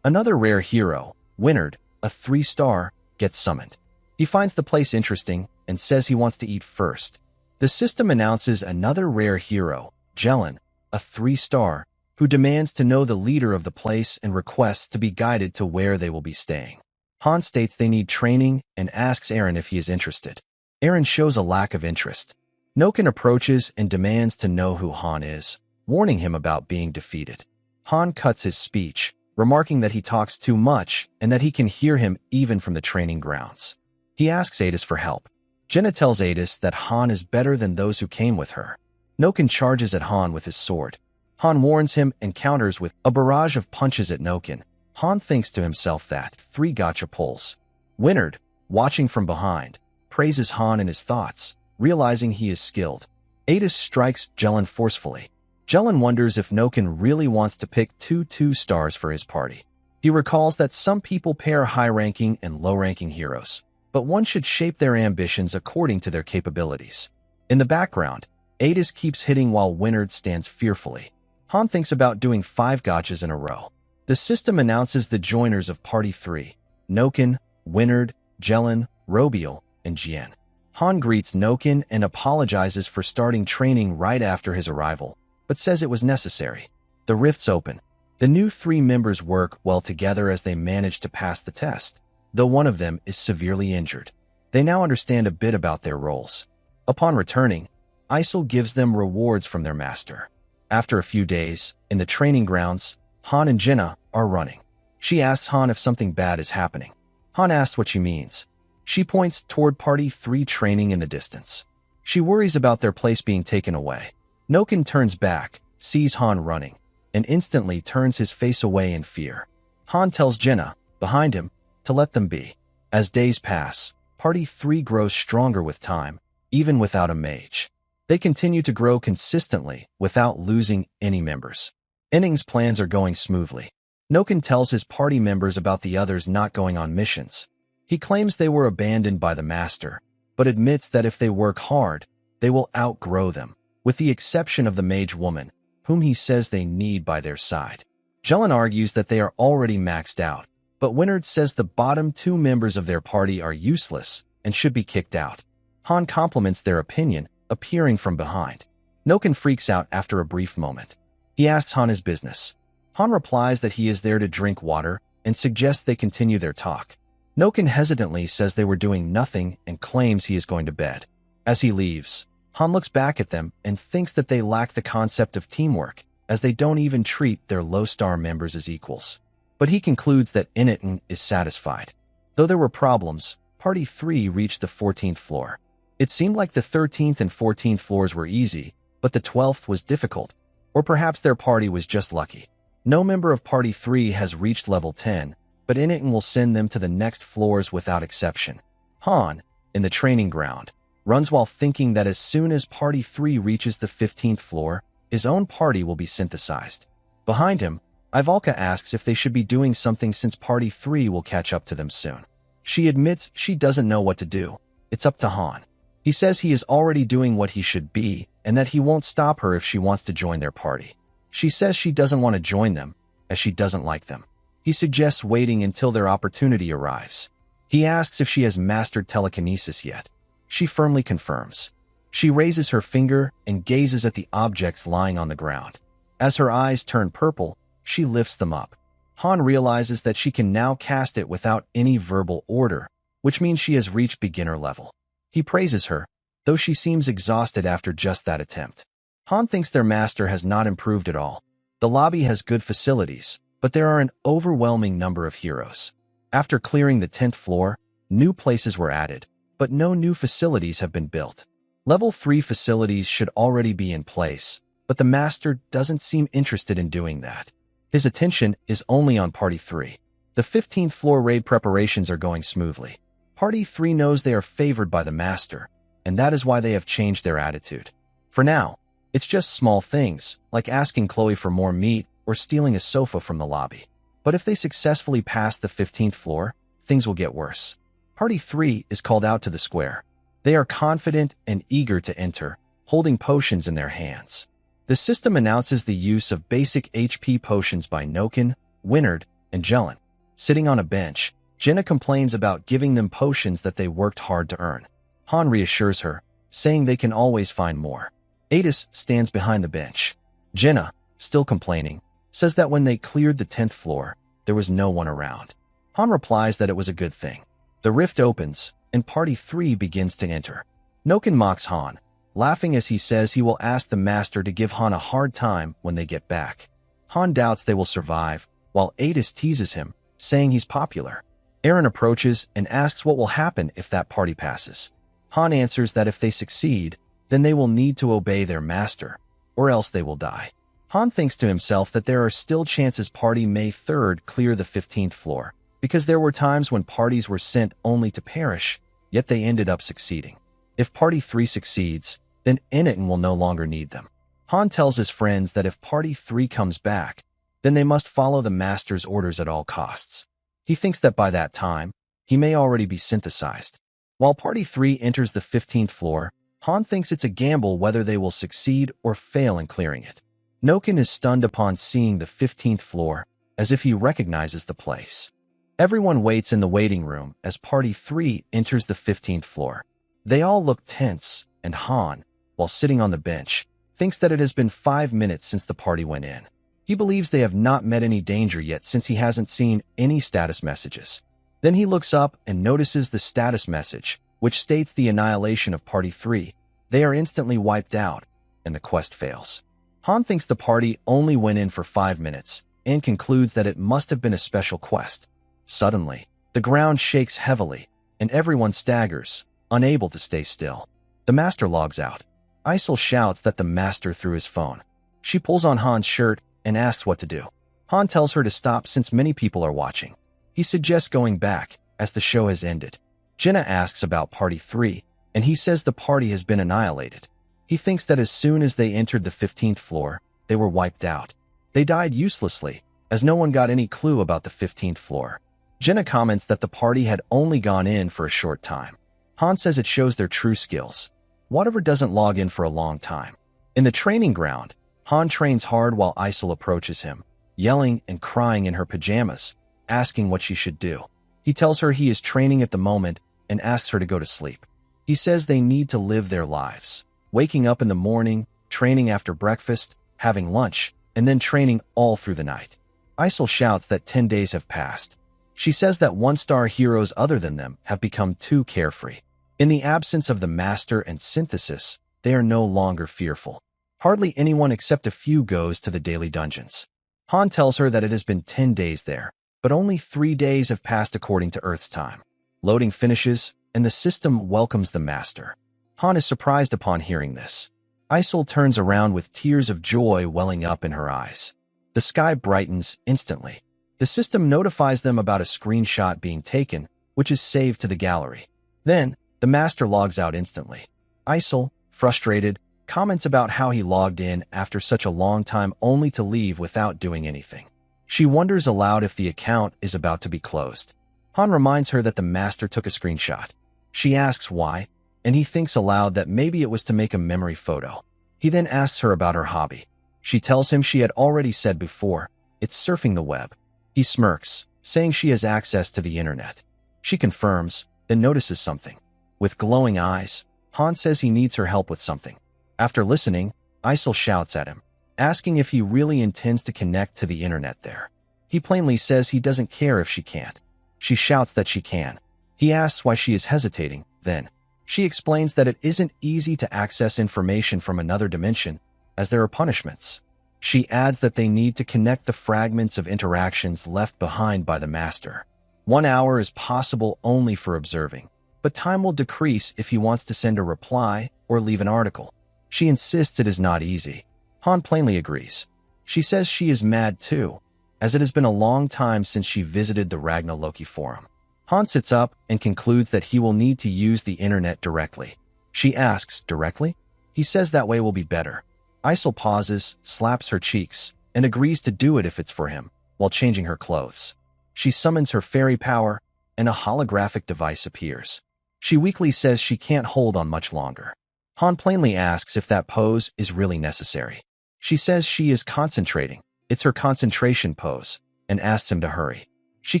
Another rare hero, Winard, a 3-star, gets summoned. He finds the place interesting and says he wants to eat first. The system announces another rare hero, Jelen, a 3-star, who demands to know the leader of the place and requests to be guided to where they will be staying. Han states they need training and asks Eren if he is interested. Eren shows a lack of interest. Noken approaches and demands to know who Han is, warning him about being defeated. Han cuts his speech, remarking that he talks too much and that he can hear him even from the training grounds. He asks Adis for help. Jenna tells Adis that Han is better than those who came with her. Noken charges at Han with his sword. Han warns him and counters with a barrage of punches at Noken. Han thinks to himself that 3 gotcha pulls. Winard, watching from behind, praises Han in his thoughts, realizing he is skilled. Adis strikes Jelen forcefully. Jelen wonders if Noken really wants to pick 2 2-stars for his party. He recalls that some people pair high-ranking and low-ranking heroes, but one should shape their ambitions according to their capabilities. In the background, Adis keeps hitting while Winard stands fearfully. Han thinks about doing 5 gotchas in a row. The system announces the joiners of Party 3, Noken, Winard, Jelen, Robiel, and Jien. Han greets Noken and apologizes for starting training right after his arrival, but says it was necessary. The rifts open. The new 3 members work well together as they manage to pass the test, though one of them is severely injured. They now understand a bit about their roles. Upon returning, Isol gives them rewards from their master. After a few days, in the training grounds, Han and Jenna are running. She asks Han if something bad is happening. Han asks what she means. She points toward Party 3 training in the distance. She worries about their place being taken away. Noken turns back, sees Han running, and instantly turns his face away in fear. Han tells Jenna, behind him, to let them be. As days pass, Party 3 grows stronger with time, even without a mage. They continue to grow consistently without losing any members. Inning's plans are going smoothly. Noken tells his party members about the others not going on missions. He claims they were abandoned by the master, but admits that if they work hard, they will outgrow them, with the exception of the mage woman, whom he says they need by their side. Jelen argues that they are already maxed out, but Winard says the bottom 2 members of their party are useless and should be kicked out. Han compliments their opinion, appearing from behind. Noken freaks out after a brief moment. He asks Han his business. Han replies that he is there to drink water and suggests they continue their talk. Noken hesitantly says they were doing nothing and claims he is going to bed. As he leaves, Han looks back at them and thinks that they lack the concept of teamwork, as they don't even treat their low-star members as equals. But he concludes that Initen is satisfied. Though there were problems, Party 3 reached the 14th floor. It seemed like the 13th and 14th floors were easy, but the 12th was difficult. Or perhaps their party was just lucky. No member of Party 3 has reached level 10, but Initen will send them to the next floors without exception. Han, in the training ground, runs while thinking that as soon as Party 3 reaches the 15th floor, his own party will be synthesized. Behind him, Ivalka asks if they should be doing something since Party 3 will catch up to them soon. She admits she doesn't know what to do. It's up to Han. He says he is already doing what he should be, and that he won't stop her if she wants to join their party. She says she doesn't want to join them, as she doesn't like them. He suggests waiting until their opportunity arrives. He asks if she has mastered telekinesis yet. She firmly confirms. She raises her finger and gazes at the objects lying on the ground. As her eyes turn purple, she lifts them up. Han realizes that she can now cast it without any verbal order, which means she has reached beginner level. He praises her, though she seems exhausted after just that attempt. Han thinks their master has not improved at all. The lobby has good facilities, but there are an overwhelming number of heroes. After clearing the 10th floor, new places were added, but no new facilities have been built. Level 3 facilities should already be in place, but the master doesn't seem interested in doing that. His attention is only on Party 3. The 15th floor raid preparations are going smoothly. Party 3 knows they are favored by the master, and that is why they have changed their attitude. For now, it's just small things, like asking Chloe for more meat or stealing a sofa from the lobby. But if they successfully pass the 15th floor, things will get worse. Party 3 is called out to the square. They are confident and eager to enter, holding potions in their hands. The system announces the use of basic HP potions by Noken, Winard, and Jelen. Sitting on a bench, Jenna complains about giving them potions that they worked hard to earn. Han reassures her, saying they can always find more. Adis stands behind the bench. Jenna, still complaining, says that when they cleared the 10th floor, there was no one around. Han replies that it was a good thing. The rift opens, and Party 3 begins to enter. Noken mocks Han, laughing as he says he will ask the master to give Han a hard time when they get back. Han doubts they will survive, while Adis teases him, saying he's popular. Aaron approaches and asks what will happen if that party passes. Han answers that if they succeed, then they will need to obey their master, or else they will die. Han thinks to himself that there are still chances Party May 3rd clear the 15th floor, because there were times when parties were sent only to perish, yet they ended up succeeding. If Party 3 succeeds, then Initen will no longer need them. Han tells his friends that if Party 3 comes back, then they must follow the master's orders at all costs. He thinks that by that time, he may already be synthesized. While Party 3 enters the 15th floor, Han thinks it's a gamble whether they will succeed or fail in clearing it. Noken is stunned upon seeing the 15th floor, as if he recognizes the place. Everyone waits in the waiting room as Party 3 enters the 15th floor. They all look tense, and Han, while sitting on the bench, thinks that it has been 5 minutes since the party went in. He believes they have not met any danger yet since he hasn't seen any status messages. Then he looks up and notices the status message, which states the annihilation of Party 3. They are instantly wiped out, and the quest fails. Han thinks the party only went in for 5 minutes, and concludes that it must have been a special quest. Suddenly, The ground shakes heavily, and everyone staggers, unable to stay still. The master logs out. Isol shouts that the master threw his phone. She pulls on Han's shirt and asks what to do. Han tells her to stop since many people are watching. He suggests going back, as the show has ended. Jenna asks about Party 3, and he says the party has been annihilated. He thinks that as soon as they entered the 15th floor, they were wiped out. They died uselessly, as no one got any clue about the 15th floor. Jenna comments that the party had only gone in for a short time. Han says it shows their true skills. Whatever doesn't log in for a long time. In the training ground, Han trains hard while Isol approaches him, yelling and crying in her pajamas, asking what she should do. He tells her he is training at the moment and asks her to go to sleep. He says they need to live their lives, waking up in the morning, training after breakfast, having lunch, and then training all through the night. Isol shouts that 10 days have passed. She says that one-star heroes other than them have become too carefree. In the absence of the master and synthesis, they are no longer fearful. Hardly anyone except a few goes to the daily dungeons. Han tells her that it has been 10 days there, but only 3 days have passed according to Earth's time. Loading finishes, and the system welcomes the master. Han is surprised upon hearing this. Isol turns around with tears of joy welling up in her eyes. The sky brightens instantly. The system notifies them about a screenshot being taken, which is saved to the gallery. Then, the master logs out instantly. Isol, frustrated, comments about how he logged in after such a long time only to leave without doing anything. She wonders aloud if the account is about to be closed. Han reminds her that the master took a screenshot. She asks why, and he thinks aloud that maybe it was to make a memory photo. He then asks her about her hobby. She tells him she had already said before, it's surfing the web. He smirks, saying she has access to the internet. She confirms, then notices something. With glowing eyes, Han says he needs her help with something. After listening, Isol shouts at him, asking if he really intends to connect to the internet there. He plainly says he doesn't care if she can't. She shouts that she can. He asks why she is hesitating, then. She explains that it isn't easy to access information from another dimension, as there are punishments. She adds that they need to connect the fragments of interactions left behind by the master. 1 hour is possible only for observing, but time will decrease if he wants to send a reply or leave an article. She insists it is not easy. Han plainly agrees. She says she is mad too, as it has been a long time since she visited the Ragnar Loki forum. Han sits up and concludes that he will need to use the internet directly. She asks, directly? He says that way will be better. Isol pauses, slaps her cheeks, and agrees to do it if it's for him, while changing her clothes. She summons her fairy power, and a holographic device appears. She weakly says she can't hold on much longer. Han plainly asks if that pose is really necessary. She says she is concentrating. It's her concentration pose, and asks him to hurry. She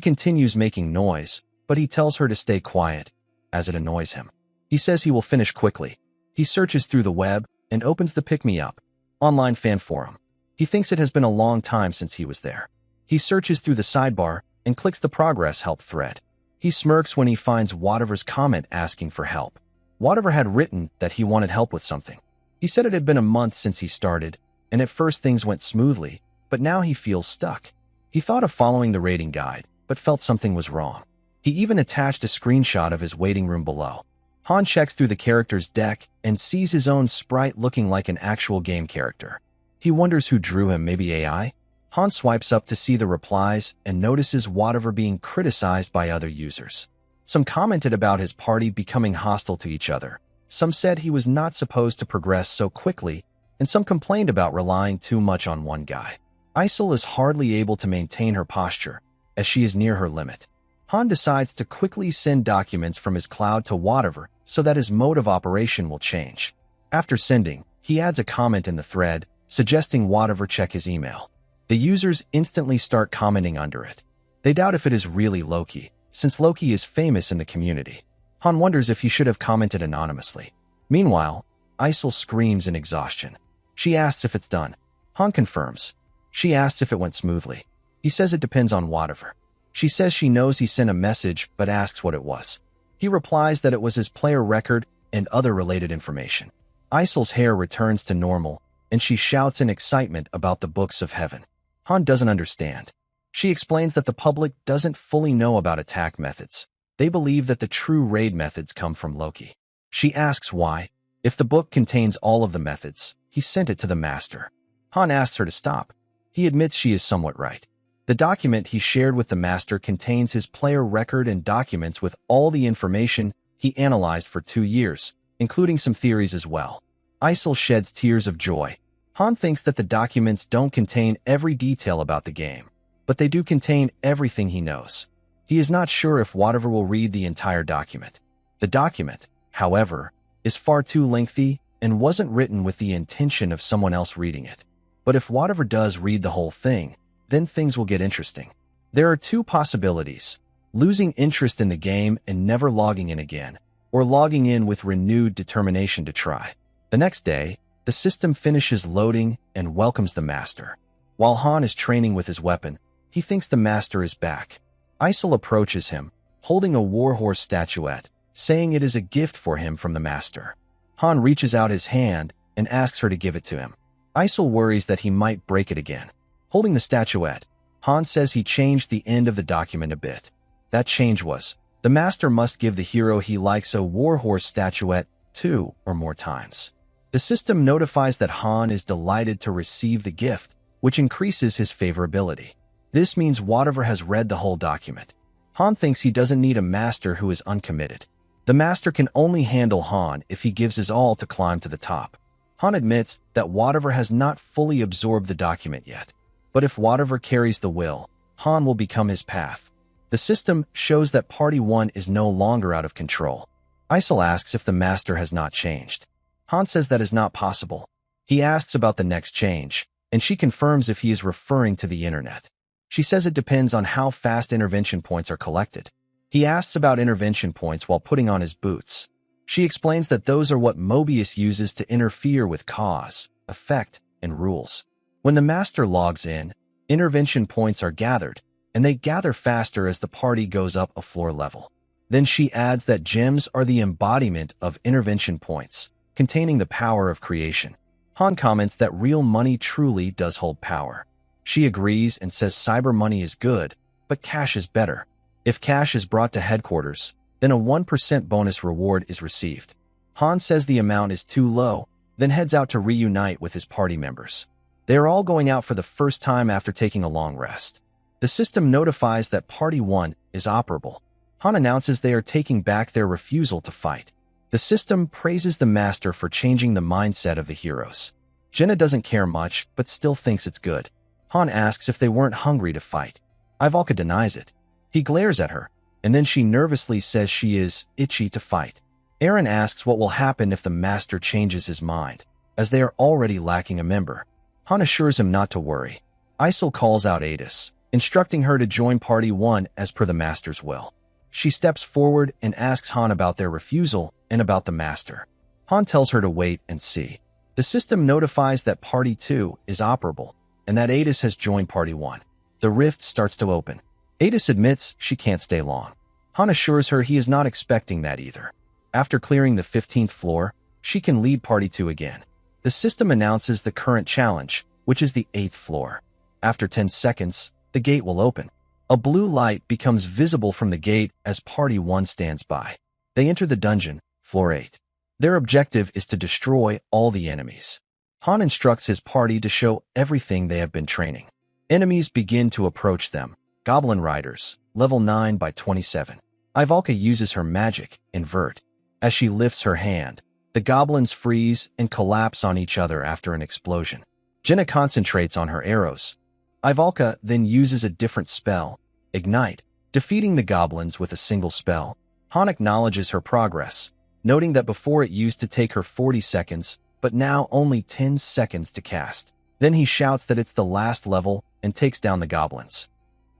continues making noise, but he tells her to stay quiet, as it annoys him. He says he will finish quickly. He searches through the web and opens the Pick Me Up online fan forum. He thinks it has been a long time since he was there. He searches through the sidebar and clicks the progress help thread. He smirks when he finds Whatever's comment asking for help. Whatever had written that he wanted help with something. He said it had been a month since he started, and at first things went smoothly, but now he feels stuck. He thought of following the rating guide, but felt something was wrong. He even attached a screenshot of his waiting room below. Han checks through the character's deck and sees his own sprite looking like an actual game character. He wonders who drew him, maybe AI? Han swipes up to see the replies and notices Whatever being criticized by other users. Some commented about his party becoming hostile to each other. Some said he was not supposed to progress so quickly, and some complained about relying too much on one guy. Isol is hardly able to maintain her posture, as she is near her limit. Han decides to quickly send documents from his cloud to Whatever so that his mode of operation will change. After sending, he adds a comment in the thread, suggesting Whatever check his email. The users instantly start commenting under it. They doubt if it is really Loki, since Loki is famous in the community. Han wonders if he should have commented anonymously. Meanwhile, Isol screams in exhaustion. She asks if it's done. Han confirms. She asks if it went smoothly. He says it depends on Whatever. She says she knows he sent a message but asks what it was. He replies that it was his player record and other related information. Isol's hair returns to normal, and she shouts in excitement about the books of heaven. Han doesn't understand. She explains that the public doesn't fully know about attack methods. They believe that the true raid methods come from Loki. She asks why. If the book contains all of the methods, he sent it to the master. Han asks her to stop. He admits she is somewhat right. The document he shared with the master contains his player record and documents with all the information he analyzed for 2 years, including some theories as well. Isol sheds tears of joy. Han thinks that the documents don't contain every detail about the game, but they do contain everything he knows. He is not sure if Whatever will read the entire document. The document, however, is far too lengthy and wasn't written with the intention of someone else reading it. But if Whatever does read the whole thing, then things will get interesting. There are 2 possibilities: losing interest in the game and never logging in again, or logging in with renewed determination to try. The next day, the system finishes loading and welcomes the master. While Han is training with his weapon, he thinks the master is back. Isol approaches him, holding a warhorse statuette, saying it is a gift for him from the master. Han reaches out his hand and asks her to give it to him. Isol worries that he might break it again. Holding the statuette, Han says he changed the end of the document a bit. That change was, the master must give the hero he likes a warhorse statuette 2 or more times. The system notifies that Han is delighted to receive the gift, which increases his favorability. This means Whatever has read the whole document. Han thinks he doesn't need a master who is uncommitted. The master can only handle Han if he gives his all to climb to the top. Han admits that Whatever has not fully absorbed the document yet. But if Whatever carries the will, Han will become his path. The system shows that Party 1 is no longer out of control. Isol asks if the master has not changed. Han says that is not possible. He asks about the next change, and she confirms if he is referring to the internet. She says it depends on how fast intervention points are collected. He asks about intervention points while putting on his boots. She explains that those are what Mobius uses to interfere with cause, effect, and rules. When the master logs in, intervention points are gathered, and they gather faster as the party goes up a floor level. Then she adds that gems are the embodiment of intervention points, containing the power of creation. Han comments that real money truly does hold power. She agrees and says cyber money is good, but cash is better. If cash is brought to headquarters, then a 1% bonus reward is received. Han says the amount is too low, then heads out to reunite with his party members. They are all going out for the first time after taking a long rest. The system notifies that Party 1 is operable. Han announces they are taking back their refusal to fight. The system praises the master for changing the mindset of the heroes. Jenna doesn't care much, but still thinks it's good. Han asks if they weren't hungry to fight. Ivalka denies it. He glares at her, and then she nervously says she is itchy to fight. Aaron asks what will happen if the master changes his mind, as they are already lacking a member. Han assures him not to worry. Isol calls out Adis, instructing her to join Party 1 as per the master's will. She steps forward and asks Han about their refusal and about the master. Han tells her to wait and see. The system notifies that Party 2 is operable, and that Adis has joined Party 1. The rift starts to open. Adis admits she can't stay long. Han assures her he is not expecting that either. After clearing the 15th floor, she can lead Party 2 again. The system announces the current challenge, which is the 8th floor. After 10 seconds, the gate will open. A blue light becomes visible from the gate as Party 1 stands by. They enter the dungeon, floor 8. Their objective is to destroy all the enemies. Han instructs his party to show everything they have been training. Enemies begin to approach them. Goblin Riders, level 9 by 27. Ivalka uses her magic, Invert. As she lifts her hand, the goblins freeze and collapse on each other after an explosion. Jenna concentrates on her arrows. Ivalka then uses a different spell, Ignite, defeating the goblins with a single spell. Han acknowledges her progress, noting that before it used to take her 40 seconds, but now only 10 seconds to cast. Then he shouts that it's the last level and takes down the goblins.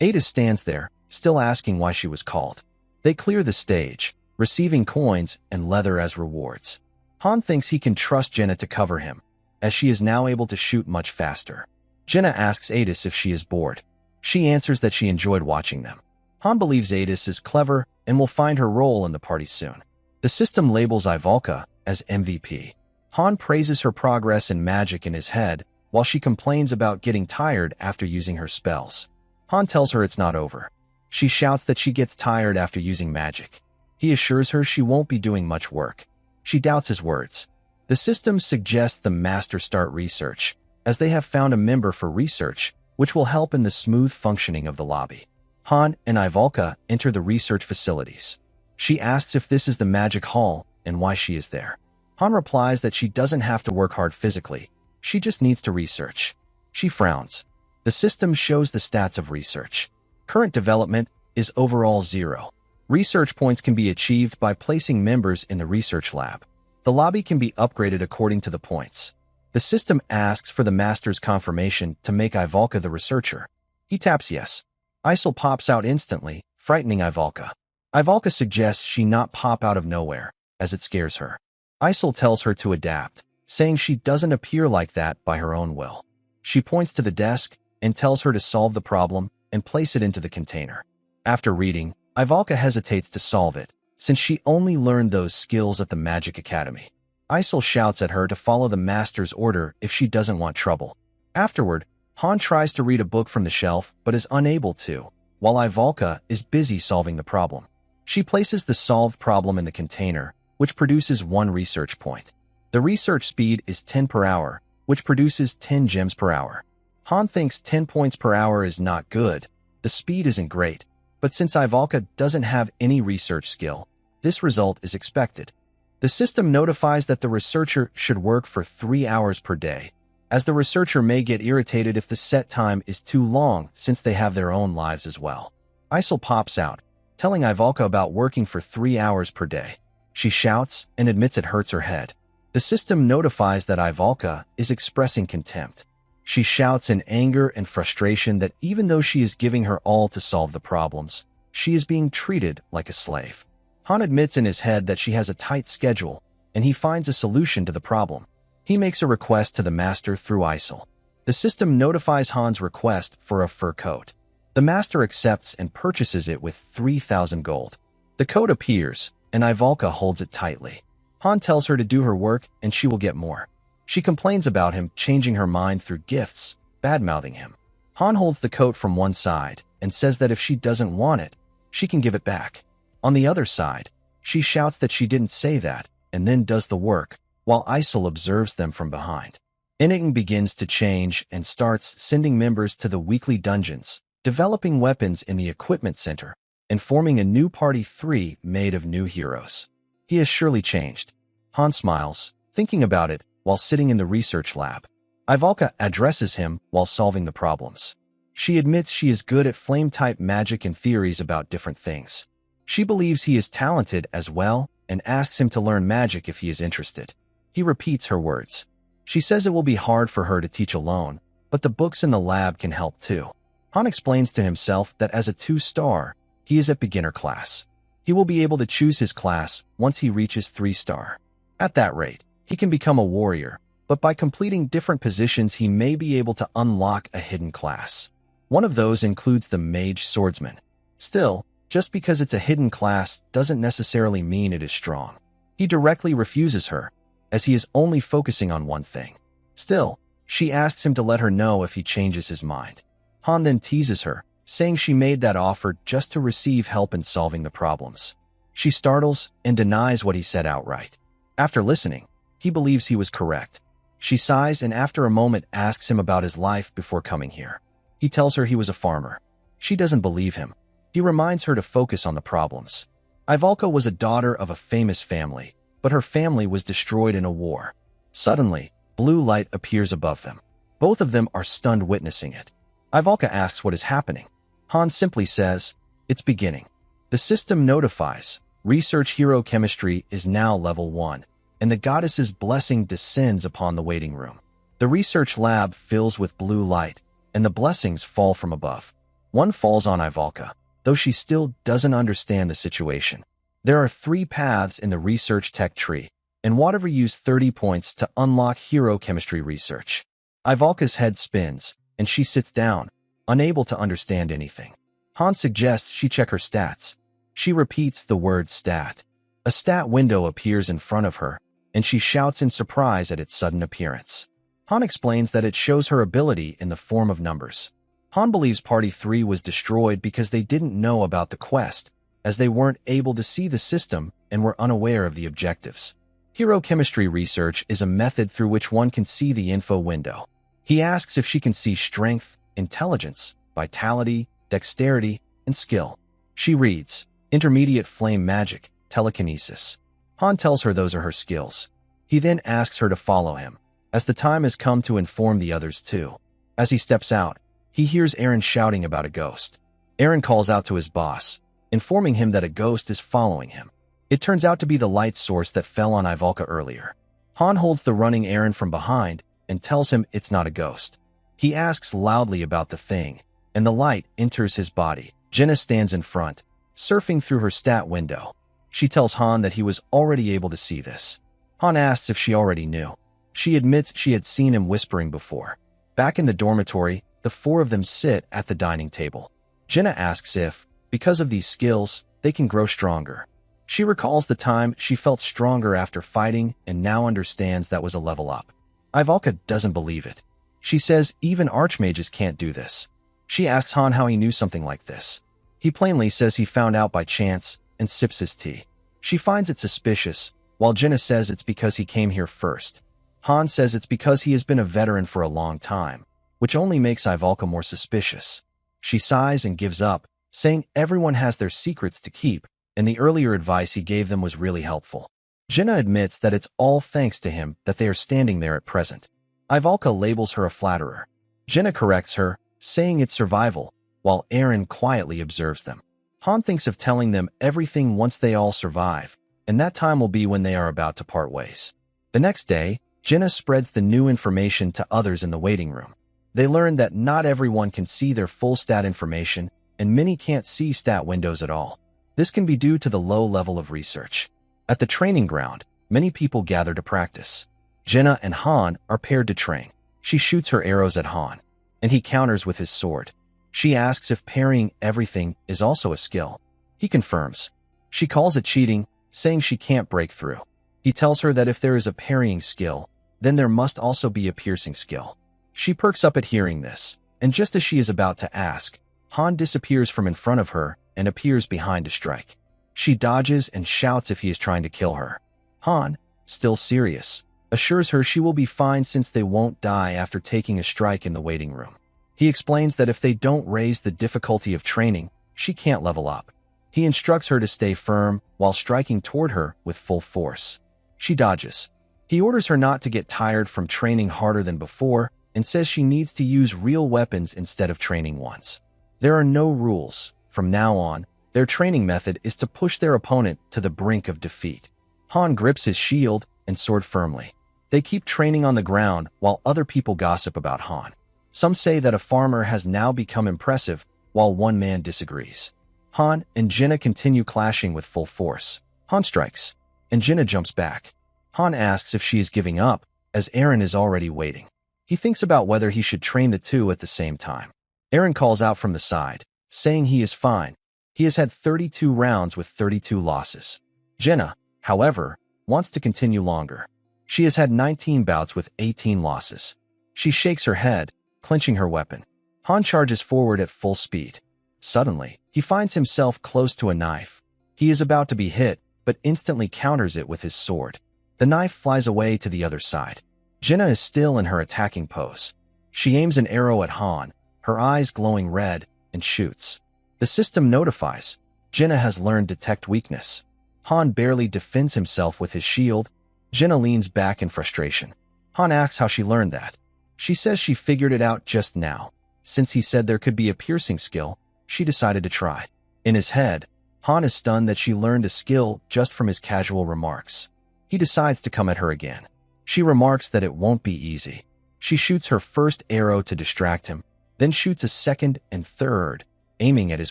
Ada stands there, still asking why she was called. They clear the stage, receiving coins and leather as rewards. Han thinks he can trust Jenna to cover him, as she is now able to shoot much faster. Jenna asks Adis if she is bored. She answers that she enjoyed watching them. Han believes Adis is clever and will find her role in the party soon. The system labels Ivalka as MVP. Han praises her progress and magic in his head, while she complains about getting tired after using her spells. Han tells her it's not over. She shouts that she gets tired after using magic. He assures her she won't be doing much work. She doubts his words. The system suggests the master start research, as they have found a member for research, which will help in the smooth functioning of the lobby. Han and Ivalka enter the research facilities. She asks if this is the magic hall and why she is there. Han replies that she doesn't have to work hard physically. She just needs to research. She frowns. The system shows the stats of research. Current development is overall 0. Research points can be achieved by placing members in the research lab. The lobby can be upgraded according to the points. The system asks for the master's confirmation to make Ivalka the researcher. He taps yes. Isol pops out instantly, frightening Ivalka. Ivalka suggests she not pop out of nowhere, as it scares her. Isol tells her to adapt, saying she doesn't appear like that by her own will. She points to the desk and tells her to solve the problem and place it into the container. After reading, Ivalka hesitates to solve it, since she only learned those skills at the Magic Academy. Isol shouts at her to follow the master's order if she doesn't want trouble. Afterward, Han tries to read a book from the shelf but is unable to, while Ivalka is busy solving the problem. She places the solved problem in the container, which produces 1 research point. The research speed is 10 per hour, which produces 10 gems per hour. Han thinks 10 points per hour is not good. The speed isn't great, but since Ivalka doesn't have any research skill, this result is expected. The system notifies that the researcher should work for 3 hours per day, as the researcher may get irritated if the set time is too long since they have their own lives as well. Isol pops out, telling Ivalka about working for 3 hours per day. She shouts and admits it hurts her head. The system notifies that Ivalka is expressing contempt. She shouts in anger and frustration that even though she is giving her all to solve the problems, she is being treated like a slave. Han admits in his head that she has a tight schedule, and he finds a solution to the problem. He makes a request to the master through Isol. The system notifies Han's request for a fur coat. The master accepts and purchases it with 3,000 gold. The coat appears, and Ivalka holds it tightly. Han tells her to do her work and she will get more. She complains about him changing her mind through gifts, bad-mouthing him. Han holds the coat from one side and says that if she doesn't want it, she can give it back. On the other side, she shouts that she didn't say that and then does the work, while Isol observes them from behind. Enicaps begins to change and starts sending members to the weekly dungeons, developing weapons in the equipment center, and forming a new party 3 made of new heroes. He has surely changed. Han smiles, thinking about it, while sitting in the research lab. Ivalka addresses him while solving the problems. She admits she is good at flame-type magic and theories about different things. She believes he is talented as well and asks him to learn magic if he is interested. He repeats her words. She says it will be hard for her to teach alone, but the books in the lab can help too. Han explains to himself that as a 2-star, he is at beginner class. He will be able to choose his class once he reaches 3-star. At that rate, he can become a warrior, but by completing different positions he may be able to unlock a hidden class. One of those includes the mage swordsman. Still, just because it's a hidden class doesn't necessarily mean it is strong. He directly refuses her, as he is only focusing on one thing. Still, she asks him to let her know if he changes his mind. Han then teases her, saying she made that offer just to receive help in solving the problems. She startles and denies what he said outright. After listening, he believes he was correct. She sighs and after a moment asks him about his life before coming here. He tells her he was a farmer. She doesn't believe him. He reminds her to focus on the problems. Ivalka was a daughter of a famous family, but her family was destroyed in a war. Suddenly, blue light appears above them. Both of them are stunned witnessing it. Ivalka asks what is happening. Han simply says, "It's beginning." The system notifies, research hero chemistry is now level 1, and the goddess's blessing descends upon the waiting room. The research lab fills with blue light, and the blessings fall from above. One falls on Ivalka, though she still doesn't understand the situation. There are 3 paths in the research tech tree, and whatever use 30 points to unlock hero chemistry research. Ivalka's head spins, and she sits down, unable to understand anything. Han suggests she check her stats. She repeats the word stat. A stat window appears in front of her, and she shouts in surprise at its sudden appearance. Han explains that it shows her ability in the form of numbers. Han believes Party 3 was destroyed because they didn't know about the quest, as they weren't able to see the system and were unaware of the objectives. Hero chemistry research is a method through which one can see the info window. He asks if she can see strength, intelligence, vitality, dexterity, and skill. She reads, intermediate flame magic, telekinesis. Han tells her those are her skills. He then asks her to follow him, as the time has come to inform the others too. As he steps out, he hears Eren shouting about a ghost. Eren calls out to his boss, informing him that a ghost is following him. It turns out to be the light source that fell on Ivalka earlier. Han holds the running Eren from behind and tells him it's not a ghost. He asks loudly about the thing, and the light enters his body. Jenna stands in front, surfing through her stat window. She tells Han that he was already able to see this. Han asks if she already knew. She admits she had seen him whispering before. Back in the dormitory, the four of them sit at the dining table. Jenna asks if, because of these skills, they can grow stronger. She recalls the time she felt stronger after fighting and now understands that was a level up. Ivalka doesn't believe it. She says even archmages can't do this. She asks Han how he knew something like this. He plainly says he found out by chance and sips his tea. She finds it suspicious, while Jenna says it's because he came here first. Han says it's because he has been a veteran for a long time, which only makes Ivalka more suspicious. She sighs and gives up, saying everyone has their secrets to keep, and the earlier advice he gave them was really helpful. Jenna admits that it's all thanks to him that they are standing there at present. Ivalka labels her a flatterer. Jenna corrects her, saying it's survival, while Eren quietly observes them. Han thinks of telling them everything once they all survive, and that time will be when they are about to part ways. The next day, Jenna spreads the new information to others in the waiting room. They learn that not everyone can see their full stat information, and many can't see stat windows at all. This can be due to the low level of research. At the training ground, many people gather to practice. Jenna and Han are paired to train. She shoots her arrows at Han, and he counters with his sword. She asks if parrying everything is also a skill. He confirms. She calls it cheating, saying she can't break through. He tells her that if there is a parrying skill, then there must also be a piercing skill. She perks up at hearing this, and just as she is about to ask, Han disappears from in front of her and appears behind to strike. She dodges and shouts if he is trying to kill her. Han, still serious, assures her she will be fine since they won't die after taking a strike in the waiting room. He explains that if they don't raise the difficulty of training, she can't level up. He instructs her to stay firm while striking toward her with full force. She dodges. He orders her not to get tired from training harder than before and says she needs to use real weapons instead of training once. There are no rules. From now on, their training method is to push their opponent to the brink of defeat. Han grips his shield and sword firmly. They keep training on the ground while other people gossip about Han. Some say that a farmer has now become impressive, while one man disagrees. Han and Jenna continue clashing with full force. Han strikes, and Jenna jumps back. Han asks if she is giving up, as Eren is already waiting. He thinks about whether he should train the two at the same time. Eren calls out from the side, saying he is fine. He has had 32 rounds with 32 losses. Jenna, however, wants to continue longer. She has had 19 bouts with 18 losses. She shakes her head, clenching her weapon. Han charges forward at full speed. Suddenly, he finds himself close to a knife. He is about to be hit, but instantly counters it with his sword. The knife flies away to the other side. Jenna is still in her attacking pose. She aims an arrow at Han, her eyes glowing red, and shoots. The system notifies. Jenna has learned detect weakness. Han barely defends himself with his shield. Jenna leans back in frustration. Han asks how she learned that. She says she figured it out just now. Since he said there could be a piercing skill, she decided to try. In his head, Han is stunned that she learned a skill just from his casual remarks. He decides to come at her again. She remarks that it won't be easy. She shoots her first arrow to distract him, then shoots a second and third, aiming at his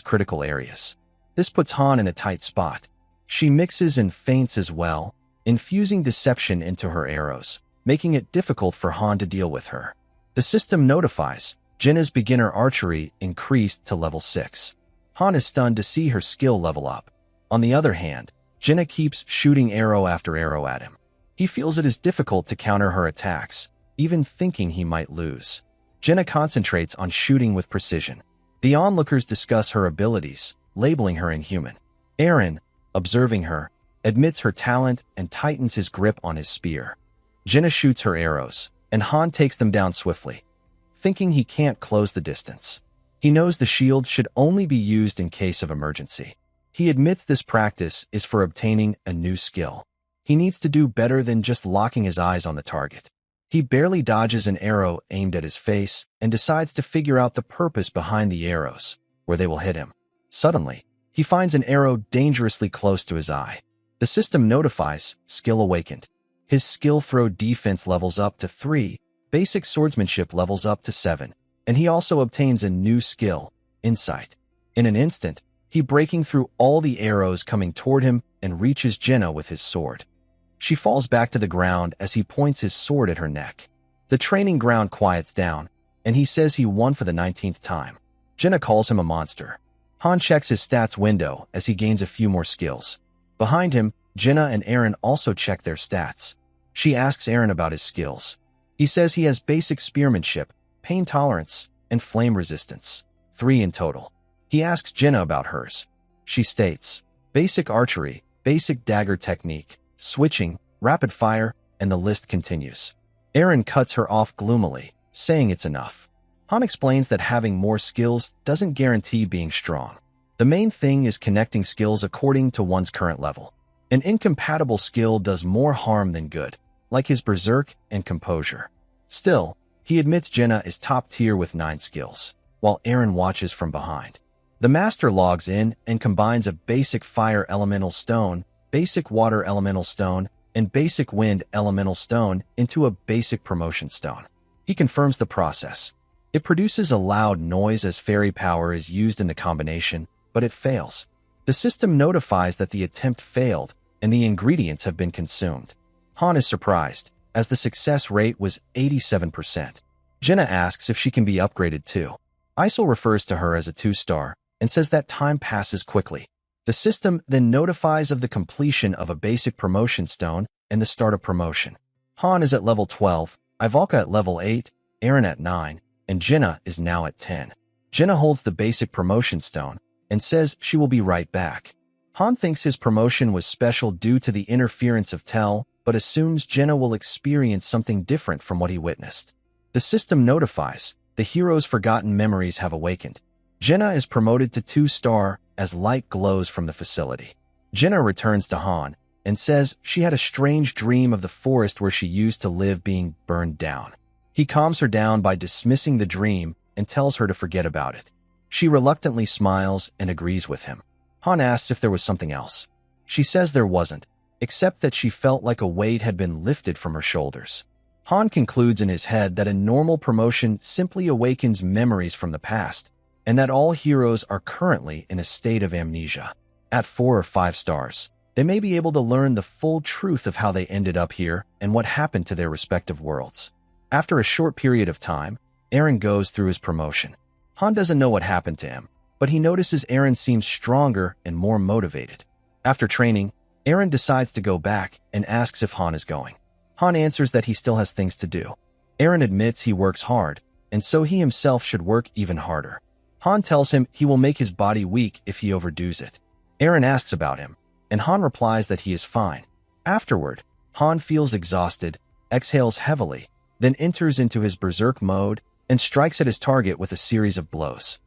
critical areas. This puts Han in a tight spot. She mixes and feints as well, infusing deception into her arrows, making it difficult for Han to deal with her. The system notifies. Jenna's beginner archery increased to level 6. Han is stunned to see her skill level up. On the other hand, Jenna keeps shooting arrow after arrow at him. He feels it is difficult to counter her attacks, even thinking he might lose. Jenna concentrates on shooting with precision. The onlookers discuss her abilities, labeling her inhuman. Eren, observing her, admits her talent and tightens his grip on his spear. Jenna shoots her arrows, and Han takes them down swiftly, thinking he can't close the distance. He knows the shield should only be used in case of emergency. He admits this practice is for obtaining a new skill. He needs to do better than just locking his eyes on the target. He barely dodges an arrow aimed at his face and decides to figure out the purpose behind the arrows, where they will hit him. Suddenly, he finds an arrow dangerously close to his eye. The system notifies, skill awakened. His skill throw defense levels up to 3, basic swordsmanship levels up to 7, and he also obtains a new skill, insight. In an instant, he breaking through all the arrows coming toward him and reaches Jenna with his sword. She falls back to the ground as he points his sword at her neck. The training ground quiets down, and he says he won for the 19th time. Jenna calls him a monster. Han checks his stats window as he gains a few more skills. Behind him, Jenna and Eren also check their stats. She asks Eren about his skills. He says he has basic spearmanship, pain tolerance, and flame resistance, 3 in total. He asks Jenna about hers. She states, basic archery, basic dagger technique, switching, rapid fire, and the list continues. Eren cuts her off gloomily, saying it's enough. Han explains that having more skills doesn't guarantee being strong. The main thing is connecting skills according to one's current level. An incompatible skill does more harm than good, like his berserk and composure. Still, he admits Jenna is top tier with 9 skills, while Eren watches from behind. The master logs in and combines a basic fire elemental stone, basic water elemental stone, and basic wind elemental stone into a basic promotion stone. He confirms the process. It produces a loud noise as fairy power is used in the combination, but it fails. The system notifies that the attempt failed and the ingredients have been consumed. Han is surprised, as the success rate was 87%. Jenna asks if she can be upgraded too. Isol refers to her as a 2-star and says that time passes quickly. The system then notifies of the completion of a basic promotion stone and the start of promotion. Han is at level 12, Ivalka at level 8, Eren at 9, and Jenna is now at 10. Jenna holds the basic promotion stone and says she will be right back. Han thinks his promotion was special due to the interference of Tell, but assumes Jenna will experience something different from what he witnessed. The system notifies the hero's forgotten memories have awakened. Jenna is promoted to 2-star as light glows from the facility. Jenna returns to Han and says she had a strange dream of the forest where she used to live being burned down. He calms her down by dismissing the dream and tells her to forget about it. She reluctantly smiles and agrees with him. Han asks if there was something else. She says there wasn't, except that she felt like a weight had been lifted from her shoulders. Han concludes in his head that a normal promotion simply awakens memories from the past, and that all heroes are currently in a state of amnesia. At 4 or 5 stars, they may be able to learn the full truth of how they ended up here and what happened to their respective worlds. After a short period of time, Eren goes through his promotion. Han doesn't know what happened to him, but he notices Eren seems stronger and more motivated. After training, Eren decides to go back and asks if Han is going. Han answers that he still has things to do. Eren admits he works hard, and so he himself should work even harder. Han tells him he will make his body weak if he overdoes it. Eren asks about him, and Han replies that he is fine. Afterward, Han feels exhausted, exhales heavily, then enters into his berserk mode and strikes at his target with a series of blows.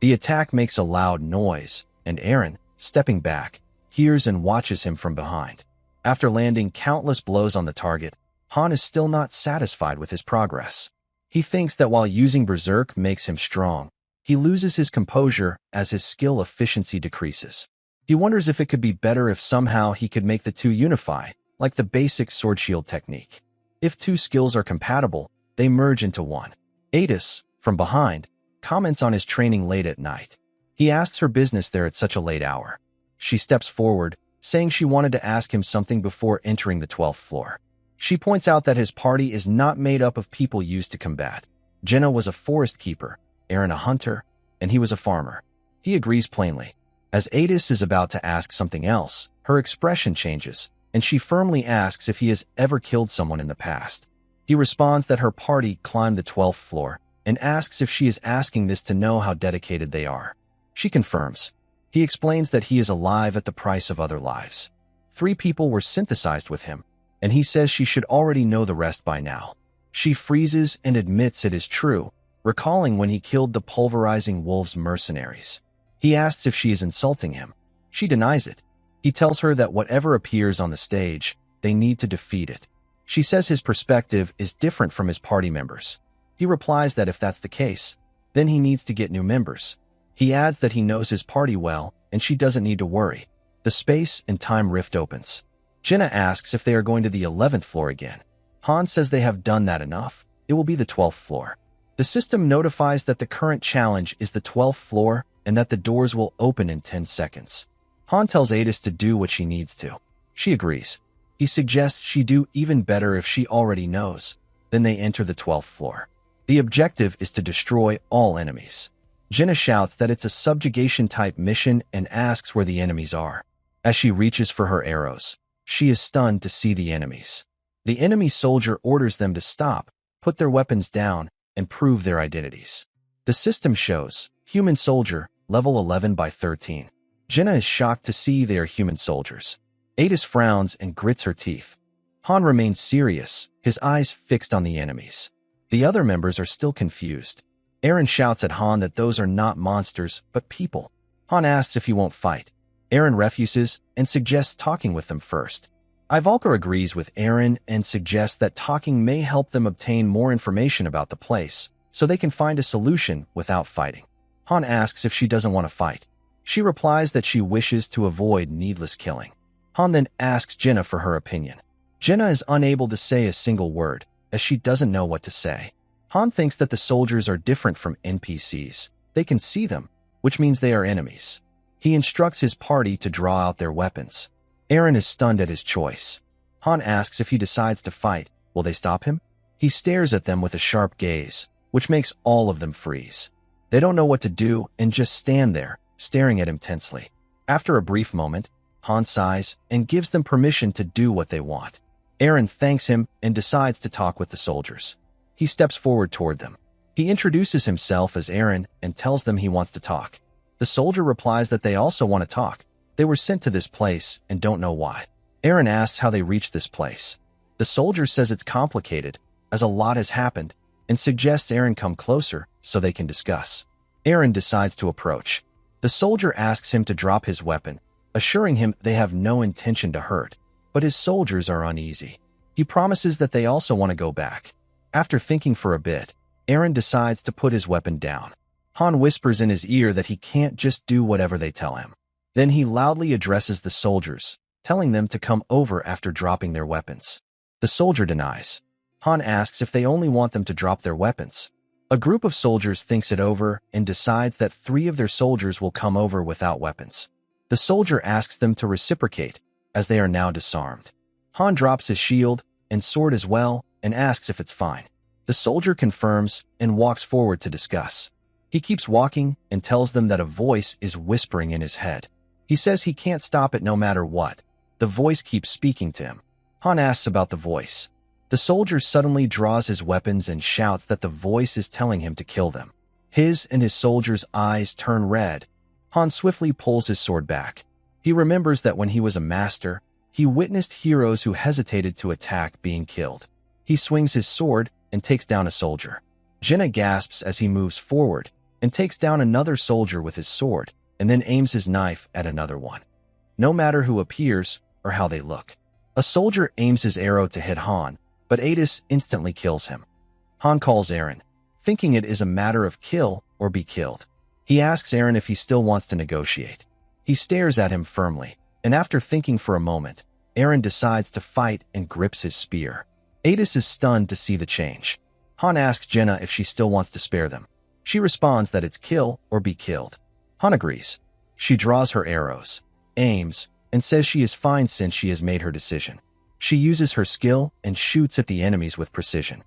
The attack makes a loud noise, and Eren, stepping back, hears and watches him from behind. After landing countless blows on the target, Han is still not satisfied with his progress. He thinks that while using berserk makes him strong, he loses his composure as his skill efficiency decreases. He wonders if it could be better if somehow he could make the two unify, like the basic sword shield technique. If 2 skills are compatible, they merge into one. Adis, from behind, comments on his training late at night. He asks her business there at such a late hour. She steps forward, saying she wanted to ask him something before entering the 12th floor. She points out that his party is not made up of people used to combat. Jenna was a forest keeper, Eren a hunter, and he was a farmer. He agrees plainly. As Adis is about to ask something else, her expression changes, and she firmly asks if he has ever killed someone in the past. He responds that her party climbed the 12th floor, and asks if she is asking this to know how dedicated they are. She confirms. He explains that he is alive at the price of other lives. 3 people were synthesized with him, and he says she should already know the rest by now. She freezes and admits it is true, recalling when he killed the pulverizing wolves mercenaries. He asks if she is insulting him. She denies it. He tells her that whatever appears on the stage, they need to defeat it. She says his perspective is different from his party members. He replies that if that's the case, then he needs to get new members. He adds that he knows his party well, and she doesn't need to worry. The space and time rift opens. Jenna asks if they are going to the 11th floor again. Han says they have done that enough. It will be the 12th floor. The system notifies that the current challenge is the 12th floor and that the doors will open in 10 seconds. Han tells Adis to do what she needs to. She agrees. He suggests she do even better if she already knows. Then they enter the 12th floor. The objective is to destroy all enemies. Jenna shouts that it's a subjugation-type mission and asks where the enemies are. As she reaches for her arrows, she is stunned to see the enemies. The enemy soldier orders them to stop, put their weapons down, and prove their identities. The system shows, human soldier, level 11 by 13. Jenna is shocked to see they are human soldiers. Adis frowns and grits her teeth. Han remains serious, his eyes fixed on the enemies. The other members are still confused. Eren shouts at Han that those are not monsters, but people. Han asks if he won't fight. Eren refuses and suggests talking with them first. Ivalka agrees with Eren and suggests that talking may help them obtain more information about the place, so they can find a solution without fighting. Han asks if she doesn't want to fight. She replies that she wishes to avoid needless killing. Han then asks Jenna for her opinion. Jenna is unable to say a single word, as she doesn't know what to say. Han thinks that the soldiers are different from NPCs. They can see them, which means they are enemies. He instructs his party to draw out their weapons. Eren is stunned at his choice. Han asks if he decides to fight, will they stop him? He stares at them with a sharp gaze, which makes all of them freeze. They don't know what to do and just stand there, staring at him tensely. After a brief moment, Han sighs and gives them permission to do what they want. Eren thanks him and decides to talk with the soldiers. He steps forward toward them. He introduces himself as Eren and tells them he wants to talk. The soldier replies that they also want to talk. They were sent to this place and don't know why. Eren asks how they reached this place. The soldier says it's complicated, as a lot has happened, and suggests Eren come closer so they can discuss. Eren decides to approach. The soldier asks him to drop his weapon, assuring him they have no intention to hurt, but his soldiers are uneasy. He promises that they also want to go back. After thinking for a bit, Eren decides to put his weapon down. Han whispers in his ear that he can't just do whatever they tell him. Then he loudly addresses the soldiers, telling them to come over after dropping their weapons. The soldier denies. Han asks if they only want them to drop their weapons. A group of soldiers thinks it over and decides that 3 of their soldiers will come over without weapons. The soldier asks them to reciprocate, as they are now disarmed. Han drops his shield and sword as well and asks if it's fine. The soldier confirms and walks forward to discuss. He keeps walking and tells them that a voice is whispering in his head. He says he can't stop it no matter what. The voice keeps speaking to him. Han asks about the voice. The soldier suddenly draws his weapons and shouts that the voice is telling him to kill them. His and his soldiers' eyes turn red. Han swiftly pulls his sword back. He remembers that when he was a master, he witnessed heroes who hesitated to attack being killed. He swings his sword and takes down a soldier. Jenna gasps as he moves forward and takes down another soldier with his sword, and then aims his knife at another one. No matter who appears or how they look. A soldier aims his arrow to hit Han, but Adis instantly kills him. Han calls Eren, thinking it is a matter of kill or be killed. He asks Eren if he still wants to negotiate. He stares at him firmly, and after thinking for a moment, Eren decides to fight and grips his spear. Adis is stunned to see the change. Han asks Jenna if she still wants to spare them. She responds that it's kill or be killed. Han agrees. She draws her arrows, aims, and says she is fine since she has made her decision. She uses her skill and shoots at the enemies with precision.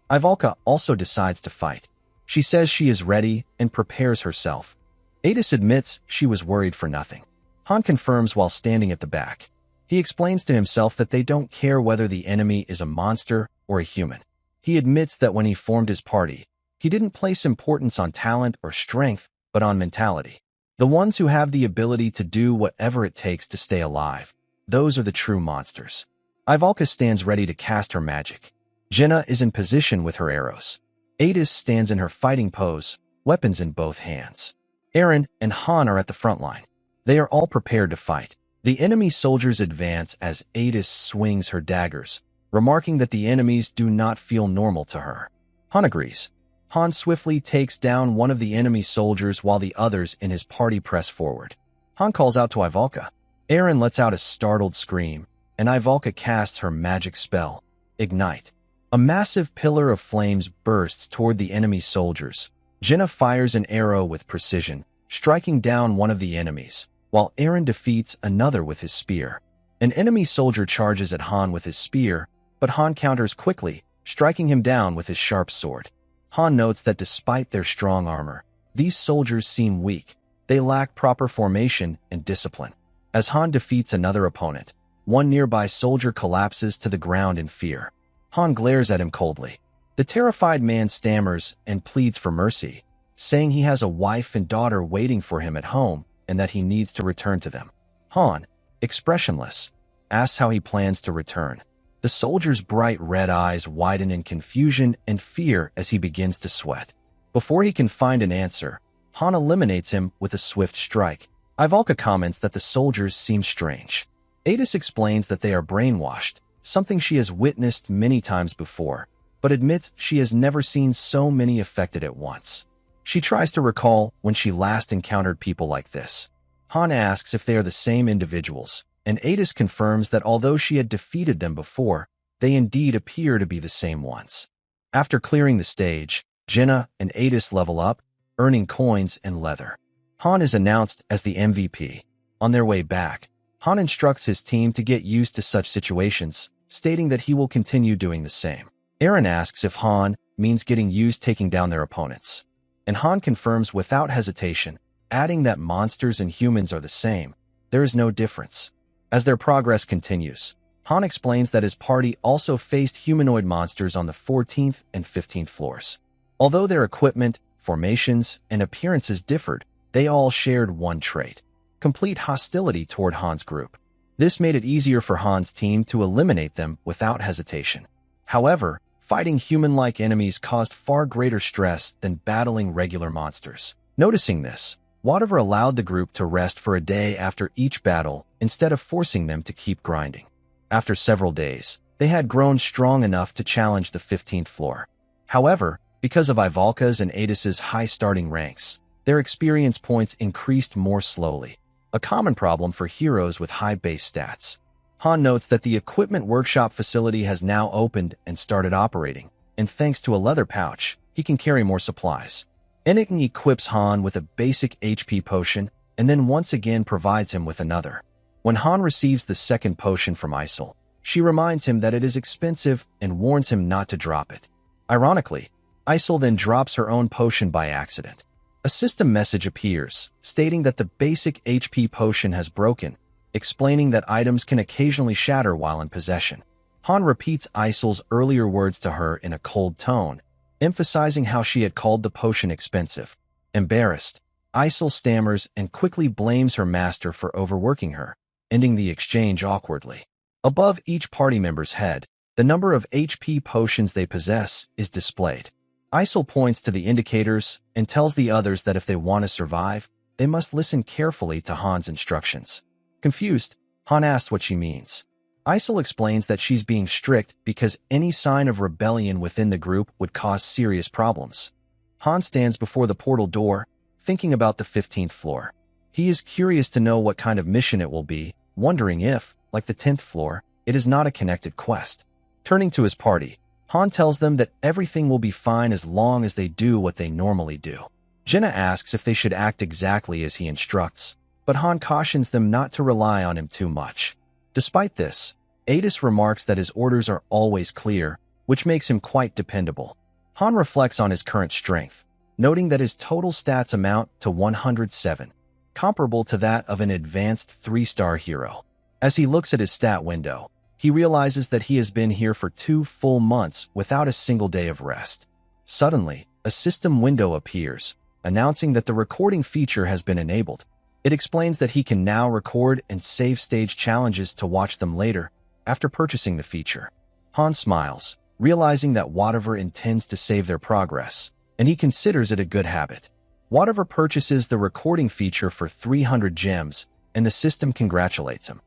Ivalka also decides to fight. She says she is ready and prepares herself. Adis admits she was worried for nothing. Han confirms while standing at the back. He explains to himself that they don't care whether the enemy is a monster or a human. He admits that when he formed his party, He didn't place importance on talent or strength, but on mentality. The ones who have the ability to do whatever it takes to stay alive, those are the true monsters. Ivalka stands ready to cast her magic. Jenna is in position with her arrows. Adis stands in her fighting pose, weapons in both hands. Eren and Han are at the front line. They are all prepared to fight. The enemy soldiers advance as Adis swings her daggers, remarking that the enemies do not feel normal to her. Han agrees. Han swiftly takes down one of the enemy soldiers while the others in his party press forward. Han calls out to Ivalka. Eren lets out a startled scream, and Ivalka casts her magic spell, Ignite. A massive pillar of flames bursts toward the enemy soldiers. Jenna fires an arrow with precision, striking down one of the enemies, while Eren defeats another with his spear. An enemy soldier charges at Han with his spear, but Han counters quickly, striking him down with his sharp sword. Han notes that despite their strong armor, these soldiers seem weak. They lack proper formation and discipline. As Han defeats another opponent, one nearby soldier collapses to the ground in fear. Han glares at him coldly. The terrified man stammers and pleads for mercy, saying he has a wife and daughter waiting for him at home and that he needs to return to them. Han, expressionless, asks how he plans to return. The soldier's bright red eyes widen in confusion and fear as he begins to sweat. Before he can find an answer, Han eliminates him with a swift strike. Ivalka comments that the soldiers seem strange. Adis explains that they are brainwashed, something she has witnessed many times before, but admits she has never seen so many affected at once. She tries to recall when she last encountered people like this. Han asks if they are the same individuals, and Adis confirms that although she had defeated them before, they indeed appear to be the same ones. After clearing the stage, Jenna and Adis level up, earning coins and leather. Han is announced as the MVP. On their way back, Han instructs his team to get used to such situations, stating that he will continue doing the same. Eren asks if Han means getting used taking down their opponents, and Han confirms without hesitation, adding that monsters and humans are the same. There is no difference. As their progress continues, Han explains that his party also faced humanoid monsters on the 14th and 15th floors. Although their equipment, formations, and appearances differed, they all shared one trait: complete hostility toward Han's group. This made it easier for Han's team to eliminate them without hesitation. However, fighting human-like enemies caused far greater stress than battling regular monsters. Noticing this, Whatever allowed the group to rest for a day after each battle instead of forcing them to keep grinding. After several days, they had grown strong enough to challenge the 15th floor. However, because of Ivalka's and Adis's high starting ranks, their experience points increased more slowly, a common problem for heroes with high base stats. Han notes that the equipment workshop facility has now opened and started operating, and thanks to a leather pouch, he can carry more supplies. Anakin equips Han with a basic HP potion and then once again provides him with another. When Han receives the second potion from Isol, she reminds him that it is expensive and warns him not to drop it. Ironically, Isol then drops her own potion by accident. A system message appears, stating that the basic HP potion has broken, explaining that items can occasionally shatter while in possession. Han repeats Isol's earlier words to her in a cold tone, emphasizing how she had called the potion expensive. Embarrassed, Isol stammers and quickly blames her master for overworking her, ending the exchange awkwardly. Above each party member's head, the number of HP potions they possess is displayed. Isol points to the indicators and tells the others that if they want to survive, they must listen carefully to Han's instructions. Confused, Han asks what she means. Isol explains that she's being strict because any sign of rebellion within the group would cause serious problems. Han stands before the portal door, thinking about the 15th floor. He is curious to know what kind of mission it will be, wondering if, like the 10th floor, it is not a connected quest. Turning to his party, Han tells them that everything will be fine as long as they do what they normally do. Jenna asks if they should act exactly as he instructs, but Han cautions them not to rely on him too much. Despite this, Adis remarks that his orders are always clear, which makes him quite dependable. Han reflects on his current strength, noting that his total stats amount to 107, comparable to that of an advanced 3-star hero. As he looks at his stat window, he realizes that he has been here for 2 full months without a single day of rest. Suddenly, a system window appears, announcing that the recording feature has been enabled. It explains that he can now record and save stage challenges to watch them later after purchasing the feature. Han smiles, realizing that whatever intends to save their progress, and he considers it a good habit. Whatever purchases the recording feature for 300 gems, and the system congratulates him,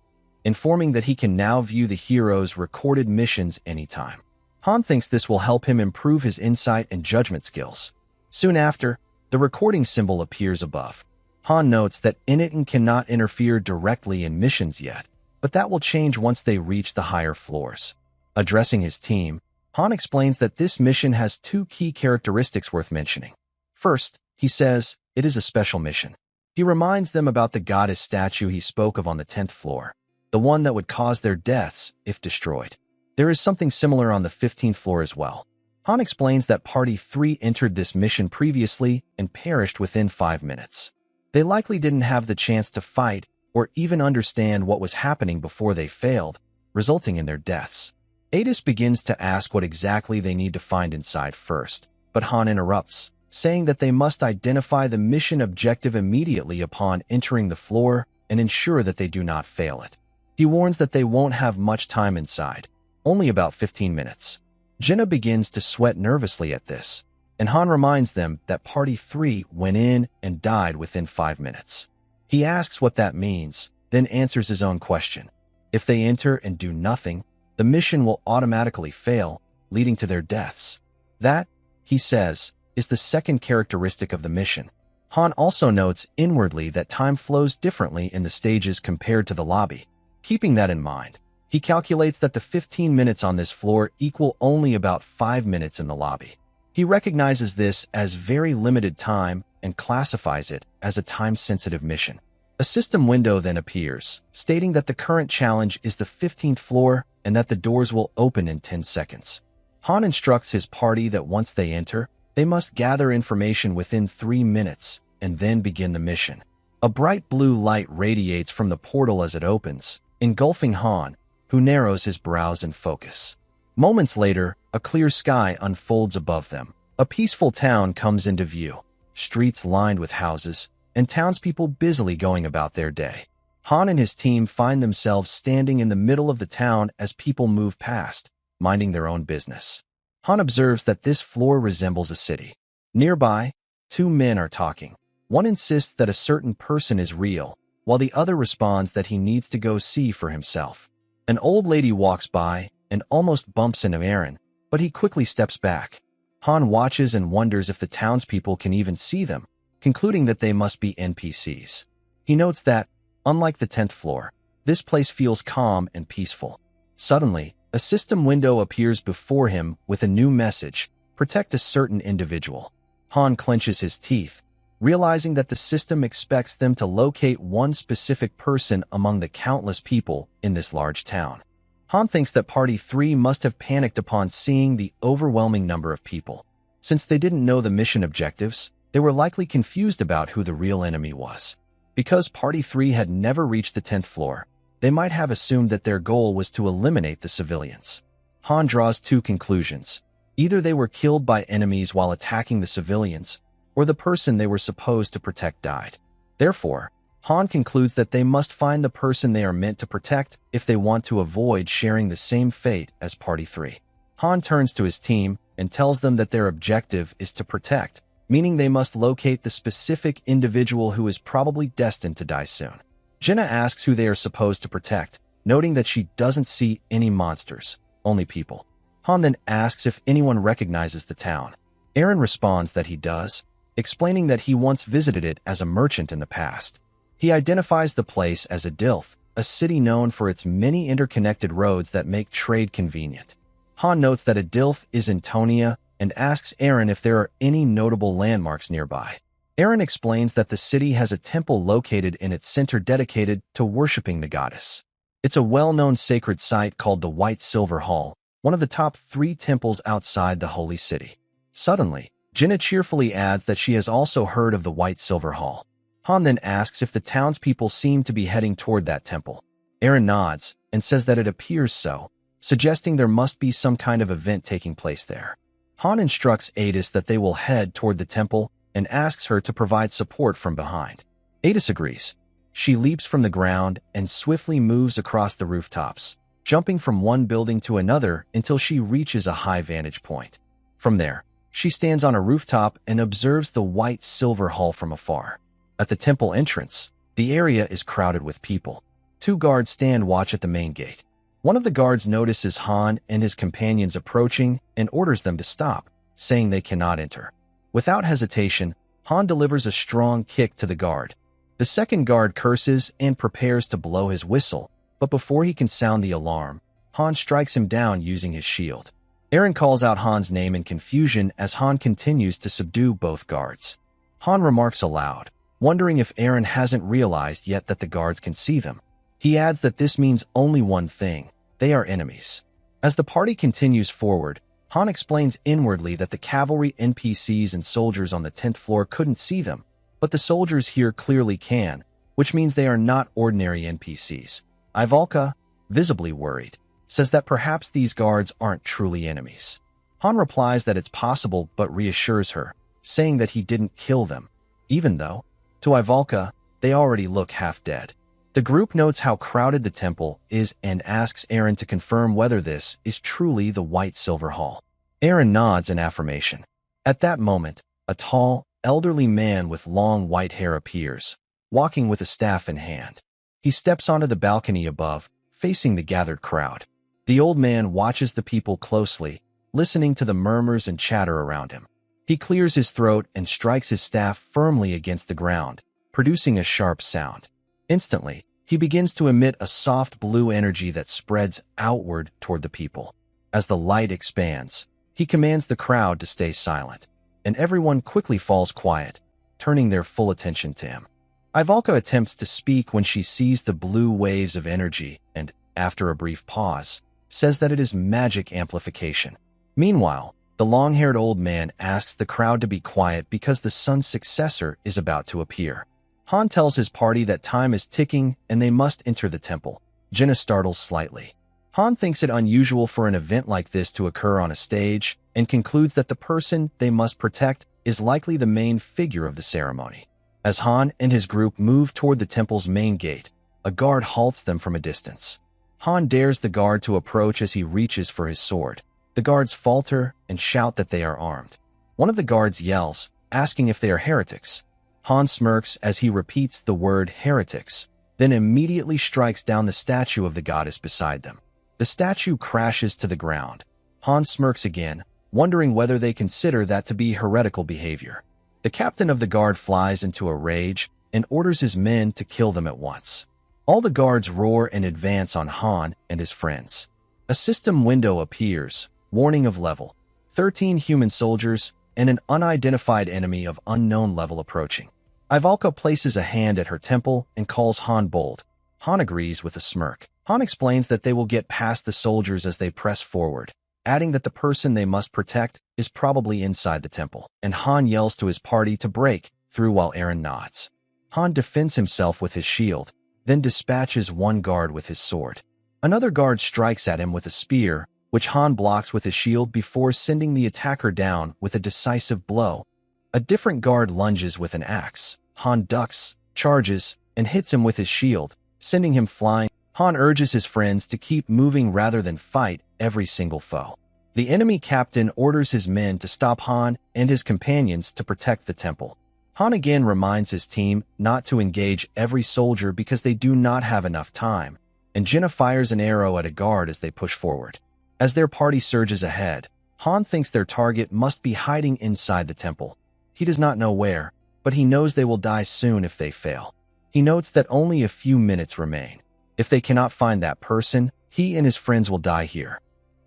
informing that he can now view the hero's recorded missions anytime. Han thinks this will help him improve his insight and judgment skills. Soon after, the recording symbol appears above. Han notes that it cannot interfere directly in missions yet, but that will change once they reach the higher floors. Addressing his team, Han explains that this mission has two key characteristics worth mentioning. First, he says, it is a special mission. He reminds them about the goddess statue he spoke of on the 10th floor, the one that would cause their deaths if destroyed. There is something similar on the 15th floor as well. Han explains that Party 3 entered this mission previously and perished within 5 minutes. They likely didn't have the chance to fight or even understand what was happening before they failed, resulting in their deaths. Adis begins to ask what exactly they need to find inside first, but Han interrupts, saying that they must identify the mission objective immediately upon entering the floor and ensure that they do not fail it. He warns that they won't have much time inside, only about 15 minutes. Jinna begins to sweat nervously at this, and Han reminds them that Party 3 went in and died within 5 minutes. He asks what that means, then answers his own question. If they enter and do nothing, the mission will automatically fail, leading to their deaths. That, he says, is the second characteristic of the mission. Han also notes inwardly that time flows differently in the stages compared to the lobby. Keeping that in mind, he calculates that the 15 minutes on this floor equal only about 5 minutes in the lobby. He recognizes this as very limited time and classifies it as a time-sensitive mission. A system window then appears, stating that the current challenge is the 15th floor and that the doors will open in 10 seconds. Han instructs his party that once they enter, they must gather information within 3 minutes and then begin the mission. A bright blue light radiates from the portal as it opens, engulfing Han, who narrows his brows in focus. Moments later, a clear sky unfolds above them. A peaceful town comes into view, streets lined with houses, and townspeople busily going about their day. Han and his team find themselves standing in the middle of the town as people move past, minding their own business. Han observes that this floor resembles a city. Nearby, 2 men are talking. One insists that a certain person is real, while the other responds that he needs to go see for himself. An old lady walks by and almost bumps into Eren, but he quickly steps back. Han watches and wonders if the townspeople can even see them, concluding that they must be NPCs. He notes that, unlike the 10th floor, this place feels calm and peaceful. Suddenly, a system window appears before him with a new message: protect a certain individual. Han clenches his teeth, realizing that the system expects them to locate one specific person among the countless people in this large town. Han thinks that Party 3 must have panicked upon seeing the overwhelming number of people. Since they didn't know the mission objectives, they were likely confused about who the real enemy was. Because Party 3 had never reached the 10th floor, they might have assumed that their goal was to eliminate the civilians. Han draws 2 conclusions. Either they were killed by enemies while attacking the civilians, or the person they were supposed to protect died. Therefore, Han concludes that they must find the person they are meant to protect if they want to avoid sharing the same fate as Party 3. Han turns to his team and tells them that their objective is to protect, meaning they must locate the specific individual who is probably destined to die soon. Jinna asks who they are supposed to protect, noting that she doesn't see any monsters, only people. Han then asks if anyone recognizes the town. Eren responds that he does, explaining that he once visited it as a merchant in the past. He identifies the place as Adilth, a city known for its many interconnected roads that make trade convenient. Han notes that Adilth is in Tonia and asks Eren if there are any notable landmarks nearby. Eren explains that the city has a temple located in its center dedicated to worshipping the goddess. It's a well-known sacred site called the White Silver Hall, one of the top 3 temples outside the holy city. Suddenly, Jinna cheerfully adds that she has also heard of the White Silver Hall. Han then asks if the townspeople seem to be heading toward that temple. Eren nods and says that it appears so, suggesting there must be some kind of event taking place there. Han instructs Adis that they will head toward the temple and asks her to provide support from behind. Adis agrees. She leaps from the ground and swiftly moves across the rooftops, jumping from one building to another until she reaches a high vantage point. From there, she stands on a rooftop and observes the white silver hall from afar. At the temple entrance, the area is crowded with people. 2 guards stand watch at the main gate. One of the guards notices Han and his companions approaching and orders them to stop, saying they cannot enter. Without hesitation, Han delivers a strong kick to the guard. The second guard curses and prepares to blow his whistle, but before he can sound the alarm, Han strikes him down using his shield. Eren calls out Han's name in confusion as Han continues to subdue both guards. Han remarks aloud, wondering if Eren hasn't realized yet that the guards can see them. He adds that this means only one thing: they are enemies. As the party continues forward, Han explains inwardly that the cavalry NPCs and soldiers on the 10th floor couldn't see them, but the soldiers here clearly can, which means they are not ordinary NPCs. Ivalka, visibly worried, says that perhaps these guards aren't truly enemies. Han replies that it's possible but reassures her, saying that he didn't kill them, even though, to Ivalka, they already look half dead. The group notes how crowded the temple is and asks Eren to confirm whether this is truly the White Silver Hall. Eren nods in affirmation. At that moment, a tall, elderly man with long white hair appears, walking with a staff in hand. He steps onto the balcony above, facing the gathered crowd. The old man watches the people closely, listening to the murmurs and chatter around him. He clears his throat and strikes his staff firmly against the ground, producing a sharp sound. Instantly, he begins to emit a soft blue energy that spreads outward toward the people. As the light expands, he commands the crowd to stay silent, and everyone quickly falls quiet, turning their full attention to him. Ivalka attempts to speak when she sees the blue waves of energy and, after a brief pause, says that it is magic amplification. Meanwhile, the long-haired old man asks the crowd to be quiet because the sun's successor is about to appear. Han tells his party that time is ticking and they must enter the temple. Jinna startles slightly. Han thinks it unusual for an event like this to occur on a stage and concludes that the person they must protect is likely the main figure of the ceremony. As Han and his group move toward the temple's main gate, a guard halts them from a distance. Han dares the guard to approach as he reaches for his sword. The guards falter and shout that they are armed. One of the guards yells, asking if they are heretics. Han smirks as he repeats the word heretics, then immediately strikes down the statue of the goddess beside them. The statue crashes to the ground. Han smirks again, wondering whether they consider that to be heretical behavior. The captain of the guard flies into a rage and orders his men to kill them at once. All the guards roar and advance on Han and his friends. A system window appears, warning of level 13 human soldiers and an unidentified enemy of unknown level approaching. Ivalka places a hand at her temple and calls Han bold. Han agrees with a smirk. Han explains that they will get past the soldiers as they press forward, adding that the person they must protect is probably inside the temple, and Han yells to his party to break through while Eren nods. Han defends himself with his shield, then dispatches one guard with his sword. Another guard strikes at him with a spear, which Han blocks with his shield before sending the attacker down with a decisive blow. A different guard lunges with an axe. Han ducks, charges, and hits him with his shield, sending him flying. Han urges his friends to keep moving rather than fight every single foe. The enemy captain orders his men to stop Han and his companions to protect the temple. Han again reminds his team not to engage every soldier because they do not have enough time, and Jinna fires an arrow at a guard as they push forward. As their party surges ahead, Han thinks their target must be hiding inside the temple. He does not know where, but he knows they will die soon if they fail. He notes that only a few minutes remain. If they cannot find that person, he and his friends will die here.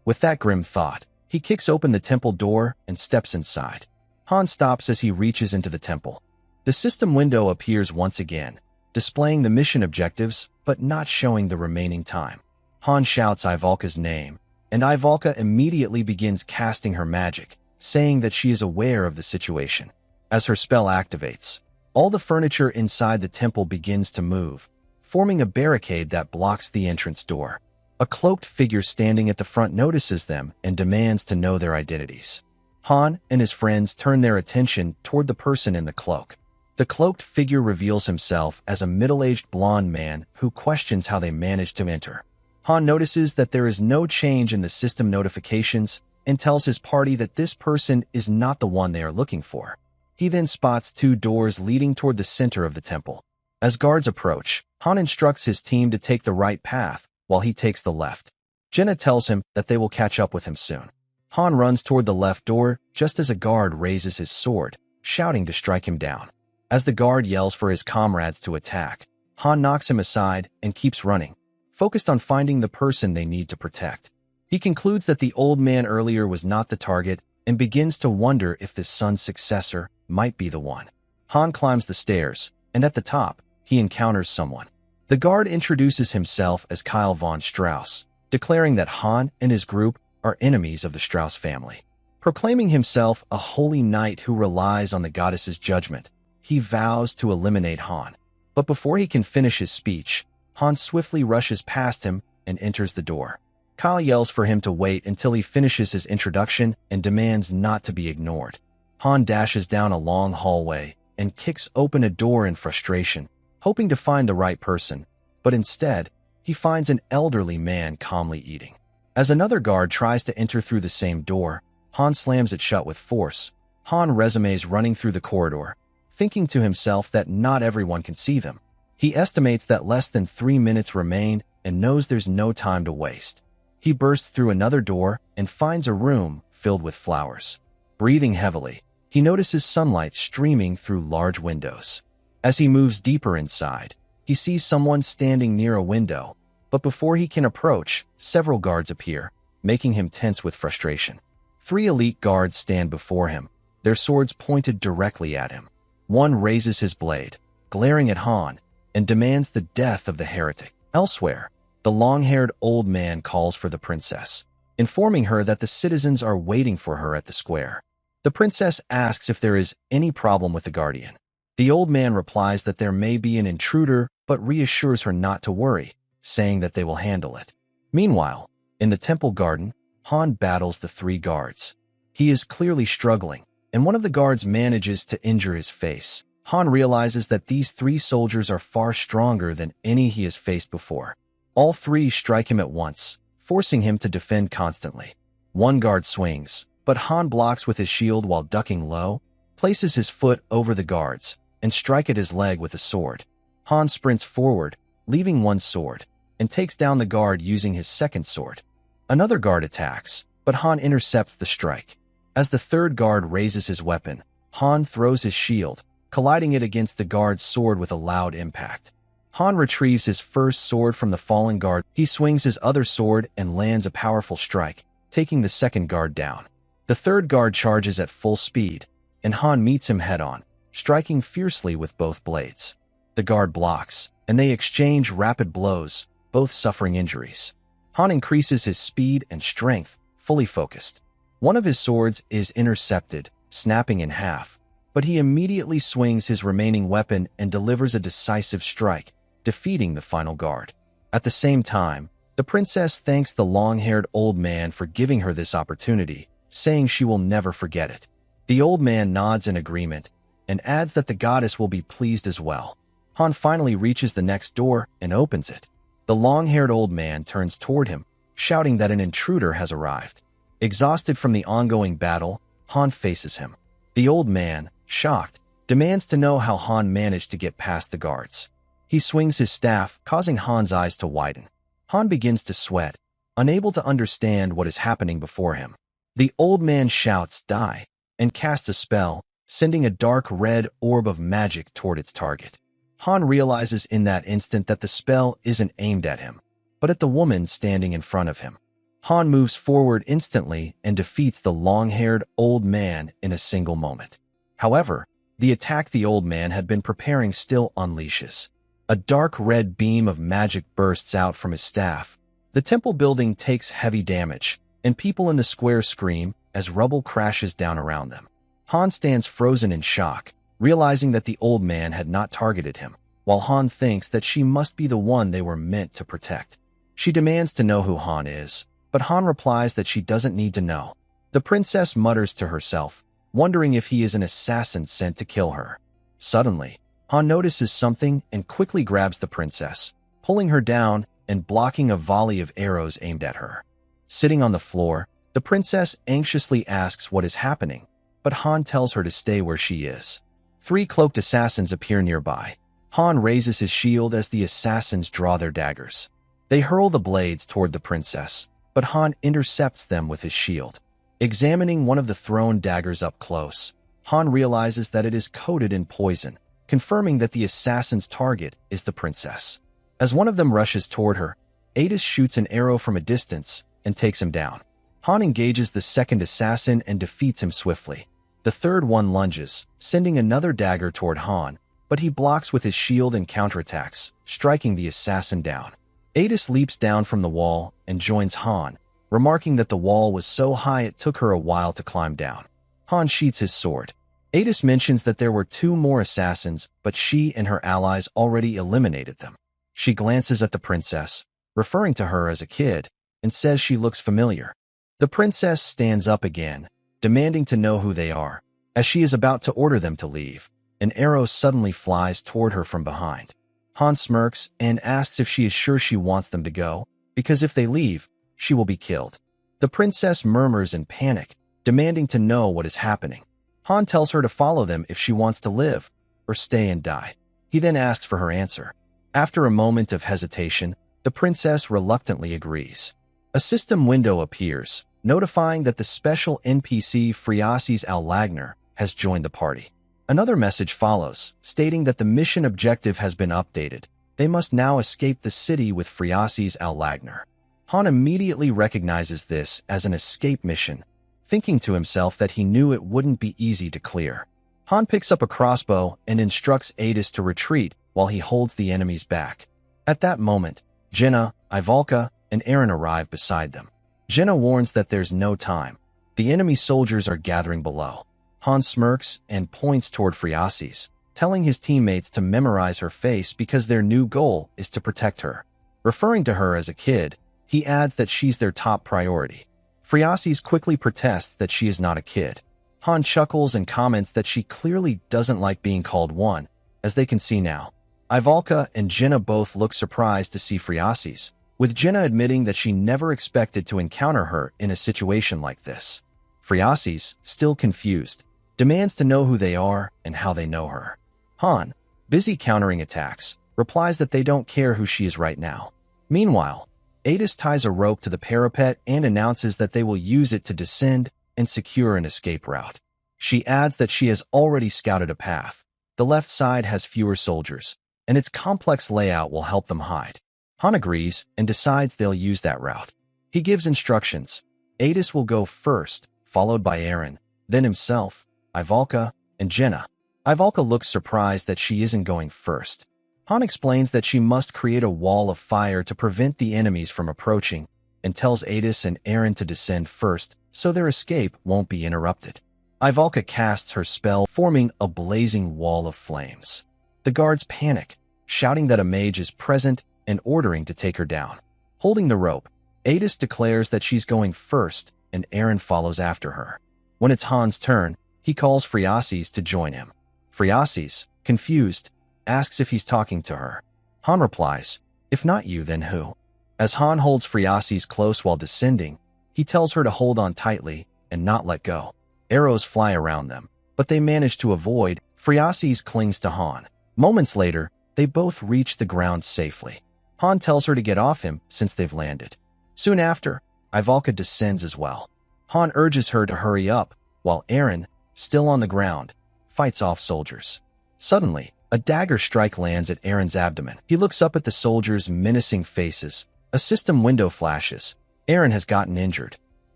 With that grim thought, he kicks open the temple door and steps inside. Han stops as he reaches into the temple. The system window appears once again, displaying the mission objectives, but not showing the remaining time. Han shouts Ivalka's name, and Ivalka immediately begins casting her magic, saying that she is aware of the situation. As her spell activates, all the furniture inside the temple begins to move, forming a barricade that blocks the entrance door. A cloaked figure standing at the front notices them and demands to know their identities. Han and his friends turn their attention toward the person in the cloak. The cloaked figure reveals himself as a middle-aged blonde man who questions how they managed to enter. Han notices that there is no change in the system notifications and tells his party that this person is not the one they are looking for. He then spots 2 doors leading toward the center of the temple. As guards approach, Han instructs his team to take the right path while he takes the left. Jenna tells him that they will catch up with him soon. Han runs toward the left door just as a guard raises his sword, shouting to strike him down. As the guard yells for his comrades to attack, Han knocks him aside and keeps running, focused on finding the person they need to protect. He concludes that the old man earlier was not the target and begins to wonder if this son's successor might be the one. Han climbs the stairs, and at the top, he encounters someone. The guard introduces himself as Kyle von Strauss, declaring that Han and his group are enemies of the Strauss family. Proclaiming himself a holy knight who relies on the goddess's judgment, he vows to eliminate Han. But before he can finish his speech, Han swiftly rushes past him and enters the door. Kyle yells for him to wait until he finishes his introduction and demands not to be ignored. Han dashes down a long hallway and kicks open a door in frustration, hoping to find the right person, but instead, he finds an elderly man calmly eating. As another guard tries to enter through the same door, Han slams it shut with force. Han resumes running through the corridor, thinking to himself that not everyone can see them. He estimates that less than 3 minutes remain and knows there's no time to waste. He bursts through another door and finds a room filled with flowers. Breathing heavily, he notices sunlight streaming through large windows. As he moves deeper inside, he sees someone standing near a window, but before he can approach, several guards appear, making him tense with frustration. 3 elite guards stand before him, their swords pointed directly at him. One raises his blade, glaring at Han, and demands the death of the heretic. Elsewhere, the long-haired old man calls for the princess, informing her that the citizens are waiting for her at the square. The princess asks if there is any problem with the guardian. The old man replies that there may be an intruder, but reassures her not to worry, saying that they will handle it. Meanwhile, in the temple garden, Han battles the 3 guards. He is clearly struggling, and one of the guards manages to injure his face. Han realizes that these 3 soldiers are far stronger than any he has faced before. All 3 strike him at once, forcing him to defend constantly. One guard swings, but Han blocks with his shield while ducking low, places his foot over the guards, and strikes at his leg with a sword. Han sprints forward, leaving one sword, and takes down the guard using his second sword. Another guard attacks, but Han intercepts the strike. As the 3rd guard raises his weapon, Han throws his shield, colliding it against the guard's sword with a loud impact. Han retrieves his first sword from the fallen guard. He swings his other sword and lands a powerful strike, taking the 2nd guard down. The 3rd guard charges at full speed, and Han meets him head-on, striking fiercely with both blades. The guard blocks, and they exchange rapid blows, both suffering injuries. Han increases his speed and strength, fully focused. One of his swords is intercepted, snapping in half, but he immediately swings his remaining weapon and delivers a decisive strike, defeating the final guard. At the same time, the princess thanks the long-haired old man for giving her this opportunity, saying she will never forget it. The old man nods in agreement and adds that the goddess will be pleased as well. Han finally reaches the next door and opens it. The long-haired old man turns toward him, shouting that an intruder has arrived. Exhausted from the ongoing battle, Han faces him. The old man, shocked, demands to know how Han managed to get past the guards. He swings his staff, causing Han's eyes to widen. Han begins to sweat, unable to understand what is happening before him. The old man shouts, "Die," and casts a spell, sending a dark red orb of magic toward its target. Han realizes in that instant that the spell isn't aimed at him, but at the woman standing in front of him. Han moves forward instantly and defeats the long-haired old man in a single moment. However, the attack the old man had been preparing still unleashes. A dark red beam of magic bursts out from his staff. The temple building takes heavy damage, and people in the square scream as rubble crashes down around them. Han stands frozen in shock, realizing that the old man had not targeted him, while Han thinks that she must be the one they were meant to protect. She demands to know who Han is, but Han replies that she doesn't need to know. The princess mutters to herself, wondering if he is an assassin sent to kill her. Suddenly, Han notices something and quickly grabs the princess, pulling her down and blocking a volley of arrows aimed at her. Sitting on the floor, the princess anxiously asks what is happening, but Han tells her to stay where she is. 3 cloaked assassins appear nearby. Han raises his shield as the assassins draw their daggers. They hurl the blades toward the princess, but Han intercepts them with his shield. Examining one of the thrown daggers up close, Han realizes that it is coated in poison, confirming that the assassin's target is the princess. As one of them rushes toward her, Adis shoots an arrow from a distance and takes him down. Han engages the second assassin and defeats him swiftly. The third one lunges, sending another dagger toward Han, but he blocks with his shield and counterattacks, striking the assassin down. Adis leaps down from the wall and joins Han, remarking that the wall was so high it took her a while to climb down. Han sheathes his sword. Adis mentions that there were 2 more assassins, but she and her allies already eliminated them. She glances at the princess, referring to her as a kid, and says she looks familiar. The princess stands up again, demanding to know who they are. As she is about to order them to leave, an arrow suddenly flies toward her from behind. Han smirks and asks if she is sure she wants them to go, because if they leave, she will be killed. The princess murmurs in panic, demanding to know what is happening. Han tells her to follow them if she wants to live, or stay and die. He then asks for her answer. After a moment of hesitation, the princess reluctantly agrees. A system window appears, notifying that the special NPC Friasis Al-Lagner has joined the party. Another message follows, stating that the mission objective has been updated. They must now escape the city with Friasis Al-Lagner. Han immediately recognizes this as an escape mission, thinking to himself that he knew it wouldn't be easy to clear. Han picks up a crossbow and instructs Adis to retreat while he holds the enemies back. At that moment, Jenna, Ivalka, and Eren arrive beside them. Jenna warns that there's no time. The enemy soldiers are gathering below. Han smirks and points toward Friasis, telling his teammates to memorize her face because their new goal is to protect her. Referring to her as a kid, he adds that she's their top priority. Friasis quickly protests that she is not a kid. Han chuckles and comments that she clearly doesn't like being called one, as they can see now. Ivalka and Jenna both look surprised to see Friasis, with Jenna admitting that she never expected to encounter her in a situation like this. Friasis, still confused, demands to know who they are and how they know her. Han, busy countering attacks, replies that they don't care who she is right now. Meanwhile, Adis ties a rope to the parapet and announces that they will use it to descend and secure an escape route. She adds that she has already scouted a path. The left side has fewer soldiers, and its complex layout will help them hide. Han agrees and decides they'll use that route. He gives instructions. Adis will go first, followed by Eren, then himself, Ivalka, and Jenna. Ivalka looks surprised that she isn't going first. Han explains that she must create a wall of fire to prevent the enemies from approaching, and tells Adis and Eren to descend first so their escape won't be interrupted. Ivalka casts her spell, forming a blazing wall of flames. The guards panic, shouting that a mage is present and ordering to take her down. Holding the rope, Adis declares that she's going first and Eren follows after her. When it's Han's turn, he calls Friasis to join him. Friasis, confused, asks if he's talking to her. Han replies, "If not you, then who?" As Han holds Friasis close while descending, he tells her to hold on tightly and not let go. Arrows fly around them, but they manage to avoid. Friasis clings to Han. Moments later, they both reach the ground safely. Han tells her to get off him since they've landed. Soon after, Ivalka descends as well. Han urges her to hurry up, while Eren, still on the ground, fights off soldiers. Suddenly, a dagger strike lands at Eren's abdomen. He looks up at the soldiers' menacing faces. A system window flashes. Eren has gotten injured.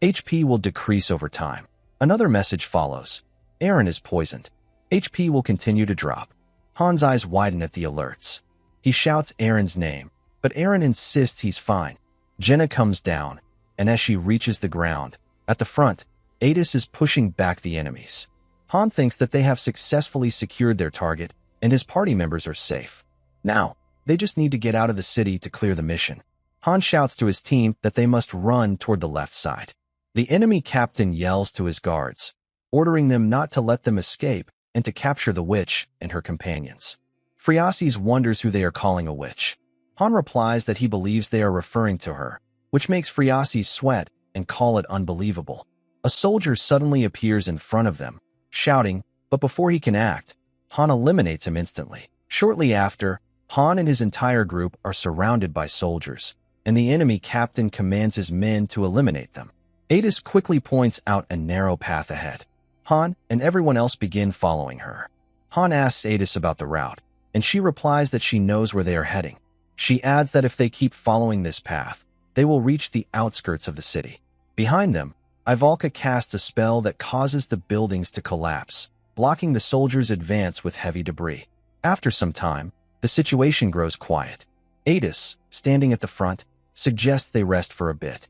HP will decrease over time. Another message follows. Eren is poisoned. HP will continue to drop. Han's eyes widen at the alerts. He shouts Eren's name, but Eren insists he's fine. Jenna comes down, and as she reaches the ground, at the front, Adis is pushing back the enemies. Han thinks that they have successfully secured their target, and his party members are safe. Now, they just need to get out of the city to clear the mission. Han shouts to his team that they must run toward the left side. The enemy captain yells to his guards, ordering them not to let them escape and to capture the witch and her companions. Phriases wonders who they are calling a witch. Han replies that he believes they are referring to her, which makes Phriases sweat and call it unbelievable. A soldier suddenly appears in front of them, shouting, but before he can act, Han eliminates him instantly. Shortly after, Han and his entire group are surrounded by soldiers, and the enemy captain commands his men to eliminate them. Adis quickly points out a narrow path ahead. Han and everyone else begin following her. Han asks Adis about the route, and she replies that she knows where they are heading. She adds that if they keep following this path, they will reach the outskirts of the city. Behind them, Ivalka casts a spell that causes the buildings to collapse, blocking the soldiers' advance with heavy debris. After some time, the situation grows quiet. Adis, standing at the front, suggests they rest for a bit.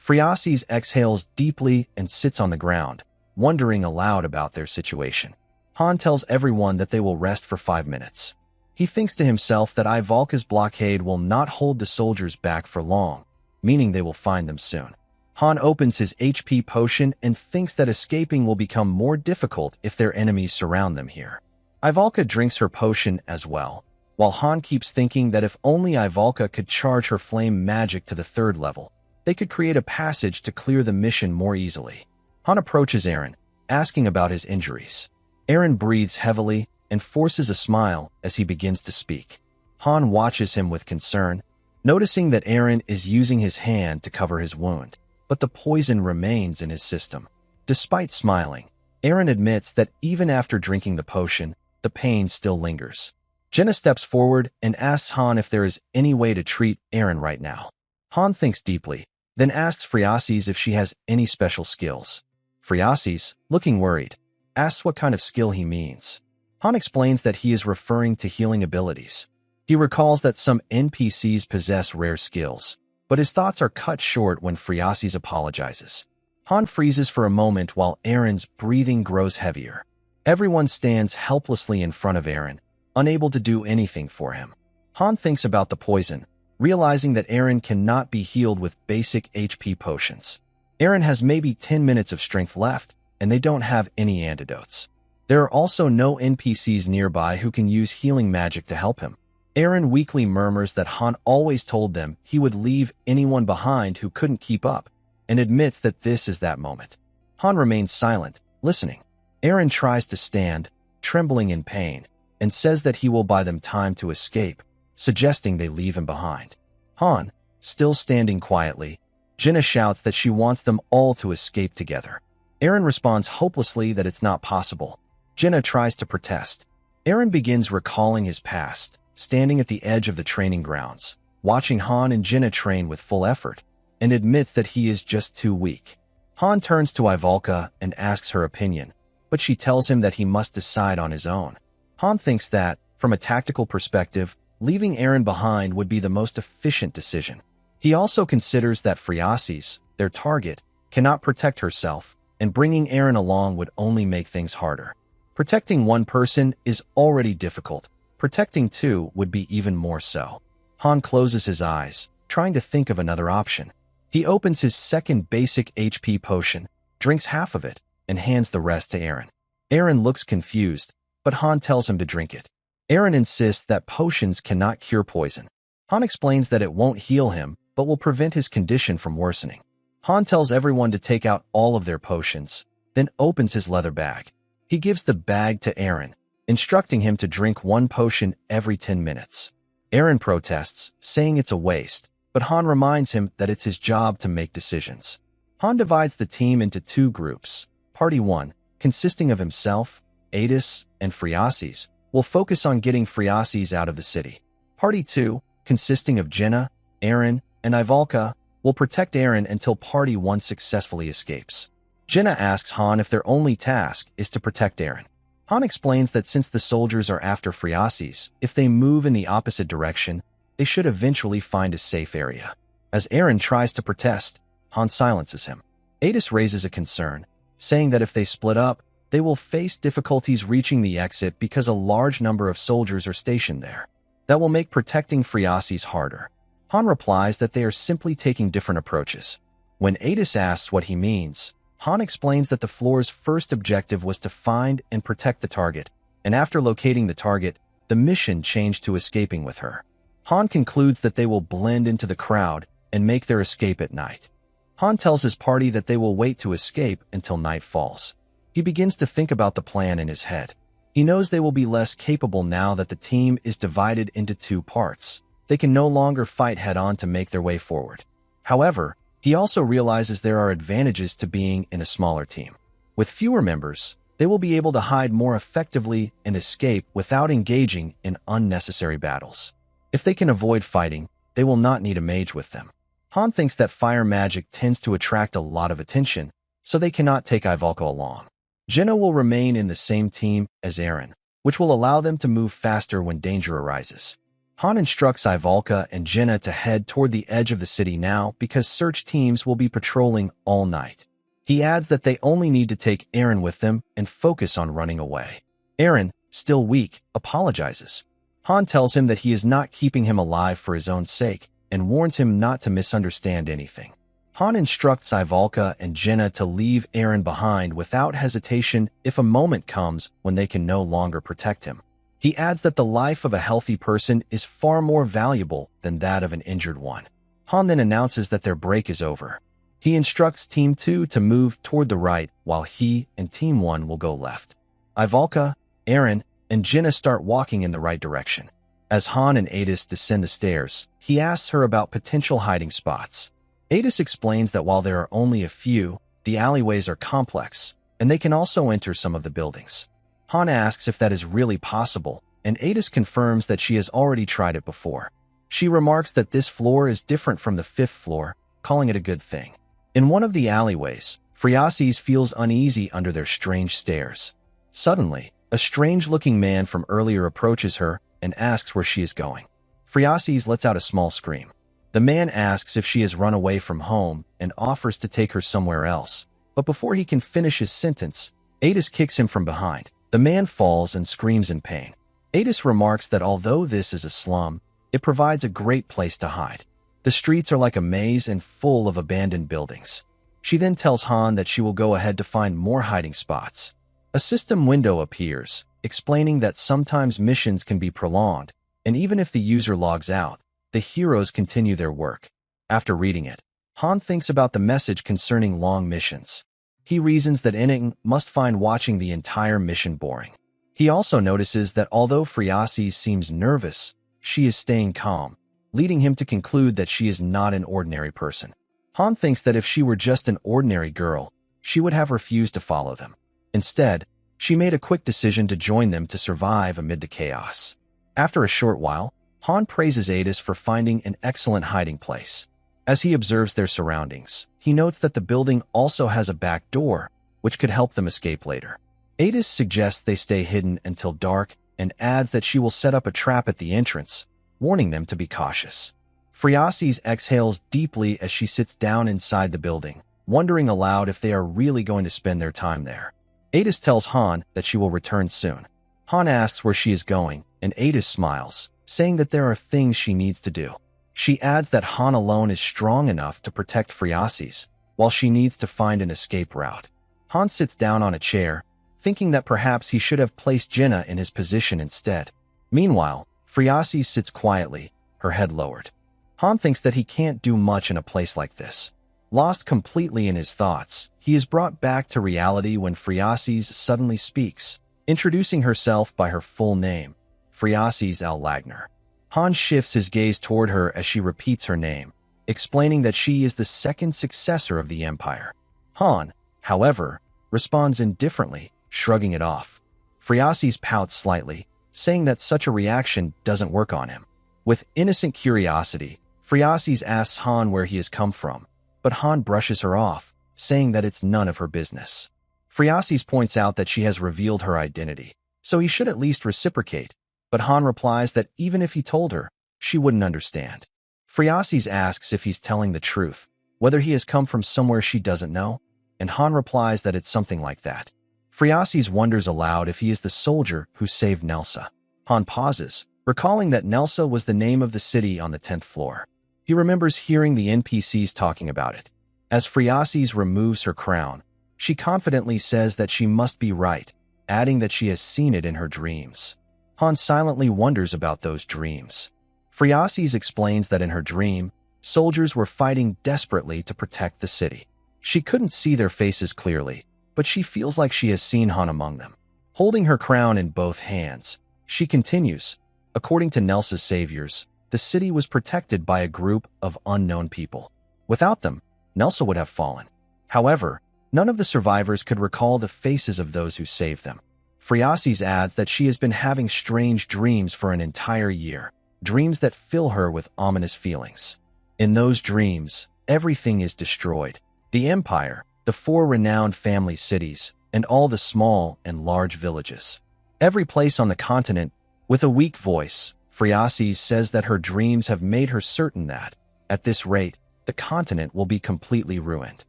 Phriases exhales deeply and sits on the ground, wondering aloud about their situation. Han tells everyone that they will rest for 5 minutes. He thinks to himself that Ivalka's blockade will not hold the soldiers back for long, meaning they will find them soon. Han opens his HP potion and thinks that escaping will become more difficult if their enemies surround them here. Ivalka drinks her potion as well, while Han keeps thinking that if only Ivalka could charge her flame magic to the 3rd level, they could create a passage to clear the mission more easily. Han approaches Eren, asking about his injuries. Eren breathes heavily and forces a smile as he begins to speak. Han watches him with concern, noticing that Eren is using his hand to cover his wound, but the poison remains in his system. Despite smiling, Eren admits that even after drinking the potion, the pain still lingers. Jenna steps forward and asks Han if there is any way to treat Eren right now. Han thinks deeply, then asks Phriases if she has any special skills. Phriases, looking worried, asks what kind of skill he means. Han explains that he is referring to healing abilities. He recalls that some NPCs possess rare skills, but his thoughts are cut short when Phriases apologizes. Han freezes for a moment while Eren's breathing grows heavier. Everyone stands helplessly in front of Eren, unable to do anything for him. Han thinks about the poison, realizing that Eren cannot be healed with basic HP potions. Eren has maybe 10 minutes of strength left, and they don't have any antidotes. There are also no NPCs nearby who can use healing magic to help him. Eren weakly murmurs that Han always told them he would leave anyone behind who couldn't keep up, and admits that this is that moment. Han remains silent, listening. Eren tries to stand, trembling in pain, and says that he will buy them time to escape, suggesting they leave him behind. Han, still standing quietly, Jenna shouts that she wants them all to escape together. Eren responds hopelessly that it's not possible. Jenna tries to protest. Eren begins recalling his past, standing at the edge of the training grounds, watching Han and Jenna train with full effort, and admits that he is just too weak. Han turns to Ivalka and asks her opinion, but she tells him that he must decide on his own. Han thinks that, from a tactical perspective, leaving Eren behind would be the most efficient decision. He also considers that Phriases, their target, cannot protect herself, and bringing Eren along would only make things harder. Protecting one person is already difficult. Protecting two would be even more so. Han closes his eyes, trying to think of another option. He opens his second basic HP potion, drinks half of it, and hands the rest to Eren. Eren looks confused, but Han tells him to drink it. Eren insists that potions cannot cure poison. Han explains that it won't heal him, but will prevent his condition from worsening. Han tells everyone to take out all of their potions, then opens his leather bag. He gives the bag to Eren, instructing him to drink one potion every 10 minutes. Eren protests, saying it's a waste, but Han reminds him that it's his job to make decisions. Han divides the team into 2 groups. Party 1, consisting of himself, Adis, and Phriases, will focus on getting Phriases out of the city. Party 2, consisting of Jenna, Eren, and Ivalka, will protect Eren until Party 1 successfully escapes. Jenna asks Han if their only task is to protect Eren. Han explains that since the soldiers are after Phriases, if they move in the opposite direction, they should eventually find a safe area. As Eren tries to protest, Han silences him. Adis raises a concern, saying that if they split up, they will face difficulties reaching the exit because a large number of soldiers are stationed there. That will make protecting Phriases harder. Han replies that they are simply taking different approaches. When Adis asks what he means, Han explains that the floor's first objective was to find and protect the target, and after locating the target, the mission changed to escaping with her. Han concludes that they will blend into the crowd and make their escape at night. Han tells his party that they will wait to escape until night falls. He begins to think about the plan in his head. He knows they will be less capable now that the team is divided into two parts. They can no longer fight head-on to make their way forward. However, he also realizes there are advantages to being in a smaller team. With fewer members, they will be able to hide more effectively and escape without engaging in unnecessary battles. If they can avoid fighting, they will not need a mage with them. Han thinks that fire magic tends to attract a lot of attention, so they cannot take Ivalka along. Jenna will remain in the same team as Eren, which will allow them to move faster when danger arises. Han instructs Ivalka and Jenna to head toward the edge of the city now because search teams will be patrolling all night. He adds that they only need to take Eren with them and focus on running away. Eren, still weak, apologizes. Han tells him that he is not keeping him alive for his own sake and warns him not to misunderstand anything. Han instructs Ivalka and Jenna to leave Eren behind without hesitation if a moment comes when they can no longer protect him. He adds that the life of a healthy person is far more valuable than that of an injured one. Han then announces that their break is over. He instructs Team 2 to move toward the right while he and Team 1 will go left. Ivalka, Eren, and Jenna start walking in the right direction. As Han and Adis descend the stairs, he asks her about potential hiding spots. Adis explains that while there are only a few, the alleyways are complex, and they can also enter some of the buildings. Han asks if that is really possible, and Adis confirms that she has already tried it before. She remarks that this floor is different from the 5th floor, calling it a good thing. In one of the alleyways, Phriases feels uneasy under their strange stares. Suddenly, a strange-looking man from earlier approaches her and asks where she is going. Phriases lets out a small scream. The man asks if she has run away from home and offers to take her somewhere else. But before he can finish his sentence, Adis kicks him from behind. The man falls and screams in pain. Adis remarks that although this is a slum, it provides a great place to hide. The streets are like a maze and full of abandoned buildings. She then tells Han that she will go ahead to find more hiding spots. A system window appears, explaining that sometimes missions can be prolonged, and even if the user logs out, the heroes continue their work. After reading it, Han thinks about the message concerning long missions. He reasons that Enning must find watching the entire mission boring. He also notices that although Phriases seems nervous, she is staying calm, leading him to conclude that she is not an ordinary person. Han thinks that if she were just an ordinary girl, she would have refused to follow them. Instead, she made a quick decision to join them to survive amid the chaos. After a short while, Han praises Adis for finding an excellent hiding place. As he observes their surroundings, he notes that the building also has a back door, which could help them escape later. Adis suggests they stay hidden until dark and adds that she will set up a trap at the entrance, warning them to be cautious. Phriases exhales deeply as she sits down inside the building, wondering aloud if they are really going to spend their time there. Adis tells Han that she will return soon. Han asks where she is going, and Adis smiles, saying that there are things she needs to do. She adds that Han alone is strong enough to protect Phriases, while she needs to find an escape route. Han sits down on a chair, thinking that perhaps he should have placed Jenna in his position instead. Meanwhile, Phriases sits quietly, her head lowered. Han thinks that he can't do much in a place like this. Lost completely in his thoughts, he is brought back to reality when Phriases suddenly speaks, introducing herself by her full name, Phriases Al-Lagner. Han shifts his gaze toward her as she repeats her name, explaining that she is the second successor of the Empire. Han, however, responds indifferently, shrugging it off. Phriases pouts slightly, saying that such a reaction doesn't work on him. With innocent curiosity, Phriases asks Han where he has come from, but Han brushes her off, saying that it's none of her business. Phriases points out that she has revealed her identity, so he should at least reciprocate, but Han replies that even if he told her, she wouldn't understand. Phriases asks if he's telling the truth, whether he has come from somewhere she doesn't know, and Han replies that it's something like that. Phriases wonders aloud if he is the soldier who saved Nelsa. Han pauses, recalling that Nelsa was the name of the city on the 10th floor. He remembers hearing the NPCs talking about it. As Phriases removes her crown, she confidently says that she must be right, adding that she has seen it in her dreams. Han silently wonders about those dreams. Phriases explains that in her dream, soldiers were fighting desperately to protect the city. She couldn't see their faces clearly, but she feels like she has seen Han among them. Holding her crown in both hands, she continues, according to Nelsa's saviors, the city was protected by a group of unknown people. Without them, Nelsa would have fallen. However, none of the survivors could recall the faces of those who saved them. Phriases adds that she has been having strange dreams for an entire year, dreams that fill her with ominous feelings. In those dreams, everything is destroyed. The empire, the 4 renowned family cities, and all the small and large villages. Every place on the continent. With a weak voice, Phriases says that her dreams have made her certain that, at this rate, the continent will be completely ruined.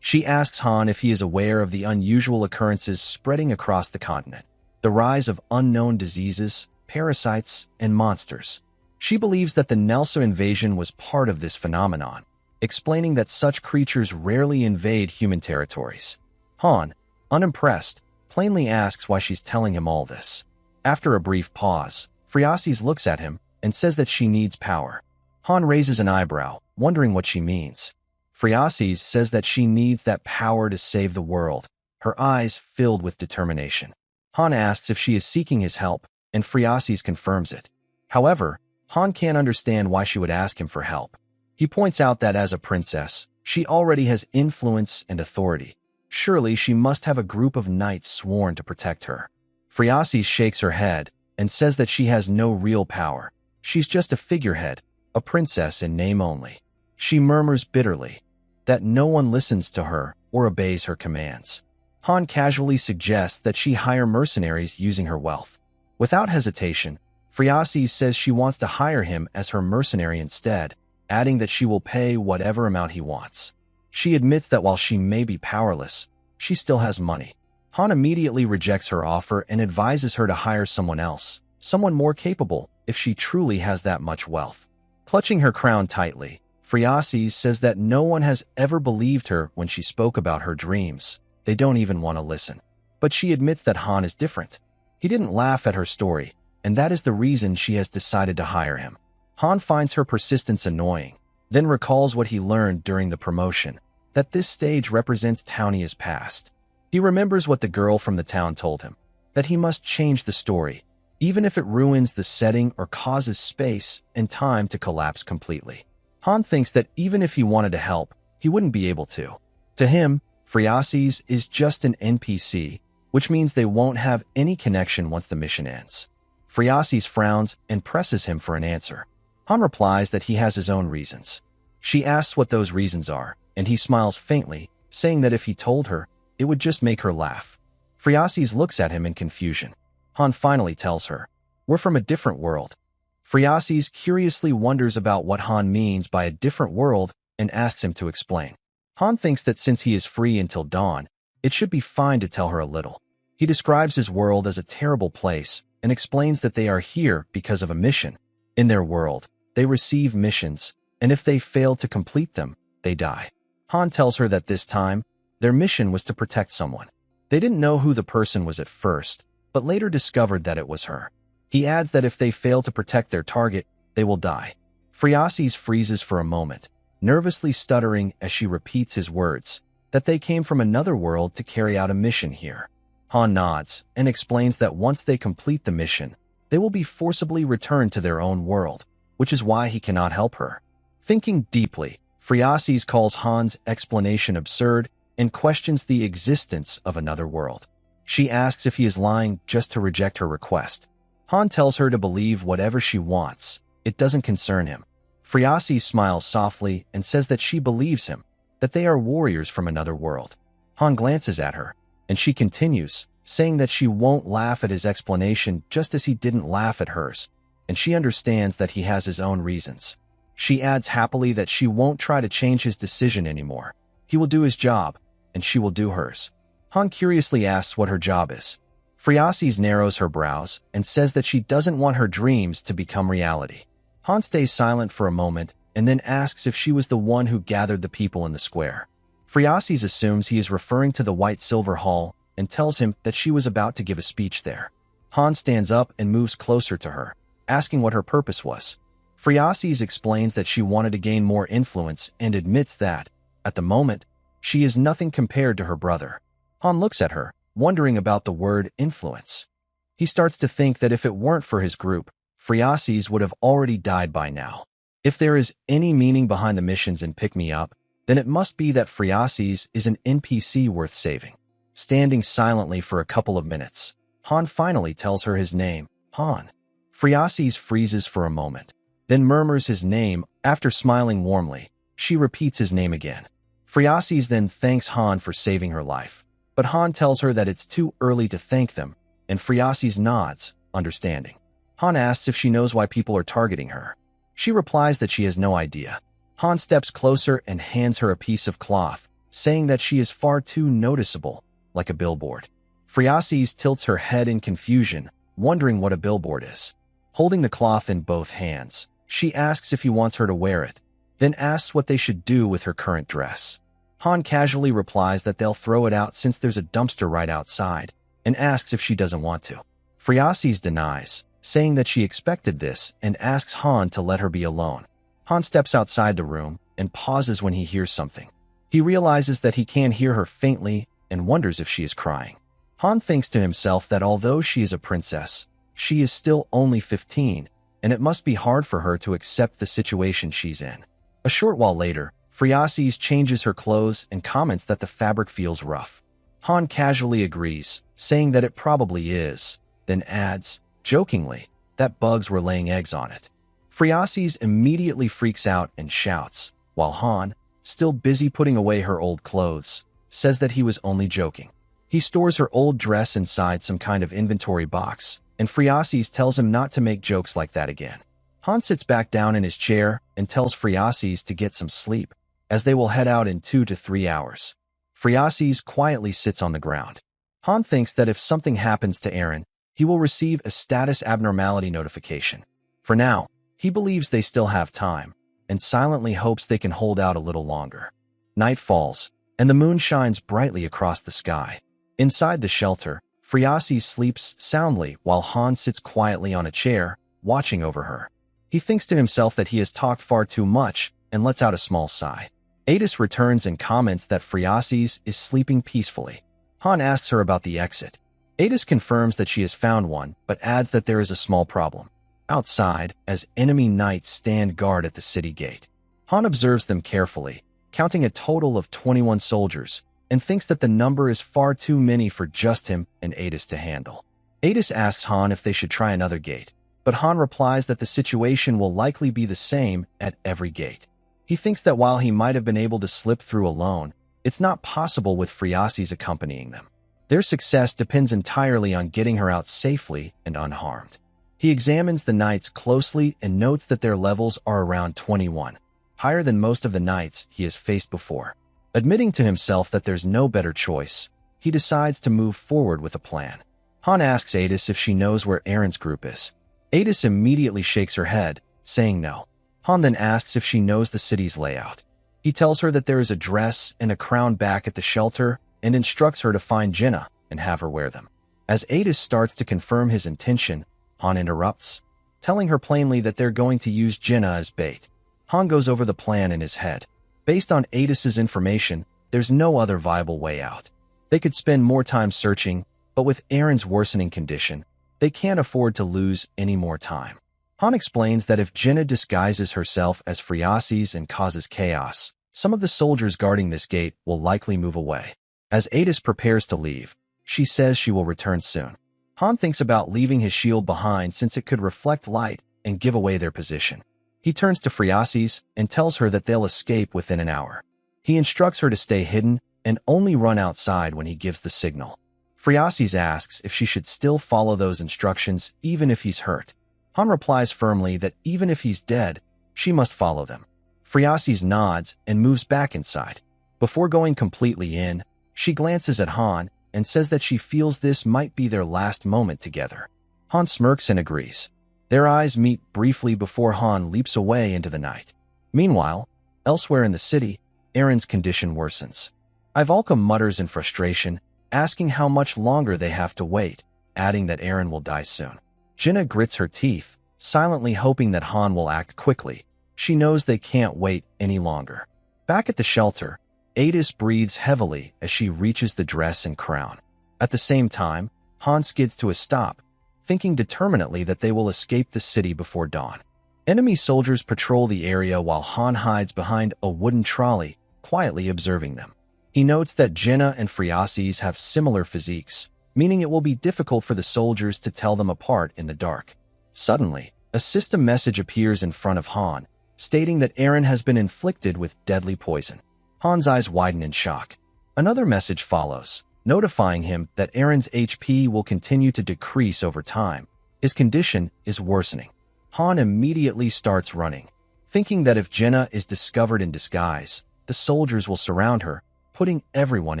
She asks Han if he is aware of the unusual occurrences spreading across the continent, the rise of unknown diseases, parasites, and monsters. She believes that the Nelsa invasion was part of this phenomenon, explaining that such creatures rarely invade human territories. Han, unimpressed, plainly asks why she's telling him all this. After a brief pause, Phriases looks at him and says that she needs power. Han raises an eyebrow, wondering what she means. Phriases says that she needs that power to save the world, her eyes filled with determination. Han asks if she is seeking his help, and Phriases confirms it. However, Han can't understand why she would ask him for help. He points out that as a princess, she already has influence and authority. Surely she must have a group of knights sworn to protect her. Phriases shakes her head and says that she has no real power. She's just a figurehead, a princess in name only. She murmurs bitterly that no one listens to her or obeys her commands. Han casually suggests that she hire mercenaries using her wealth. Without hesitation, Phriases says she wants to hire him as her mercenary instead, adding that she will pay whatever amount he wants. She admits that while she may be powerless, she still has money. Han immediately rejects her offer and advises her to hire someone else, someone more capable, if she truly has that much wealth. Clutching her crown tightly, Phriases says that no one has ever believed her when she spoke about her dreams. They don't even want to listen. But she admits that Han is different. He didn't laugh at her story, and that is the reason she has decided to hire him. Han finds her persistence annoying, then recalls what he learned during the promotion, that this stage represents Townia's past. He remembers what the girl from the town told him, that he must change the story, even if it ruins the setting or causes space and time to collapse completely. Han thinks that even if he wanted to help, he wouldn't be able to. To him, Phriases is just an NPC, which means they won't have any connection once the mission ends. Phriases frowns and presses him for an answer. Han replies that he has his own reasons. She asks what those reasons are, and he smiles faintly, saying that if he told her, it would just make her laugh. Phriases looks at him in confusion. Han finally tells her, "We're from a different world." Phriases curiously wonders about what Han means by a different world and asks him to explain. Han thinks that since he is free until dawn, it should be fine to tell her a little. He describes his world as a terrible place and explains that they are here because of a mission. In their world, they receive missions, and if they fail to complete them, they die. Han tells her that this time, their mission was to protect someone. They didn't know who the person was at first, but later discovered that it was her. He adds that if they fail to protect their target, they will die. Phriases freezes for a moment, nervously stuttering as she repeats his words, that they came from another world to carry out a mission here. Han nods and explains that once they complete the mission, they will be forcibly returned to their own world, which is why he cannot help her. Thinking deeply, Phriases calls Han's explanation absurd and questions the existence of another world. She asks if he is lying just to reject her request. Han tells her to believe whatever she wants. It doesn't concern him. Phriases smiles softly and says that she believes him, that they are warriors from another world. Han glances at her, and she continues, saying that she won't laugh at his explanation just as he didn't laugh at hers, and she understands that he has his own reasons. She adds happily that she won't try to change his decision anymore. He will do his job, and she will do hers. Han curiously asks what her job is. Phriases narrows her brows and says that she doesn't want her dreams to become reality. Han stays silent for a moment and then asks if she was the one who gathered the people in the square. Phriases assumes he is referring to the White Silver Hall and tells him that she was about to give a speech there. Han stands up and moves closer to her, asking what her purpose was. Phriases explains that she wanted to gain more influence and admits that, at the moment, she is nothing compared to her brother. Han looks at her, wondering about the word influence. He starts to think that if it weren't for his group, Phriases would have already died by now. If there is any meaning behind the missions in Pick Me Up, then it must be that Phriases is an NPC worth saving. Standing silently for a couple of minutes, Han finally tells her his name, Han. Phriases freezes for a moment, then murmurs his name. After smiling warmly, she repeats his name again. Phriases then thanks Han for saving her life, but Han tells her that it's too early to thank them, and Phriases nods, understanding. Han asks if she knows why people are targeting her. She replies that she has no idea. Han steps closer and hands her a piece of cloth, saying that she is far too noticeable, like a billboard. Phriases tilts her head in confusion, wondering what a billboard is. Holding the cloth in both hands, she asks if he wants her to wear it, then asks what they should do with her current dress. Han casually replies that they'll throw it out since there's a dumpster right outside, and asks if she doesn't want to. Phriases denies, saying that she expected this and asks Han to let her be alone. Han steps outside the room and pauses when he hears something. He realizes that he can hear her faintly and wonders if she is crying. Han thinks to himself that although she is a princess, she is still only 15, and it must be hard for her to accept the situation she's in. A short while later, Phriases changes her clothes and comments that the fabric feels rough. Han casually agrees, saying that it probably is, then adds, jokingly, that bugs were laying eggs on it. Phriases immediately freaks out and shouts, while Han, still busy putting away her old clothes, says that he was only joking. He stores her old dress inside some kind of inventory box, and Phriases tells him not to make jokes like that again. Han sits back down in his chair and tells Phriases to get some sleep, as they will head out in 2 to 3 hours. Phriases quietly sits on the ground. Han thinks that if something happens to Eren, he will receive a status abnormality notification. For now, he believes they still have time, and silently hopes they can hold out a little longer. Night falls, and the moon shines brightly across the sky. Inside the shelter, Phriases sleeps soundly while Han sits quietly on a chair, watching over her. He thinks to himself that he has talked far too much and lets out a small sigh. Adis returns and comments that Phriases is sleeping peacefully. Han asks her about the exit. Adis confirms that she has found one, but adds that there is a small problem outside, as enemy knights stand guard at the city gate. Han observes them carefully, counting a total of 21 soldiers, and thinks that the number is far too many for just him and Adis to handle. Adis asks Han if they should try another gate, but Han replies that the situation will likely be the same at every gate. He thinks that while he might have been able to slip through alone, it's not possible with Phriases accompanying them. Their success depends entirely on getting her out safely and unharmed. He examines the knights closely and notes that their levels are around 21, higher than most of the knights he has faced before. Admitting to himself that there's no better choice, he decides to move forward with a plan. Han asks Adis if she knows where Eren's group is. Adis immediately shakes her head, saying no. Han then asks if she knows the city's layout. He tells her that there is a dress and a crown back at the shelter and instructs her to find Jinnah and have her wear them. As Adis starts to confirm his intention, Han interrupts, telling her plainly that they're going to use Jinnah as bait. Han goes over the plan in his head. Based on Adis's information, there's no other viable way out. They could spend more time searching, but with Eren's worsening condition, they can't afford to lose any more time. Han explains that if Jinnah disguises herself as Phriases and causes chaos, some of the soldiers guarding this gate will likely move away. As Adis prepares to leave, she says she will return soon. Han thinks about leaving his shield behind since it could reflect light and give away their position. He turns to Phriases and tells her that they'll escape within an hour. He instructs her to stay hidden and only run outside when he gives the signal. Phriases asks if she should still follow those instructions even if he's hurt. Han replies firmly that even if he's dead, she must follow them. Phriases nods and moves back inside. Before going completely in, she glances at Han and says that she feels this might be their last moment together. Han smirks and agrees. Their eyes meet briefly before Han leaps away into the night. Meanwhile, elsewhere in the city, Eren's condition worsens. Ivalka mutters in frustration, asking how much longer they have to wait, adding that Eren will die soon. Jinna grits her teeth, silently hoping that Han will act quickly. She knows they can't wait any longer. Back at the shelter, Adis breathes heavily as she reaches the dress and crown. At the same time, Han skids to a stop, thinking determinedly that they will escape the city before dawn. Enemy soldiers patrol the area while Han hides behind a wooden trolley, quietly observing them. He notes that Jinna and Phreases have similar physiques, meaning it will be difficult for the soldiers to tell them apart in the dark. Suddenly, a system message appears in front of Han, stating that Eren has been inflicted with deadly poison. Han's eyes widen in shock. Another message follows, notifying him that Eren's HP will continue to decrease over time. His condition is worsening. Han immediately starts running, thinking that if Jinna is discovered in disguise, the soldiers will surround her, putting everyone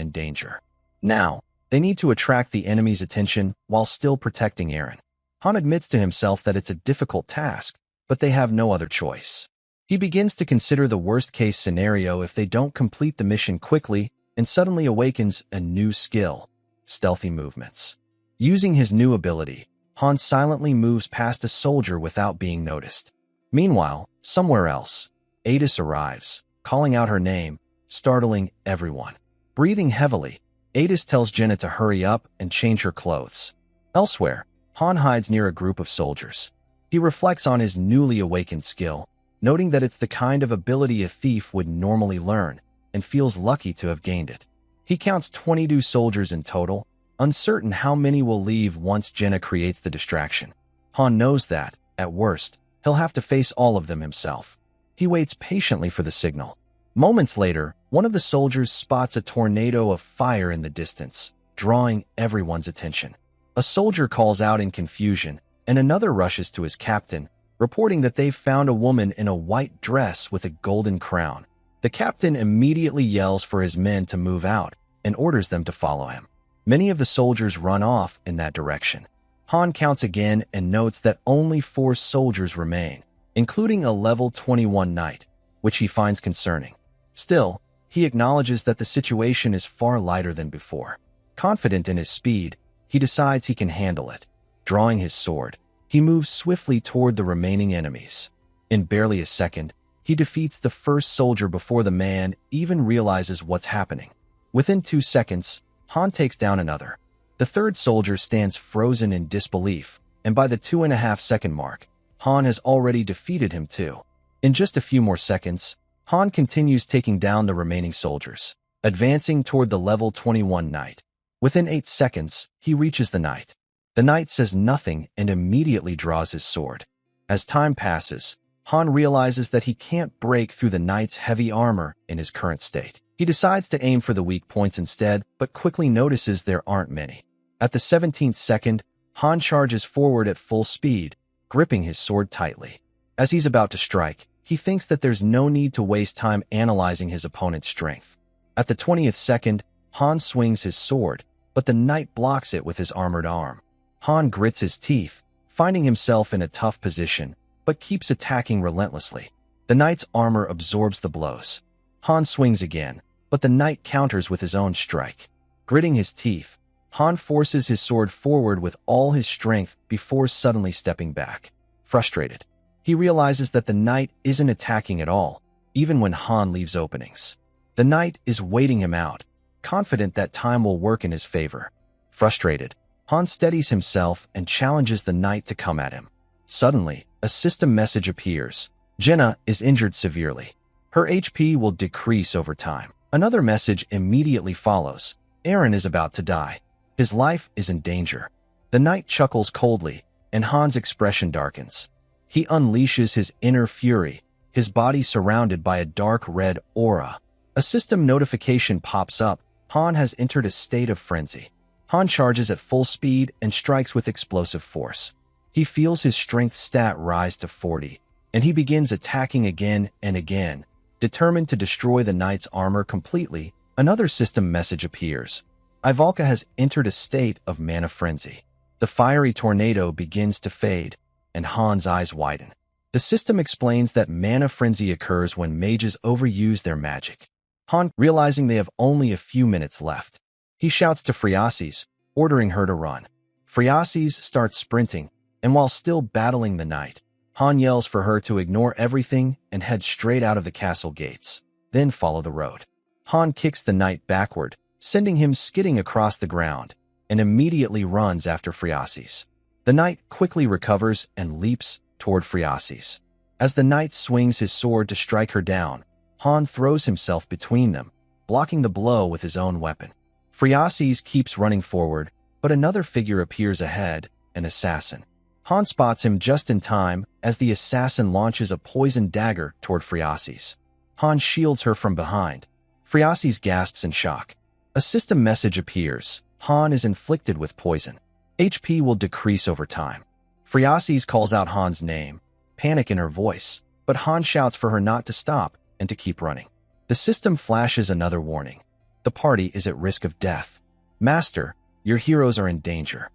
in danger. Now, they need to attract the enemy's attention while still protecting Eren. Han admits to himself that it's a difficult task, but they have no other choice. He begins to consider the worst-case scenario if they don't complete the mission quickly and suddenly awakens a new skill: stealthy movements. Using his new ability, Han silently moves past a soldier without being noticed. Meanwhile, somewhere else, Adis arrives, calling out her name, startling everyone. Breathing heavily, Adis tells Jinna to hurry up and change her clothes. Elsewhere, Han hides near a group of soldiers. He reflects on his newly awakened skill, noting that it's the kind of ability a thief would normally learn, and feels lucky to have gained it. He counts 22 soldiers in total, uncertain how many will leave once Jinna creates the distraction. Han knows that, at worst, he'll have to face all of them himself. He waits patiently for the signal. Moments later, one of the soldiers spots a tornado of fire in the distance, drawing everyone's attention. A soldier calls out in confusion, and another rushes to his captain, reporting that they've found a woman in a white dress with a golden crown. The captain immediately yells for his men to move out and orders them to follow him. Many of the soldiers run off in that direction. Han counts again and notes that only 4 soldiers remain, including a level 21 knight, which he finds concerning. Still, he acknowledges that the situation is far lighter than before. Confident in his speed, he decides he can handle it. Drawing his sword, he moves swiftly toward the remaining enemies. In barely a second, he defeats the first soldier before the man even realizes what's happening. Within 2 seconds, Han takes down another. The third soldier stands frozen in disbelief, and by the 2.5-second mark, Han has already defeated him too. In just a few more seconds, Han continues taking down the remaining soldiers, advancing toward the level 21 knight. Within 8 seconds, he reaches the knight. The knight says nothing and immediately draws his sword. As time passes, Han realizes that he can't break through the knight's heavy armor in his current state. He decides to aim for the weak points instead, but quickly notices there aren't many. At the 17th second, Han charges forward at full speed, gripping his sword tightly. As he's about to strike, he thinks that there's no need to waste time analyzing his opponent's strength. At the 20th second, Han swings his sword, but the knight blocks it with his armored arm. Han grits his teeth, finding himself in a tough position, but keeps attacking relentlessly. The knight's armor absorbs the blows. Han swings again, but the knight counters with his own strike. Gritting his teeth, Han forces his sword forward with all his strength before suddenly stepping back. Frustrated, he realizes that the knight isn't attacking at all, even when Han leaves openings. The knight is waiting him out, confident that time will work in his favor. Frustrated, Han steadies himself and challenges the knight to come at him. Suddenly, a system message appears. Jinna is injured severely. Her HP will decrease over time. Another message immediately follows. Eren is about to die. His life is in danger. The knight chuckles coldly, and Han's expression darkens. He unleashes his inner fury, his body surrounded by a dark red aura. A system notification pops up. Han has entered a state of frenzy. Han charges at full speed and strikes with explosive force. He feels his strength stat rise to 40, and he begins attacking again and again. Determined to destroy the knight's armor completely, another system message appears. Ivalka has entered a state of mana frenzy. The fiery tornado begins to fade, and Han's eyes widen. The system explains that mana frenzy occurs when mages overuse their magic. Han, realizing they have only a few minutes left, he shouts to Phreases, ordering her to run. Phreases starts sprinting, and while still battling the knight, Han yells for her to ignore everything and head straight out of the castle gates, then follow the road. Han kicks the knight backward, sending him skidding across the ground, and immediately runs after Phreases. The knight quickly recovers and leaps toward Phreases. As the knight swings his sword to strike her down, Han throws himself between them, blocking the blow with his own weapon. Phreases keeps running forward, but another figure appears ahead, an assassin. Han spots him just in time as the assassin launches a poisoned dagger toward Phreases. Han shields her from behind. Phreases gasps in shock. A system message appears. Han is inflicted with poison. HP will decrease over time. Phreases calls out Han's name, panic in her voice, but Han shouts for her not to stop and to keep running. The system flashes another warning. The party is at risk of death. Master, your heroes are in danger.